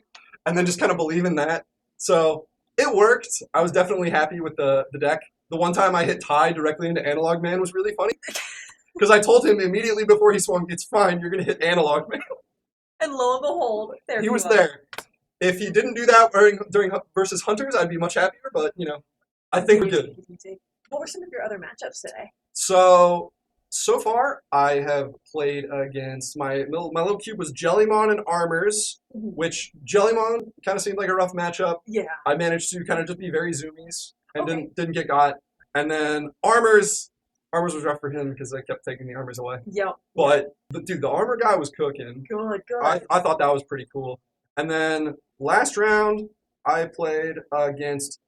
[SPEAKER 7] and then just kind of believe in that. So it worked. I was definitely happy with the deck. The one time I hit Tide directly into Analog Man was really funny because I told him immediately before he swung, it's fine, you're going to hit Analog Man.
[SPEAKER 5] And lo and behold, there
[SPEAKER 7] He was
[SPEAKER 5] are.
[SPEAKER 7] there. If he didn't do that during versus Hunters, I'd be much happier, but, I think we're good.
[SPEAKER 5] What were some of your other matchups today?
[SPEAKER 7] So far, I have played against my little cube was Jellymon and Armors, which Jellymon kind of seemed like a rough matchup.
[SPEAKER 5] Yeah.
[SPEAKER 7] I managed to kind of just be very zoomies and
[SPEAKER 5] Okay.
[SPEAKER 7] didn't get got. And then Armors was rough for him because I kept taking the Armors away.
[SPEAKER 5] Yep.
[SPEAKER 7] But the Armor guy was cooking.
[SPEAKER 5] Good.
[SPEAKER 7] I thought that was pretty cool. And then last round, I played against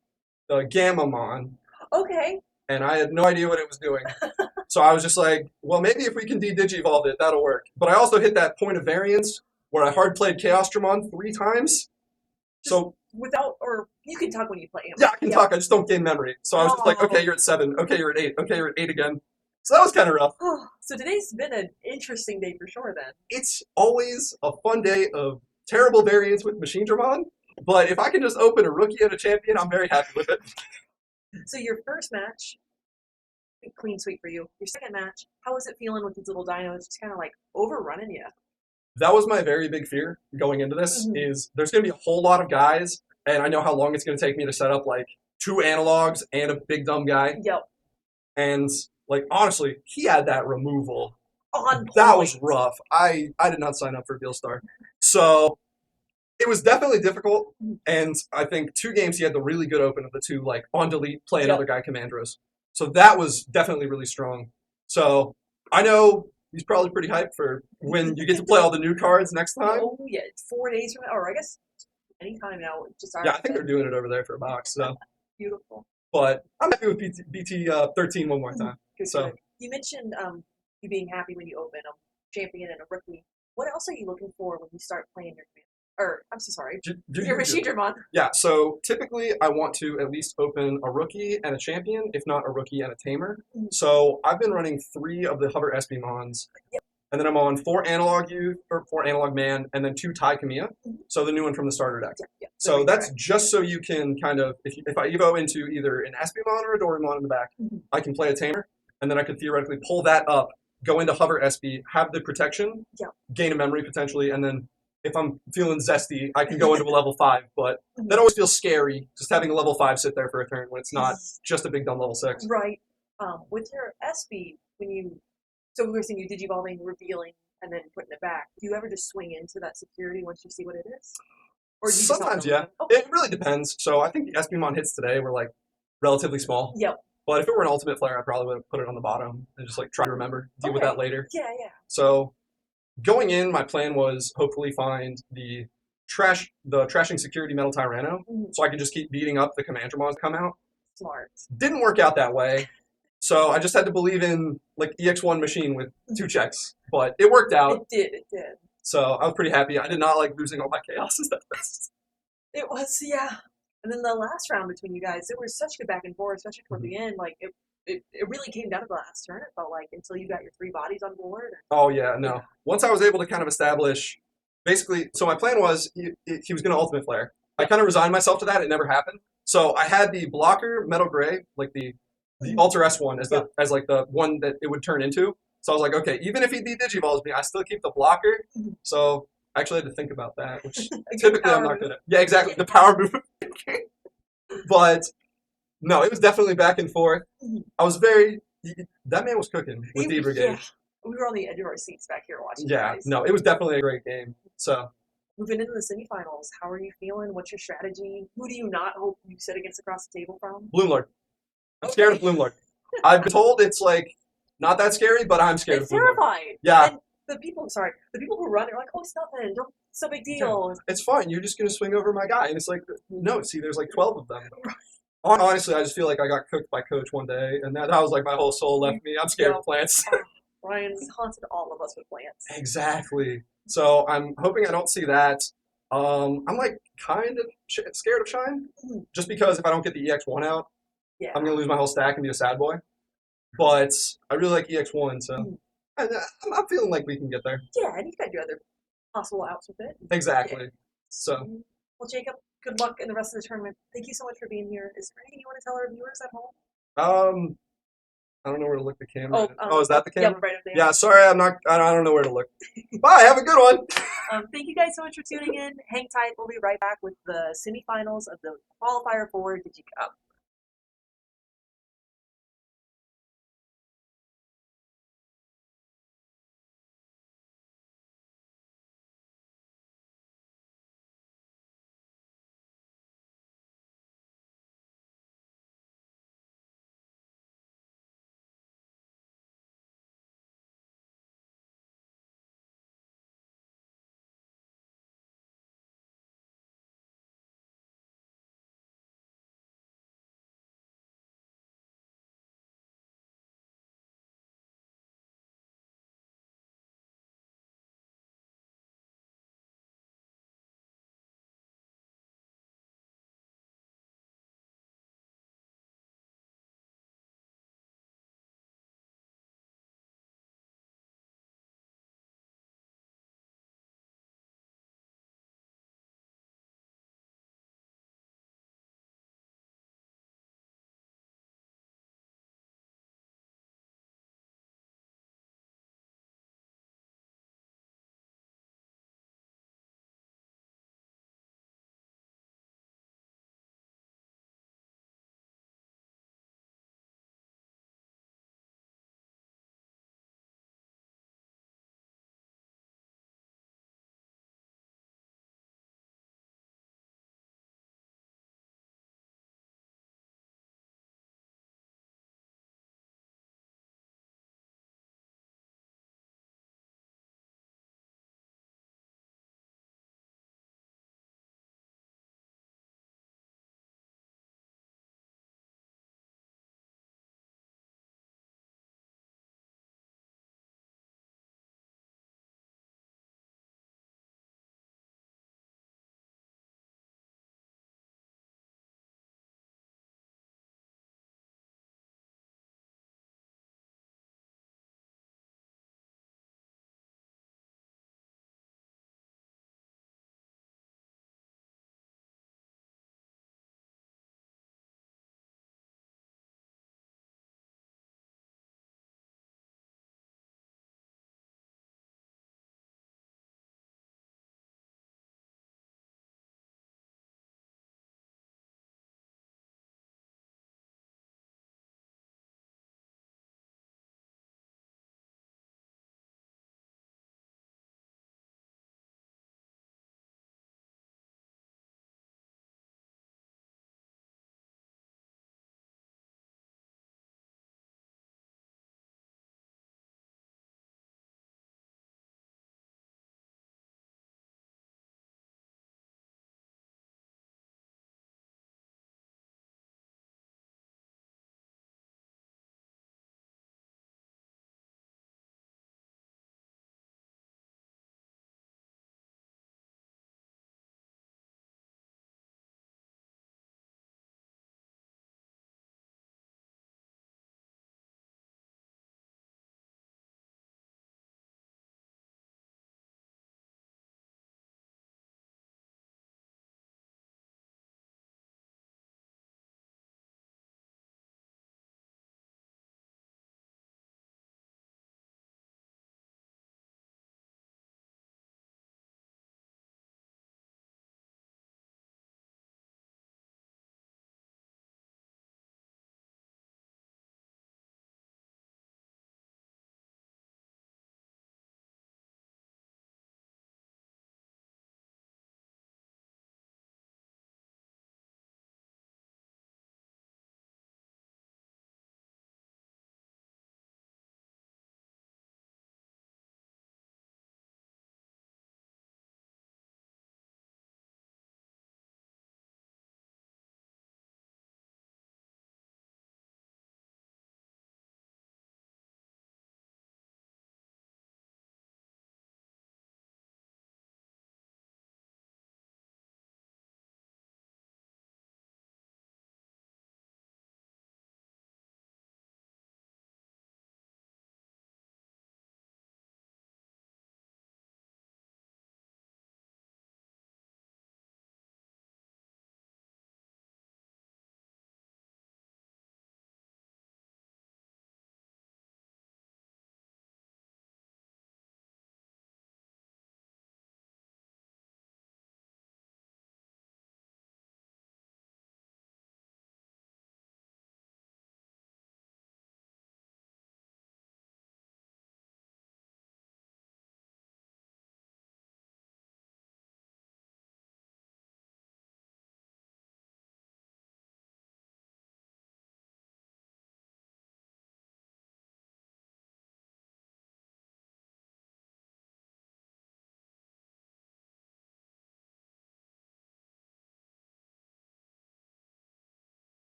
[SPEAKER 7] Gammamon.
[SPEAKER 5] Okay.
[SPEAKER 7] And I had no idea what it was doing. So I was just like, well, maybe if we can de-digivolve it, that'll work. But I also hit that point of variance where I hard played Chaos Dramon 3 times. So
[SPEAKER 5] Without, or you can talk when you play him.
[SPEAKER 7] yeah, I can talk, I just don't gain memory. So I was just like, okay, you're at 7, okay, you're at 8, okay, you're at 8 again. So that was kind of rough.
[SPEAKER 5] So today's been an interesting day for sure then.
[SPEAKER 7] It's always a fun day of terrible variance with Machine Dramon. But if I can just open a rookie and a champion, I'm very happy with it.
[SPEAKER 5] So your first match, clean sweep for you. Your second match, how was it feeling with these little dinos just kind of like overrunning you?
[SPEAKER 7] That was my very big fear going into this, is there's going to be a whole lot of guys, and I know how long it's going to take me to set up like 2 analogs and a big dumb guy.
[SPEAKER 5] Yep.
[SPEAKER 7] And like honestly, he had that removal.
[SPEAKER 5] On
[SPEAKER 7] That
[SPEAKER 5] point.
[SPEAKER 7] was rough. I did not sign up for Beelstar. So it was definitely difficult, and I think 2 games he had the really good open of the 2 like on delete, play another guy Commandros. So that was definitely really strong. So I know he's probably pretty hyped for when you get to play all the new cards next time.
[SPEAKER 5] Oh yeah, it's 4 days from now, or I guess anytime now. Just
[SPEAKER 7] Yeah, I think they're doing it over there for a box. So,
[SPEAKER 5] beautiful.
[SPEAKER 7] but I'm happy with BT13 one more time.
[SPEAKER 5] Good,
[SPEAKER 7] So
[SPEAKER 5] good. You mentioned you being happy when you open a champion and a rookie. What else are you looking for when you start playing your command? Or I'm so sorry, your Machine Dramon.
[SPEAKER 7] Yeah, so typically I want to at least open a rookie and a champion, if not a rookie and a tamer. So I've been running 3 of the Hover SBMons, and then I'm on 4 Analog Youth, or 4 Analog Man, and then 2 Tai Kamiya, so the new one from the starter deck. So that's just so you can kind of, if I Evo into either an SBMon or a Dorimon in the back, I can play a tamer, and then I could theoretically pull that up, go into Hover SB, have the protection, gain a memory potentially, and then if I'm feeling zesty, I can go into a level 5, but that always feels scary, just having a level 5 sit there for a turn when it's not just a big dumb level 6.
[SPEAKER 5] Right. With your SB, so we were saying you digivolving, revealing, and then putting it back. Do you ever just swing into that security once you see what it is? Or do you
[SPEAKER 7] Sometimes,
[SPEAKER 5] just not
[SPEAKER 7] yeah.
[SPEAKER 5] know? Okay.
[SPEAKER 7] It really depends. So I think the SBMon hits today were like relatively small.
[SPEAKER 5] Yep.
[SPEAKER 7] But if it were an ultimate flare, I probably would have put it on the bottom and just like try to remember, deal with that later.
[SPEAKER 5] Yeah.
[SPEAKER 7] So going in, my plan was hopefully find the trashing security Metal Tyranno, so I could just keep beating up the Commandramons come out.
[SPEAKER 5] Smart.
[SPEAKER 7] Didn't work out that way, so I just had to believe in like EX1 machine with 2 checks, but it worked out.
[SPEAKER 5] It did.
[SPEAKER 7] So I was pretty happy. I did not like losing all my chaoses.
[SPEAKER 5] It was, yeah. And then the last round between you guys, there was such good back and forth, especially toward the end. Like it really came down to the last turn. It felt like until you got your 3 bodies on board.
[SPEAKER 7] Oh yeah, no. Once I was able to kind of establish, basically, so my plan was he was going to ultimate flare. I kind of resigned myself to that. It never happened. So I had the blocker Metal Gray, like the Alter S one, as like the one that it would turn into. So I was like, okay, even if he de-digivolves me, I still keep the blocker. So I actually had to think about that, which typically I'm not good at. Yeah, exactly. The power move. But no, it was definitely back and forth. I was that man was cooking with D Brigade.
[SPEAKER 5] Yeah. We were on the edge of our seats back here watching.
[SPEAKER 7] Yeah, no, it was definitely a great game. So
[SPEAKER 5] moving into the semifinals, how are you feeling? What's your strategy? Who do you not hope you sit against across the table from?
[SPEAKER 7] Bloomlord. I'm scared of Bloomlord. I've been told it's like not that scary, but I'm scared
[SPEAKER 5] It's
[SPEAKER 7] of Bloomlord.
[SPEAKER 5] terrifying.
[SPEAKER 7] Yeah.
[SPEAKER 5] And the people who run are like, oh, it's nothing. Don't, it's no big deal.
[SPEAKER 7] It's fine. You're just gonna swing over my guy, and it's like, no. See, there's like 12 of them. Honestly, I just feel like I got cooked by Coach one day, and that was like my whole soul left me. I'm scared of plants.
[SPEAKER 5] Ryan's haunted all of us with plants.
[SPEAKER 7] Exactly. So I'm hoping I don't see that. I'm like kind of scared of Shine, just because if I don't get the EX1 out,
[SPEAKER 5] Yeah.
[SPEAKER 7] I'm gonna lose my whole stack and be a sad boy. But I really like EX1, so I'm feeling like we can get there.
[SPEAKER 5] Yeah, and you've got your other possible outs with it.
[SPEAKER 7] Exactly.
[SPEAKER 5] Yeah.
[SPEAKER 7] So.
[SPEAKER 5] Well, Jacob, good luck in the rest of the tournament. Thank you so much for being here. Is there anything you want to tell our viewers at home?
[SPEAKER 7] I don't know where to look the camera.
[SPEAKER 5] Oh,
[SPEAKER 7] Is that the camera?
[SPEAKER 5] Yep, right up there.
[SPEAKER 7] Yeah, sorry, I don't know where to look. Bye, have a good one.
[SPEAKER 5] Thank you guys so much for tuning in. Hang tight. We'll be right back with the semifinals of the qualifier for DigiCup.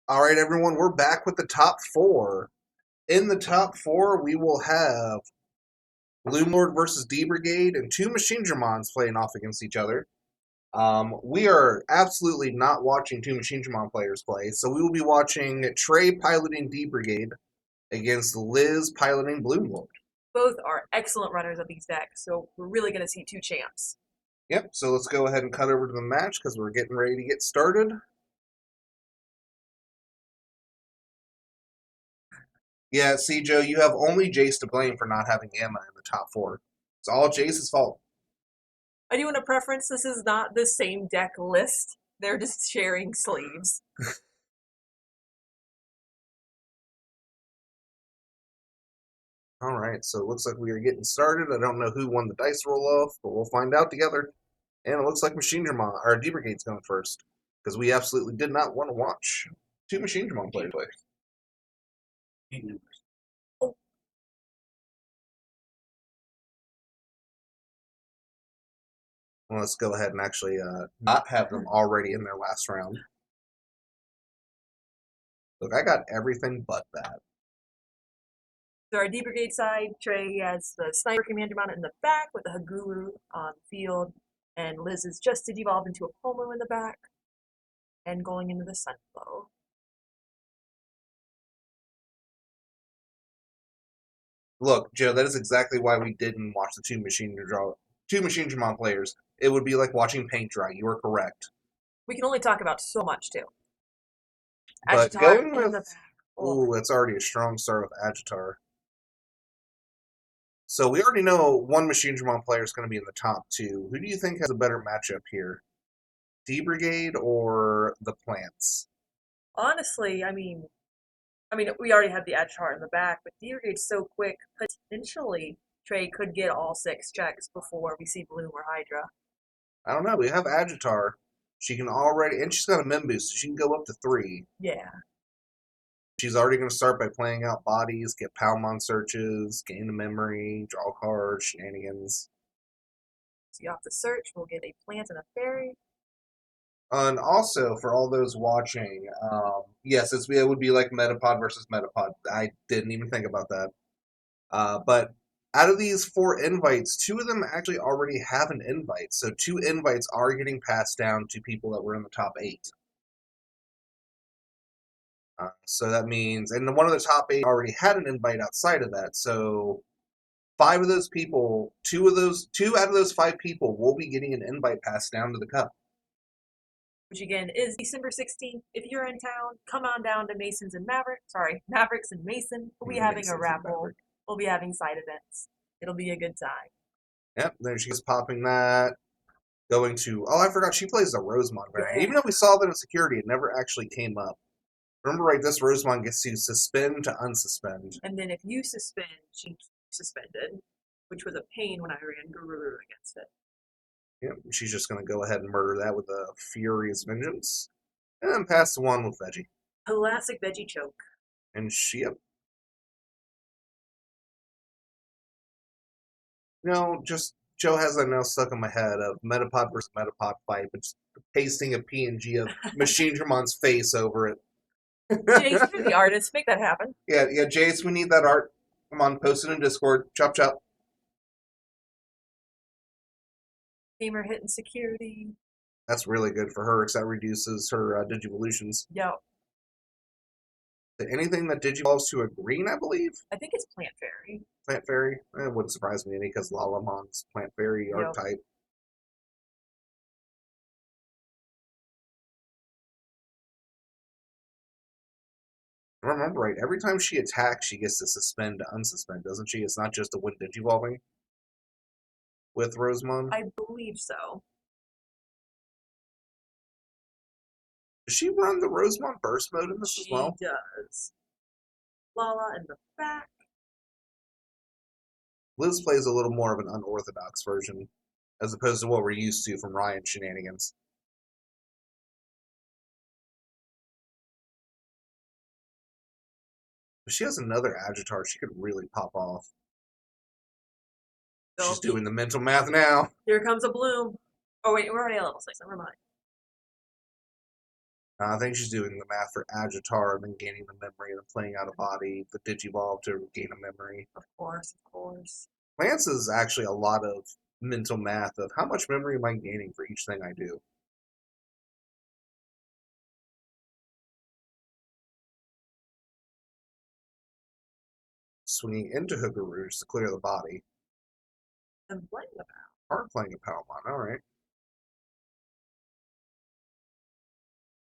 [SPEAKER 1] All right, everyone, we're back with the top four. In the top four, we will have Bloom Lord versus D Brigade and two Machine Dramons playing off against each other. We are absolutely not watching two Machine Dramon players play, so we will be watching Trey piloting D Brigade against Liz piloting Bloom Lord.
[SPEAKER 5] Both are excellent runners of these decks, so we're really going to see two champs.
[SPEAKER 1] Yep, so let's go ahead and cut over to the match because we're getting ready to get started. Yeah, see, Joe, you have only Jace to blame for not having Emma in the top four. It's all Jace's fault.
[SPEAKER 5] I do want to preference this is not the same deck list. They're just sharing sleeves.
[SPEAKER 1] All right, so it looks like we are getting started. I don't know who won the dice roll off, but we'll find out together. And it looks like Machine Dramon, or D Brigade's going first, because we absolutely did not want to watch two Machine Dramon players play. Well, let's go ahead and actually not have them already in their last round. Look, I got everything but that.
[SPEAKER 5] So our D Brigade side, Trey has the Sniper Commander mounted in the back with the Haguru on the field, and Liz is just to devolve into a Pomo in the back, and going into the Sunbow.
[SPEAKER 1] Look, Joe, that is exactly why we didn't watch the two Machine Dramon players. It would be like watching paint dry. You are correct.
[SPEAKER 5] We can only talk about so much, too.
[SPEAKER 1] But
[SPEAKER 5] Agitar
[SPEAKER 1] going
[SPEAKER 5] in
[SPEAKER 1] with...
[SPEAKER 5] the back. Oh.
[SPEAKER 1] Ooh, that's already a strong start with Agitar. So we already know one Machine Dramon player is going to be in the top two. Who do you think has a better matchup here? D Brigade or the Plants?
[SPEAKER 5] Honestly, I mean, we already had the Agitar in the back, but D Brigade's so quick. Potentially, Trey could get all 6 checks before we see Bloom or Hydra.
[SPEAKER 1] I don't know. We have Agitar. She can already, and she's got a Mem boost, so she can go up to 3.
[SPEAKER 5] Yeah.
[SPEAKER 1] She's already going to start by playing out bodies, get Palmon searches, gain the memory, draw cards, shenanigans.
[SPEAKER 5] So off the search, we'll get a plant and a fairy.
[SPEAKER 1] And also, for all those watching, yes, it would be like Metapod versus Metapod. I didn't even think about that. But out of these 4 invites, 2 of them actually already have an invite. So 2 invites are getting passed down to people that were in the top 8. So that means, and one of the top 8 already had an invite outside of that. So 5 of those people, 2 out of those 5 people will be getting an invite passed down to the cup.
[SPEAKER 5] Which again is December 16th. If you're in town, come on down to Mavericks and Mason. We'll be having a raffle. We'll be having side events. It'll be a good time.
[SPEAKER 1] Yep, there she's popping that. Going to, oh, I forgot, she plays the Rosemont variant.
[SPEAKER 5] Yeah.
[SPEAKER 1] Even though we saw that in security, it never actually came up. Remember, right, this Rosemont gets to suspend to unsuspend.
[SPEAKER 5] And then if you suspend, she suspended, which was a pain when I ran Guru against it.
[SPEAKER 1] Yep, she's just going to go ahead and murder that with a Furious Vengeance. And then pass the one with Veggie.
[SPEAKER 5] Classic Veggie choke.
[SPEAKER 1] And she, yep. You know, just Joe has that now stuck in my head of Metapod versus Metapod fight, but just pasting a PNG of Machine Dramon's face over it.
[SPEAKER 5] Jace, you're the artist. Make that happen.
[SPEAKER 1] Yeah, Jace, we need that art. Come on, post it in Discord. Chop, chop.
[SPEAKER 5] Gamer hitting security.
[SPEAKER 1] That's really good for her, because that reduces her Digivolutions.
[SPEAKER 5] Yep.
[SPEAKER 1] Anything that Digivolves to a green, I believe?
[SPEAKER 5] I think it's Plant Fairy.
[SPEAKER 1] Plant Fairy? It wouldn't surprise me any, because Lalamon's Plant Fairy
[SPEAKER 5] Yep.
[SPEAKER 1] archetype. Remember, right, every time she attacks, she gets to suspend to unsuspend, doesn't she? It's not just a win Digivolving with Rosemont.
[SPEAKER 5] I believe so.
[SPEAKER 1] Does she run the Rosemont burst mode in this as well?
[SPEAKER 5] She does. Lala in the back.
[SPEAKER 1] Liz plays a little more of an unorthodox version, as opposed to what we're used to from Ryan's shenanigans. If she has another Agitar, she could really pop off.
[SPEAKER 5] So
[SPEAKER 1] She's doing the mental math now.
[SPEAKER 5] Here comes a Bloom. Oh wait, we're already at level 6. Never mind.
[SPEAKER 1] I think she's doing the math for Agitar and then gaining the memory and then playing out a body, the Digivolve to gain a memory.
[SPEAKER 5] Of course, of course.
[SPEAKER 1] Plants is actually a lot of mental math of how much memory am I gaining for each thing I do. Swinging into Hooker Rouge to clear the body.
[SPEAKER 5] And playing about.
[SPEAKER 1] Hard playing a Palmon, alright.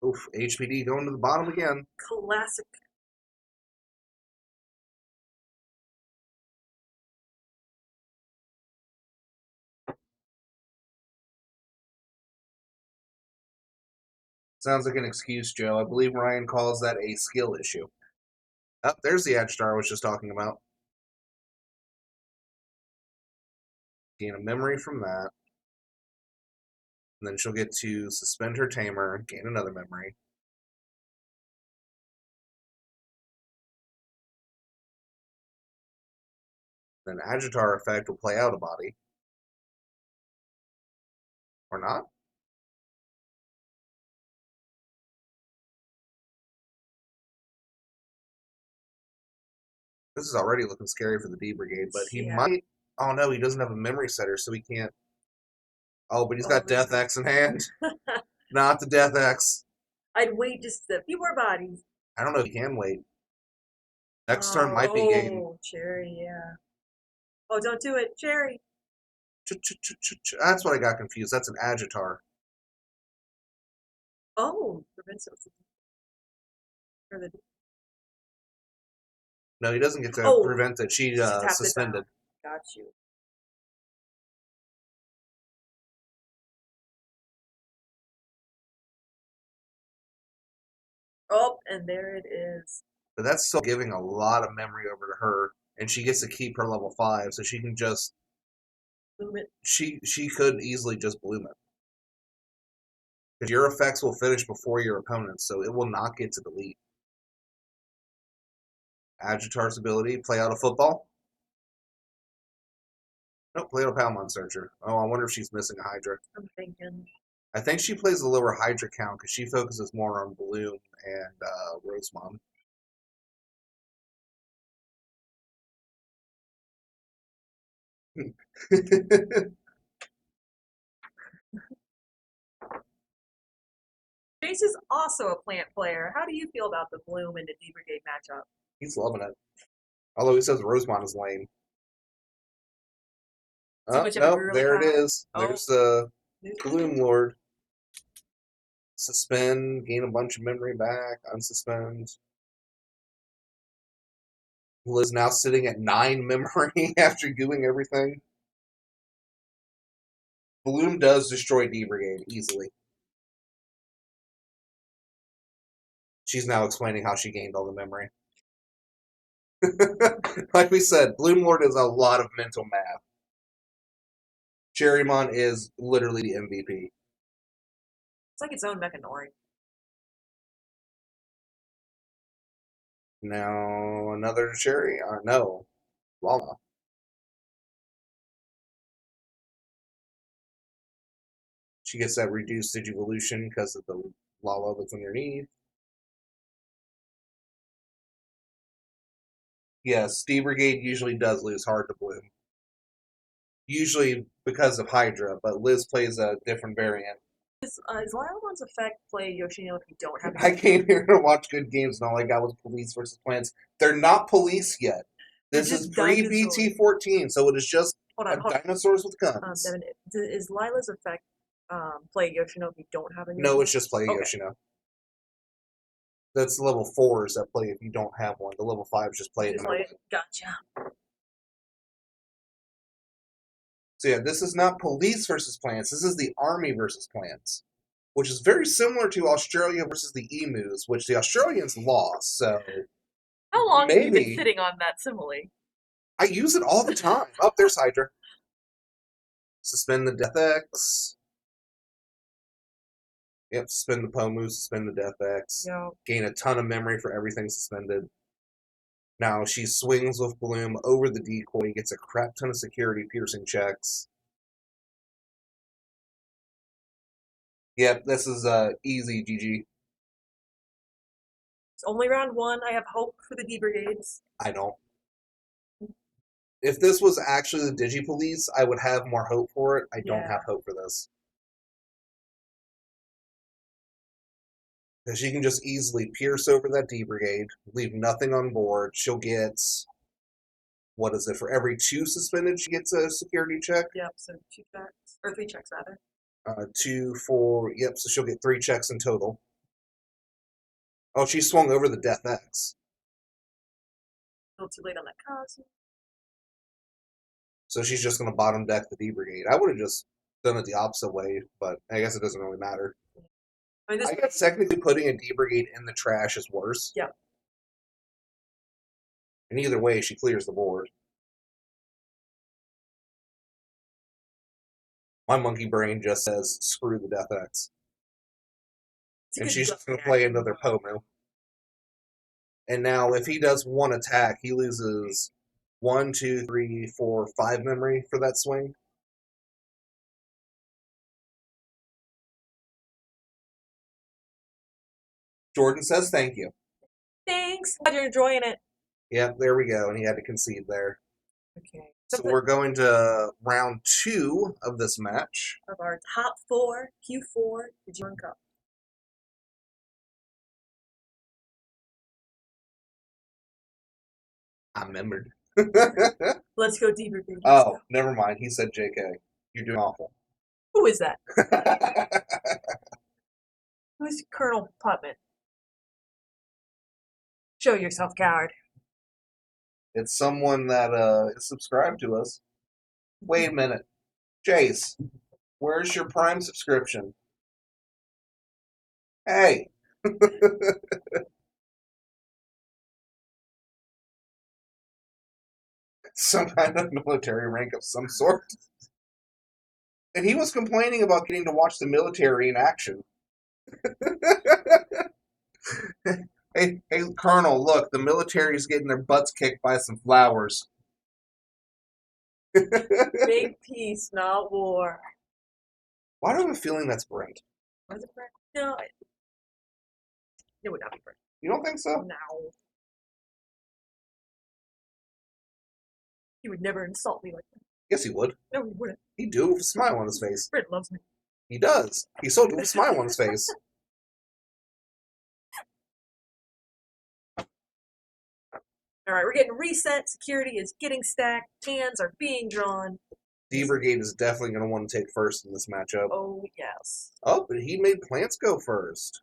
[SPEAKER 1] Oof, HPD going to the bottom again.
[SPEAKER 5] Classic.
[SPEAKER 1] Sounds like an excuse, Joe. I believe Ryan calls that a skill issue. Oh, there's the Agitar I was just talking about. Gain a memory from that. And then she'll get to suspend her tamer, gain another memory. Then Agitar effect will play out a body. Or not? This is already looking scary for the D Brigade, but he might... Oh no, he doesn't have a memory setter, so he can't... Oh, but he's got Death X in hand. Not the Death X.
[SPEAKER 5] I'd wait just a few more bodies.
[SPEAKER 1] I don't know if he can wait. Next turn might be game.
[SPEAKER 5] Oh, Cherry, yeah. Oh, don't do it, Cherry.
[SPEAKER 1] That's what I got confused. That's an Agitar.
[SPEAKER 5] Oh, prevents it.
[SPEAKER 1] No, he doesn't get to prevent it. She
[SPEAKER 5] tapped it
[SPEAKER 1] suspended.
[SPEAKER 5] Got you. Oh, and there it is.
[SPEAKER 1] But that's still giving a lot of memory over to her, and she gets to keep her level 5, so she can just
[SPEAKER 5] Bloom it.
[SPEAKER 1] She could easily just bloom it. Because your effects will finish before your opponent's, so it will not get to delete. Agitar's ability, play out a football. Nope, play out a Palmon Searcher. Oh, I wonder if she's missing a Hydra.
[SPEAKER 5] I'm thinking.
[SPEAKER 1] I think she plays the lower Hydra count because she focuses more on Bloom and Rosemon.
[SPEAKER 5] Jace is also a plant player. How do you feel about the Bloom and the D Brigade matchup?
[SPEAKER 1] He's loving it. Although he says Rosemon is lame. Oh, nope, there it is. There's the Gloom Lord. Suspend, gain a bunch of memory back, unsuspend. Liz now sitting at 9 memory after doing everything. Bloom does destroy D Brigade easily. She's now explaining how she gained all the memory. Like we said, Bloom Lord is a lot of mental math. Cherrymon is literally the MVP.
[SPEAKER 5] It's like its own Mechanori.
[SPEAKER 1] Now another Cherry? No. Lala. She gets that reduced Digivolution because of the Lala that's underneath. Yes, D Brigade usually does lose hard to Bloom. Usually because of Hydra, but Liz plays a different variant.
[SPEAKER 5] Is Lion's effect play Yoshino if you don't have
[SPEAKER 1] I came here to watch good games and all I got was Police versus Plants. They're not police yet. This is pre-BT13, so it is just dinosaurs with guns.
[SPEAKER 5] Devin, is Lila's effect play Yoshino if you don't have a
[SPEAKER 1] No, it's just play Yoshino. That's the level 4s that play if you don't have one. The level 5s just play it.
[SPEAKER 5] Gotcha.
[SPEAKER 1] So yeah, this is not Police versus Plants. This is the Army versus Plants, which is very similar to Australia versus the Emus, which the Australians lost. So
[SPEAKER 5] how long have you been sitting on that simile?
[SPEAKER 1] I use it all the time. Oh, there's Hydra. Suspend the Death X. Yep, suspend the Pomu, suspend the Death X.
[SPEAKER 5] Yep.
[SPEAKER 1] Gain a ton of memory for everything suspended. Now she swings with Bloom over the decoy, gets a crap ton of security piercing checks. Yep, this is easy, GG.
[SPEAKER 5] It's only round 1. I have hope for the D brigades.
[SPEAKER 1] I don't. If this was actually the Digipolice, I would have more hope for it. I don't
[SPEAKER 5] Yeah.
[SPEAKER 1] have hope for this. Because she can just easily pierce over that D brigade, leave nothing on board. She'll get, what is it, for every 2 suspended, she gets a security check?
[SPEAKER 5] Yep, so 2 checks. Or 3 checks, rather.
[SPEAKER 1] 2, 4, yep, so she'll get 3 checks in total. Oh, she swung over the Death X.
[SPEAKER 5] A little too late on that Cosmo.
[SPEAKER 1] So she's just going to bottom deck the D brigade. I would have just done it the opposite way, but I guess it doesn't really matter.
[SPEAKER 5] I mean,
[SPEAKER 1] I guess technically putting a D brigade in the trash is worse.
[SPEAKER 5] Yeah.
[SPEAKER 1] And either way, she clears the board. My monkey brain just says, screw the Death X.
[SPEAKER 5] it's a
[SPEAKER 1] And
[SPEAKER 5] good
[SPEAKER 1] she's just going to
[SPEAKER 5] gut
[SPEAKER 1] play
[SPEAKER 5] reaction.
[SPEAKER 1] another Pomu. And now, if he does 1 attack, he loses 1, 2, 3, 4, 5 memory for that swing. Jordan says thank you.
[SPEAKER 5] Thanks. Glad you're enjoying it.
[SPEAKER 1] Yep, there we go. And he had to concede there.
[SPEAKER 5] Okay.
[SPEAKER 1] So we're going to round 2 of this match.
[SPEAKER 5] Of our top 4 Q4 Digimon Cup.
[SPEAKER 1] I remembered.
[SPEAKER 5] Let's go D brigade.
[SPEAKER 1] Oh, never mind. He said JK. You're doing awful.
[SPEAKER 5] Who is that? Who's Colonel Putman? Show yourself, coward.
[SPEAKER 1] It's someone that is subscribed to us. Wait a minute. Jace, where's your Prime subscription? Hey. Some kind of military rank of some sort. And he was complaining about getting to watch the military in action. Hey, Colonel, look, the military's getting their butts kicked by some flowers.
[SPEAKER 5] Big peace, not war.
[SPEAKER 1] Why do I have a feeling that's Brent?
[SPEAKER 5] Was it Brent? No, it would not be Brent.
[SPEAKER 1] You don't think so?
[SPEAKER 5] No. He would never insult me like that.
[SPEAKER 1] Yes, he would.
[SPEAKER 5] No, he wouldn't.
[SPEAKER 1] He'd do it with a smile on his face.
[SPEAKER 5] Brent loves me.
[SPEAKER 1] He does. He still do it with a smile on his face.
[SPEAKER 5] Alright, we're getting reset. Security is getting stacked. Cans are being drawn.
[SPEAKER 1] D Brigade is definitely going to want to take first in this matchup.
[SPEAKER 5] Oh, yes.
[SPEAKER 1] Oh, but he made Plants go first.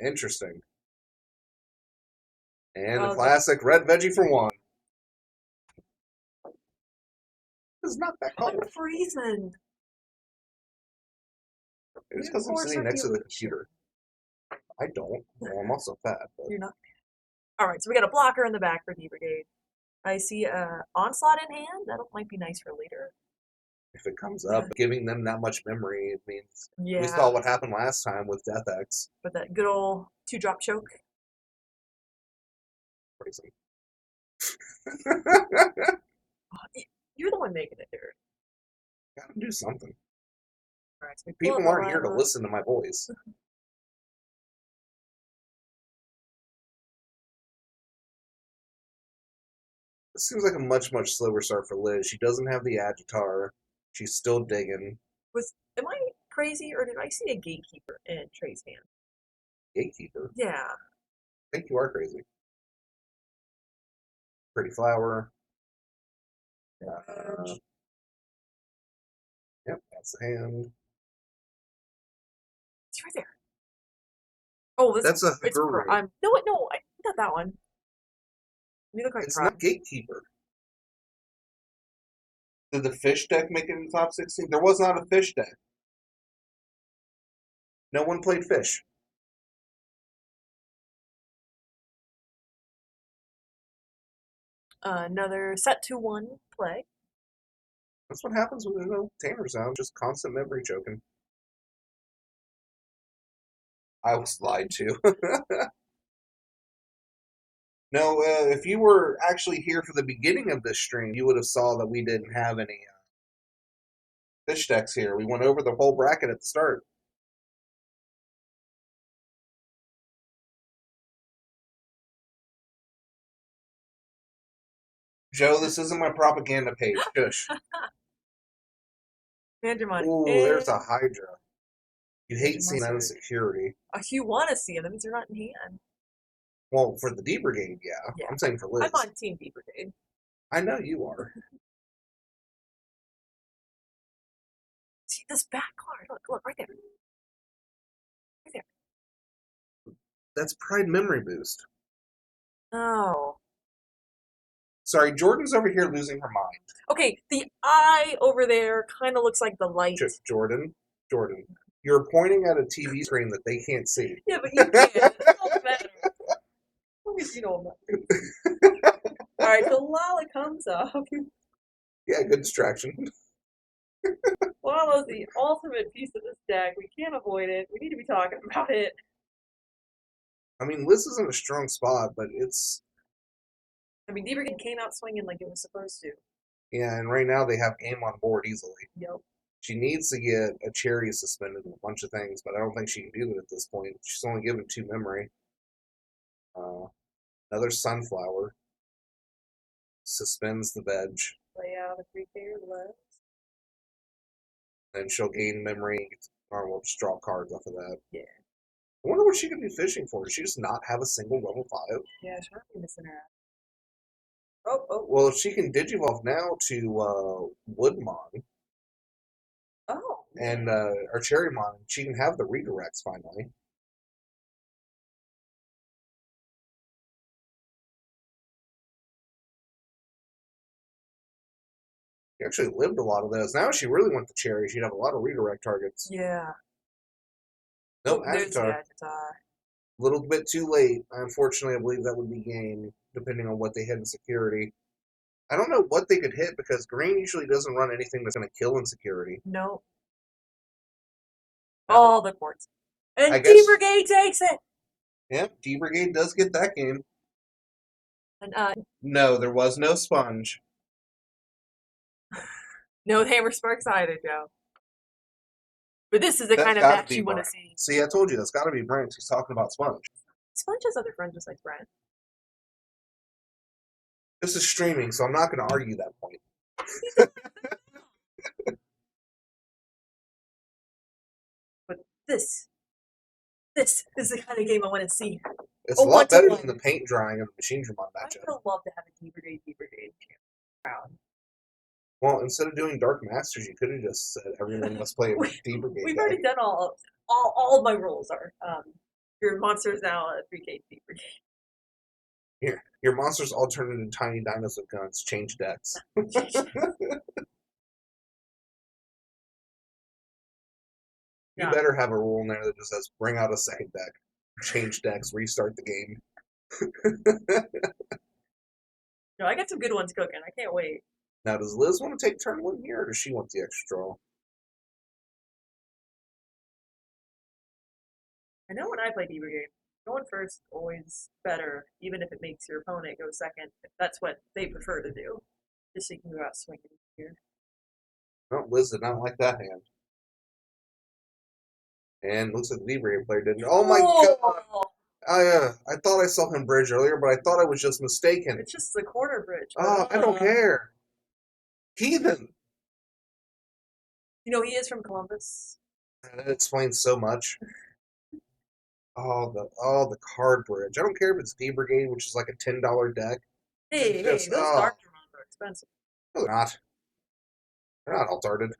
[SPEAKER 1] Interesting. And a
[SPEAKER 5] Okay.
[SPEAKER 1] classic red veggie for 1. It's not that
[SPEAKER 5] What
[SPEAKER 1] color.
[SPEAKER 5] for reason?
[SPEAKER 1] It's because I'm sitting next to the computer. I don't. Well, I'm also fat. But
[SPEAKER 5] You're not. Alright, so we got a blocker in the back for D Brigade. I see a onslaught in hand. That might be nice for later.
[SPEAKER 1] if it comes up, giving them that much memory, it means
[SPEAKER 5] Yeah.
[SPEAKER 1] we saw what happened last time with Death X.
[SPEAKER 5] With that good old 2-drop choke.
[SPEAKER 1] Crazy.
[SPEAKER 5] You're the one making it, Derek.
[SPEAKER 1] Gotta do something.
[SPEAKER 5] Alright, so we pull
[SPEAKER 1] People
[SPEAKER 5] up
[SPEAKER 1] aren't here to
[SPEAKER 5] Lila.
[SPEAKER 1] listen to my voice. This seems like a much, much slower start for Liz. She doesn't have the Agitar. She's still digging.
[SPEAKER 5] Am I crazy, or did I see a gatekeeper in Trey's hand?
[SPEAKER 1] Gatekeeper.
[SPEAKER 5] Yeah.
[SPEAKER 1] I think you are crazy. Pretty flower. Yep, that's the hand.
[SPEAKER 5] It's right there. Oh, this
[SPEAKER 1] That's a
[SPEAKER 5] it's
[SPEAKER 1] Haguru.
[SPEAKER 5] no, not that one. You look like
[SPEAKER 1] It's
[SPEAKER 5] crap.
[SPEAKER 1] not Gatekeeper. Did the fish deck make it in the top 16? There was not a fish deck. No one played fish.
[SPEAKER 5] Another set 2-1 play.
[SPEAKER 1] That's what happens with Tamer Zone. Just constant memory choking. I was lied to. No, if you were actually here for the beginning of this stream, you would have saw that we didn't have any fish decks here. We went over the whole bracket at the start. Joe, this isn't my propaganda page. Shush.
[SPEAKER 5] Digimon.
[SPEAKER 1] Ooh, there's a Hydra. You hate seeing that in
[SPEAKER 5] Digimon.
[SPEAKER 1] security.
[SPEAKER 5] If you want to see them, that means they're not in hand.
[SPEAKER 1] Well, for the D Brigade, yeah.
[SPEAKER 5] Yeah.
[SPEAKER 1] I'm saying for Liz.
[SPEAKER 5] I'm on Team B Brigade.
[SPEAKER 1] I know you are.
[SPEAKER 5] See this back card? Look, right there. Right there.
[SPEAKER 1] That's Pride Memory Boost.
[SPEAKER 5] Oh.
[SPEAKER 1] Sorry, Jordan's over here losing her mind.
[SPEAKER 5] Okay, the eye over there kind of looks like the light.
[SPEAKER 1] Jordan, you're pointing at a TV screen that they can't see.
[SPEAKER 5] Yeah, but you can. It doesn't matter. As long as you know that. Alright, so Lala comes up.
[SPEAKER 1] Yeah, good distraction.
[SPEAKER 5] Lala's the ultimate piece of this deck. We can't avoid it. We need to be talking about it.
[SPEAKER 1] I mean, Liz is in a strong spot, but it's...
[SPEAKER 5] I mean, D Brigade came out swinging like it was supposed to.
[SPEAKER 1] Yeah, and right now they have game on board easily.
[SPEAKER 5] Yep.
[SPEAKER 1] She needs to get a cherry suspended and a bunch of things, but I don't think she can do that at this point. She's only given 2 memory. Another sunflower. Suspends the veg.
[SPEAKER 5] Play out a 3K or less.
[SPEAKER 1] Then she'll gain memory, or we'll just draw cards off of that.
[SPEAKER 5] Yeah.
[SPEAKER 1] I wonder what she could be fishing for. Does she just not have a single level 5?
[SPEAKER 5] Yeah, she might be missing her ass. Oh.
[SPEAKER 1] Well, if she can Digivolve now to Woodmon
[SPEAKER 5] Oh.
[SPEAKER 1] and or Cherrymon, she can have the redirects finally. She actually lived a lot of those. Now, if she really went to Cherry, she'd have a lot of redirect targets.
[SPEAKER 5] Yeah.
[SPEAKER 1] Nope,
[SPEAKER 5] There's the
[SPEAKER 1] Agitar.
[SPEAKER 5] Agitar.
[SPEAKER 1] A little bit too late. Unfortunately, I believe that would be game, depending on what they hit in security. I don't know what they could hit, because green usually doesn't run anything that's going to kill in security.
[SPEAKER 5] No. All the courts. And
[SPEAKER 1] I
[SPEAKER 5] D
[SPEAKER 1] guess-
[SPEAKER 5] Brigade takes it!
[SPEAKER 1] Yeah, D Brigade does get that game.
[SPEAKER 5] And,
[SPEAKER 1] No, there was no sponge.
[SPEAKER 5] no Hammer Sparks either, Joe. But this is the
[SPEAKER 1] That's
[SPEAKER 5] kind of
[SPEAKER 1] gotta
[SPEAKER 5] match
[SPEAKER 1] be
[SPEAKER 5] you want to
[SPEAKER 1] Brent.
[SPEAKER 5] see.
[SPEAKER 1] See, I told you, that's got to be Brent. He's talking about sponge.
[SPEAKER 5] Sponge has other friends besides Brent.
[SPEAKER 1] This is streaming, so I'm not going to argue that point.
[SPEAKER 5] But this is the kind of game I want to see.
[SPEAKER 1] It's
[SPEAKER 5] A
[SPEAKER 1] a lot
[SPEAKER 5] 1-to-1.
[SPEAKER 1] better than the paint drying of the Machine Dramon
[SPEAKER 5] I
[SPEAKER 1] matchup.
[SPEAKER 5] would love to have a D Brigade crowd.
[SPEAKER 1] Well, instead of doing Dark Masters, you could have just said everyone must play a D Brigade
[SPEAKER 5] We've
[SPEAKER 1] deck.
[SPEAKER 5] already done all of my rules are your monster is now a 3K D Brigade.
[SPEAKER 1] Here, your monsters all turn into tiny dinos with guns. Change decks. You
[SPEAKER 5] Yeah.
[SPEAKER 1] better have a rule in there that just says bring out a second deck, change decks, restart the game.
[SPEAKER 5] No, I got some good ones cooking. I can't wait.
[SPEAKER 1] Now, does Liz want to take turn 1 here, or does she want the extra draw?
[SPEAKER 5] I know when I play D Brigade, going first always better, even if it makes your opponent go second. If that's what they prefer to do, just so you can go out swinging here.
[SPEAKER 1] No, Liz did not like that hand. And looks like the D Brigade player didn't. Oh my god! I thought I saw him bridge earlier, but I thought I was just mistaken.
[SPEAKER 5] It's just the corner bridge.
[SPEAKER 1] Oh, I don't care. Heathen!
[SPEAKER 5] You know, he is from Columbus.
[SPEAKER 1] That explains so much. Oh, the card bridge. I don't care if it's D Brigade, which is like a $10 deck.
[SPEAKER 5] Hey,
[SPEAKER 1] Just-
[SPEAKER 5] those
[SPEAKER 1] oh.
[SPEAKER 5] Dark Germans are expensive.
[SPEAKER 1] No, they're not. They're not altered.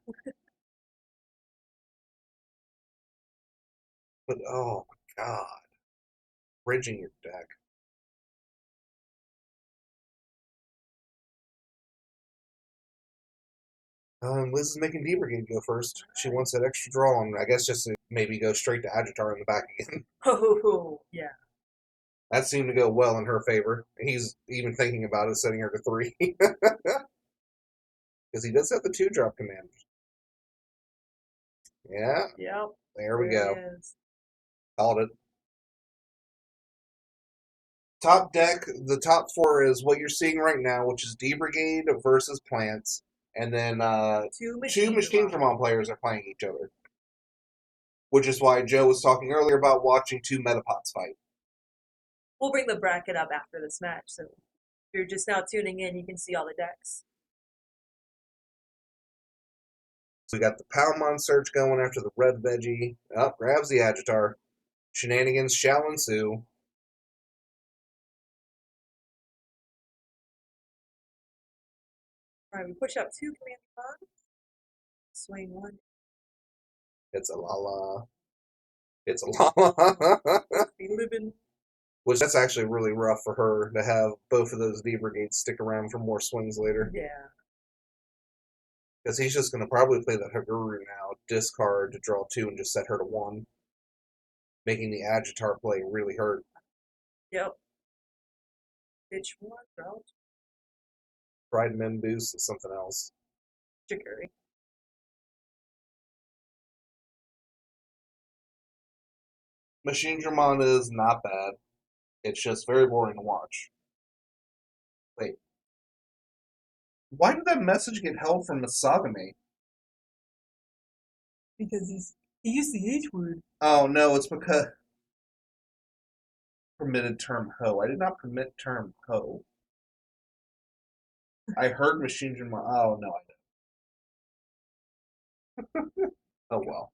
[SPEAKER 1] But oh my god. Bridging your deck. Liz is making D Brigade go first. She wants that extra draw on, I guess, just to maybe go straight to Agitar in the back again.
[SPEAKER 5] Oh, yeah.
[SPEAKER 1] That seemed to go well in her favor. He's even thinking about it, setting her to 3. Because he does have the 2-drop command. Yeah,
[SPEAKER 5] Yep.
[SPEAKER 1] there we go.
[SPEAKER 5] It is.
[SPEAKER 1] Called it. Top deck, the top 4 is what you're seeing right now, which is D Brigade versus Plants. And then
[SPEAKER 5] Two
[SPEAKER 1] two Machine
[SPEAKER 5] Dramon.
[SPEAKER 1] Dramon players are playing each other. Which is why Joe was talking earlier about watching 2 Metapods fight.
[SPEAKER 5] We'll bring the bracket up after this match, so you're just now tuning in, you can see all the decks.
[SPEAKER 1] So we got the Palmon search going after the red veggie. Up, grabs the Agitar. Shenanigans shall ensue.
[SPEAKER 5] Alright, we push up 2 command cards. Swing 1.
[SPEAKER 1] It's a Lala. It's a Lala.
[SPEAKER 5] Be living.
[SPEAKER 1] Which that's actually really rough for her to have both of those D Brigades stick around for more swings later.
[SPEAKER 5] Yeah.
[SPEAKER 1] Because he's just going to probably play the Haguru now, discard to draw 2 and just set her to 1. Making the Agitar play really hurt.
[SPEAKER 5] Yep. Pitch 1, route.
[SPEAKER 1] Pride Men boost is something else.
[SPEAKER 5] Chicory.
[SPEAKER 1] Machine Dramon is not bad. It's just very boring to watch. Wait. Why did that message get held from Masagame?
[SPEAKER 5] Because he used the H word.
[SPEAKER 1] Oh, no, it's because... Permitted term ho. I did not permit term ho. I heard Machine Dramon. Oh, no, I didn't. Oh, well.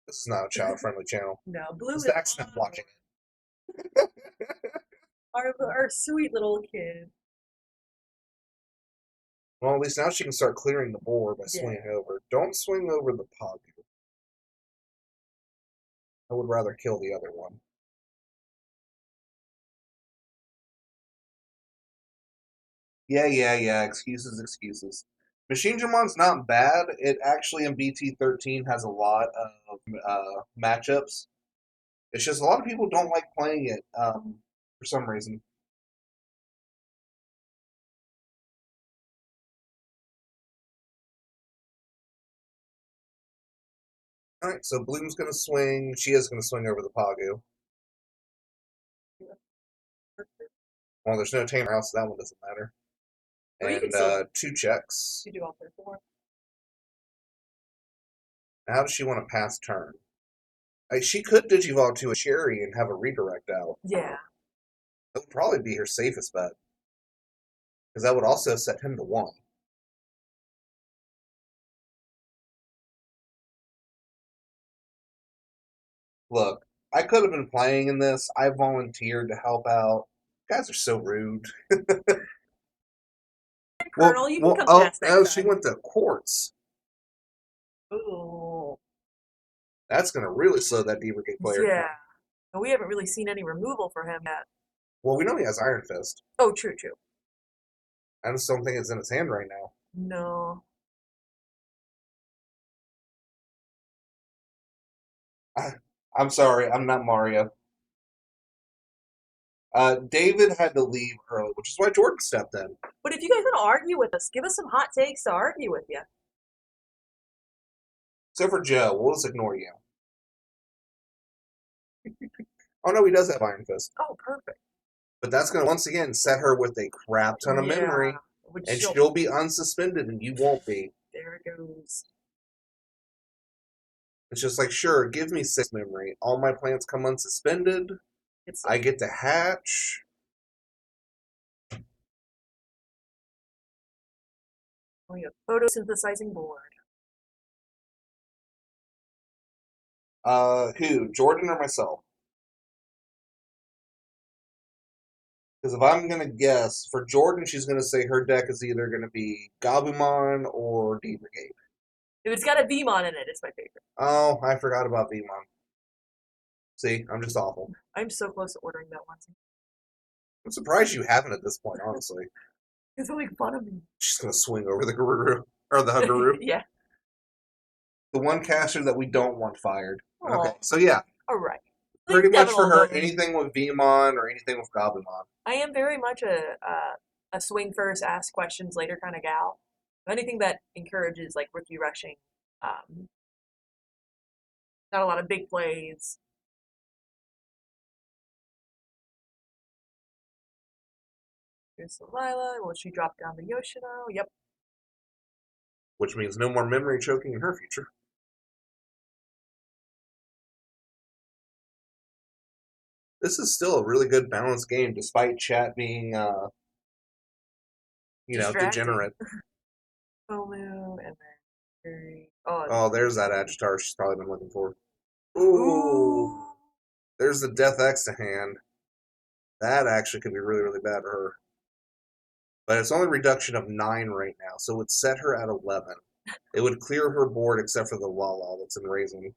[SPEAKER 1] This is not a child-friendly channel.
[SPEAKER 5] No, Blue is
[SPEAKER 1] Zach's not watching it.
[SPEAKER 5] our sweet little kid.
[SPEAKER 1] Well, at least now she can start clearing the board by swinging over. Don't swing over the Pogu. I would rather kill the other one. Yeah. Excuses. Machine Dramon's not bad. It actually in BT13 has a lot of matchups. It's just a lot of people don't like playing it for some reason. Alright, so Bloom's going to swing. She is going to swing over the Pogu. Well, there's no tamer out, so that one doesn't matter. And 2 checks.
[SPEAKER 5] You do all 4.
[SPEAKER 1] How does she want to pass turn? She could Digivolve to a Cherry and have a redirect out.
[SPEAKER 5] Yeah.
[SPEAKER 1] That would probably be her safest bet. Because that would also set him to 1. Look, I could have been playing in this. I volunteered to help out. You guys are so rude.
[SPEAKER 5] Colonel, you can come past next time.
[SPEAKER 1] She went to Quartz.
[SPEAKER 5] Ooh.
[SPEAKER 1] That's going to really slow that D Brigade player down.
[SPEAKER 5] Yeah. And we haven't really seen any removal for him yet.
[SPEAKER 1] Well, we know he has Iron Fist.
[SPEAKER 5] Oh, true.
[SPEAKER 1] I just don't think it's in his hand right now.
[SPEAKER 5] No.
[SPEAKER 1] I'm sorry, I'm not Mario. David had to leave early, which is why Jordan stepped in.
[SPEAKER 5] But if you guys want to argue with us, give us some hot takes to argue with you.
[SPEAKER 1] Except for Joe, we'll just ignore you. Oh no, he does have Iron Fist.
[SPEAKER 5] Oh, perfect.
[SPEAKER 1] But that's going to once again set her with a crap ton of memory. And she'll be unsuspended and you won't be.
[SPEAKER 5] There it goes.
[SPEAKER 1] It's just like, sure, give me 6 memory. All my plants come unsuspended. I get to hatch.
[SPEAKER 5] We have photosynthesizing board.
[SPEAKER 1] Who? Jordan or myself? Because if I'm going to guess, for Jordan, she's going to say her deck is either going to be Gabumon or D Brigade.
[SPEAKER 5] If it's got a Vmon in it, it's my favorite.
[SPEAKER 1] Oh, I forgot about Vmon. See, I'm just awful.
[SPEAKER 5] I'm so close to ordering that one.
[SPEAKER 1] I'm surprised you haven't at this point, honestly.
[SPEAKER 5] It's like fun of me.
[SPEAKER 1] She's going to swing over the Garuru. Or the Huguru.
[SPEAKER 5] Yeah.
[SPEAKER 1] The one caster that we don't want fired.
[SPEAKER 5] Aww.
[SPEAKER 1] Okay, so yeah.
[SPEAKER 5] Alright.
[SPEAKER 1] Pretty much for her, anything with Vmon or anything with Gabumon.
[SPEAKER 5] I am very much a swing first, ask questions later kind of gal. Anything that encourages like rookie rushing. Not a lot of big plays. Here's Delilah. Will she drop down the Yoshino? Yep.
[SPEAKER 1] Which means no more memory choking in her future. This is still a really good balanced game, despite chat being,
[SPEAKER 5] Distracting.
[SPEAKER 1] degenerate.
[SPEAKER 5] Omu and then
[SPEAKER 1] Oh, there's that Agitar she's probably been looking for. Ooh. There's the Death X to hand. That actually could be really, really bad for her. But it's only a reduction of 9 right now, so it would set her at 11. It would clear her board except for the Lala that's in Raising.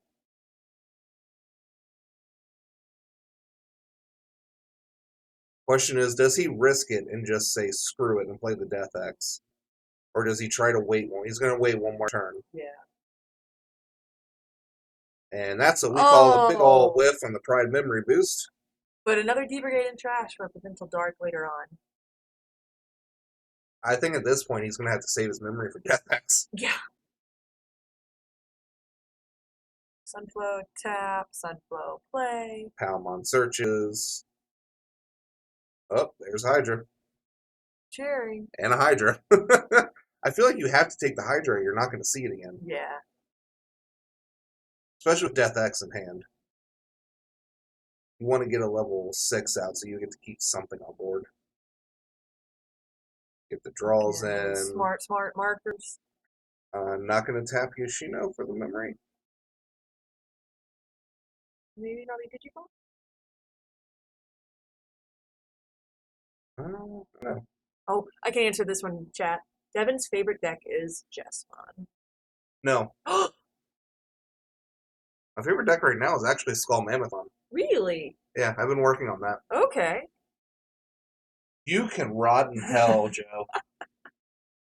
[SPEAKER 1] Question is, does he risk it and just say screw it and play the Death X? Or does he try to wait one? He's going to wait one more turn.
[SPEAKER 5] Yeah.
[SPEAKER 1] And that's what we call a big ol'
[SPEAKER 5] Oh.
[SPEAKER 1] whiff on the Pride Memory Boost.
[SPEAKER 5] But another D-Brigade in trash for a potential dark later on.
[SPEAKER 1] I think at this point he's going to have to save his memory for Death X.
[SPEAKER 5] Yeah. Sunflow tap, Sunflow play.
[SPEAKER 1] Palmon searches. Oh, there's Hydra.
[SPEAKER 5] Cherry.
[SPEAKER 1] And a Hydra. I feel like you have to take the Hydra or you're not going to see it again.
[SPEAKER 5] Yeah.
[SPEAKER 1] Especially with Death X in hand. You want to get a level 6 out so you get to keep something on board. Get the draws in.
[SPEAKER 5] Smart markers.
[SPEAKER 1] I'm not going to tap Yoshino for the memory.
[SPEAKER 5] Maybe not be Digimon?
[SPEAKER 1] No.
[SPEAKER 5] Oh, I can answer this one, chat. Devin's favorite deck is Jessmon.
[SPEAKER 1] No. My favorite deck right now is actually Skull Mammothon.
[SPEAKER 5] Really?
[SPEAKER 1] Yeah, I've been working on that.
[SPEAKER 5] Okay.
[SPEAKER 1] You can rot in hell, Joe.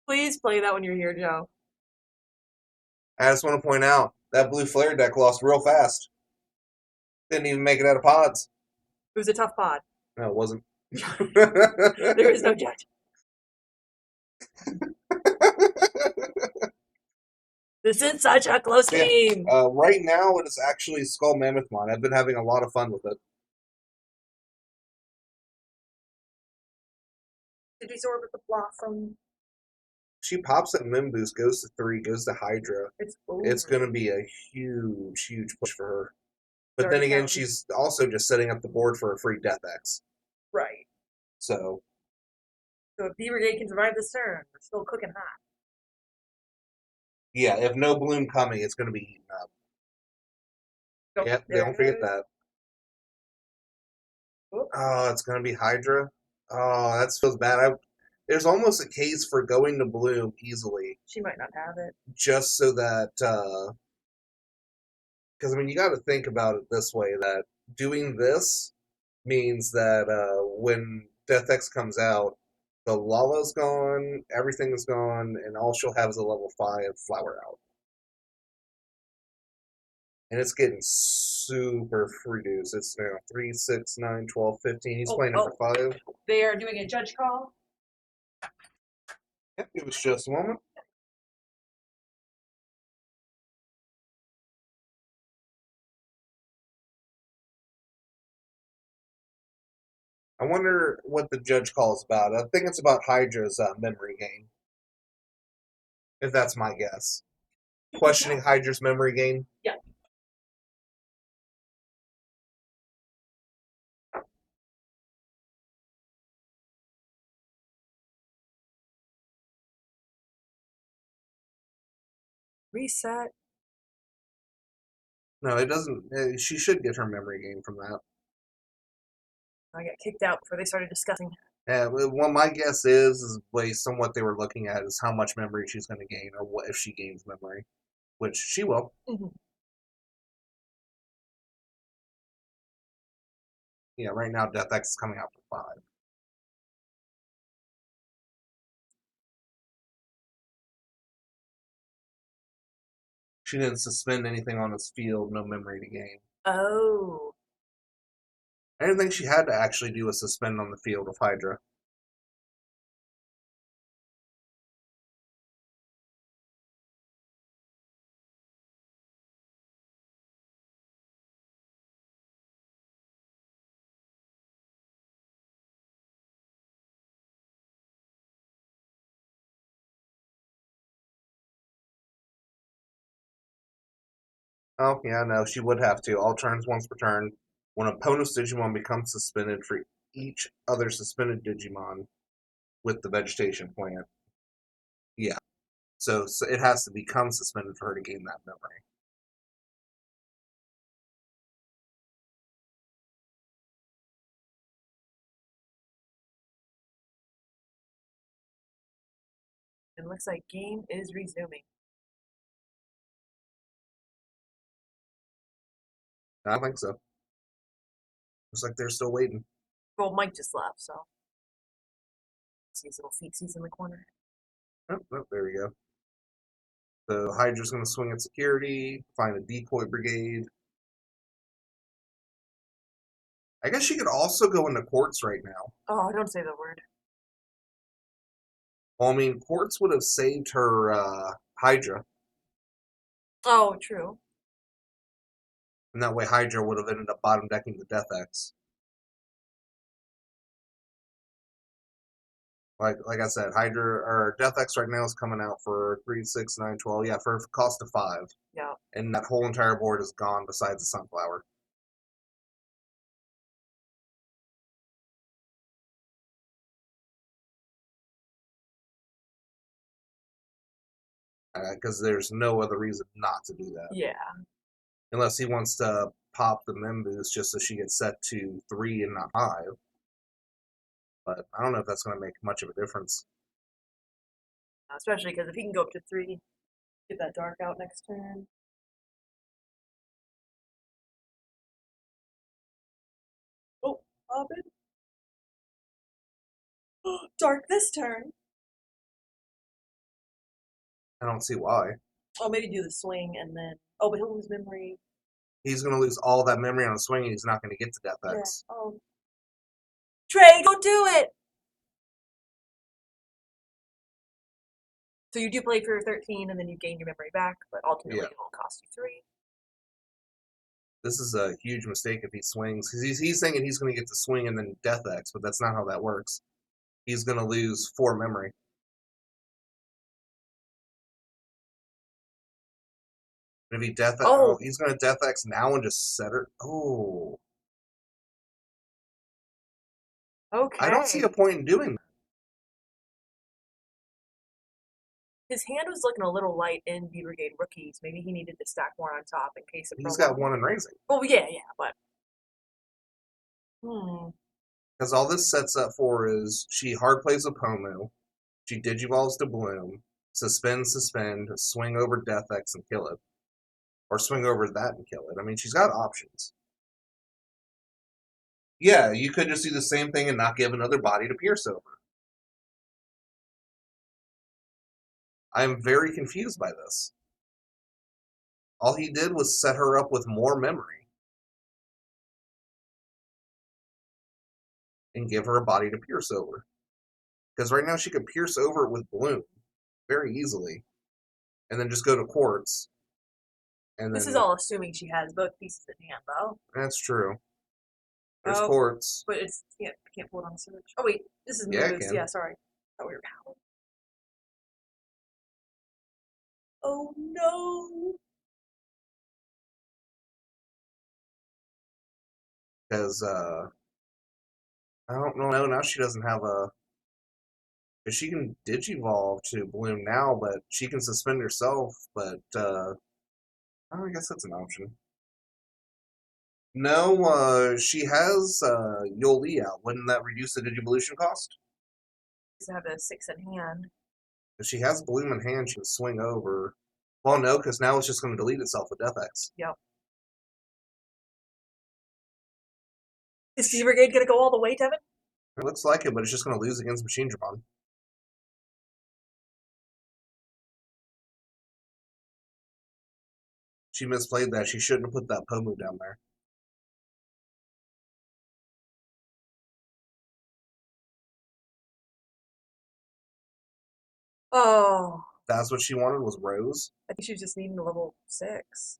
[SPEAKER 5] Please play that when you're here, Joe.
[SPEAKER 1] I just want to point out, that Blue Flare deck lost real fast. Didn't even make it out of pods.
[SPEAKER 5] It was a tough pod.
[SPEAKER 1] No, it wasn't.
[SPEAKER 5] There is no judge. This is such a close game.
[SPEAKER 1] Right now, it is actually Skull Mammothmon. I've been having a lot of fun with it.
[SPEAKER 5] Did you sort with the Blossom?
[SPEAKER 1] She pops at Mimboost, goes to 3, goes to Hydra.
[SPEAKER 5] It's over.
[SPEAKER 1] It's going to be a huge, huge push for her. But
[SPEAKER 5] Sorry,
[SPEAKER 1] then again,
[SPEAKER 5] Captain.
[SPEAKER 1] she's also just setting up the board for a free Death X.
[SPEAKER 5] Right.
[SPEAKER 1] So,
[SPEAKER 5] So if D-Brigade can survive this turn, we're still cooking hot.
[SPEAKER 1] yeah, if no Bloom coming, it's going to be eaten up.
[SPEAKER 5] Nope,
[SPEAKER 1] Yep,
[SPEAKER 5] there
[SPEAKER 1] don't
[SPEAKER 5] it
[SPEAKER 1] forget
[SPEAKER 5] is.
[SPEAKER 1] that.
[SPEAKER 5] Oop.
[SPEAKER 1] Oh, it's going to be Hydra. Oh, that feels bad. There's almost a case for going to Bloom easily,
[SPEAKER 5] She might not have it.
[SPEAKER 1] just so that, because I mean, you got to think about it this way: that doing this means that when Death X comes out, the Lala's gone, everything is gone, and all she'll have is a level 5 Flower out. And it's getting super reduced. It's now 3, 6, 9, 12, 15. He's playing number 5.
[SPEAKER 5] They are doing a judge call.
[SPEAKER 1] Yep, give us just a moment. I wonder what the judge calls about. I think it's about Hydra's memory gain. If that's my guess. Questioning Hydra's memory gain.
[SPEAKER 5] Yeah. Reset.
[SPEAKER 1] No, it doesn't. She should get her memory gain from that.
[SPEAKER 5] I got kicked out before they started discussing.
[SPEAKER 1] Yeah, well, my guess is based on what they were looking at, is how much memory she's going to gain, or what if she gains memory, which she will.
[SPEAKER 5] Mm-hmm.
[SPEAKER 1] Yeah, right now Death X is coming out for 5. She didn't suspend anything on his field, no memory to gain.
[SPEAKER 5] Oh.
[SPEAKER 1] I didn't think she had to actually do a suspend on the field of Hydra. Oh, yeah, no, she would have to. All turns once per turn. When an opponent's Digimon becomes suspended for each other suspended Digimon with the vegetation plant. Yeah. So it has to become suspended for her to gain that memory.
[SPEAKER 5] It looks like game is resuming.
[SPEAKER 1] I don't think so. Looks like they're still waiting.
[SPEAKER 5] Well, Mike just left, so. See his little feetsies in the corner.
[SPEAKER 1] Oh, there we go. So Hydra's going to swing at security, find a decoy brigade. I guess she could also go into Quartz right now.
[SPEAKER 5] Oh, don't say the word.
[SPEAKER 1] Well, I mean, Quartz would have saved her Hydra,
[SPEAKER 5] Oh, true.
[SPEAKER 1] and that way Hydra would have ended up bottom decking the Death X. Like I said, Hydra or Death X right now is coming out for 3, 6, 9, 12. Yeah, for a cost of 5.
[SPEAKER 5] Yeah.
[SPEAKER 1] And that whole entire board is gone besides the Sunflower. Because there's no other reason not to do that.
[SPEAKER 5] Yeah.
[SPEAKER 1] Unless he wants to pop the Mem boost just so she gets set to 3 and not 5. But I don't know if that's going to make much of a difference.
[SPEAKER 5] Especially because if he can go up to 3, get that dark out next turn. Oh, Robin. Dark this turn.
[SPEAKER 1] I don't see why.
[SPEAKER 5] Oh, maybe do the swing and then. Oh, but he'll lose memory.
[SPEAKER 1] He's going to lose all that memory on a swing and he's not going to get to Death X.
[SPEAKER 5] Yeah. Oh. Trey, don't do it! So you do play for 13 and then you gain your memory back, but ultimately
[SPEAKER 1] Yeah.
[SPEAKER 5] it will cost you 3.
[SPEAKER 1] This is a huge mistake if he swings. Because he's thinking he's going to get to swing and then Death X, but that's not how that works. He's going to lose 4 memory. If he Death X,
[SPEAKER 5] Oh.
[SPEAKER 1] he's going to Death X now and just set her. Oh.
[SPEAKER 5] Okay.
[SPEAKER 1] I don't see a point in doing that.
[SPEAKER 5] His hand was looking a little light in B Brigade rookies. Maybe he needed to stack more on top in case of.
[SPEAKER 1] He's got 1 in raising.
[SPEAKER 5] Oh yeah, but.
[SPEAKER 1] Because all this sets up for is she hard plays a Pomu, she digivolves to Bloom, suspend, swing over Death X and kill it. Or swing over that and kill it. I mean, she's got options. Yeah, you could just do the same thing and not give another body to pierce over. I am very confused by this. All he did was set her up with more memory. And give her a body to pierce over. Because right now she could pierce over it with Bloom very easily. And then just go to Quartz. And
[SPEAKER 5] this
[SPEAKER 1] then,
[SPEAKER 5] is all assuming she has both pieces in hand, though.
[SPEAKER 1] That's true. There's
[SPEAKER 5] Oh,
[SPEAKER 1] Quartz.
[SPEAKER 5] But it's I can't pull it on the search. Oh wait, this is
[SPEAKER 1] Yeah, I
[SPEAKER 5] Moose.
[SPEAKER 1] can.
[SPEAKER 5] Yeah, sorry. Oh, we were power. Oh no.
[SPEAKER 1] Because, I don't know. No, now she doesn't have a. Because she can digivolve to Bloom now, but she can suspend herself. But I guess that's an option. No, she has Yoli out. Wouldn't that reduce the Digivolution cost?
[SPEAKER 5] Does have a 6 in hand.
[SPEAKER 1] If she has Bloom in hand, she can swing over. Well, no, because now it's just going to delete itself with Death X.
[SPEAKER 5] Yep. Is C Brigade gonna go all the way, Devin?
[SPEAKER 1] It looks like it, but it's just going to lose against Machine Dramon. She misplayed that. She shouldn't have put that Pomu down there.
[SPEAKER 5] Oh.
[SPEAKER 1] That's what she wanted was Rose.
[SPEAKER 5] I think she was just needing a level 6.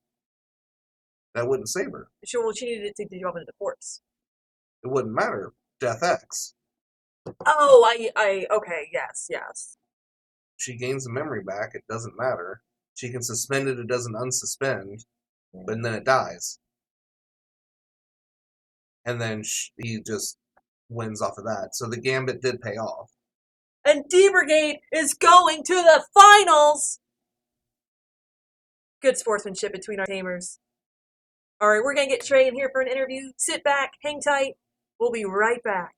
[SPEAKER 1] That wouldn't save her.
[SPEAKER 5] She needed it to develop into the force.
[SPEAKER 1] It wouldn't matter. Death X.
[SPEAKER 5] Oh, okay, yes.
[SPEAKER 1] She gains the memory back. It doesn't matter. She can suspend it. It doesn't unsuspend. But then it dies. and then he just wins off of that. So the gambit did pay off.
[SPEAKER 5] And D Brigade is going to the finals! Good sportsmanship between our tamers. Alright, we're gonna get Trey in here for an interview. Sit back, hang tight. We'll be right back.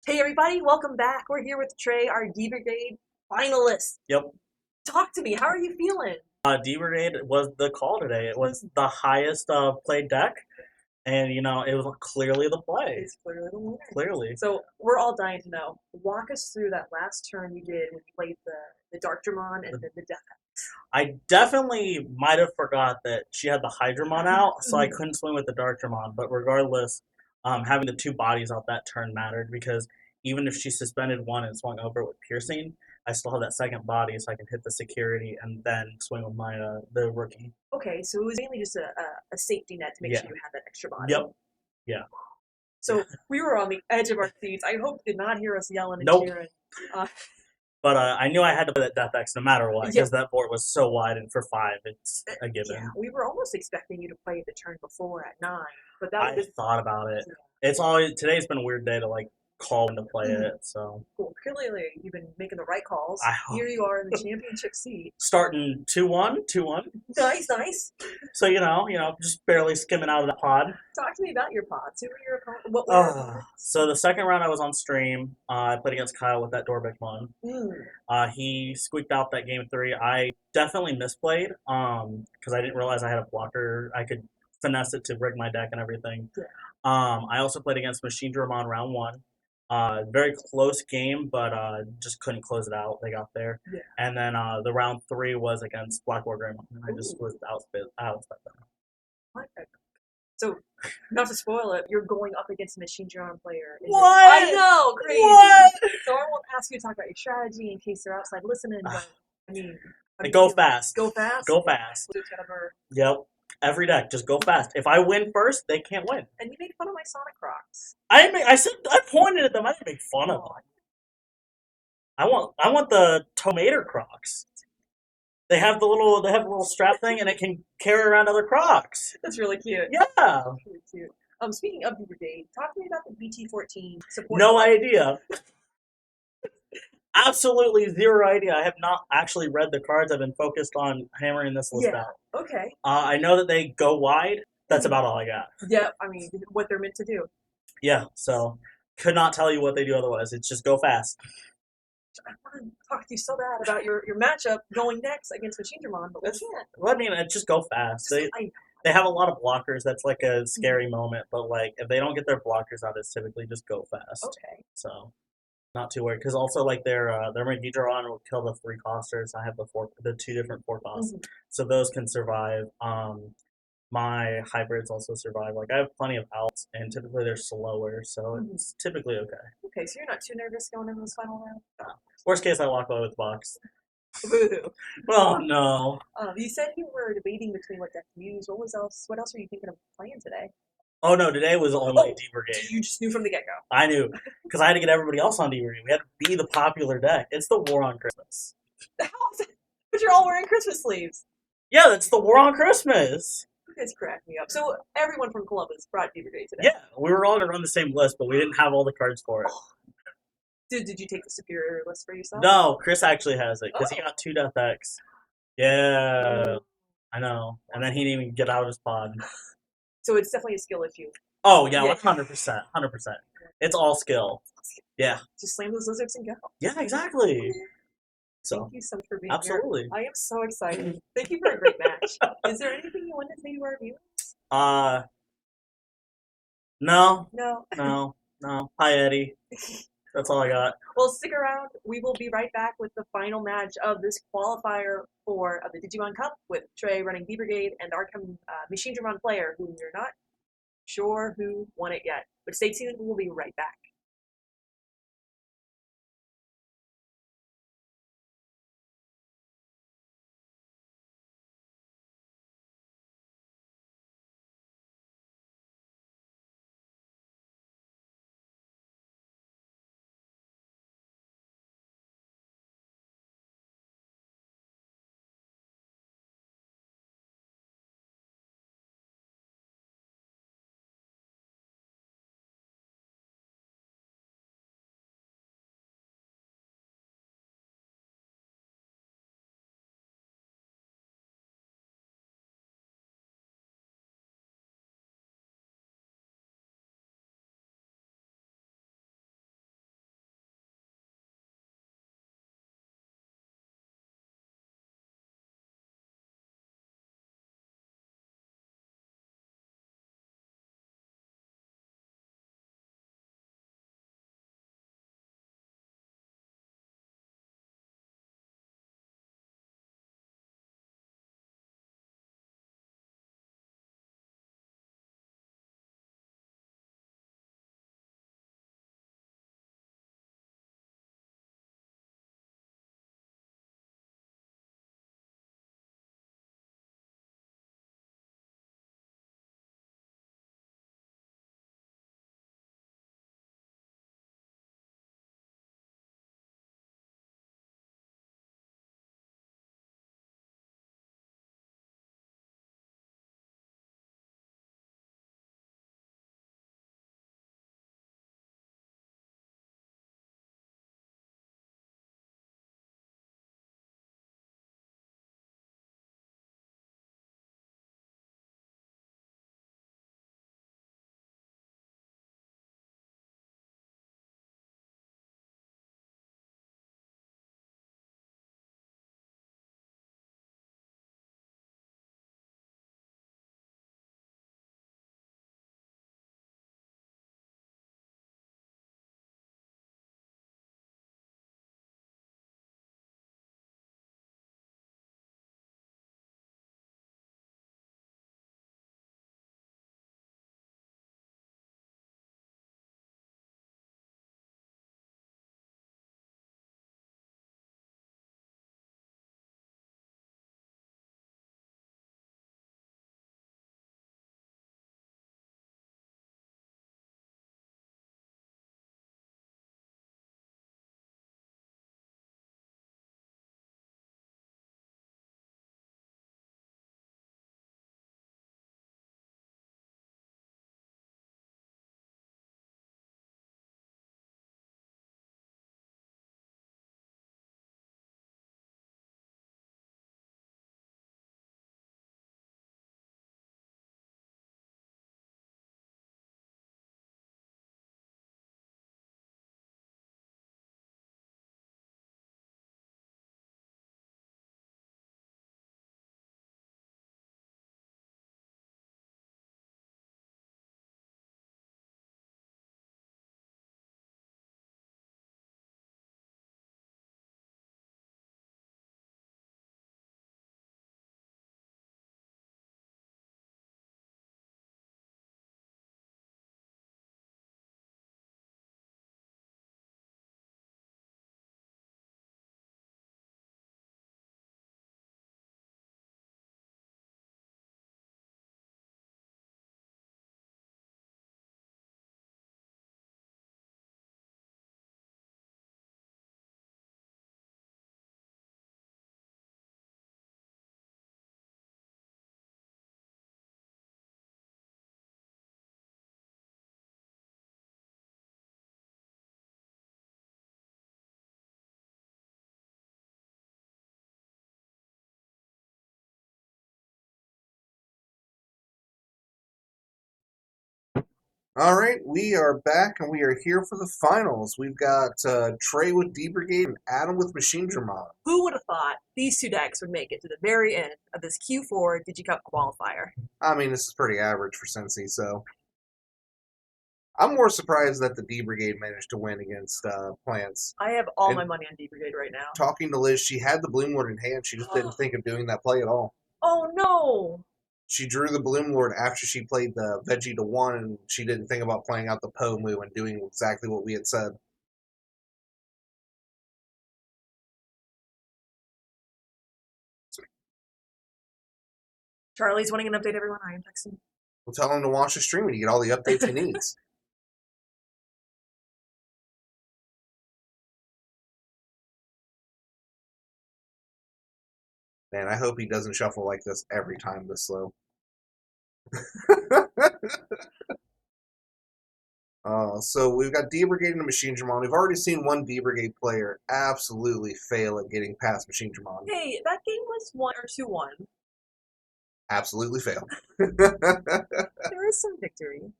[SPEAKER 5] Hey everybody, welcome back. We're here with Trey, our D Brigade finalist.
[SPEAKER 8] Yep.
[SPEAKER 5] Talk to me, how are you feeling?
[SPEAKER 8] D Brigade was the call today. It was the highest played deck, and it was clearly the play.
[SPEAKER 5] It's clearly the winner.
[SPEAKER 8] Clearly.
[SPEAKER 5] So we're all dying to know. Walk us through that last turn you did when you played the Dark Dramon and the Death.
[SPEAKER 8] I definitely might have forgot that she had the Hydramon out, so I couldn't swing with the Dark Dramon. But regardless, having the two bodies out that turn mattered because even if she suspended one and swung over with Piercing, I still have that second body, so I can hit the security and then swing with my the rookie.
[SPEAKER 5] Okay, so it was mainly just a safety net to make
[SPEAKER 8] Yeah.
[SPEAKER 5] sure you had that extra body.
[SPEAKER 8] Yep. Yeah.
[SPEAKER 5] So we were on the edge of our seats. I hope you did not hear us yelling and
[SPEAKER 8] Nope.
[SPEAKER 5] cheering.
[SPEAKER 8] But I knew I had to play that Death X no matter what,
[SPEAKER 5] Yeah.
[SPEAKER 8] because that board was so wide, and for 5, it's a given.
[SPEAKER 5] Yeah, we were almost expecting you to play the turn before at 9, but that
[SPEAKER 8] I
[SPEAKER 5] was
[SPEAKER 8] thought about it. It's always today's been a weird day to call when to play it. So
[SPEAKER 5] cool. Clearly, you've been making the right calls.
[SPEAKER 8] I hope.
[SPEAKER 5] Here you are in the championship seat.
[SPEAKER 8] Starting 2-1.
[SPEAKER 5] Nice, nice.
[SPEAKER 8] So just barely skimming out of the pod.
[SPEAKER 5] Talk to me about your pods. Who were your opponents? What were
[SPEAKER 8] So the second round I was on stream. I played against Kyle with that Dorbeck one. He squeaked out that game 3. I definitely misplayed because I didn't realize I had a blocker. I could finesse it to rig my deck and everything.
[SPEAKER 5] Yeah.
[SPEAKER 8] I also played against Machine Dramon round 1. Very close game, but just couldn't close it out. They got there.
[SPEAKER 5] Yeah.
[SPEAKER 8] And then the round 3 was against Blackboard Greymon. And I just was outspent them.
[SPEAKER 5] So, not to spoil it, you're going up against a Machine Dramon player.
[SPEAKER 8] What?
[SPEAKER 5] I know, crazy.
[SPEAKER 8] What?
[SPEAKER 5] So I won't ask you to talk about your strategy in case they're outside listening, but I mean...
[SPEAKER 8] Go fast.
[SPEAKER 5] Go fast?
[SPEAKER 8] Go fast.
[SPEAKER 5] Whatever.
[SPEAKER 8] Yep. Every deck, just go fast. If I win first, they can't win.
[SPEAKER 5] And you make fun of my Sonic Crocs.
[SPEAKER 8] I pointed at them. I didn't make fun of them. I want the Tomater Crocs. They have the little strap thing, and it can carry around other Crocs.
[SPEAKER 5] That's really cute.
[SPEAKER 8] Yeah.
[SPEAKER 5] That's really cute. Speaking of the brigade, talk to me about the BT13 support.
[SPEAKER 8] No idea. Absolutely zero idea. I have not actually read the cards. I've been focused on hammering this list out.
[SPEAKER 5] Okay.
[SPEAKER 8] I know that they go wide. That's about all I got.
[SPEAKER 5] Yeah, I mean, what they're meant to do.
[SPEAKER 8] Yeah, so could not tell you what they do otherwise. It's just go fast.
[SPEAKER 5] I want to talk to you so bad about your matchup going next against Digimon, but we
[SPEAKER 8] It's-
[SPEAKER 5] can't.
[SPEAKER 8] Well, I mean, just go fast. They have a lot of blockers. That's like a scary moment. But like, if they don't get their blockers out, it's typically just go fast.
[SPEAKER 5] Okay.
[SPEAKER 8] So not too worried. Because also like their Digimon will kill the 3-costers. I have the 2 different 4 costs, so those can survive. My hybrids also survive. Like I have plenty of outs, and typically they're slower, so it's typically okay.
[SPEAKER 5] Okay, so you're not too nervous going into this final round?
[SPEAKER 8] No. Worst case, I walk away with box.
[SPEAKER 5] Boo.
[SPEAKER 8] Oh no.
[SPEAKER 5] You said you were debating between what deck to use. What else were you thinking of playing today?
[SPEAKER 8] Oh no, today was only D
[SPEAKER 5] So
[SPEAKER 8] Brigade.
[SPEAKER 5] you just knew from the get go.
[SPEAKER 8] I knew because I had to get everybody else on D Brigade. We had to be the popular deck. It's the War on Christmas.
[SPEAKER 5] But you're all wearing Christmas sleeves.
[SPEAKER 8] Yeah, that's the War on Christmas.
[SPEAKER 5] You guys cracked me up. So everyone from Columbus brought D Brigade today.
[SPEAKER 8] Yeah, we were all gonna run the same list, but we didn't have all the cards for it.
[SPEAKER 5] Did you take the superior list for yourself?
[SPEAKER 8] No, Chris actually has it because he got 2 Death X. Yeah, I know. And then he didn't even get out of his pod.
[SPEAKER 5] So it's definitely a skill issue.
[SPEAKER 8] Oh yeah, 100%, 100%. It's all skill. Yeah.
[SPEAKER 5] Just slam those lizards and go.
[SPEAKER 8] Yeah, exactly. So
[SPEAKER 5] Thank you so much for being
[SPEAKER 8] absolutely.
[SPEAKER 5] here. I am so excited. Thank you for a great match. Is there anything you want to say to our viewers?
[SPEAKER 8] No.
[SPEAKER 5] No.
[SPEAKER 8] Hi Eddie. That's all I got.
[SPEAKER 5] Well, stick around. We will be right back with the final match of this qualifier for the Digimon Cup with Trey running D Brigade and Arkham Machine Dramon player, who you're not sure who won it yet. But stay tuned. We will be right back.
[SPEAKER 1] All right, we are back and we are here for the finals. We've got Trey with D Brigade and Adam with Machine Dramon.
[SPEAKER 5] Who would have thought these two decks would make it to the very end of this Q4 DigiCup qualifier?
[SPEAKER 1] I mean, this is pretty average for Cincy, so I'm more surprised that the D Brigade managed to win against Plants.
[SPEAKER 5] I have all
[SPEAKER 1] And-
[SPEAKER 5] my money on D Brigade right now.
[SPEAKER 1] Talking to Liz, she had the Bloom Lord in hand. She just didn't think of doing that play at all.
[SPEAKER 5] Oh no!
[SPEAKER 1] She drew the Bloom Lord after she played the Veggie to 1, and she didn't think about playing out the Pomu and doing exactly what we had said.
[SPEAKER 5] Charlie's wanting an update, everyone. I am texting.
[SPEAKER 1] We'll tell him to watch the stream and you get all the updates he needs. Man, I hope he doesn't shuffle like this every time this slow. So we've got D Brigade and Machine Dramon. We've already seen one D Brigade player absolutely fail at getting past Machine Dramon.
[SPEAKER 5] Hey, that game was 1 or 2-1.
[SPEAKER 1] Absolutely fail.
[SPEAKER 5] There is some victory.
[SPEAKER 1] Some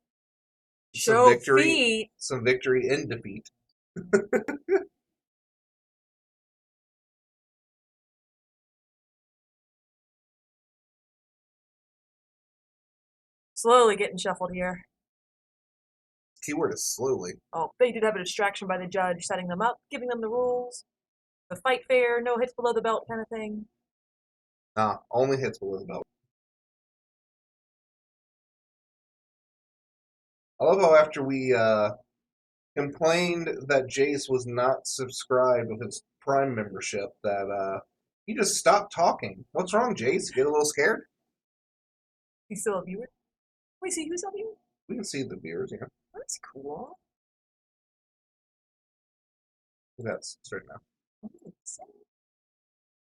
[SPEAKER 5] Show
[SPEAKER 1] victory.
[SPEAKER 5] feet.
[SPEAKER 1] Some victory in defeat.
[SPEAKER 5] Slowly getting shuffled here.
[SPEAKER 1] Keyword is slowly.
[SPEAKER 5] Oh, they did have a distraction by the judge, setting them up, giving them the rules. The fight fair, no hits below the belt kind of thing.
[SPEAKER 1] Nah, only hits below the belt. I love how after we complained that Jace was not subscribed with his Prime membership, that he just stopped talking. What's wrong, Jace? Get a little scared?
[SPEAKER 5] He's still a viewer? Wait, see who's a viewer?
[SPEAKER 1] We can see the viewers here.
[SPEAKER 5] That's cool.
[SPEAKER 1] That's straight now.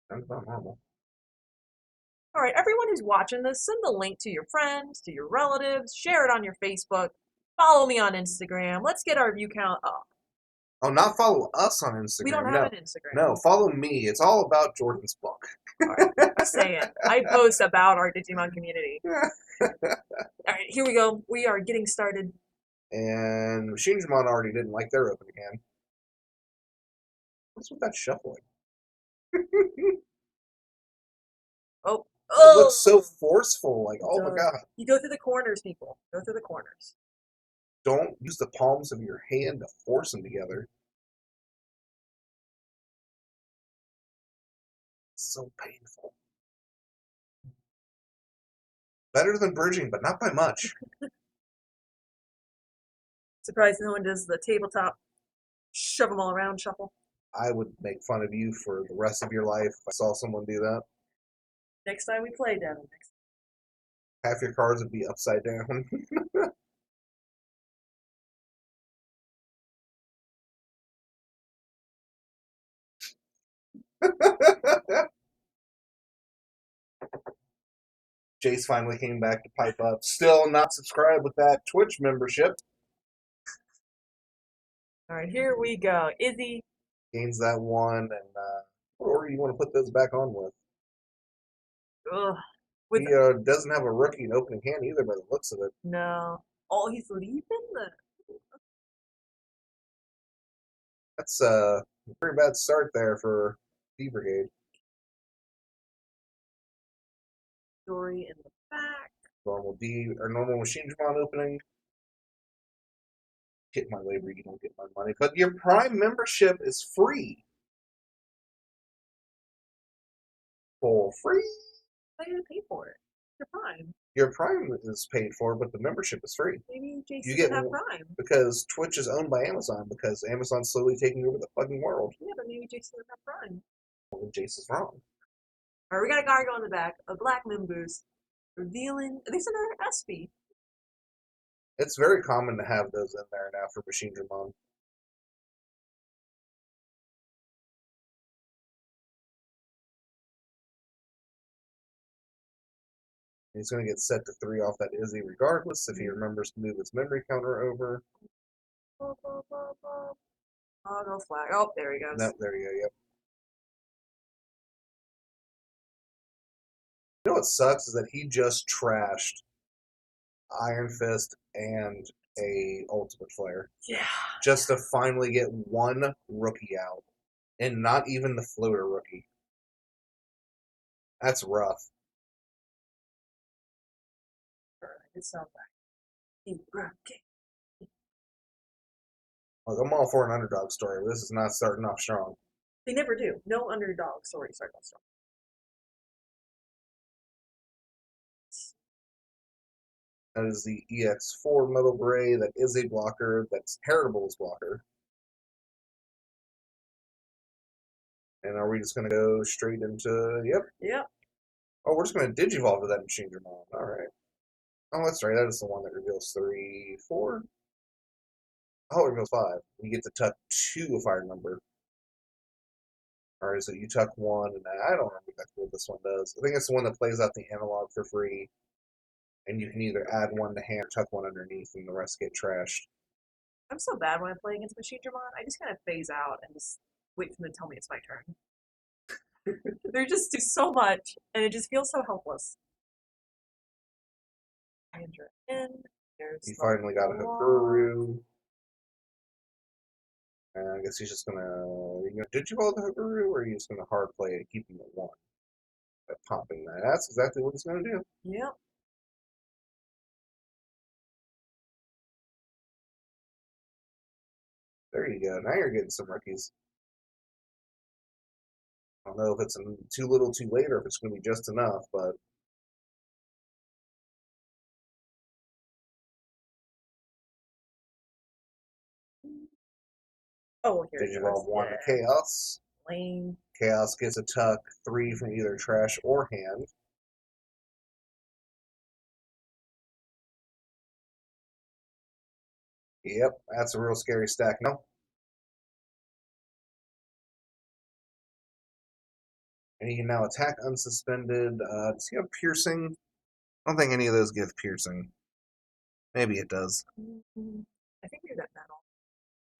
[SPEAKER 1] That's not normal.
[SPEAKER 5] All right, everyone who's watching this, send the link to your friends, to your relatives, share it on your Facebook, follow me on Instagram. Let's get our view count up.
[SPEAKER 1] Oh, not follow us on Instagram.
[SPEAKER 5] We don't have an Instagram.
[SPEAKER 1] No, follow me. It's all about Jordan's book.
[SPEAKER 5] All right, just say it. I post about our Digimon community. All right, here we go. We are getting started.
[SPEAKER 1] And Machine Dramon already didn't like their opening hand. What's with that shuffling?
[SPEAKER 5] Oh,
[SPEAKER 1] It looks so forceful. Like, oh my
[SPEAKER 5] does.
[SPEAKER 1] god.
[SPEAKER 5] You go through the corners, people. Go through the corners.
[SPEAKER 1] Don't use the palms of your hand to force them together. It's so painful. Better than bridging, but not by much.
[SPEAKER 5] Surprised no one does the tabletop shove them all around shuffle.
[SPEAKER 1] I would make fun of you for the rest of your life if I saw someone do that.
[SPEAKER 5] Next time we play, Devin.
[SPEAKER 1] Half your cards would be upside down. Jace finally came back to pipe up. Still not subscribed with that Twitch membership.
[SPEAKER 5] All right, here we go. Izzy.
[SPEAKER 1] Gains that one, and what order you want to put those back on with?
[SPEAKER 5] Ugh.
[SPEAKER 1] He doesn't have a rookie in opening hand either by the looks of it.
[SPEAKER 5] No. Oh, he's leaving the.
[SPEAKER 1] That's a pretty bad start there for D Brigade.
[SPEAKER 5] Story in the back.
[SPEAKER 1] Normal Machine Dramon opening. Get my labor, you don't get my money. But your Prime membership is free. For free?
[SPEAKER 5] How are you gonna pay for it? Your Prime.
[SPEAKER 1] Your Prime is paid for, but the membership is free.
[SPEAKER 5] Maybe Jason
[SPEAKER 1] You
[SPEAKER 5] should
[SPEAKER 1] get
[SPEAKER 5] have Prime.
[SPEAKER 1] because Twitch is owned by Amazon because Amazon's slowly taking over the fucking world.
[SPEAKER 5] Yeah, but maybe Jason would have Prime.
[SPEAKER 1] Well, Jace is wrong.
[SPEAKER 5] All right, we got a gargoyle in the back. A black moon boost. Revealing. These are their SP.
[SPEAKER 1] It's very common to have those in there now for Machine Dramon. He's going to get set to 3 off that Izzy regardless if he remembers to move his memory counter over.
[SPEAKER 5] Oh, no flag. Oh, there he goes.
[SPEAKER 1] No, there you go, yep. You know what sucks is that he just trashed Iron Fist and a Ultimate Flare.
[SPEAKER 5] Yeah.
[SPEAKER 1] Just to finally get one rookie out. And not even the floater rookie. That's rough.
[SPEAKER 5] It's not bad.
[SPEAKER 1] Like, I'm all for an underdog story, but this is not starting off strong.
[SPEAKER 5] They never do. No underdog story starts off strong.
[SPEAKER 1] That is the EX4 Metal Gray. That is a blocker. That's Heritable blocker. And are we just going to go straight into... Yep.
[SPEAKER 5] Yep.
[SPEAKER 1] Oh, we're just going to Digivolve to that Machine Dramon. Alright. Oh, that's right. That is the one that reveals 3, 4. Oh, it reveals 5. You get to tuck 2 if I remember. Or is it you tuck 1 and I don't remember exactly what this one does. I think it's the one that plays out the analog for free. And you can either add 1 to hand or tuck 1 underneath and the rest get trashed.
[SPEAKER 5] I'm so bad when I play against Machine Dramon. I just kind of phase out and just wait for them to tell me it's my turn. They just do so much, and it just feels so helpless. Andrew in. There's
[SPEAKER 1] You
[SPEAKER 5] the
[SPEAKER 1] finally got a
[SPEAKER 5] wall.
[SPEAKER 1] Haguru. And I guess he's just gonna... Did you roll the Haguru, or are you just gonna hard play it, keeping it 1? By popping that. That's exactly what he's gonna do.
[SPEAKER 5] Yep.
[SPEAKER 1] There you go. Now you're getting some rookies. I don't know if it's too little too late or if it's going to be just enough, but
[SPEAKER 5] Oh, here it
[SPEAKER 1] Digivolve
[SPEAKER 5] goes.
[SPEAKER 1] 1 to
[SPEAKER 5] Yeah.
[SPEAKER 1] Chaos.
[SPEAKER 5] Lane.
[SPEAKER 1] Chaos gets a tuck 3 from either trash or hand. Yep, that's a real scary stack now. And he can now attack unsuspended. Does he have piercing? I don't think any of those give piercing. Maybe it does.
[SPEAKER 5] I think you're that metal.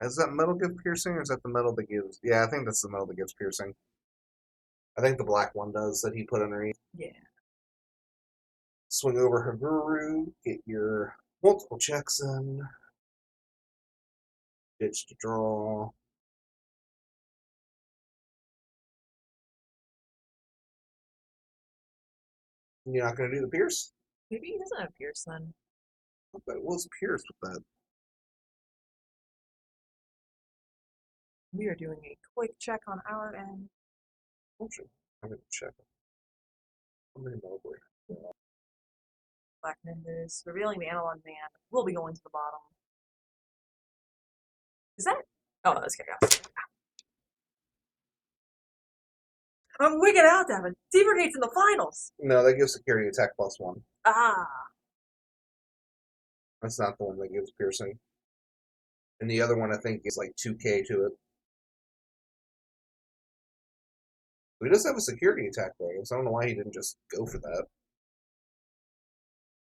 [SPEAKER 1] Does that metal give piercing, or is that the metal that gives... Yeah, I think that's the metal that gives piercing. I think the black one does that he put underneath.
[SPEAKER 5] Yeah.
[SPEAKER 1] Swing over Haguru, get your multiple checks in. Ditch to draw. You're not going to do the pierce?
[SPEAKER 5] Maybe he doesn't have Pierce then.
[SPEAKER 1] I thought it was pierce with that.
[SPEAKER 5] We are doing a quick check on our end.
[SPEAKER 1] Oh, shit. I'm going to check. How many more were there?
[SPEAKER 5] Black Nimbus. Revealing the Analog Man. We'll be going to the bottom. Is that? Oh, that's Chaos. I'm wigging out, Devin. Deeper Gate's in the finals.
[SPEAKER 1] No, that gives security attack +1.
[SPEAKER 5] Ah.
[SPEAKER 1] That's not the one that gives piercing. And the other one, I think, is like 2k to it. He does have a security attack, though, so I don't know why he didn't just go for that.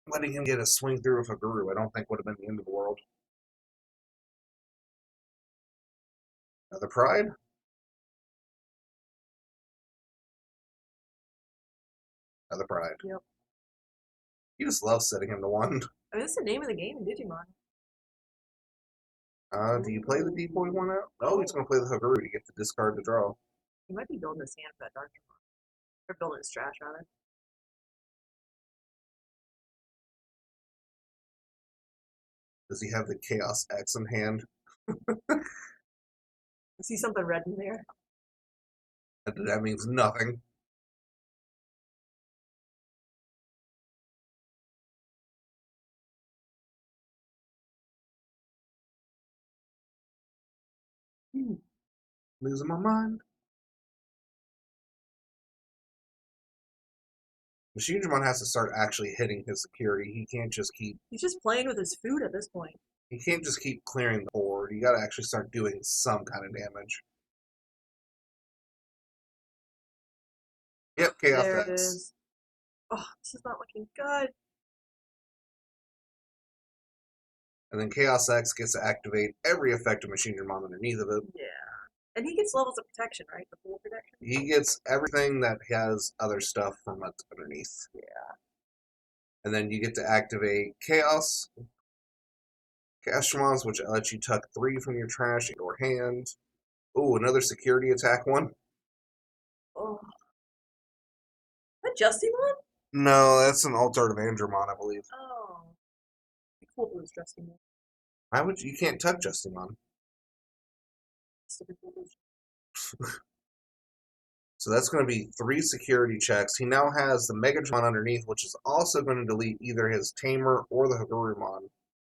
[SPEAKER 1] Letting him get a swing through with a Haguru, I don't think would have been the end of the world. Another Pride? Another Pride.
[SPEAKER 5] Yep.
[SPEAKER 1] You just love setting him to 1.
[SPEAKER 5] I mean, that's the name of the game in Digimon.
[SPEAKER 1] Do you play the D-Boy one out? No, he's going to play the Haguru to get the discard to draw.
[SPEAKER 5] He might be building his hand for that Dark Demon. Or building his trash, rather.
[SPEAKER 1] Does he have the Chaos X in hand?
[SPEAKER 5] I see something red in there.
[SPEAKER 1] That means nothing. Losing my mind. Machine Dramon has to start actually hitting his security. He can't just keep...
[SPEAKER 5] He's just playing with his food at this point.
[SPEAKER 1] He can't just keep clearing the board. You gotta actually start doing some kind of damage. Yep, Chaos
[SPEAKER 5] There
[SPEAKER 1] X.
[SPEAKER 5] it is. Oh, this is not looking good.
[SPEAKER 1] And then Chaos X gets to activate every effective Machine Dramon underneath of it.
[SPEAKER 5] Yeah. And he gets levels of protection, right? The full protection?
[SPEAKER 1] He gets everything that has other stuff from it underneath.
[SPEAKER 5] Yeah.
[SPEAKER 1] And then you get to activate Chaos. Gastronons, which lets you tuck 3 from your trash in your hand. Oh, another security attack one.
[SPEAKER 5] Oh. Is that Justimon?
[SPEAKER 1] No, that's an alternative Andromon, I believe.
[SPEAKER 5] Oh. Be cool if it was Justimon.
[SPEAKER 1] Why would you can't tuck Justimon?
[SPEAKER 5] Stupid Pokemon.
[SPEAKER 1] So that's going to be 3 security checks. He now has the Megatron underneath, which is also going to delete either his Tamer or the Hagurumon.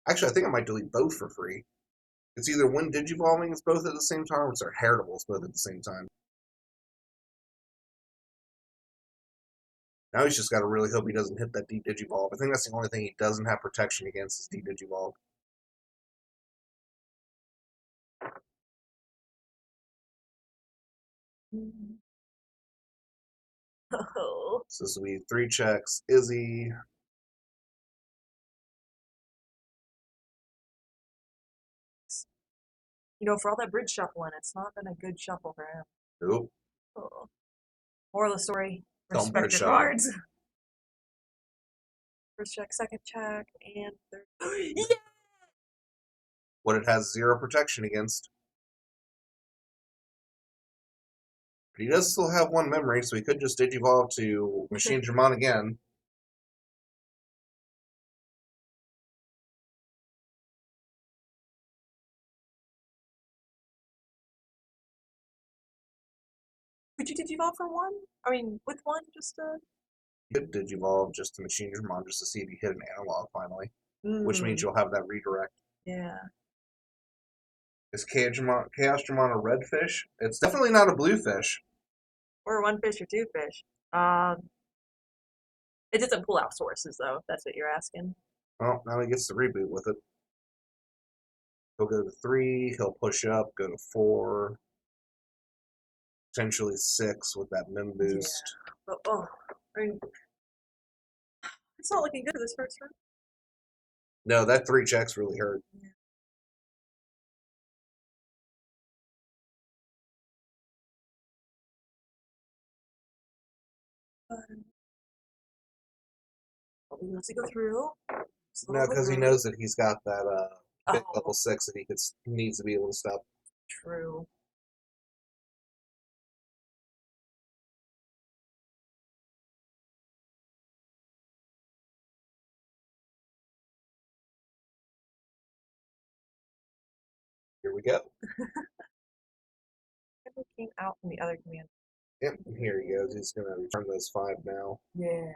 [SPEAKER 1] Actually, I think I might delete both for free. It's either when Digivolving is both at the same time, or it's Heritables both at the same time. Now he's just got to really hope he doesn't hit that D-Digivolve. I think that's the only thing he doesn't have protection against is D-Digivolve.
[SPEAKER 5] Oh.
[SPEAKER 1] So this will be 3 checks. Izzy.
[SPEAKER 5] You know, for all that bridge shuffling, it's not been a good shuffle for him.
[SPEAKER 1] Nope.
[SPEAKER 5] Oh. Moral of the story,
[SPEAKER 1] Don't
[SPEAKER 5] respect
[SPEAKER 1] bridge
[SPEAKER 5] your
[SPEAKER 1] shuffle.
[SPEAKER 5] cards. First check, second check, and third. Yeah!
[SPEAKER 1] What it has 0 protection against. But he does still have 1 memory, so he could just Digivolve to Machine Dramon again.
[SPEAKER 5] Could you Digivolve for 1? I mean, with 1, just
[SPEAKER 1] He could Digivolve just to Machine Dramon just to see if he hit an analog finally. Which means
[SPEAKER 5] Mm,
[SPEAKER 1] you'll have that redirect.
[SPEAKER 5] yeah.
[SPEAKER 1] Is Chaos Dramon a red fish? It's definitely not a blue fish.
[SPEAKER 5] Or 1 fish or 2 fish. It doesn't pull out sources, though, if that's what you're asking.
[SPEAKER 1] Well, now he gets to reboot with it. He'll go to 3, he'll push up, go to 4, potentially 6 with that Mim boost.
[SPEAKER 5] But, I mean, it's not looking good for this first round.
[SPEAKER 1] No, that 3 checks really hurt.
[SPEAKER 5] But we have to go through.
[SPEAKER 1] No, because he knows that he's got that big
[SPEAKER 5] Oh.
[SPEAKER 1] level 6 that he needs to be able to stop.
[SPEAKER 5] True.
[SPEAKER 1] Here we go.
[SPEAKER 5] It came out from the other command.
[SPEAKER 1] Yep, here he goes. He's going to return those 5 now.
[SPEAKER 5] Yeah.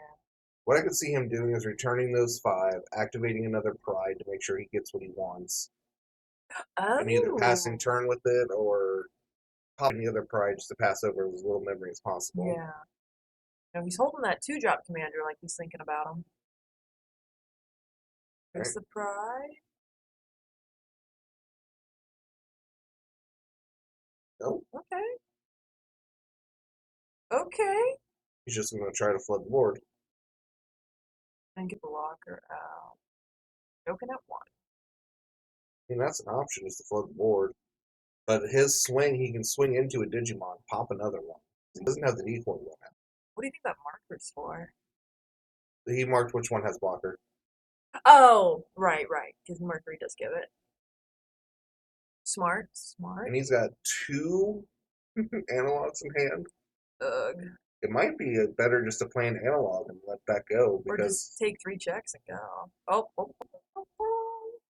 [SPEAKER 1] What I could see him doing is returning those 5, activating another Pride to make sure he gets what he wants,
[SPEAKER 5] Oh.
[SPEAKER 1] and either passing turn with it or popping the other Pride just to pass over as little memory as possible.
[SPEAKER 5] Yeah. No, he's holding that 2-drop commander like he's thinking about him. There's the pride.
[SPEAKER 1] Nope.
[SPEAKER 5] Okay. Okay.
[SPEAKER 1] He's just going to try to flood the board.
[SPEAKER 5] And get the locker out. Joking at 1.
[SPEAKER 1] I mean, that's an option, is to flood the board. But his swing, he can swing into a Digimon, pop another one. He doesn't have the decoy one now.
[SPEAKER 5] What do you think that marker's for?
[SPEAKER 1] He marked which one has blocker.
[SPEAKER 5] Oh, right. Because Mercury does give it. Smart.
[SPEAKER 1] And he's got 2 analogs in hand.
[SPEAKER 5] Ugh.
[SPEAKER 1] It might be better just to play an analog and let that go,
[SPEAKER 5] Or
[SPEAKER 1] because
[SPEAKER 5] just take 3 checks and go. Oh.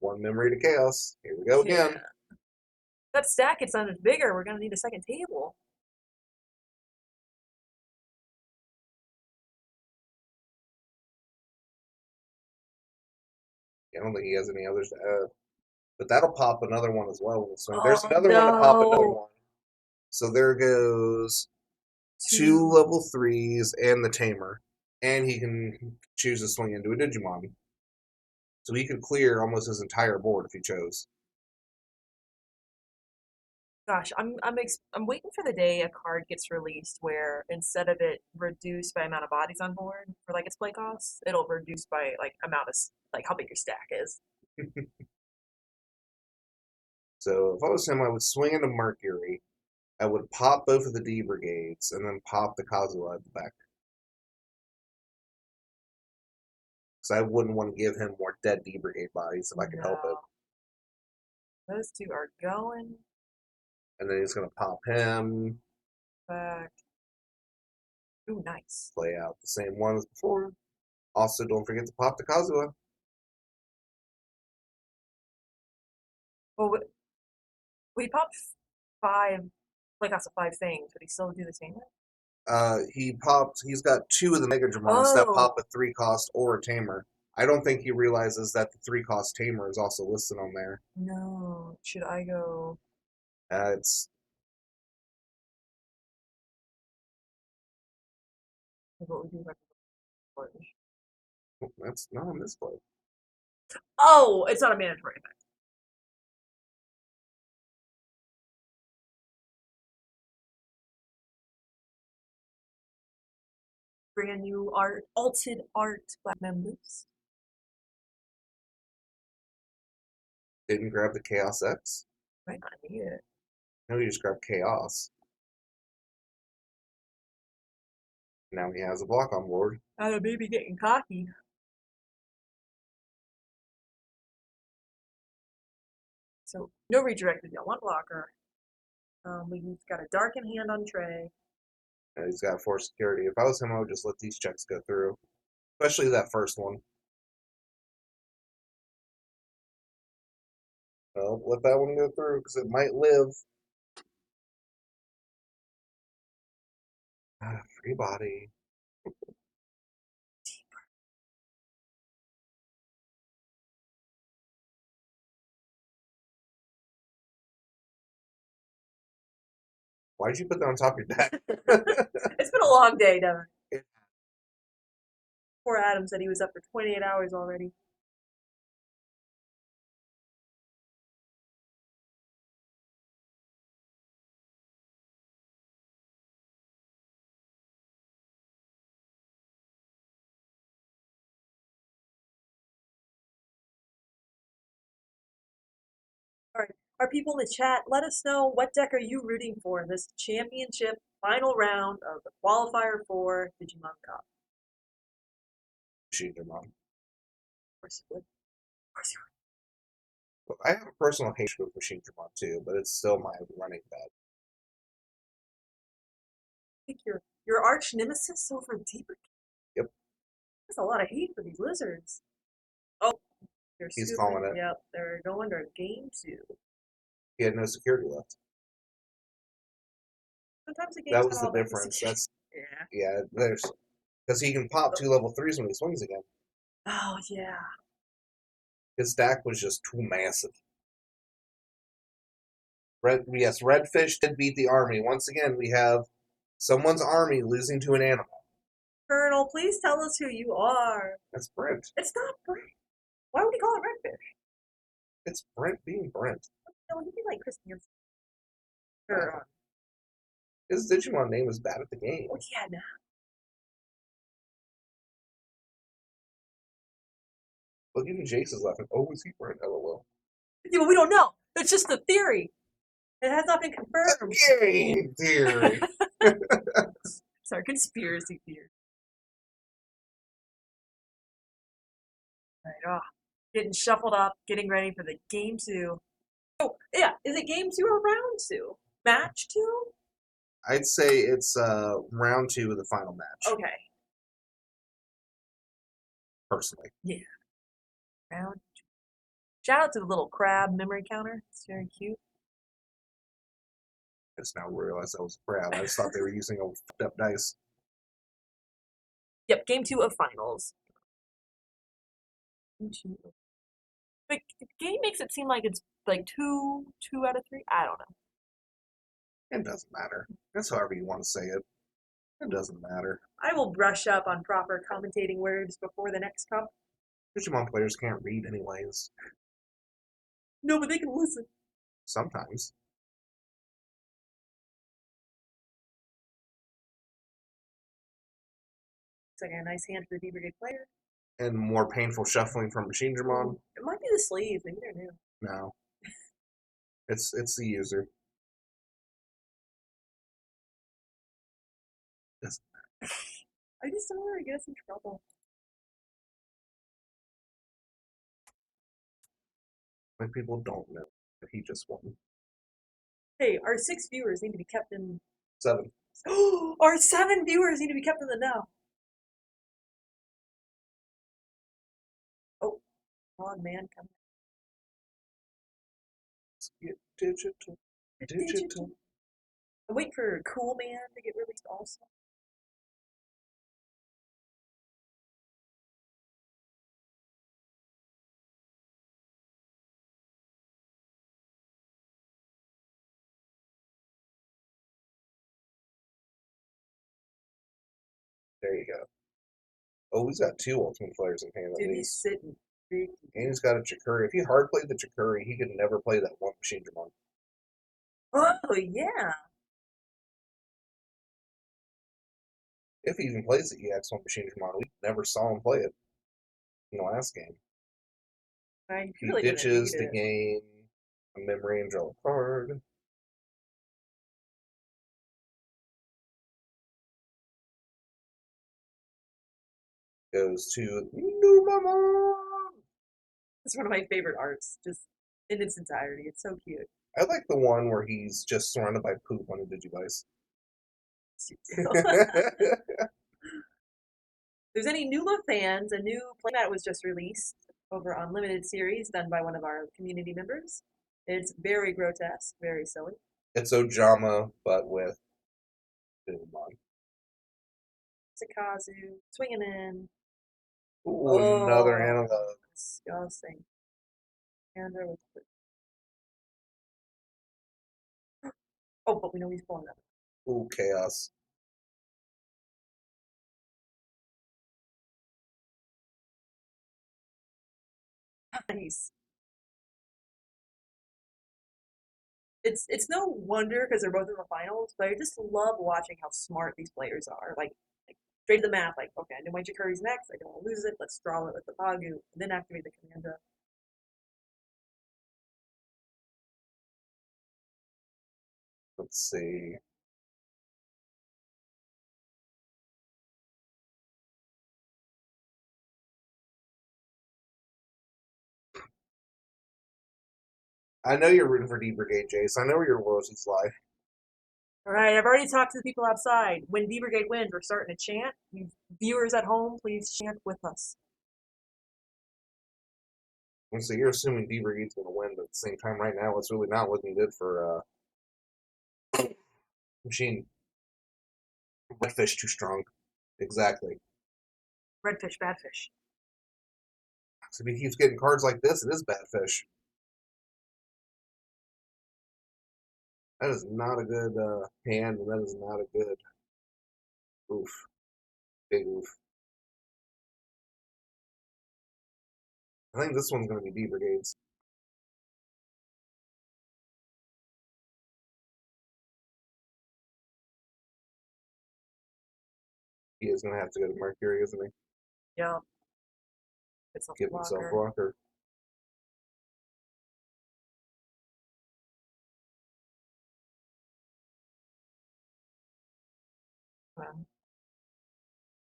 [SPEAKER 1] 1 memory to chaos. Here we go again.
[SPEAKER 5] Yeah. That stack gets on bigger. We're going to need a second table.
[SPEAKER 1] I don't think he has any others to add. But that'll pop another one as well. So
[SPEAKER 5] Oh,
[SPEAKER 1] there's another one to pop another
[SPEAKER 5] no.
[SPEAKER 1] one. So there goes 2 level 3s and the Tamer. And he can choose to swing into a Digimon. So he could clear almost his entire board if he chose.
[SPEAKER 5] Gosh, I'm waiting for the day a card gets released where instead of it reduced by amount of bodies on board for like its play costs, it'll reduce by like amount of like how big your stack is.
[SPEAKER 1] So if I was him, I would swing into Mercury. I would pop both of the D brigades and then pop the Kazuha at the back. Because I wouldn't want to give him more dead D brigade bodies if I could help it.
[SPEAKER 5] Those two are going
[SPEAKER 1] And then he's going to pop him,
[SPEAKER 5] back. Ooh, nice.
[SPEAKER 1] play out the same one as before. Also, don't forget to pop the Kazuha.
[SPEAKER 5] Well, we popped 5, like us 5 things, but he still do the same thing?
[SPEAKER 1] He's got 2 of the Mega Dramons that pop
[SPEAKER 5] Oh.
[SPEAKER 1] a 3 cost or a Tamer. I don't think he realizes that the 3 cost Tamer is also listed on there.
[SPEAKER 5] No. Should I go?
[SPEAKER 1] It's
[SPEAKER 5] What would you recommend?
[SPEAKER 1] that's not on this plate.
[SPEAKER 5] Oh, it's not a mandatory effect. Brand new art, altered art, black members.
[SPEAKER 1] Didn't grab the Chaos X.
[SPEAKER 5] Might not need it.
[SPEAKER 1] No, you just grabbed Chaos. Now he has a block on board.
[SPEAKER 5] I don't maybe getting cocky. So no redirected yet. 1 blocker. We've got a darken hand on Trey.
[SPEAKER 1] And he's got 4 security. If I was him, I would just let these checks go through. Especially that first one. Well, let that one go through because it might live. Free body. Why'd you put that on top of your deck?
[SPEAKER 5] It's been a long day, Devin. Poor Adam said he was up for 28 hours already. Alright, our people in the chat, let us know what deck are you rooting for in this championship final round of the qualifier for Digimon Cup.
[SPEAKER 1] Digimon.
[SPEAKER 5] Of course you would. Of course you would.
[SPEAKER 1] I have a personal hatred for Digimon too, but it's still my running bet.
[SPEAKER 5] I think your arch nemesis over Deeper.
[SPEAKER 1] Yep.
[SPEAKER 5] There's a lot of hate for these lizards. Oh, they're
[SPEAKER 1] He's
[SPEAKER 5] scooping.
[SPEAKER 1] calling it.
[SPEAKER 5] Yep, they're going to game 2.
[SPEAKER 1] He had no security left.
[SPEAKER 5] Sometimes the game's
[SPEAKER 1] That
[SPEAKER 5] not
[SPEAKER 1] was
[SPEAKER 5] all
[SPEAKER 1] the
[SPEAKER 5] about
[SPEAKER 1] difference.
[SPEAKER 5] security.
[SPEAKER 1] That's
[SPEAKER 5] Yeah.
[SPEAKER 1] there's because he can pop 2 level 3s when he swings again.
[SPEAKER 5] Oh yeah.
[SPEAKER 1] His stack was just too massive. Redfish did beat the army. Once again, we have someone's army losing to an animal.
[SPEAKER 5] Colonel, please tell us who you are.
[SPEAKER 1] That's Brent.
[SPEAKER 5] It's not Brent. Why would he call it Redfish?
[SPEAKER 1] It's Brent being Brent.
[SPEAKER 5] No, he'd be like Chris Hansen. Or,
[SPEAKER 1] His Digimon name is bad at the game.
[SPEAKER 5] oh yeah, no.
[SPEAKER 1] Look, even Jace is laughing. Oh, is he Brent? LOL.
[SPEAKER 5] Yeah, but we don't know. It's just a theory. It has not been confirmed.
[SPEAKER 1] Game theory.
[SPEAKER 5] It's our conspiracy theory. Right, getting shuffled up, getting ready for the game 2. Oh, yeah. Is it game 2 or round 2? Match 2?
[SPEAKER 1] I'd say it's round 2 of the final match.
[SPEAKER 5] Okay.
[SPEAKER 1] Personally.
[SPEAKER 5] Yeah. Round 2. Shout out to the little crab memory counter. It's very cute.
[SPEAKER 1] I just now realized I was proud. I just thought they were using a fucked up dice.
[SPEAKER 5] Yep, game 2 of finals. But the game makes it seem like it's like 2 out of 3. I don't know.
[SPEAKER 1] It doesn't matter. That's however you want to say it. It doesn't matter.
[SPEAKER 5] I will brush up on proper commentating words before the next cup.
[SPEAKER 1] Digimon players can't read anyways.
[SPEAKER 5] No, but they can listen.
[SPEAKER 1] Sometimes.
[SPEAKER 5] It's like a nice hand for the D Brigade player.
[SPEAKER 1] And more painful shuffling from Machine Digimon.
[SPEAKER 5] It might be the sleeves. Maybe they're new.
[SPEAKER 1] No. It's the user.
[SPEAKER 5] I just don't want to get us in trouble.
[SPEAKER 1] Like people don't know. He just won.
[SPEAKER 5] Hey, our 6 viewers need to be kept in.
[SPEAKER 1] 7.
[SPEAKER 5] Our 7 viewers need to be kept in the know. Oh, come on, man, come.
[SPEAKER 1] Let's get digital. Digital.
[SPEAKER 5] I'm waiting for Cool Man to get released also.
[SPEAKER 1] There you go. Oh, he's got 2 ultimate players in hand at
[SPEAKER 5] Dude, he's
[SPEAKER 1] least.
[SPEAKER 5] sitting.
[SPEAKER 1] And he's got a Chikuri. If he hard played the Chikuri, he could never play that one Machine Dramon.
[SPEAKER 5] Oh, yeah.
[SPEAKER 1] If he even plays the EX1 Machine Dramon, we never saw him play it in the last game.
[SPEAKER 5] I
[SPEAKER 1] He
[SPEAKER 5] really didn't
[SPEAKER 1] ditches
[SPEAKER 5] need
[SPEAKER 1] to
[SPEAKER 5] it.
[SPEAKER 1] gain a memory and draw a card. Goes to Numamon.
[SPEAKER 5] It's one of my favorite arts, just in its entirety. It's so cute.
[SPEAKER 1] I like the one where he's just surrounded by poop on a Digivice.
[SPEAKER 5] If there's any Numa fans, a new playmat was just released over on Limited Series, done by one of our community members. It's very grotesque, very silly.
[SPEAKER 1] It's Ojama, but with Digimon.
[SPEAKER 5] Sakazu swinging in.
[SPEAKER 1] Ooh, another
[SPEAKER 5] Oh,
[SPEAKER 1] analog.
[SPEAKER 5] disgusting. And there was. Oh, but we know he's pulling up.
[SPEAKER 1] Ooh, chaos.
[SPEAKER 5] Nice. It's no wonder because they're both in the finals, but I just love watching how smart these players are. Like straight to the math. Like, okay, I know my Jakuri's next. I don't want to lose it. Let's draw it with the Pagu, and then activate the Commanda.
[SPEAKER 1] Let's see. I know you're rooting for D Brigade, Jace. I know where your loyalties lie.
[SPEAKER 5] All right, I've already talked to the people outside. When D Brigade wins, we're starting to chant. You viewers at home, please chant with us.
[SPEAKER 1] And so you're assuming D Brigade's going to win, but at the same time, right now, it's really not looking good for Machine. Redfish too strong. Exactly.
[SPEAKER 5] Redfish, badfish.
[SPEAKER 1] So if he keeps getting cards like this, it is bad fish. That is not a good hand, and that is not a good oof. Big oof. I think this one's going to be D Brigades. He is going to have to go to Mercury, isn't he?
[SPEAKER 5] Yeah. It's a
[SPEAKER 1] Give himself
[SPEAKER 5] blocker.
[SPEAKER 1] blocker.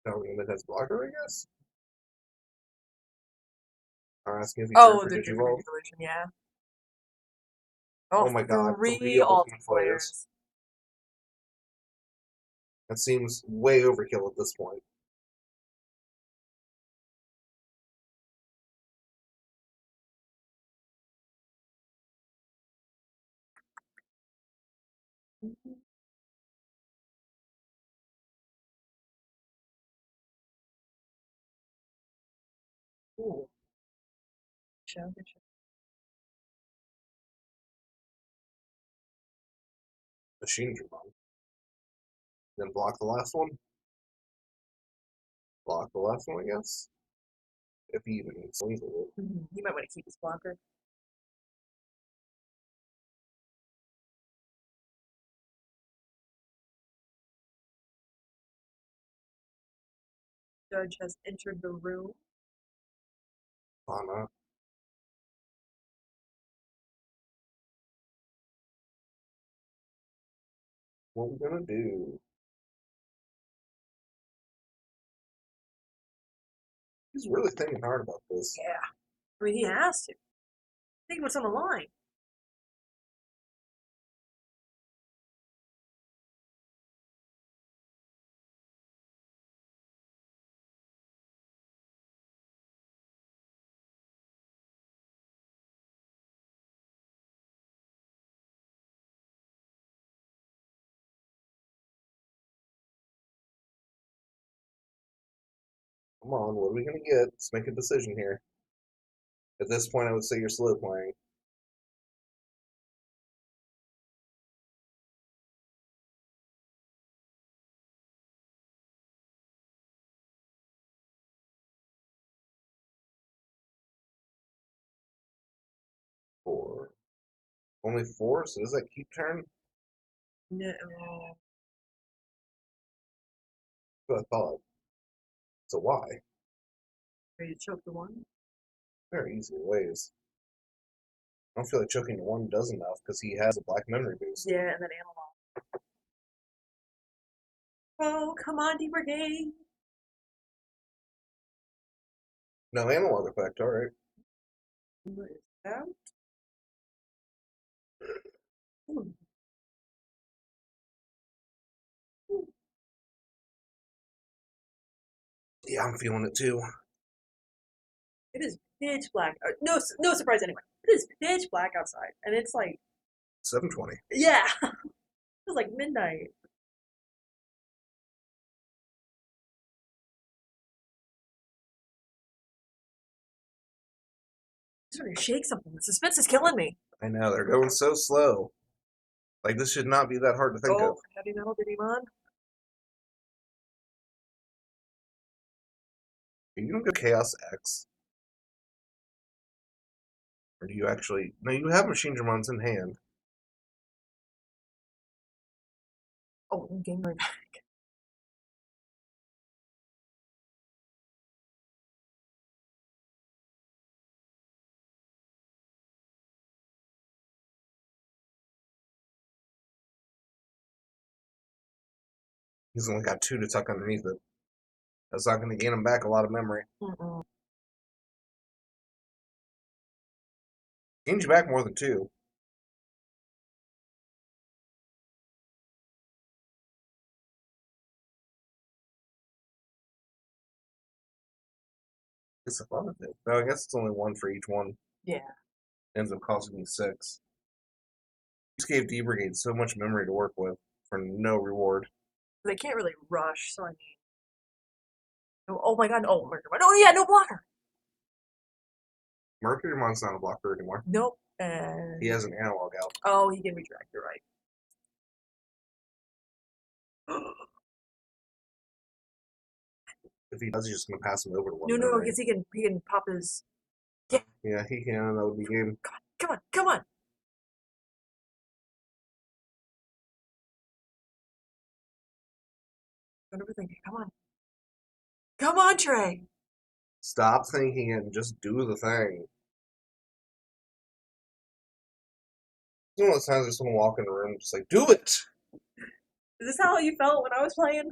[SPEAKER 1] Telling him it has blocker, I guess. Or asking if he turned
[SPEAKER 5] Oh,
[SPEAKER 1] for
[SPEAKER 5] the
[SPEAKER 1] Digivolve.
[SPEAKER 5] Digivolution, yeah.
[SPEAKER 1] Oh my god,
[SPEAKER 5] three
[SPEAKER 1] 3 ultimate players.
[SPEAKER 5] players.
[SPEAKER 1] That seems way overkill at this point.
[SPEAKER 5] Ooh. Good show.
[SPEAKER 1] Machine Dramon. Then block the last one. Block the last one, I guess. If he even swings with it.
[SPEAKER 5] You might want to keep his blocker. Judge has entered the room.
[SPEAKER 1] Anna. What we gonna do? He's really thinking hard about this.
[SPEAKER 5] Yeah. I mean, he has to. Think what's on the line.
[SPEAKER 1] Come on, what are we gonna get? Let's make a decision here. At this point, I would say you're slow playing. Four. Only four? So does that keep turn?
[SPEAKER 5] No.
[SPEAKER 1] That's what I thought. So why?
[SPEAKER 5] Ready to choke the one?
[SPEAKER 1] Very easy ways. I don't feel like choking the one does enough because he has a black memory boost.
[SPEAKER 5] Yeah, and then analog. Oh, come on, D Brigade.
[SPEAKER 1] No analog effect, alright.
[SPEAKER 5] What is that? Ooh. Ooh.
[SPEAKER 1] Yeah, I'm feeling it too.
[SPEAKER 5] It is pitch black. No, no surprise anyway. It is pitch black outside, and it's like
[SPEAKER 1] 720.
[SPEAKER 5] yeah, it's like midnight. I'm trying to shake something. The suspense is killing me.
[SPEAKER 1] I know, they're going so slow. Like, this should not be that hard to think
[SPEAKER 5] Oh,
[SPEAKER 1] of.
[SPEAKER 5] heavy metal Digimon.
[SPEAKER 1] Are you gonna go Chaos X? Or do you actually... No, you have Machine Dramons in hand.
[SPEAKER 5] Oh, game right back.
[SPEAKER 1] He's only got 2 to tuck underneath it. That's not gonna gain him back a lot of memory.
[SPEAKER 5] Mm-mm.
[SPEAKER 1] Gains you back more than 2. It's a fun of it. No, I guess it's only 1 for each one.
[SPEAKER 5] Yeah.
[SPEAKER 1] Ends up costing me 6. Just gave D Brigade so much memory to work with for no reward.
[SPEAKER 5] They can't really rush, so I mean. Oh my god, oh, Murder. Oh yeah, no blocker.
[SPEAKER 1] Mercury Mon's not a blocker anymore.
[SPEAKER 5] Nope. And
[SPEAKER 1] He has an analog out.
[SPEAKER 5] oh, he can retract. You're right.
[SPEAKER 1] If he does, he's just gonna pass him over to one.
[SPEAKER 5] No,
[SPEAKER 1] memory.
[SPEAKER 5] because he can pop his.
[SPEAKER 1] Yeah, he can, and that would be game.
[SPEAKER 5] Come on, come on. Don't overthink it. Come on. Come on, Trey.
[SPEAKER 1] Stop thinking and just do the thing. It's one of those times I just want to walk in the room and just like, do it!
[SPEAKER 5] Is this how you felt when I was playing?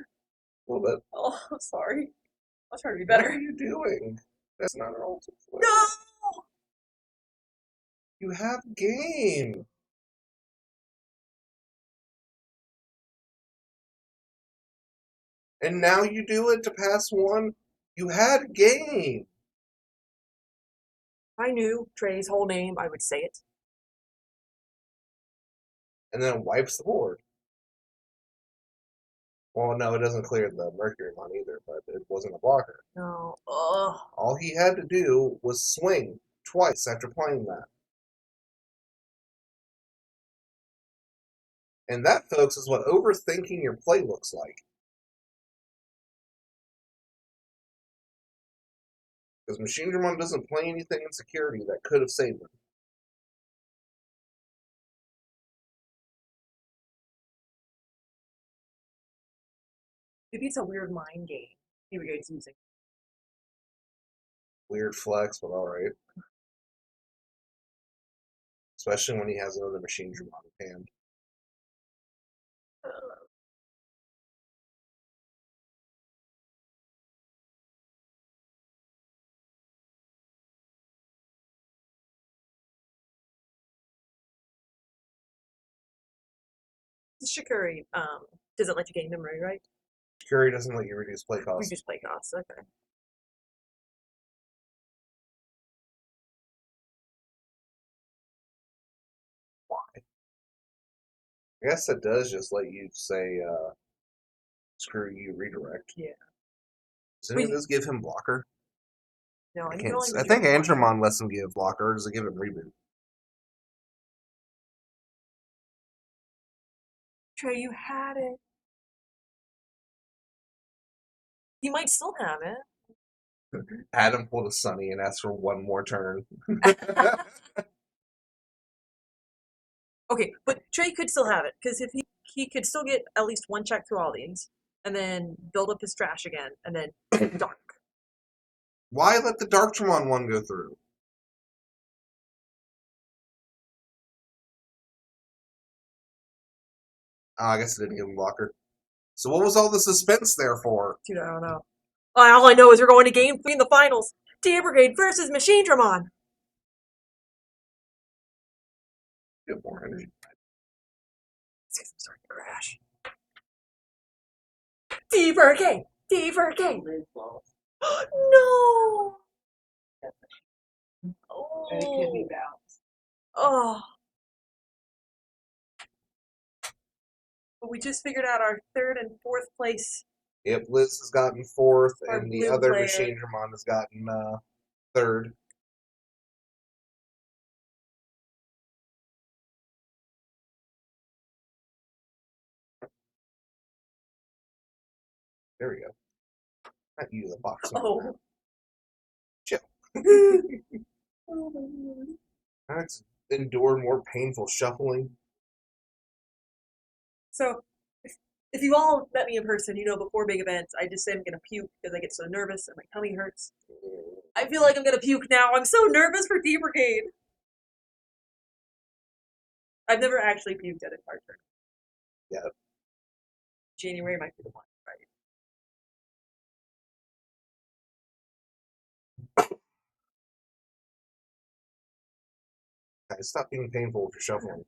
[SPEAKER 1] A little bit.
[SPEAKER 5] Oh, I'm sorry. I was trying to be
[SPEAKER 1] What are
[SPEAKER 5] better.
[SPEAKER 1] you doing? That's not an ultimate.
[SPEAKER 5] No!
[SPEAKER 1] You have game. And now you do it to pass one? You had game.
[SPEAKER 5] If I knew Trey's whole name, I would say it.
[SPEAKER 1] And then it wipes the board. Well, no, it doesn't clear the Mercury one either, but it wasn't a blocker.
[SPEAKER 5] No. Ugh.
[SPEAKER 1] All he had to do was swing twice after playing that. And that, folks, is what overthinking your play looks like. Because Machine Dramon doesn't play anything in security that could have saved him.
[SPEAKER 5] Maybe it's a weird mind game. Here we go, it's using.
[SPEAKER 1] Weird flex, but alright. Especially when he has another Machine Dramon in hand.
[SPEAKER 5] Shikari doesn't let you gain memory, right?
[SPEAKER 1] Security doesn't let you reduce play
[SPEAKER 5] We
[SPEAKER 1] costs.
[SPEAKER 5] just play costs, okay.
[SPEAKER 1] I guess it does just let you say, screw you, redirect.
[SPEAKER 5] Yeah.
[SPEAKER 1] Does any of those give him blocker?
[SPEAKER 5] No,
[SPEAKER 1] I
[SPEAKER 5] you can
[SPEAKER 1] can't.
[SPEAKER 5] only
[SPEAKER 1] I
[SPEAKER 5] give
[SPEAKER 1] think
[SPEAKER 5] one.
[SPEAKER 1] Andromon lets him give blocker, or does it give him reboot?
[SPEAKER 5] Trey, you had it. He might still have it.
[SPEAKER 1] Adam pulled a Sunny and asked for one more turn.
[SPEAKER 5] Okay, but Trey could still have it because if he could still get at least one check through all these, and then build up his trash again, and then dark.
[SPEAKER 1] Why let the Darktramon one go through? Oh, I guess it didn't give him blocker. So what was all the suspense there for?
[SPEAKER 5] Dude, I don't know. All I know is we're going to Game 3 in the finals. Tia Brigade versus Machine Dramon.
[SPEAKER 1] Get more energy.
[SPEAKER 5] I'm starting to crash. D for K! D for K! No!
[SPEAKER 3] And it can be
[SPEAKER 5] Oh.
[SPEAKER 3] balanced.
[SPEAKER 5] Oh. But we just figured out our third and fourth place.
[SPEAKER 1] Yep, Liz has gotten fourth,
[SPEAKER 5] Our
[SPEAKER 1] and the
[SPEAKER 5] blue
[SPEAKER 1] other
[SPEAKER 5] player.
[SPEAKER 1] Machine Dramon has gotten third. There we go. Not you, the box.
[SPEAKER 5] Oh.
[SPEAKER 1] Chill.
[SPEAKER 5] Oh my God.
[SPEAKER 1] Let's endure more painful shuffling.
[SPEAKER 5] So, if you all met me in person, you know before big events, I just say I'm gonna puke because I get so nervous and my tummy hurts. I feel like I'm gonna puke now. I'm so nervous for D Brigade. I've never actually puked at a card tournament.
[SPEAKER 1] Yeah.
[SPEAKER 5] January might be the one, right?
[SPEAKER 1] Guys, stop being painful with your shuffling.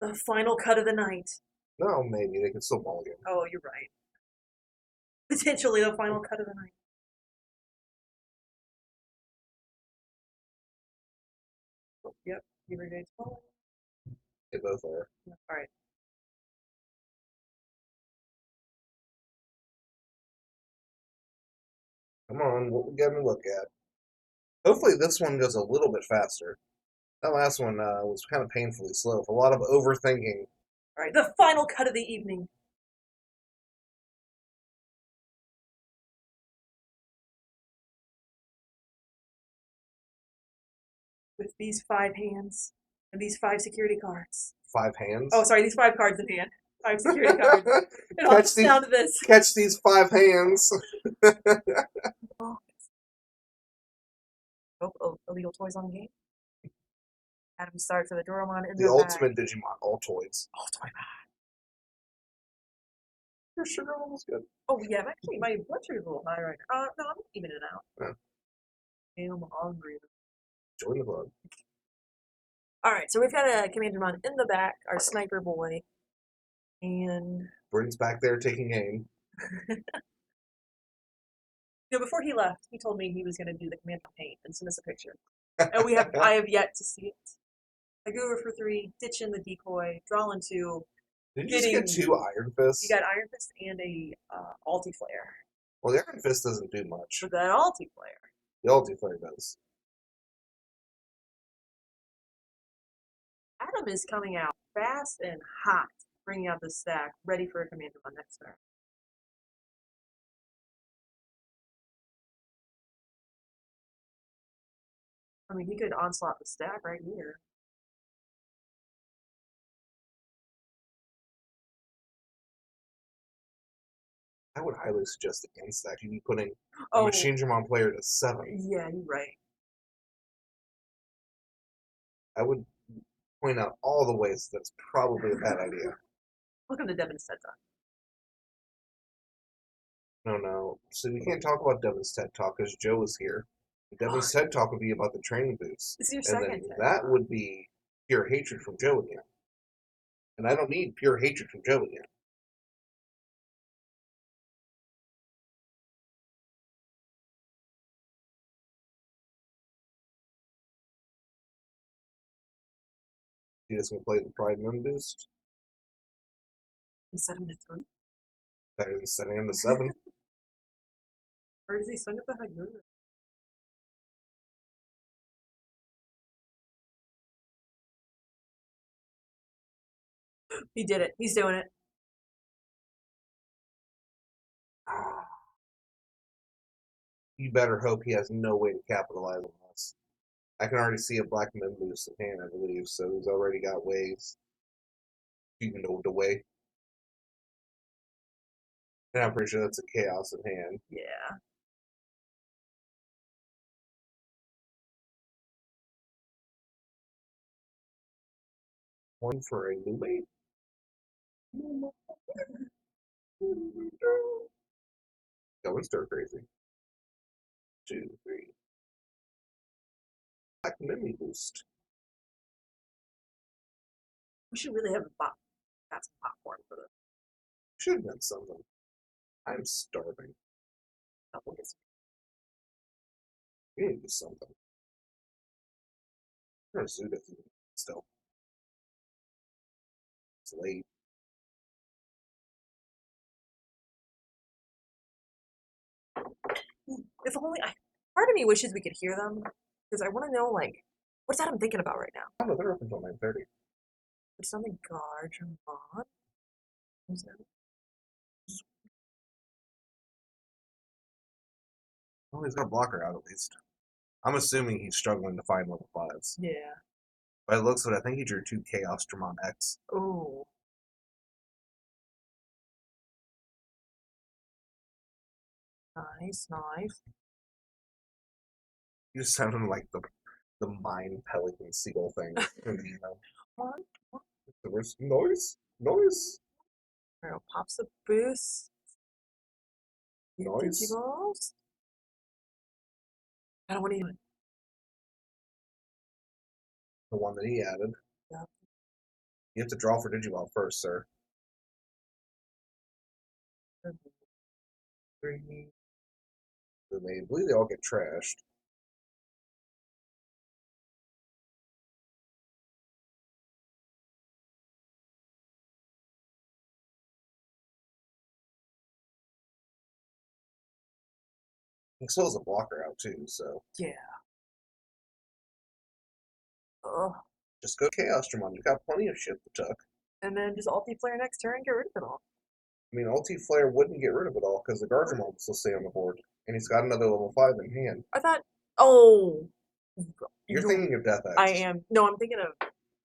[SPEAKER 5] The final cut of the night.
[SPEAKER 1] No, maybe they can still mulligan.
[SPEAKER 5] Oh, you're right. Potentially the final cut of the night. Yep, D Brigade's falling.
[SPEAKER 1] They both are.
[SPEAKER 5] Alright.
[SPEAKER 1] Come on, what we gotta look at? Hopefully this one goes a little bit faster. That last one was kind of painfully slow. With a lot of overthinking.
[SPEAKER 5] Alright, the final cut of the evening. With these 5 hands and these 5 security cards.
[SPEAKER 1] 5 hands.
[SPEAKER 5] Oh, sorry, these 5 cards in hand. 5 security cards. It all comes down to this.
[SPEAKER 1] Catch these 5 hands.
[SPEAKER 5] Oh, illegal toys on the game. Adam starts with a Doromon in
[SPEAKER 1] The
[SPEAKER 5] the
[SPEAKER 1] ultimate
[SPEAKER 5] bag.
[SPEAKER 1] Digimon, all toys.
[SPEAKER 5] Oh, toy bag.
[SPEAKER 1] Your sugar level's good.
[SPEAKER 5] Oh, yeah, actually, my blood sugar's a little high right now. No, I'm evening it out.
[SPEAKER 1] Yeah.
[SPEAKER 5] I'm hungry.
[SPEAKER 1] Join the club.
[SPEAKER 5] Alright, so we've got a Commandramon in the back, our sniper boy. And
[SPEAKER 1] Bryn's back there taking aim.
[SPEAKER 5] before he left, he told me he was gonna do the command paint and send us a picture. And I have yet to see it. I go over for 3, ditch in the decoy, draw in 2.
[SPEAKER 1] Did you just get 2 Iron Fists?
[SPEAKER 5] You got Iron Fist and a Alti Flare.
[SPEAKER 1] Well, the Iron Fist doesn't do much.
[SPEAKER 5] With that Alti Flare.
[SPEAKER 1] The Ulti Flare does.
[SPEAKER 5] Adam is coming out fast and hot, bringing out the stack, ready for a Commandramon next turn. I mean, he could onslaught the stack right here.
[SPEAKER 1] I would highly suggest against that. You'd be putting a
[SPEAKER 5] Oh,
[SPEAKER 1] Machine Dramon player to 7.
[SPEAKER 5] yeah, you're right.
[SPEAKER 1] I would point out all the ways that's probably a bad idea.
[SPEAKER 5] Welcome to Devin's TED Talk.
[SPEAKER 1] No. So we can't talk about Devin's TED Talk because Joe is here. Devin's TED Talk would be about the training boost.
[SPEAKER 5] This is your
[SPEAKER 1] And
[SPEAKER 5] second
[SPEAKER 1] then
[SPEAKER 5] TED
[SPEAKER 1] that
[SPEAKER 5] Talk.
[SPEAKER 1] would be pure hatred from Joe again. And I don't need pure hatred from Joe again. He just gonna play the Pride Moon boost.
[SPEAKER 5] And set him to 3.
[SPEAKER 1] Better than setting him to 7.
[SPEAKER 5] Or does he send it to Hagura? He did it. He's doing it.
[SPEAKER 1] You better hope he has no way to capitalize on this. I can already see a black men boost in hand, I believe, so he's already got ways. You know the way. And I'm pretty sure that's a chaos in hand.
[SPEAKER 5] Yeah.
[SPEAKER 1] One for a new mate. Going stir crazy. 2, 3. Black Mimi boost.
[SPEAKER 5] We should really have got some popcorn for this.
[SPEAKER 1] Should have been something. I'm starving.
[SPEAKER 5] We'll get some.
[SPEAKER 1] We need to do something. I'm gonna zoo this still. It's late.
[SPEAKER 5] If only part of me wishes we could hear them, because I want to know, like, what's Adam thinking about right now?
[SPEAKER 1] Oh no, they're open until 9:30.
[SPEAKER 5] There's something Gargemon. Who's that?
[SPEAKER 1] Oh, he's got a blocker out at least. I'm assuming he's struggling to find level 5s.
[SPEAKER 5] Yeah.
[SPEAKER 1] By the looks of it, I think he drew 2 Chaos Dramon X.
[SPEAKER 5] Oh. Nice, nice.
[SPEAKER 1] You just sounded like the mine pelican seagull thing. You know?
[SPEAKER 5] One.
[SPEAKER 1] There's noise.
[SPEAKER 5] Alright, pops the boost.
[SPEAKER 1] Nice.
[SPEAKER 5] Digiballs. I don't want to.
[SPEAKER 1] The one that he added.
[SPEAKER 5] Yeah.
[SPEAKER 1] You have to draw for Digimon first, sir. 3. I believe they all get trashed. He still has a blocker out too, so
[SPEAKER 5] Yeah. Ugh.
[SPEAKER 1] just go Chaos Dramon. You've got plenty of shit to tuck.
[SPEAKER 5] And then just ulti-flare next turn and get rid of it all.
[SPEAKER 1] I mean, Ulti Flare wouldn't get rid of it all because the Gargemon will still stay on the board, and he's got another level 5 in hand.
[SPEAKER 5] I thought. Oh.
[SPEAKER 1] You're thinking of Death X.
[SPEAKER 5] I am. No, I'm thinking of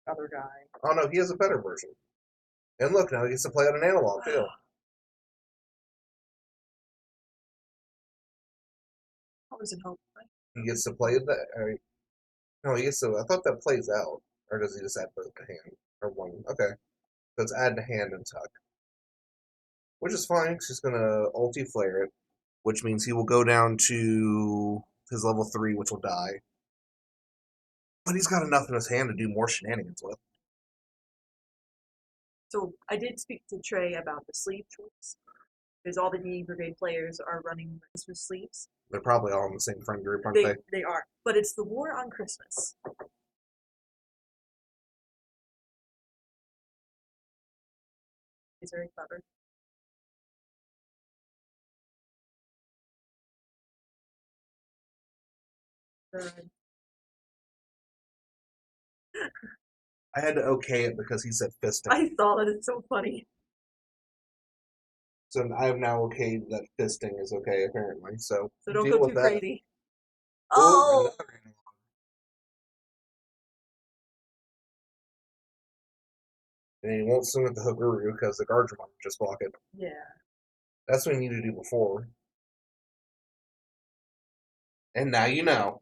[SPEAKER 5] other guy.
[SPEAKER 1] Oh no, he has a better version. And look, now he gets to play on an analog too.
[SPEAKER 5] How does it help?
[SPEAKER 1] He gets to play that. No, he gets to. I thought that plays out, or does he just add both to hand or one? Okay, so it's add to hand and tuck, which is fine. He's just gonna ulti flare it, which means he will go down to his level 3, which will die. But he's got enough in his hand to do more shenanigans with.
[SPEAKER 5] So I did speak to Trey about the sleeve choice. Because all the D Brigade players are running Christmas sleeves.
[SPEAKER 1] They're probably all in the same friend group, aren't they?
[SPEAKER 5] They are. But it's the war on Christmas. He's very clever. Good.
[SPEAKER 1] I had to okay it because he said fisting.
[SPEAKER 5] I saw that. It's so funny.
[SPEAKER 1] So I have now okayed that fisting is okay, apparently. So
[SPEAKER 5] don't
[SPEAKER 1] deal
[SPEAKER 5] go
[SPEAKER 1] with
[SPEAKER 5] too
[SPEAKER 1] that.
[SPEAKER 5] crazy.
[SPEAKER 1] Ooh,
[SPEAKER 5] Oh!
[SPEAKER 1] another analog. And he won't swing at the Haguru because the Gargemon will just block it.
[SPEAKER 5] Yeah.
[SPEAKER 1] That's what you need to do before. And now you know.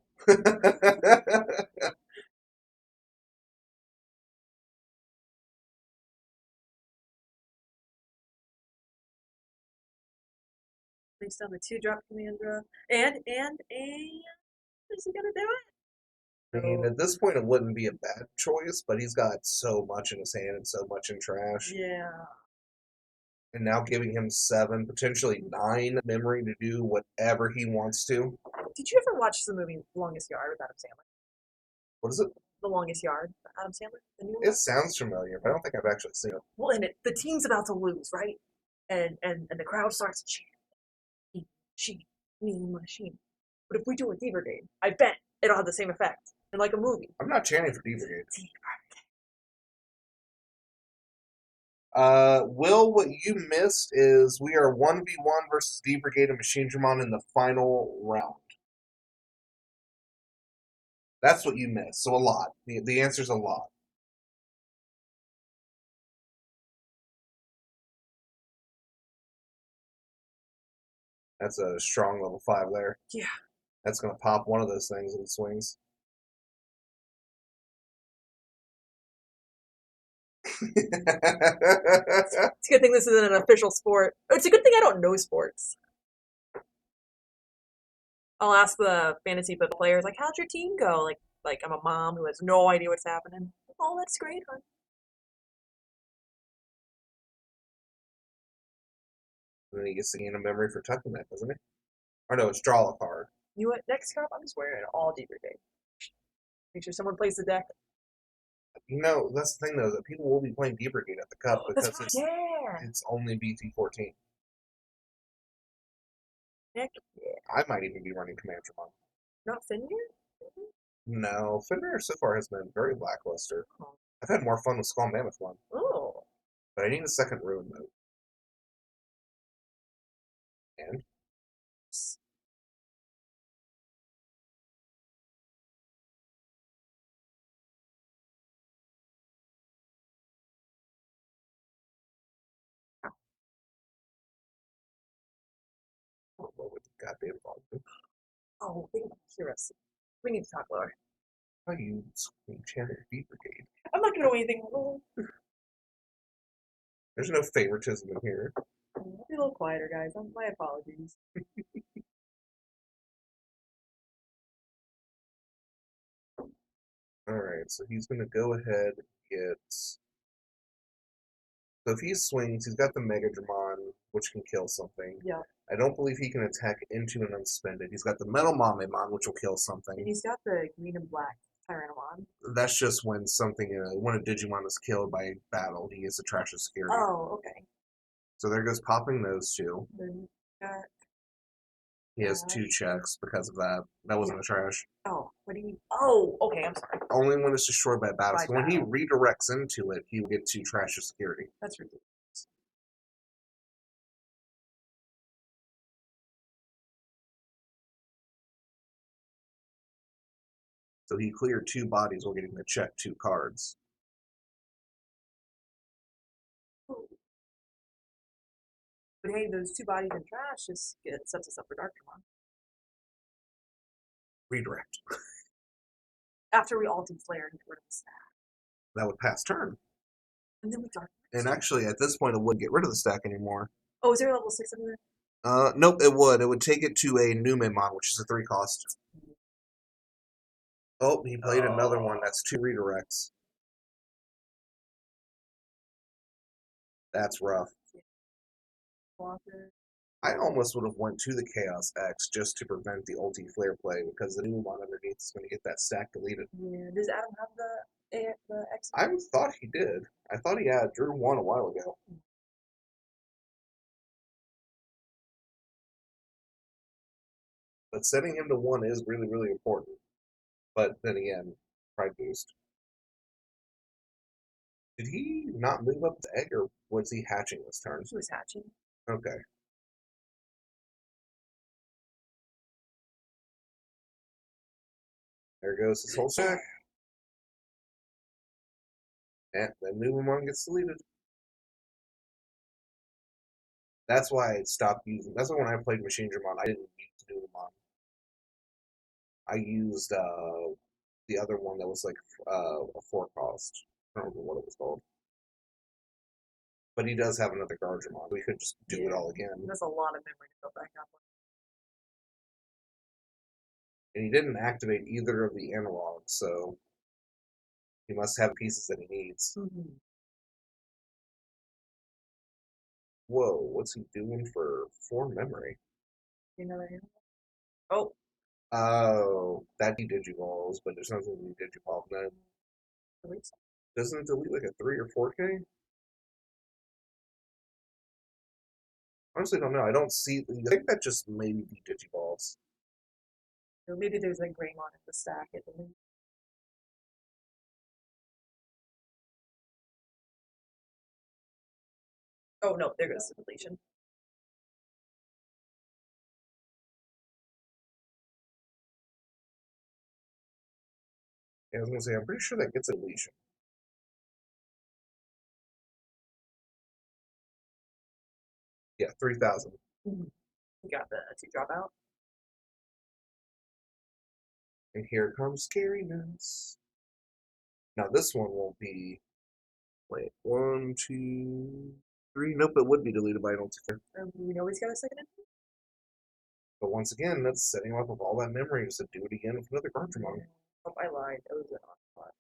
[SPEAKER 5] Based on the 2-drop Commandra. And is he gonna do it?
[SPEAKER 1] I mean, at this point, it wouldn't be a bad choice, but he's got so much in his hand and so much in trash.
[SPEAKER 5] Yeah.
[SPEAKER 1] And now giving him 7, potentially 9 memory to do whatever he wants to.
[SPEAKER 5] Did you ever watch the movie Longest Yard with Adam Sandler?
[SPEAKER 1] What is it?
[SPEAKER 5] The Longest Yard, Adam Sandler, the new one.
[SPEAKER 1] It sounds familiar, but I don't think I've actually seen it.
[SPEAKER 5] Well, and the team's about to lose, right? And the crowd starts to chant, "He, she, me, machine." But if we do a D Brigade, I bet it'll have the same effect, in like a movie.
[SPEAKER 1] I'm not chanting for D Brigade. Will, what you missed is we are 1v1 versus D Brigade and Machine Dramon in the final round. That's what you missed. So a lot. The answer's a lot. That's a strong level 5 there.
[SPEAKER 5] Yeah.
[SPEAKER 1] That's going to pop one of those things in swings.
[SPEAKER 5] It's a good thing this isn't an official sport. It's a good thing I don't know sports. I'll ask the fantasy football players, like, how'd your team go? Like I'm a mom who has no idea what's happening. Oh, that's great, hon.
[SPEAKER 1] And then he gets to gain a memory for tucking that, doesn't he? Or no, it's draw a card.
[SPEAKER 5] You know what? Next cup, I'm just wearing an all D Brigade. Make sure someone plays the deck.
[SPEAKER 1] You know, that's the thing, though, that people will be playing D Brigade at the Cup because
[SPEAKER 5] That's right. Yeah.
[SPEAKER 1] it's only BT13.
[SPEAKER 5] Heck yeah.
[SPEAKER 1] I might even be running Command Dramon.
[SPEAKER 5] Not Fenrir?
[SPEAKER 1] No, Fenrir so far has been very lackluster.
[SPEAKER 5] Oh.
[SPEAKER 1] I've had more fun with Skull Mammoth one,
[SPEAKER 5] Oh.
[SPEAKER 1] but I need a second ruin mode. And oh, what would the goddamn ball do?
[SPEAKER 5] Oh, they can hear us. We need to talk lower.
[SPEAKER 1] I use Enchanted D Brigade.
[SPEAKER 5] I'm not gonna do anything wrong.
[SPEAKER 1] There's no favoritism in here.
[SPEAKER 5] I'll be a little quieter, guys. My apologies.
[SPEAKER 1] Alright, so he's going to go ahead and get... So if he swings, he's got the Mega Dramon, which can kill something.
[SPEAKER 5] Yeah.
[SPEAKER 1] I don't believe he can attack into an unspended. He's got the Metal Mamemon, which will kill
[SPEAKER 5] And
[SPEAKER 1] something.
[SPEAKER 5] he's got the green and black Tyrannomon.
[SPEAKER 1] That's just when something, when a Digimon is killed by battle, he gets a trash of security.
[SPEAKER 5] Oh, okay.
[SPEAKER 1] So there goes popping those two.
[SPEAKER 5] Then got
[SPEAKER 1] He has 2 checks because of that. That wasn't a trash.
[SPEAKER 5] oh, what do you mean? Oh, okay, I'm sorry.
[SPEAKER 1] Only when it's destroyed by battle.
[SPEAKER 5] By
[SPEAKER 1] So when he
[SPEAKER 5] battle.
[SPEAKER 1] redirects into it, he will get 2 trash of security.
[SPEAKER 5] That's ridiculous.
[SPEAKER 1] So he cleared 2 bodies while getting to check 2 cards.
[SPEAKER 5] But hey, those 2 bodies in trash just sets us up for Darkmon.
[SPEAKER 1] Redirect.
[SPEAKER 5] After we all deflare and get rid of the stack.
[SPEAKER 1] That would pass turn.
[SPEAKER 5] And then we Dark.
[SPEAKER 1] And actually, at this point, it wouldn't get rid of the stack anymore.
[SPEAKER 5] Oh, is there a level 6 in there?
[SPEAKER 1] Nope, it would. It would take it to a Numemon, which is a 3 cost. Oh, he played another one. That's 2 redirects. That's rough.
[SPEAKER 5] Walker.
[SPEAKER 1] I almost would have went to the Chaos X just to prevent the ulti flare play because the Numemon underneath is going to get that stack deleted.
[SPEAKER 5] Yeah. Does Adam have the X?
[SPEAKER 1] I thought he did. I thought he had drew 1 a while ago. But setting him to 1 is really, really important. But then again, pride boost. Did he not move up the egg, or was he hatching this turn?
[SPEAKER 5] He was hatching.
[SPEAKER 1] Okay. There goes his whole stack. And then Numemon gets deleted. That's why I stopped using. That's why when I played Machine Dramon, I didn't use Numemon. I used the other one that was like a 4 cost. I don't remember what it was called. But he does have another Guardiamon. We could just do it all again.
[SPEAKER 5] That's a lot of memory to go back up.
[SPEAKER 1] And he didn't activate either of the analogs, so he must have pieces that he needs.
[SPEAKER 5] Mm-hmm.
[SPEAKER 1] Whoa, what's he doing for 4 memory?
[SPEAKER 5] Another hand? Oh.
[SPEAKER 1] Oh, that he Digivolves, but there's nothing to Digivolve then.
[SPEAKER 5] Deletes.
[SPEAKER 1] Doesn't it delete like a 3 or 4K? Honestly, don't know. I don't see. I think that just maybe be Digiballs.
[SPEAKER 5] Or maybe there's like Greymon in the stack. It deletes. Oh no, there goes the deletion.
[SPEAKER 1] Yeah, I was gonna say, I'm pretty sure that gets a deletion. Yeah, 3,000.
[SPEAKER 5] You got the 2 dropout.
[SPEAKER 1] And here comes scariness. Now this one won't be. Wait, 1, 2, 3. Nope, it would be deleted by an ulti.
[SPEAKER 5] We know he's got a second entry.
[SPEAKER 1] But once again, that's setting him up with all that memory to do it again with another Garchomon.
[SPEAKER 5] Oh, I lied. That was an onslaught.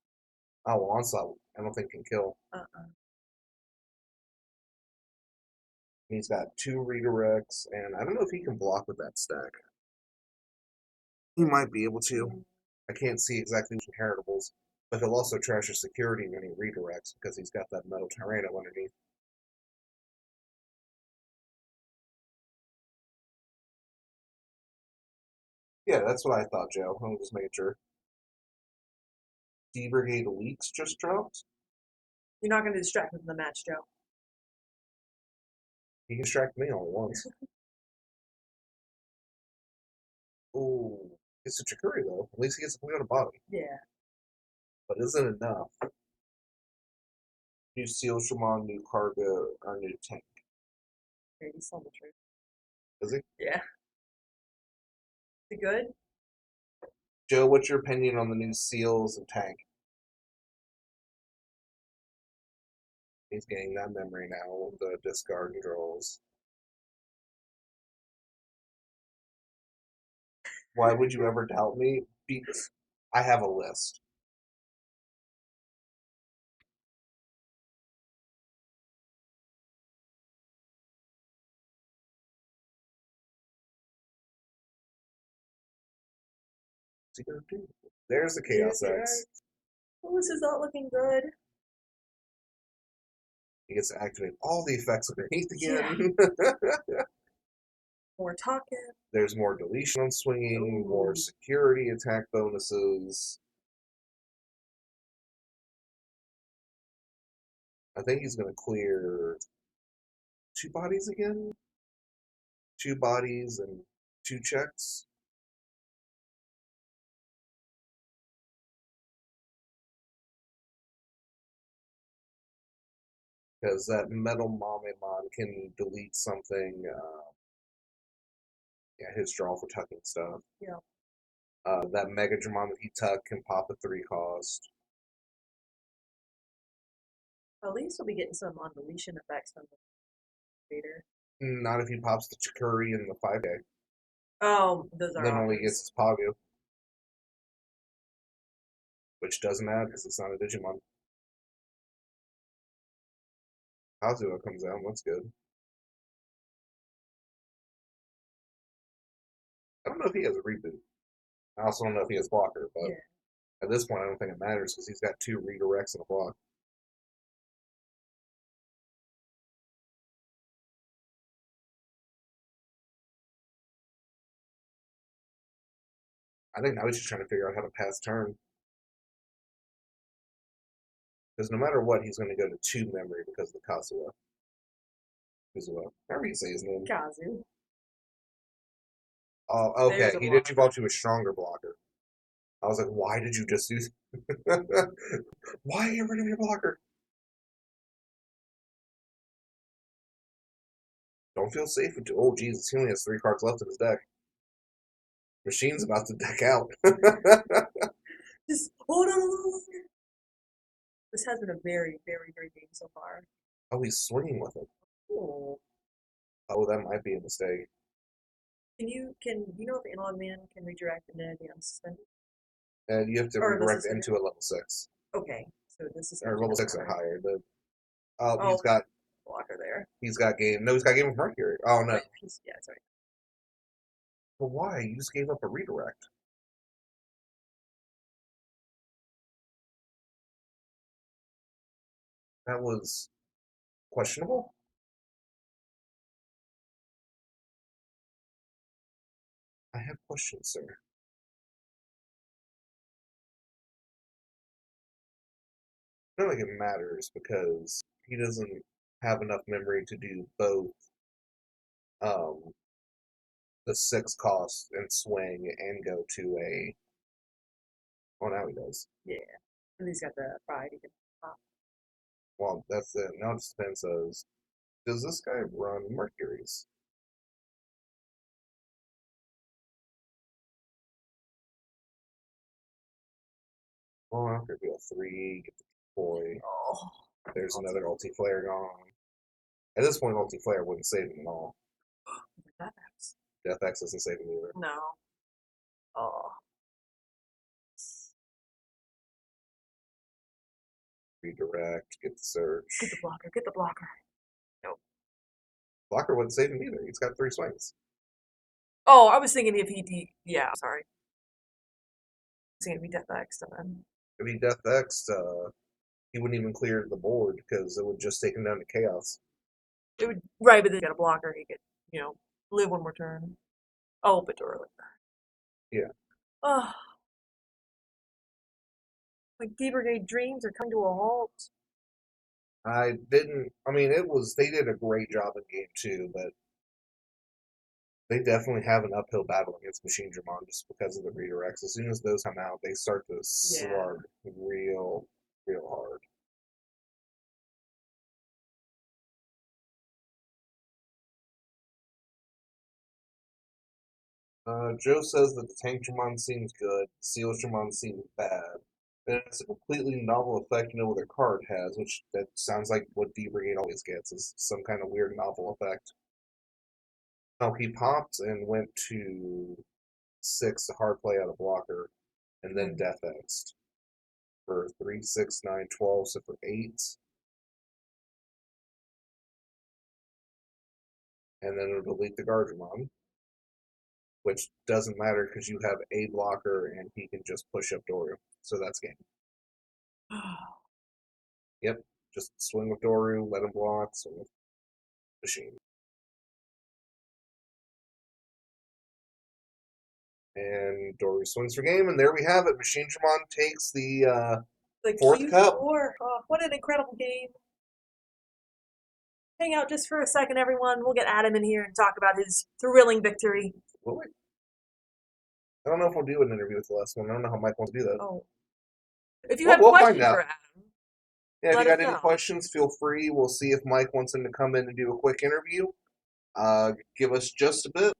[SPEAKER 1] Oh, well, Onslaught, I don't think can kill. He's got 2 redirects, and I don't know if he can block with that stack. He might be able to. I can't see exactly which inheritables, but he'll also trash his security when he redirects because he's got that metal Tyranno underneath. Yeah, that's what I thought, Joe. I'm just making sure. D-Brigade Leaks just dropped.
[SPEAKER 5] You're not going to distract him from the match, Joe.
[SPEAKER 1] He can distract me all at once. Ooh, it's a Chikuri though. At least he gets to play on a body.
[SPEAKER 5] Yeah.
[SPEAKER 1] But isn't enough. New Seal Shaman, new Cargo, or new tank.
[SPEAKER 5] Okay, he's telling the truth.
[SPEAKER 1] Is he?
[SPEAKER 5] Yeah. Is it good?
[SPEAKER 1] Joe, what's your opinion on the new Seals and tank? He's getting that memory now with the discard controls. Why would you ever doubt me? Because I have a list. What's he gonna do? There's the Chaos X.
[SPEAKER 5] Oh, this is not looking good.
[SPEAKER 1] He gets to activate all the effects underneath again.
[SPEAKER 5] More talking.
[SPEAKER 1] There's more deletion on swinging, more security attack bonuses. I think he's going to clear 2 bodies again. 2 bodies and 2 checks. Because that Metal Mamemon can delete something. Yeah, his draw for tucking stuff.
[SPEAKER 5] Yeah.
[SPEAKER 1] That Mega Dramon that he tucked can pop a 3 cost.
[SPEAKER 5] At least we'll be getting some on deletion effects from the creator.
[SPEAKER 1] Not if he pops the Chikuri in the 5K.
[SPEAKER 5] Oh, those are
[SPEAKER 1] Then only
[SPEAKER 5] offers.
[SPEAKER 1] gets his Pagu. Which doesn't matter because it's not a Digimon. Kazuha comes out, that's good. I don't know if he has a reboot. I also don't know if he has blocker, but
[SPEAKER 5] Yeah.
[SPEAKER 1] at this point I don't think it matters because he's got 2 redirects and a block. I think now he's just trying to figure out how to pass turn. Because no matter what, he's going to go to 2 memory because of the Kazuha. Kazuha. However you say his name.
[SPEAKER 5] Kazu.
[SPEAKER 1] Oh, okay.
[SPEAKER 5] There's a
[SPEAKER 1] He
[SPEAKER 5] blocker.
[SPEAKER 1] did evolve to a stronger blocker. I was like, why did you just use... Why are you rid of your blocker? Don't feel safe. Oh, Jesus. He only has 3 cards left in his deck. Machine's about to deck out.
[SPEAKER 5] Just hold on. This has been a very, very great game so far.
[SPEAKER 1] Oh, he's swinging with it.
[SPEAKER 5] Cool.
[SPEAKER 1] Oh, that might be a mistake.
[SPEAKER 5] Can you know if Analog Man can redirect into the unsuspended?
[SPEAKER 1] And you have to
[SPEAKER 5] Or this
[SPEAKER 1] redirect
[SPEAKER 5] is
[SPEAKER 1] into a level 6.
[SPEAKER 5] Okay, so this is
[SPEAKER 1] Or level 6 or
[SPEAKER 5] higher.
[SPEAKER 1] higher. He's
[SPEAKER 5] Oh,
[SPEAKER 1] got
[SPEAKER 5] blocker there.
[SPEAKER 1] he's got game. No, he's got game with Mercury. Oh no.
[SPEAKER 5] Yeah, sorry.
[SPEAKER 1] But why? You just gave up a redirect. That was questionable. I have questions, sir. I don't think it matters because he doesn't have enough memory to do both um, the 6 cost and swing and go to a. Oh, now he does.
[SPEAKER 5] Yeah. And he's got the pride. He can pop.
[SPEAKER 1] Well, that's it. Now it just depends. Does this guy run Mercury's? Oh, after do a 3, get the boy.
[SPEAKER 5] Oh.
[SPEAKER 1] There's another ulti flare gone. At this point, ulti flare wouldn't save him at all.
[SPEAKER 5] That matters.
[SPEAKER 1] Death X doesn't save him either.
[SPEAKER 5] No. Oh.
[SPEAKER 1] Redirect, get the search.
[SPEAKER 5] Get the blocker. Get the blocker.
[SPEAKER 1] Blocker wouldn't save him either. He's got 3 swings.
[SPEAKER 5] Oh, I was thinking if he yeah, sorry. I was thinking if he Death X then.
[SPEAKER 1] If he Death X, he wouldn't even clear the board because it would just take him down to chaos.
[SPEAKER 5] It would right, but then he got a blocker, he could, live one more turn. Oh, but early.
[SPEAKER 1] Yeah.
[SPEAKER 5] Oh. My D-Brigade dreams are coming to a halt.
[SPEAKER 1] I mean, they did a great job in game 2, but they definitely have an uphill battle against Machine Dramon just because of the redirects. As soon as those come out, they start to slug real hard. Joe says that the Tank Dramon seems good, Seal Dramon seems bad. And it's a completely novel effect no other card has, which that sounds like what D-Brigade always gets, is some kind of weird novel effect. Oh, he popped and went to 6 to hard play out of blocker, and then Death X'd for 3, 6, 9, 12, so for 8. And then it'll delete the Guardian, which doesn't matter because you have a blocker and he can just push up Doru. So that's game. Yep, just swing with Doru, let him block, swing with Machine. And Doru swings for game, and there we have it. Machine Dramon takes the 4th
[SPEAKER 5] Q4.
[SPEAKER 1] cup.
[SPEAKER 5] Oh, what an incredible game. Hang out just for a second, everyone. We'll get Adam in here and talk about his thrilling victory.
[SPEAKER 1] Will we? I don't know if we'll do an interview with the last one. I don't know how Mike wants to do that.
[SPEAKER 5] Oh. If you
[SPEAKER 1] Well,
[SPEAKER 5] have
[SPEAKER 1] we'll
[SPEAKER 5] questions
[SPEAKER 1] find out.
[SPEAKER 5] for Adam,
[SPEAKER 1] Yeah, if
[SPEAKER 5] let
[SPEAKER 1] you
[SPEAKER 5] us
[SPEAKER 1] got any
[SPEAKER 5] know.
[SPEAKER 1] questions, feel free. We'll see if Mike wants him to come in and do a quick interview. Give us just a bit.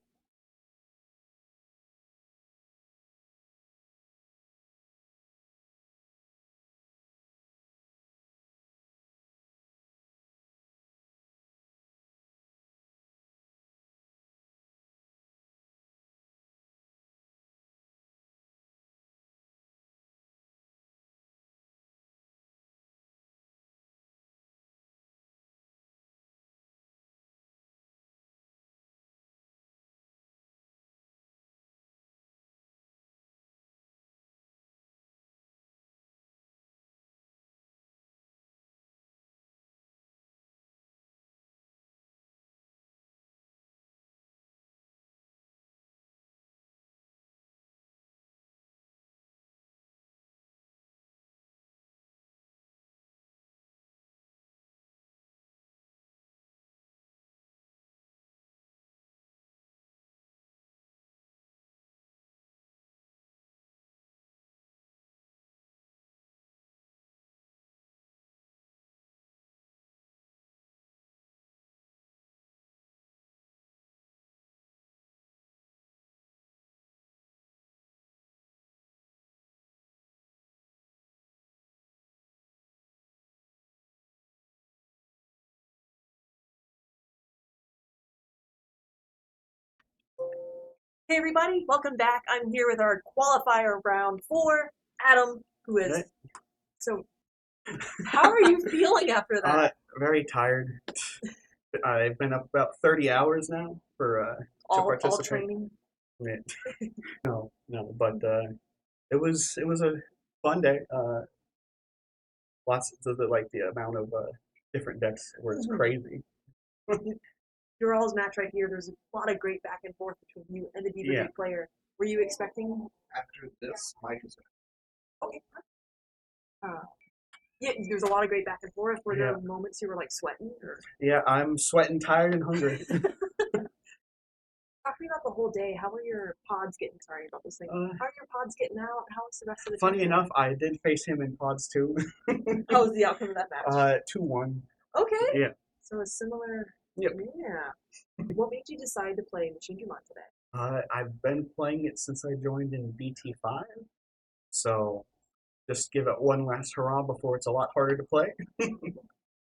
[SPEAKER 5] Hey everybody, welcome back. I'm here with our qualifier round 4, Adam, who is. So, how are you feeling after that?
[SPEAKER 7] Very tired. I've been up about 30 hours now to
[SPEAKER 5] all
[SPEAKER 7] participate.
[SPEAKER 5] training?
[SPEAKER 7] No, but it was a fun day. lots of the amount of different decks where it's crazy.
[SPEAKER 5] Your all's match right here. There's a lot of great back and forth between you and the D
[SPEAKER 7] Yeah.
[SPEAKER 5] player. Were you expecting?
[SPEAKER 1] After this, Mike is
[SPEAKER 5] Okay. Yeah, there's a lot of great back and forth. Were there
[SPEAKER 7] Yeah.
[SPEAKER 5] moments you were like sweating? Or
[SPEAKER 7] Yeah, I'm sweating, tired, and hungry.
[SPEAKER 5] talk to me about the whole day. How were your pods getting? Sorry about this thing. How are your pods getting out? How was the rest of the
[SPEAKER 7] Funny
[SPEAKER 5] tournament?
[SPEAKER 7] enough, I did face him in pods too.
[SPEAKER 5] How was the outcome of that match?
[SPEAKER 7] 2-1.
[SPEAKER 5] Okay.
[SPEAKER 7] Yeah.
[SPEAKER 5] So a similar.
[SPEAKER 7] Yep.
[SPEAKER 5] Yeah. What made you decide to play Digimon today?
[SPEAKER 7] I've been playing it since I joined in BT5, so just give it one last hurrah before it's a lot harder to play.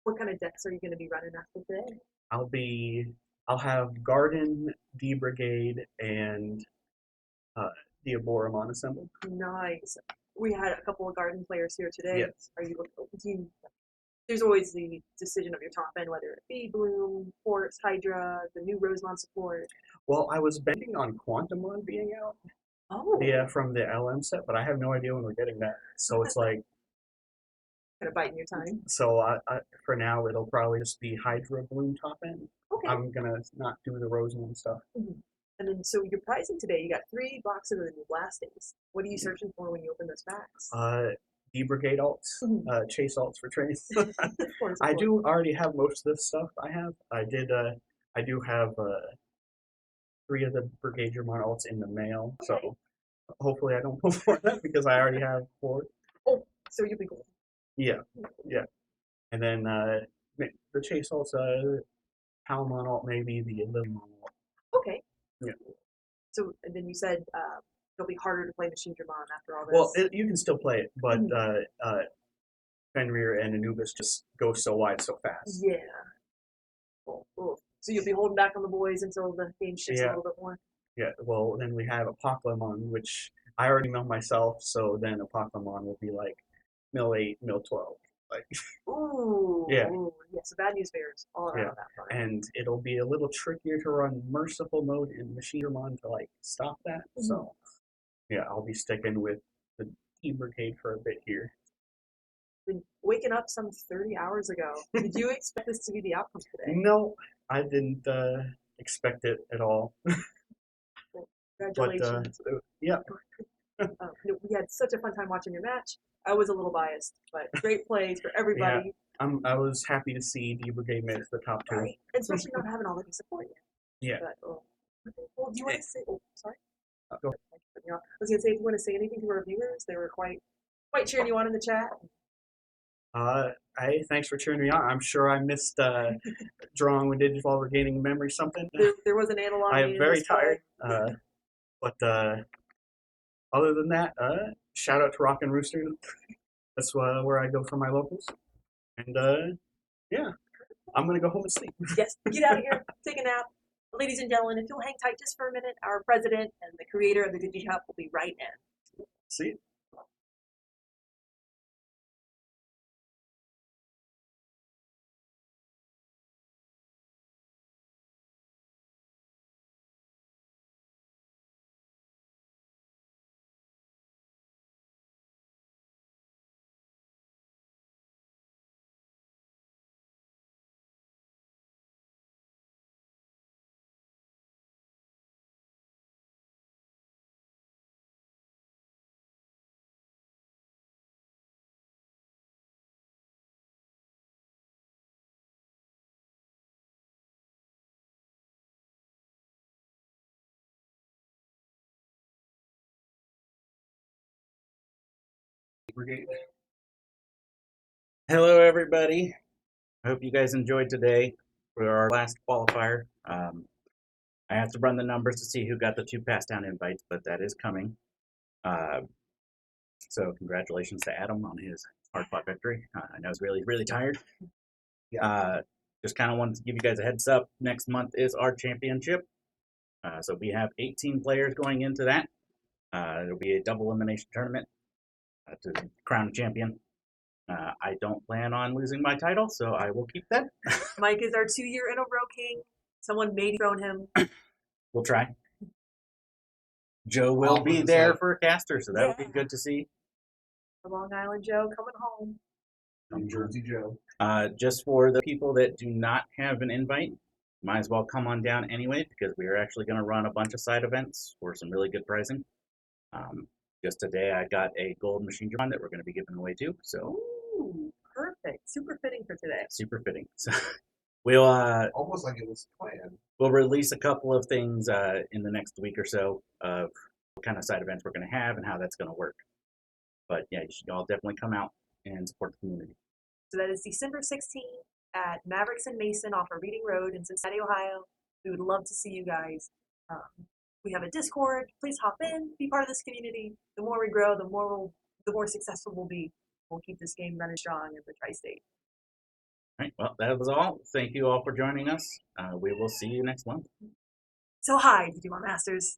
[SPEAKER 5] What kind of decks are you going to be running after today?
[SPEAKER 7] I'll have Garden, D Brigade, and Diaboromon assembled.
[SPEAKER 5] Nice. We had a couple of garden players here today.
[SPEAKER 7] Yes.
[SPEAKER 5] Are you? There's always the decision of your top end, whether it be Bloom, Force, Hydra, the new Rosemont support.
[SPEAKER 7] Well, I was banking on Quantumon being out.
[SPEAKER 5] Oh.
[SPEAKER 7] Yeah, from the LM set, but I have no idea when we're getting that. So it's like,
[SPEAKER 5] Kind of biting your time.
[SPEAKER 7] so I for now it'll probably just be Hydra Bloom top end.
[SPEAKER 5] Okay.
[SPEAKER 7] I'm gonna not do the Rosemont stuff.
[SPEAKER 5] And then, so your pricing today, you got 3 boxes of the new Blast Days. What are you searching for when you open those packs?
[SPEAKER 7] D Brigade alts, chase alts for trains.
[SPEAKER 5] Of course.
[SPEAKER 7] I do already have most of this stuff. I do have 3 of the Brigade German alts in the mail.
[SPEAKER 5] Okay.
[SPEAKER 7] So hopefully I don't pull for that because I already have 4.
[SPEAKER 5] Oh, so you'll be cool.
[SPEAKER 7] Yeah. And then the chase alts, Palmon alt, maybe the Livmon alt.
[SPEAKER 5] Okay.
[SPEAKER 7] Yeah.
[SPEAKER 5] So, and then you said it'll be harder to play Machine Dramon after all this.
[SPEAKER 7] Well, you can still play it, but Fenrir and Anubis just go so wide so fast.
[SPEAKER 5] Yeah. Cool. So you'll be holding back on the boys until the game shifts a little bit more.
[SPEAKER 7] Yeah, well, then we have Apocalypse, which I already mill myself, so then Apocalypse will be like mill 8, mill 12. Like,
[SPEAKER 5] ooh.
[SPEAKER 7] Yeah.
[SPEAKER 5] Ooh, yeah, so bad news bears all around that part.
[SPEAKER 7] And it'll be a little trickier to run Merciful mode in Machine Dramon to like stop that. So, yeah, I'll be sticking with the Team Brigade for a bit here.
[SPEAKER 5] Been waking up some 30 hours ago. Did you expect this to be the outcome today?
[SPEAKER 7] No, I didn't expect it at all.
[SPEAKER 5] Well, congratulations.
[SPEAKER 7] But, yeah.
[SPEAKER 5] We had such a fun time watching your match. I was a little biased, but great plays for everybody.
[SPEAKER 7] Yeah, I was happy to see D Brigade make the top 2.
[SPEAKER 5] Right? And especially not having all the support yet.
[SPEAKER 7] Yeah.
[SPEAKER 5] But, okay. Well, do you want to say? Oh, sorry.
[SPEAKER 7] Go ahead.
[SPEAKER 5] I was gonna say, if you want to say anything to our viewers, they were quite cheering you on in the chat.
[SPEAKER 7] Hey, thanks for cheering me on. I'm sure I missed drawing with Digivolve or gaining memory something.
[SPEAKER 5] There was an analog.
[SPEAKER 7] I am very tired. But other than that, shout out to Rock and Rooster. That's where I go for my locals. And yeah, I'm gonna go home and sleep.
[SPEAKER 5] Yes, get out of here, take a nap. Ladies and gentlemen, if you'll hang tight just for a minute, our president and the creator of the DigiHub will be right in.
[SPEAKER 7] See you.
[SPEAKER 9] Brigade. Hello, everybody. I hope you guys enjoyed today for our last qualifier. I have to run the numbers to see who got the 2 pass down invites, but that is coming. So congratulations to Adam on his hard-fought victory. I know he's really, really tired. Just kind of wanted to give you guys a heads up. Next month is our championship. So we have 18 players going into that. It'll be a double elimination tournament to crown a champion. I don't plan on losing my title, so I will keep that.
[SPEAKER 5] Mike is our 2-year in a row king. Someone may dethrone him.
[SPEAKER 9] We'll try. Joe will be there for a caster, so that'll be good to see.
[SPEAKER 5] Long Island Joe coming home.
[SPEAKER 1] I'm Jersey Joe.
[SPEAKER 9] Just for the people that do not have an invite, might as well come on down anyway, because we are actually going to run a bunch of side events for some really good pricing. Just today, I got a gold machine drum that we're going to be giving away too. So
[SPEAKER 5] Ooh, perfect. Super fitting for today.
[SPEAKER 9] super fitting. So we'll
[SPEAKER 1] Almost like it was planned.
[SPEAKER 9] we'll release a couple of things in the next week or so of what kind of side events we're going to have and how that's going to work. But yeah, you should all definitely come out and support the community.
[SPEAKER 5] So that is December 16th at Mavericks and Mason off of Reading Road in Cincinnati, Ohio. We would love to see you guys. We have a Discord. Please hop in, be part of this community. The more we grow, the more successful we'll be. We'll keep this game running strong in the tri-state.
[SPEAKER 9] All right, well, that was all. Thank you all for joining us. We will see you next month.
[SPEAKER 5] So hi, Digimon Masters.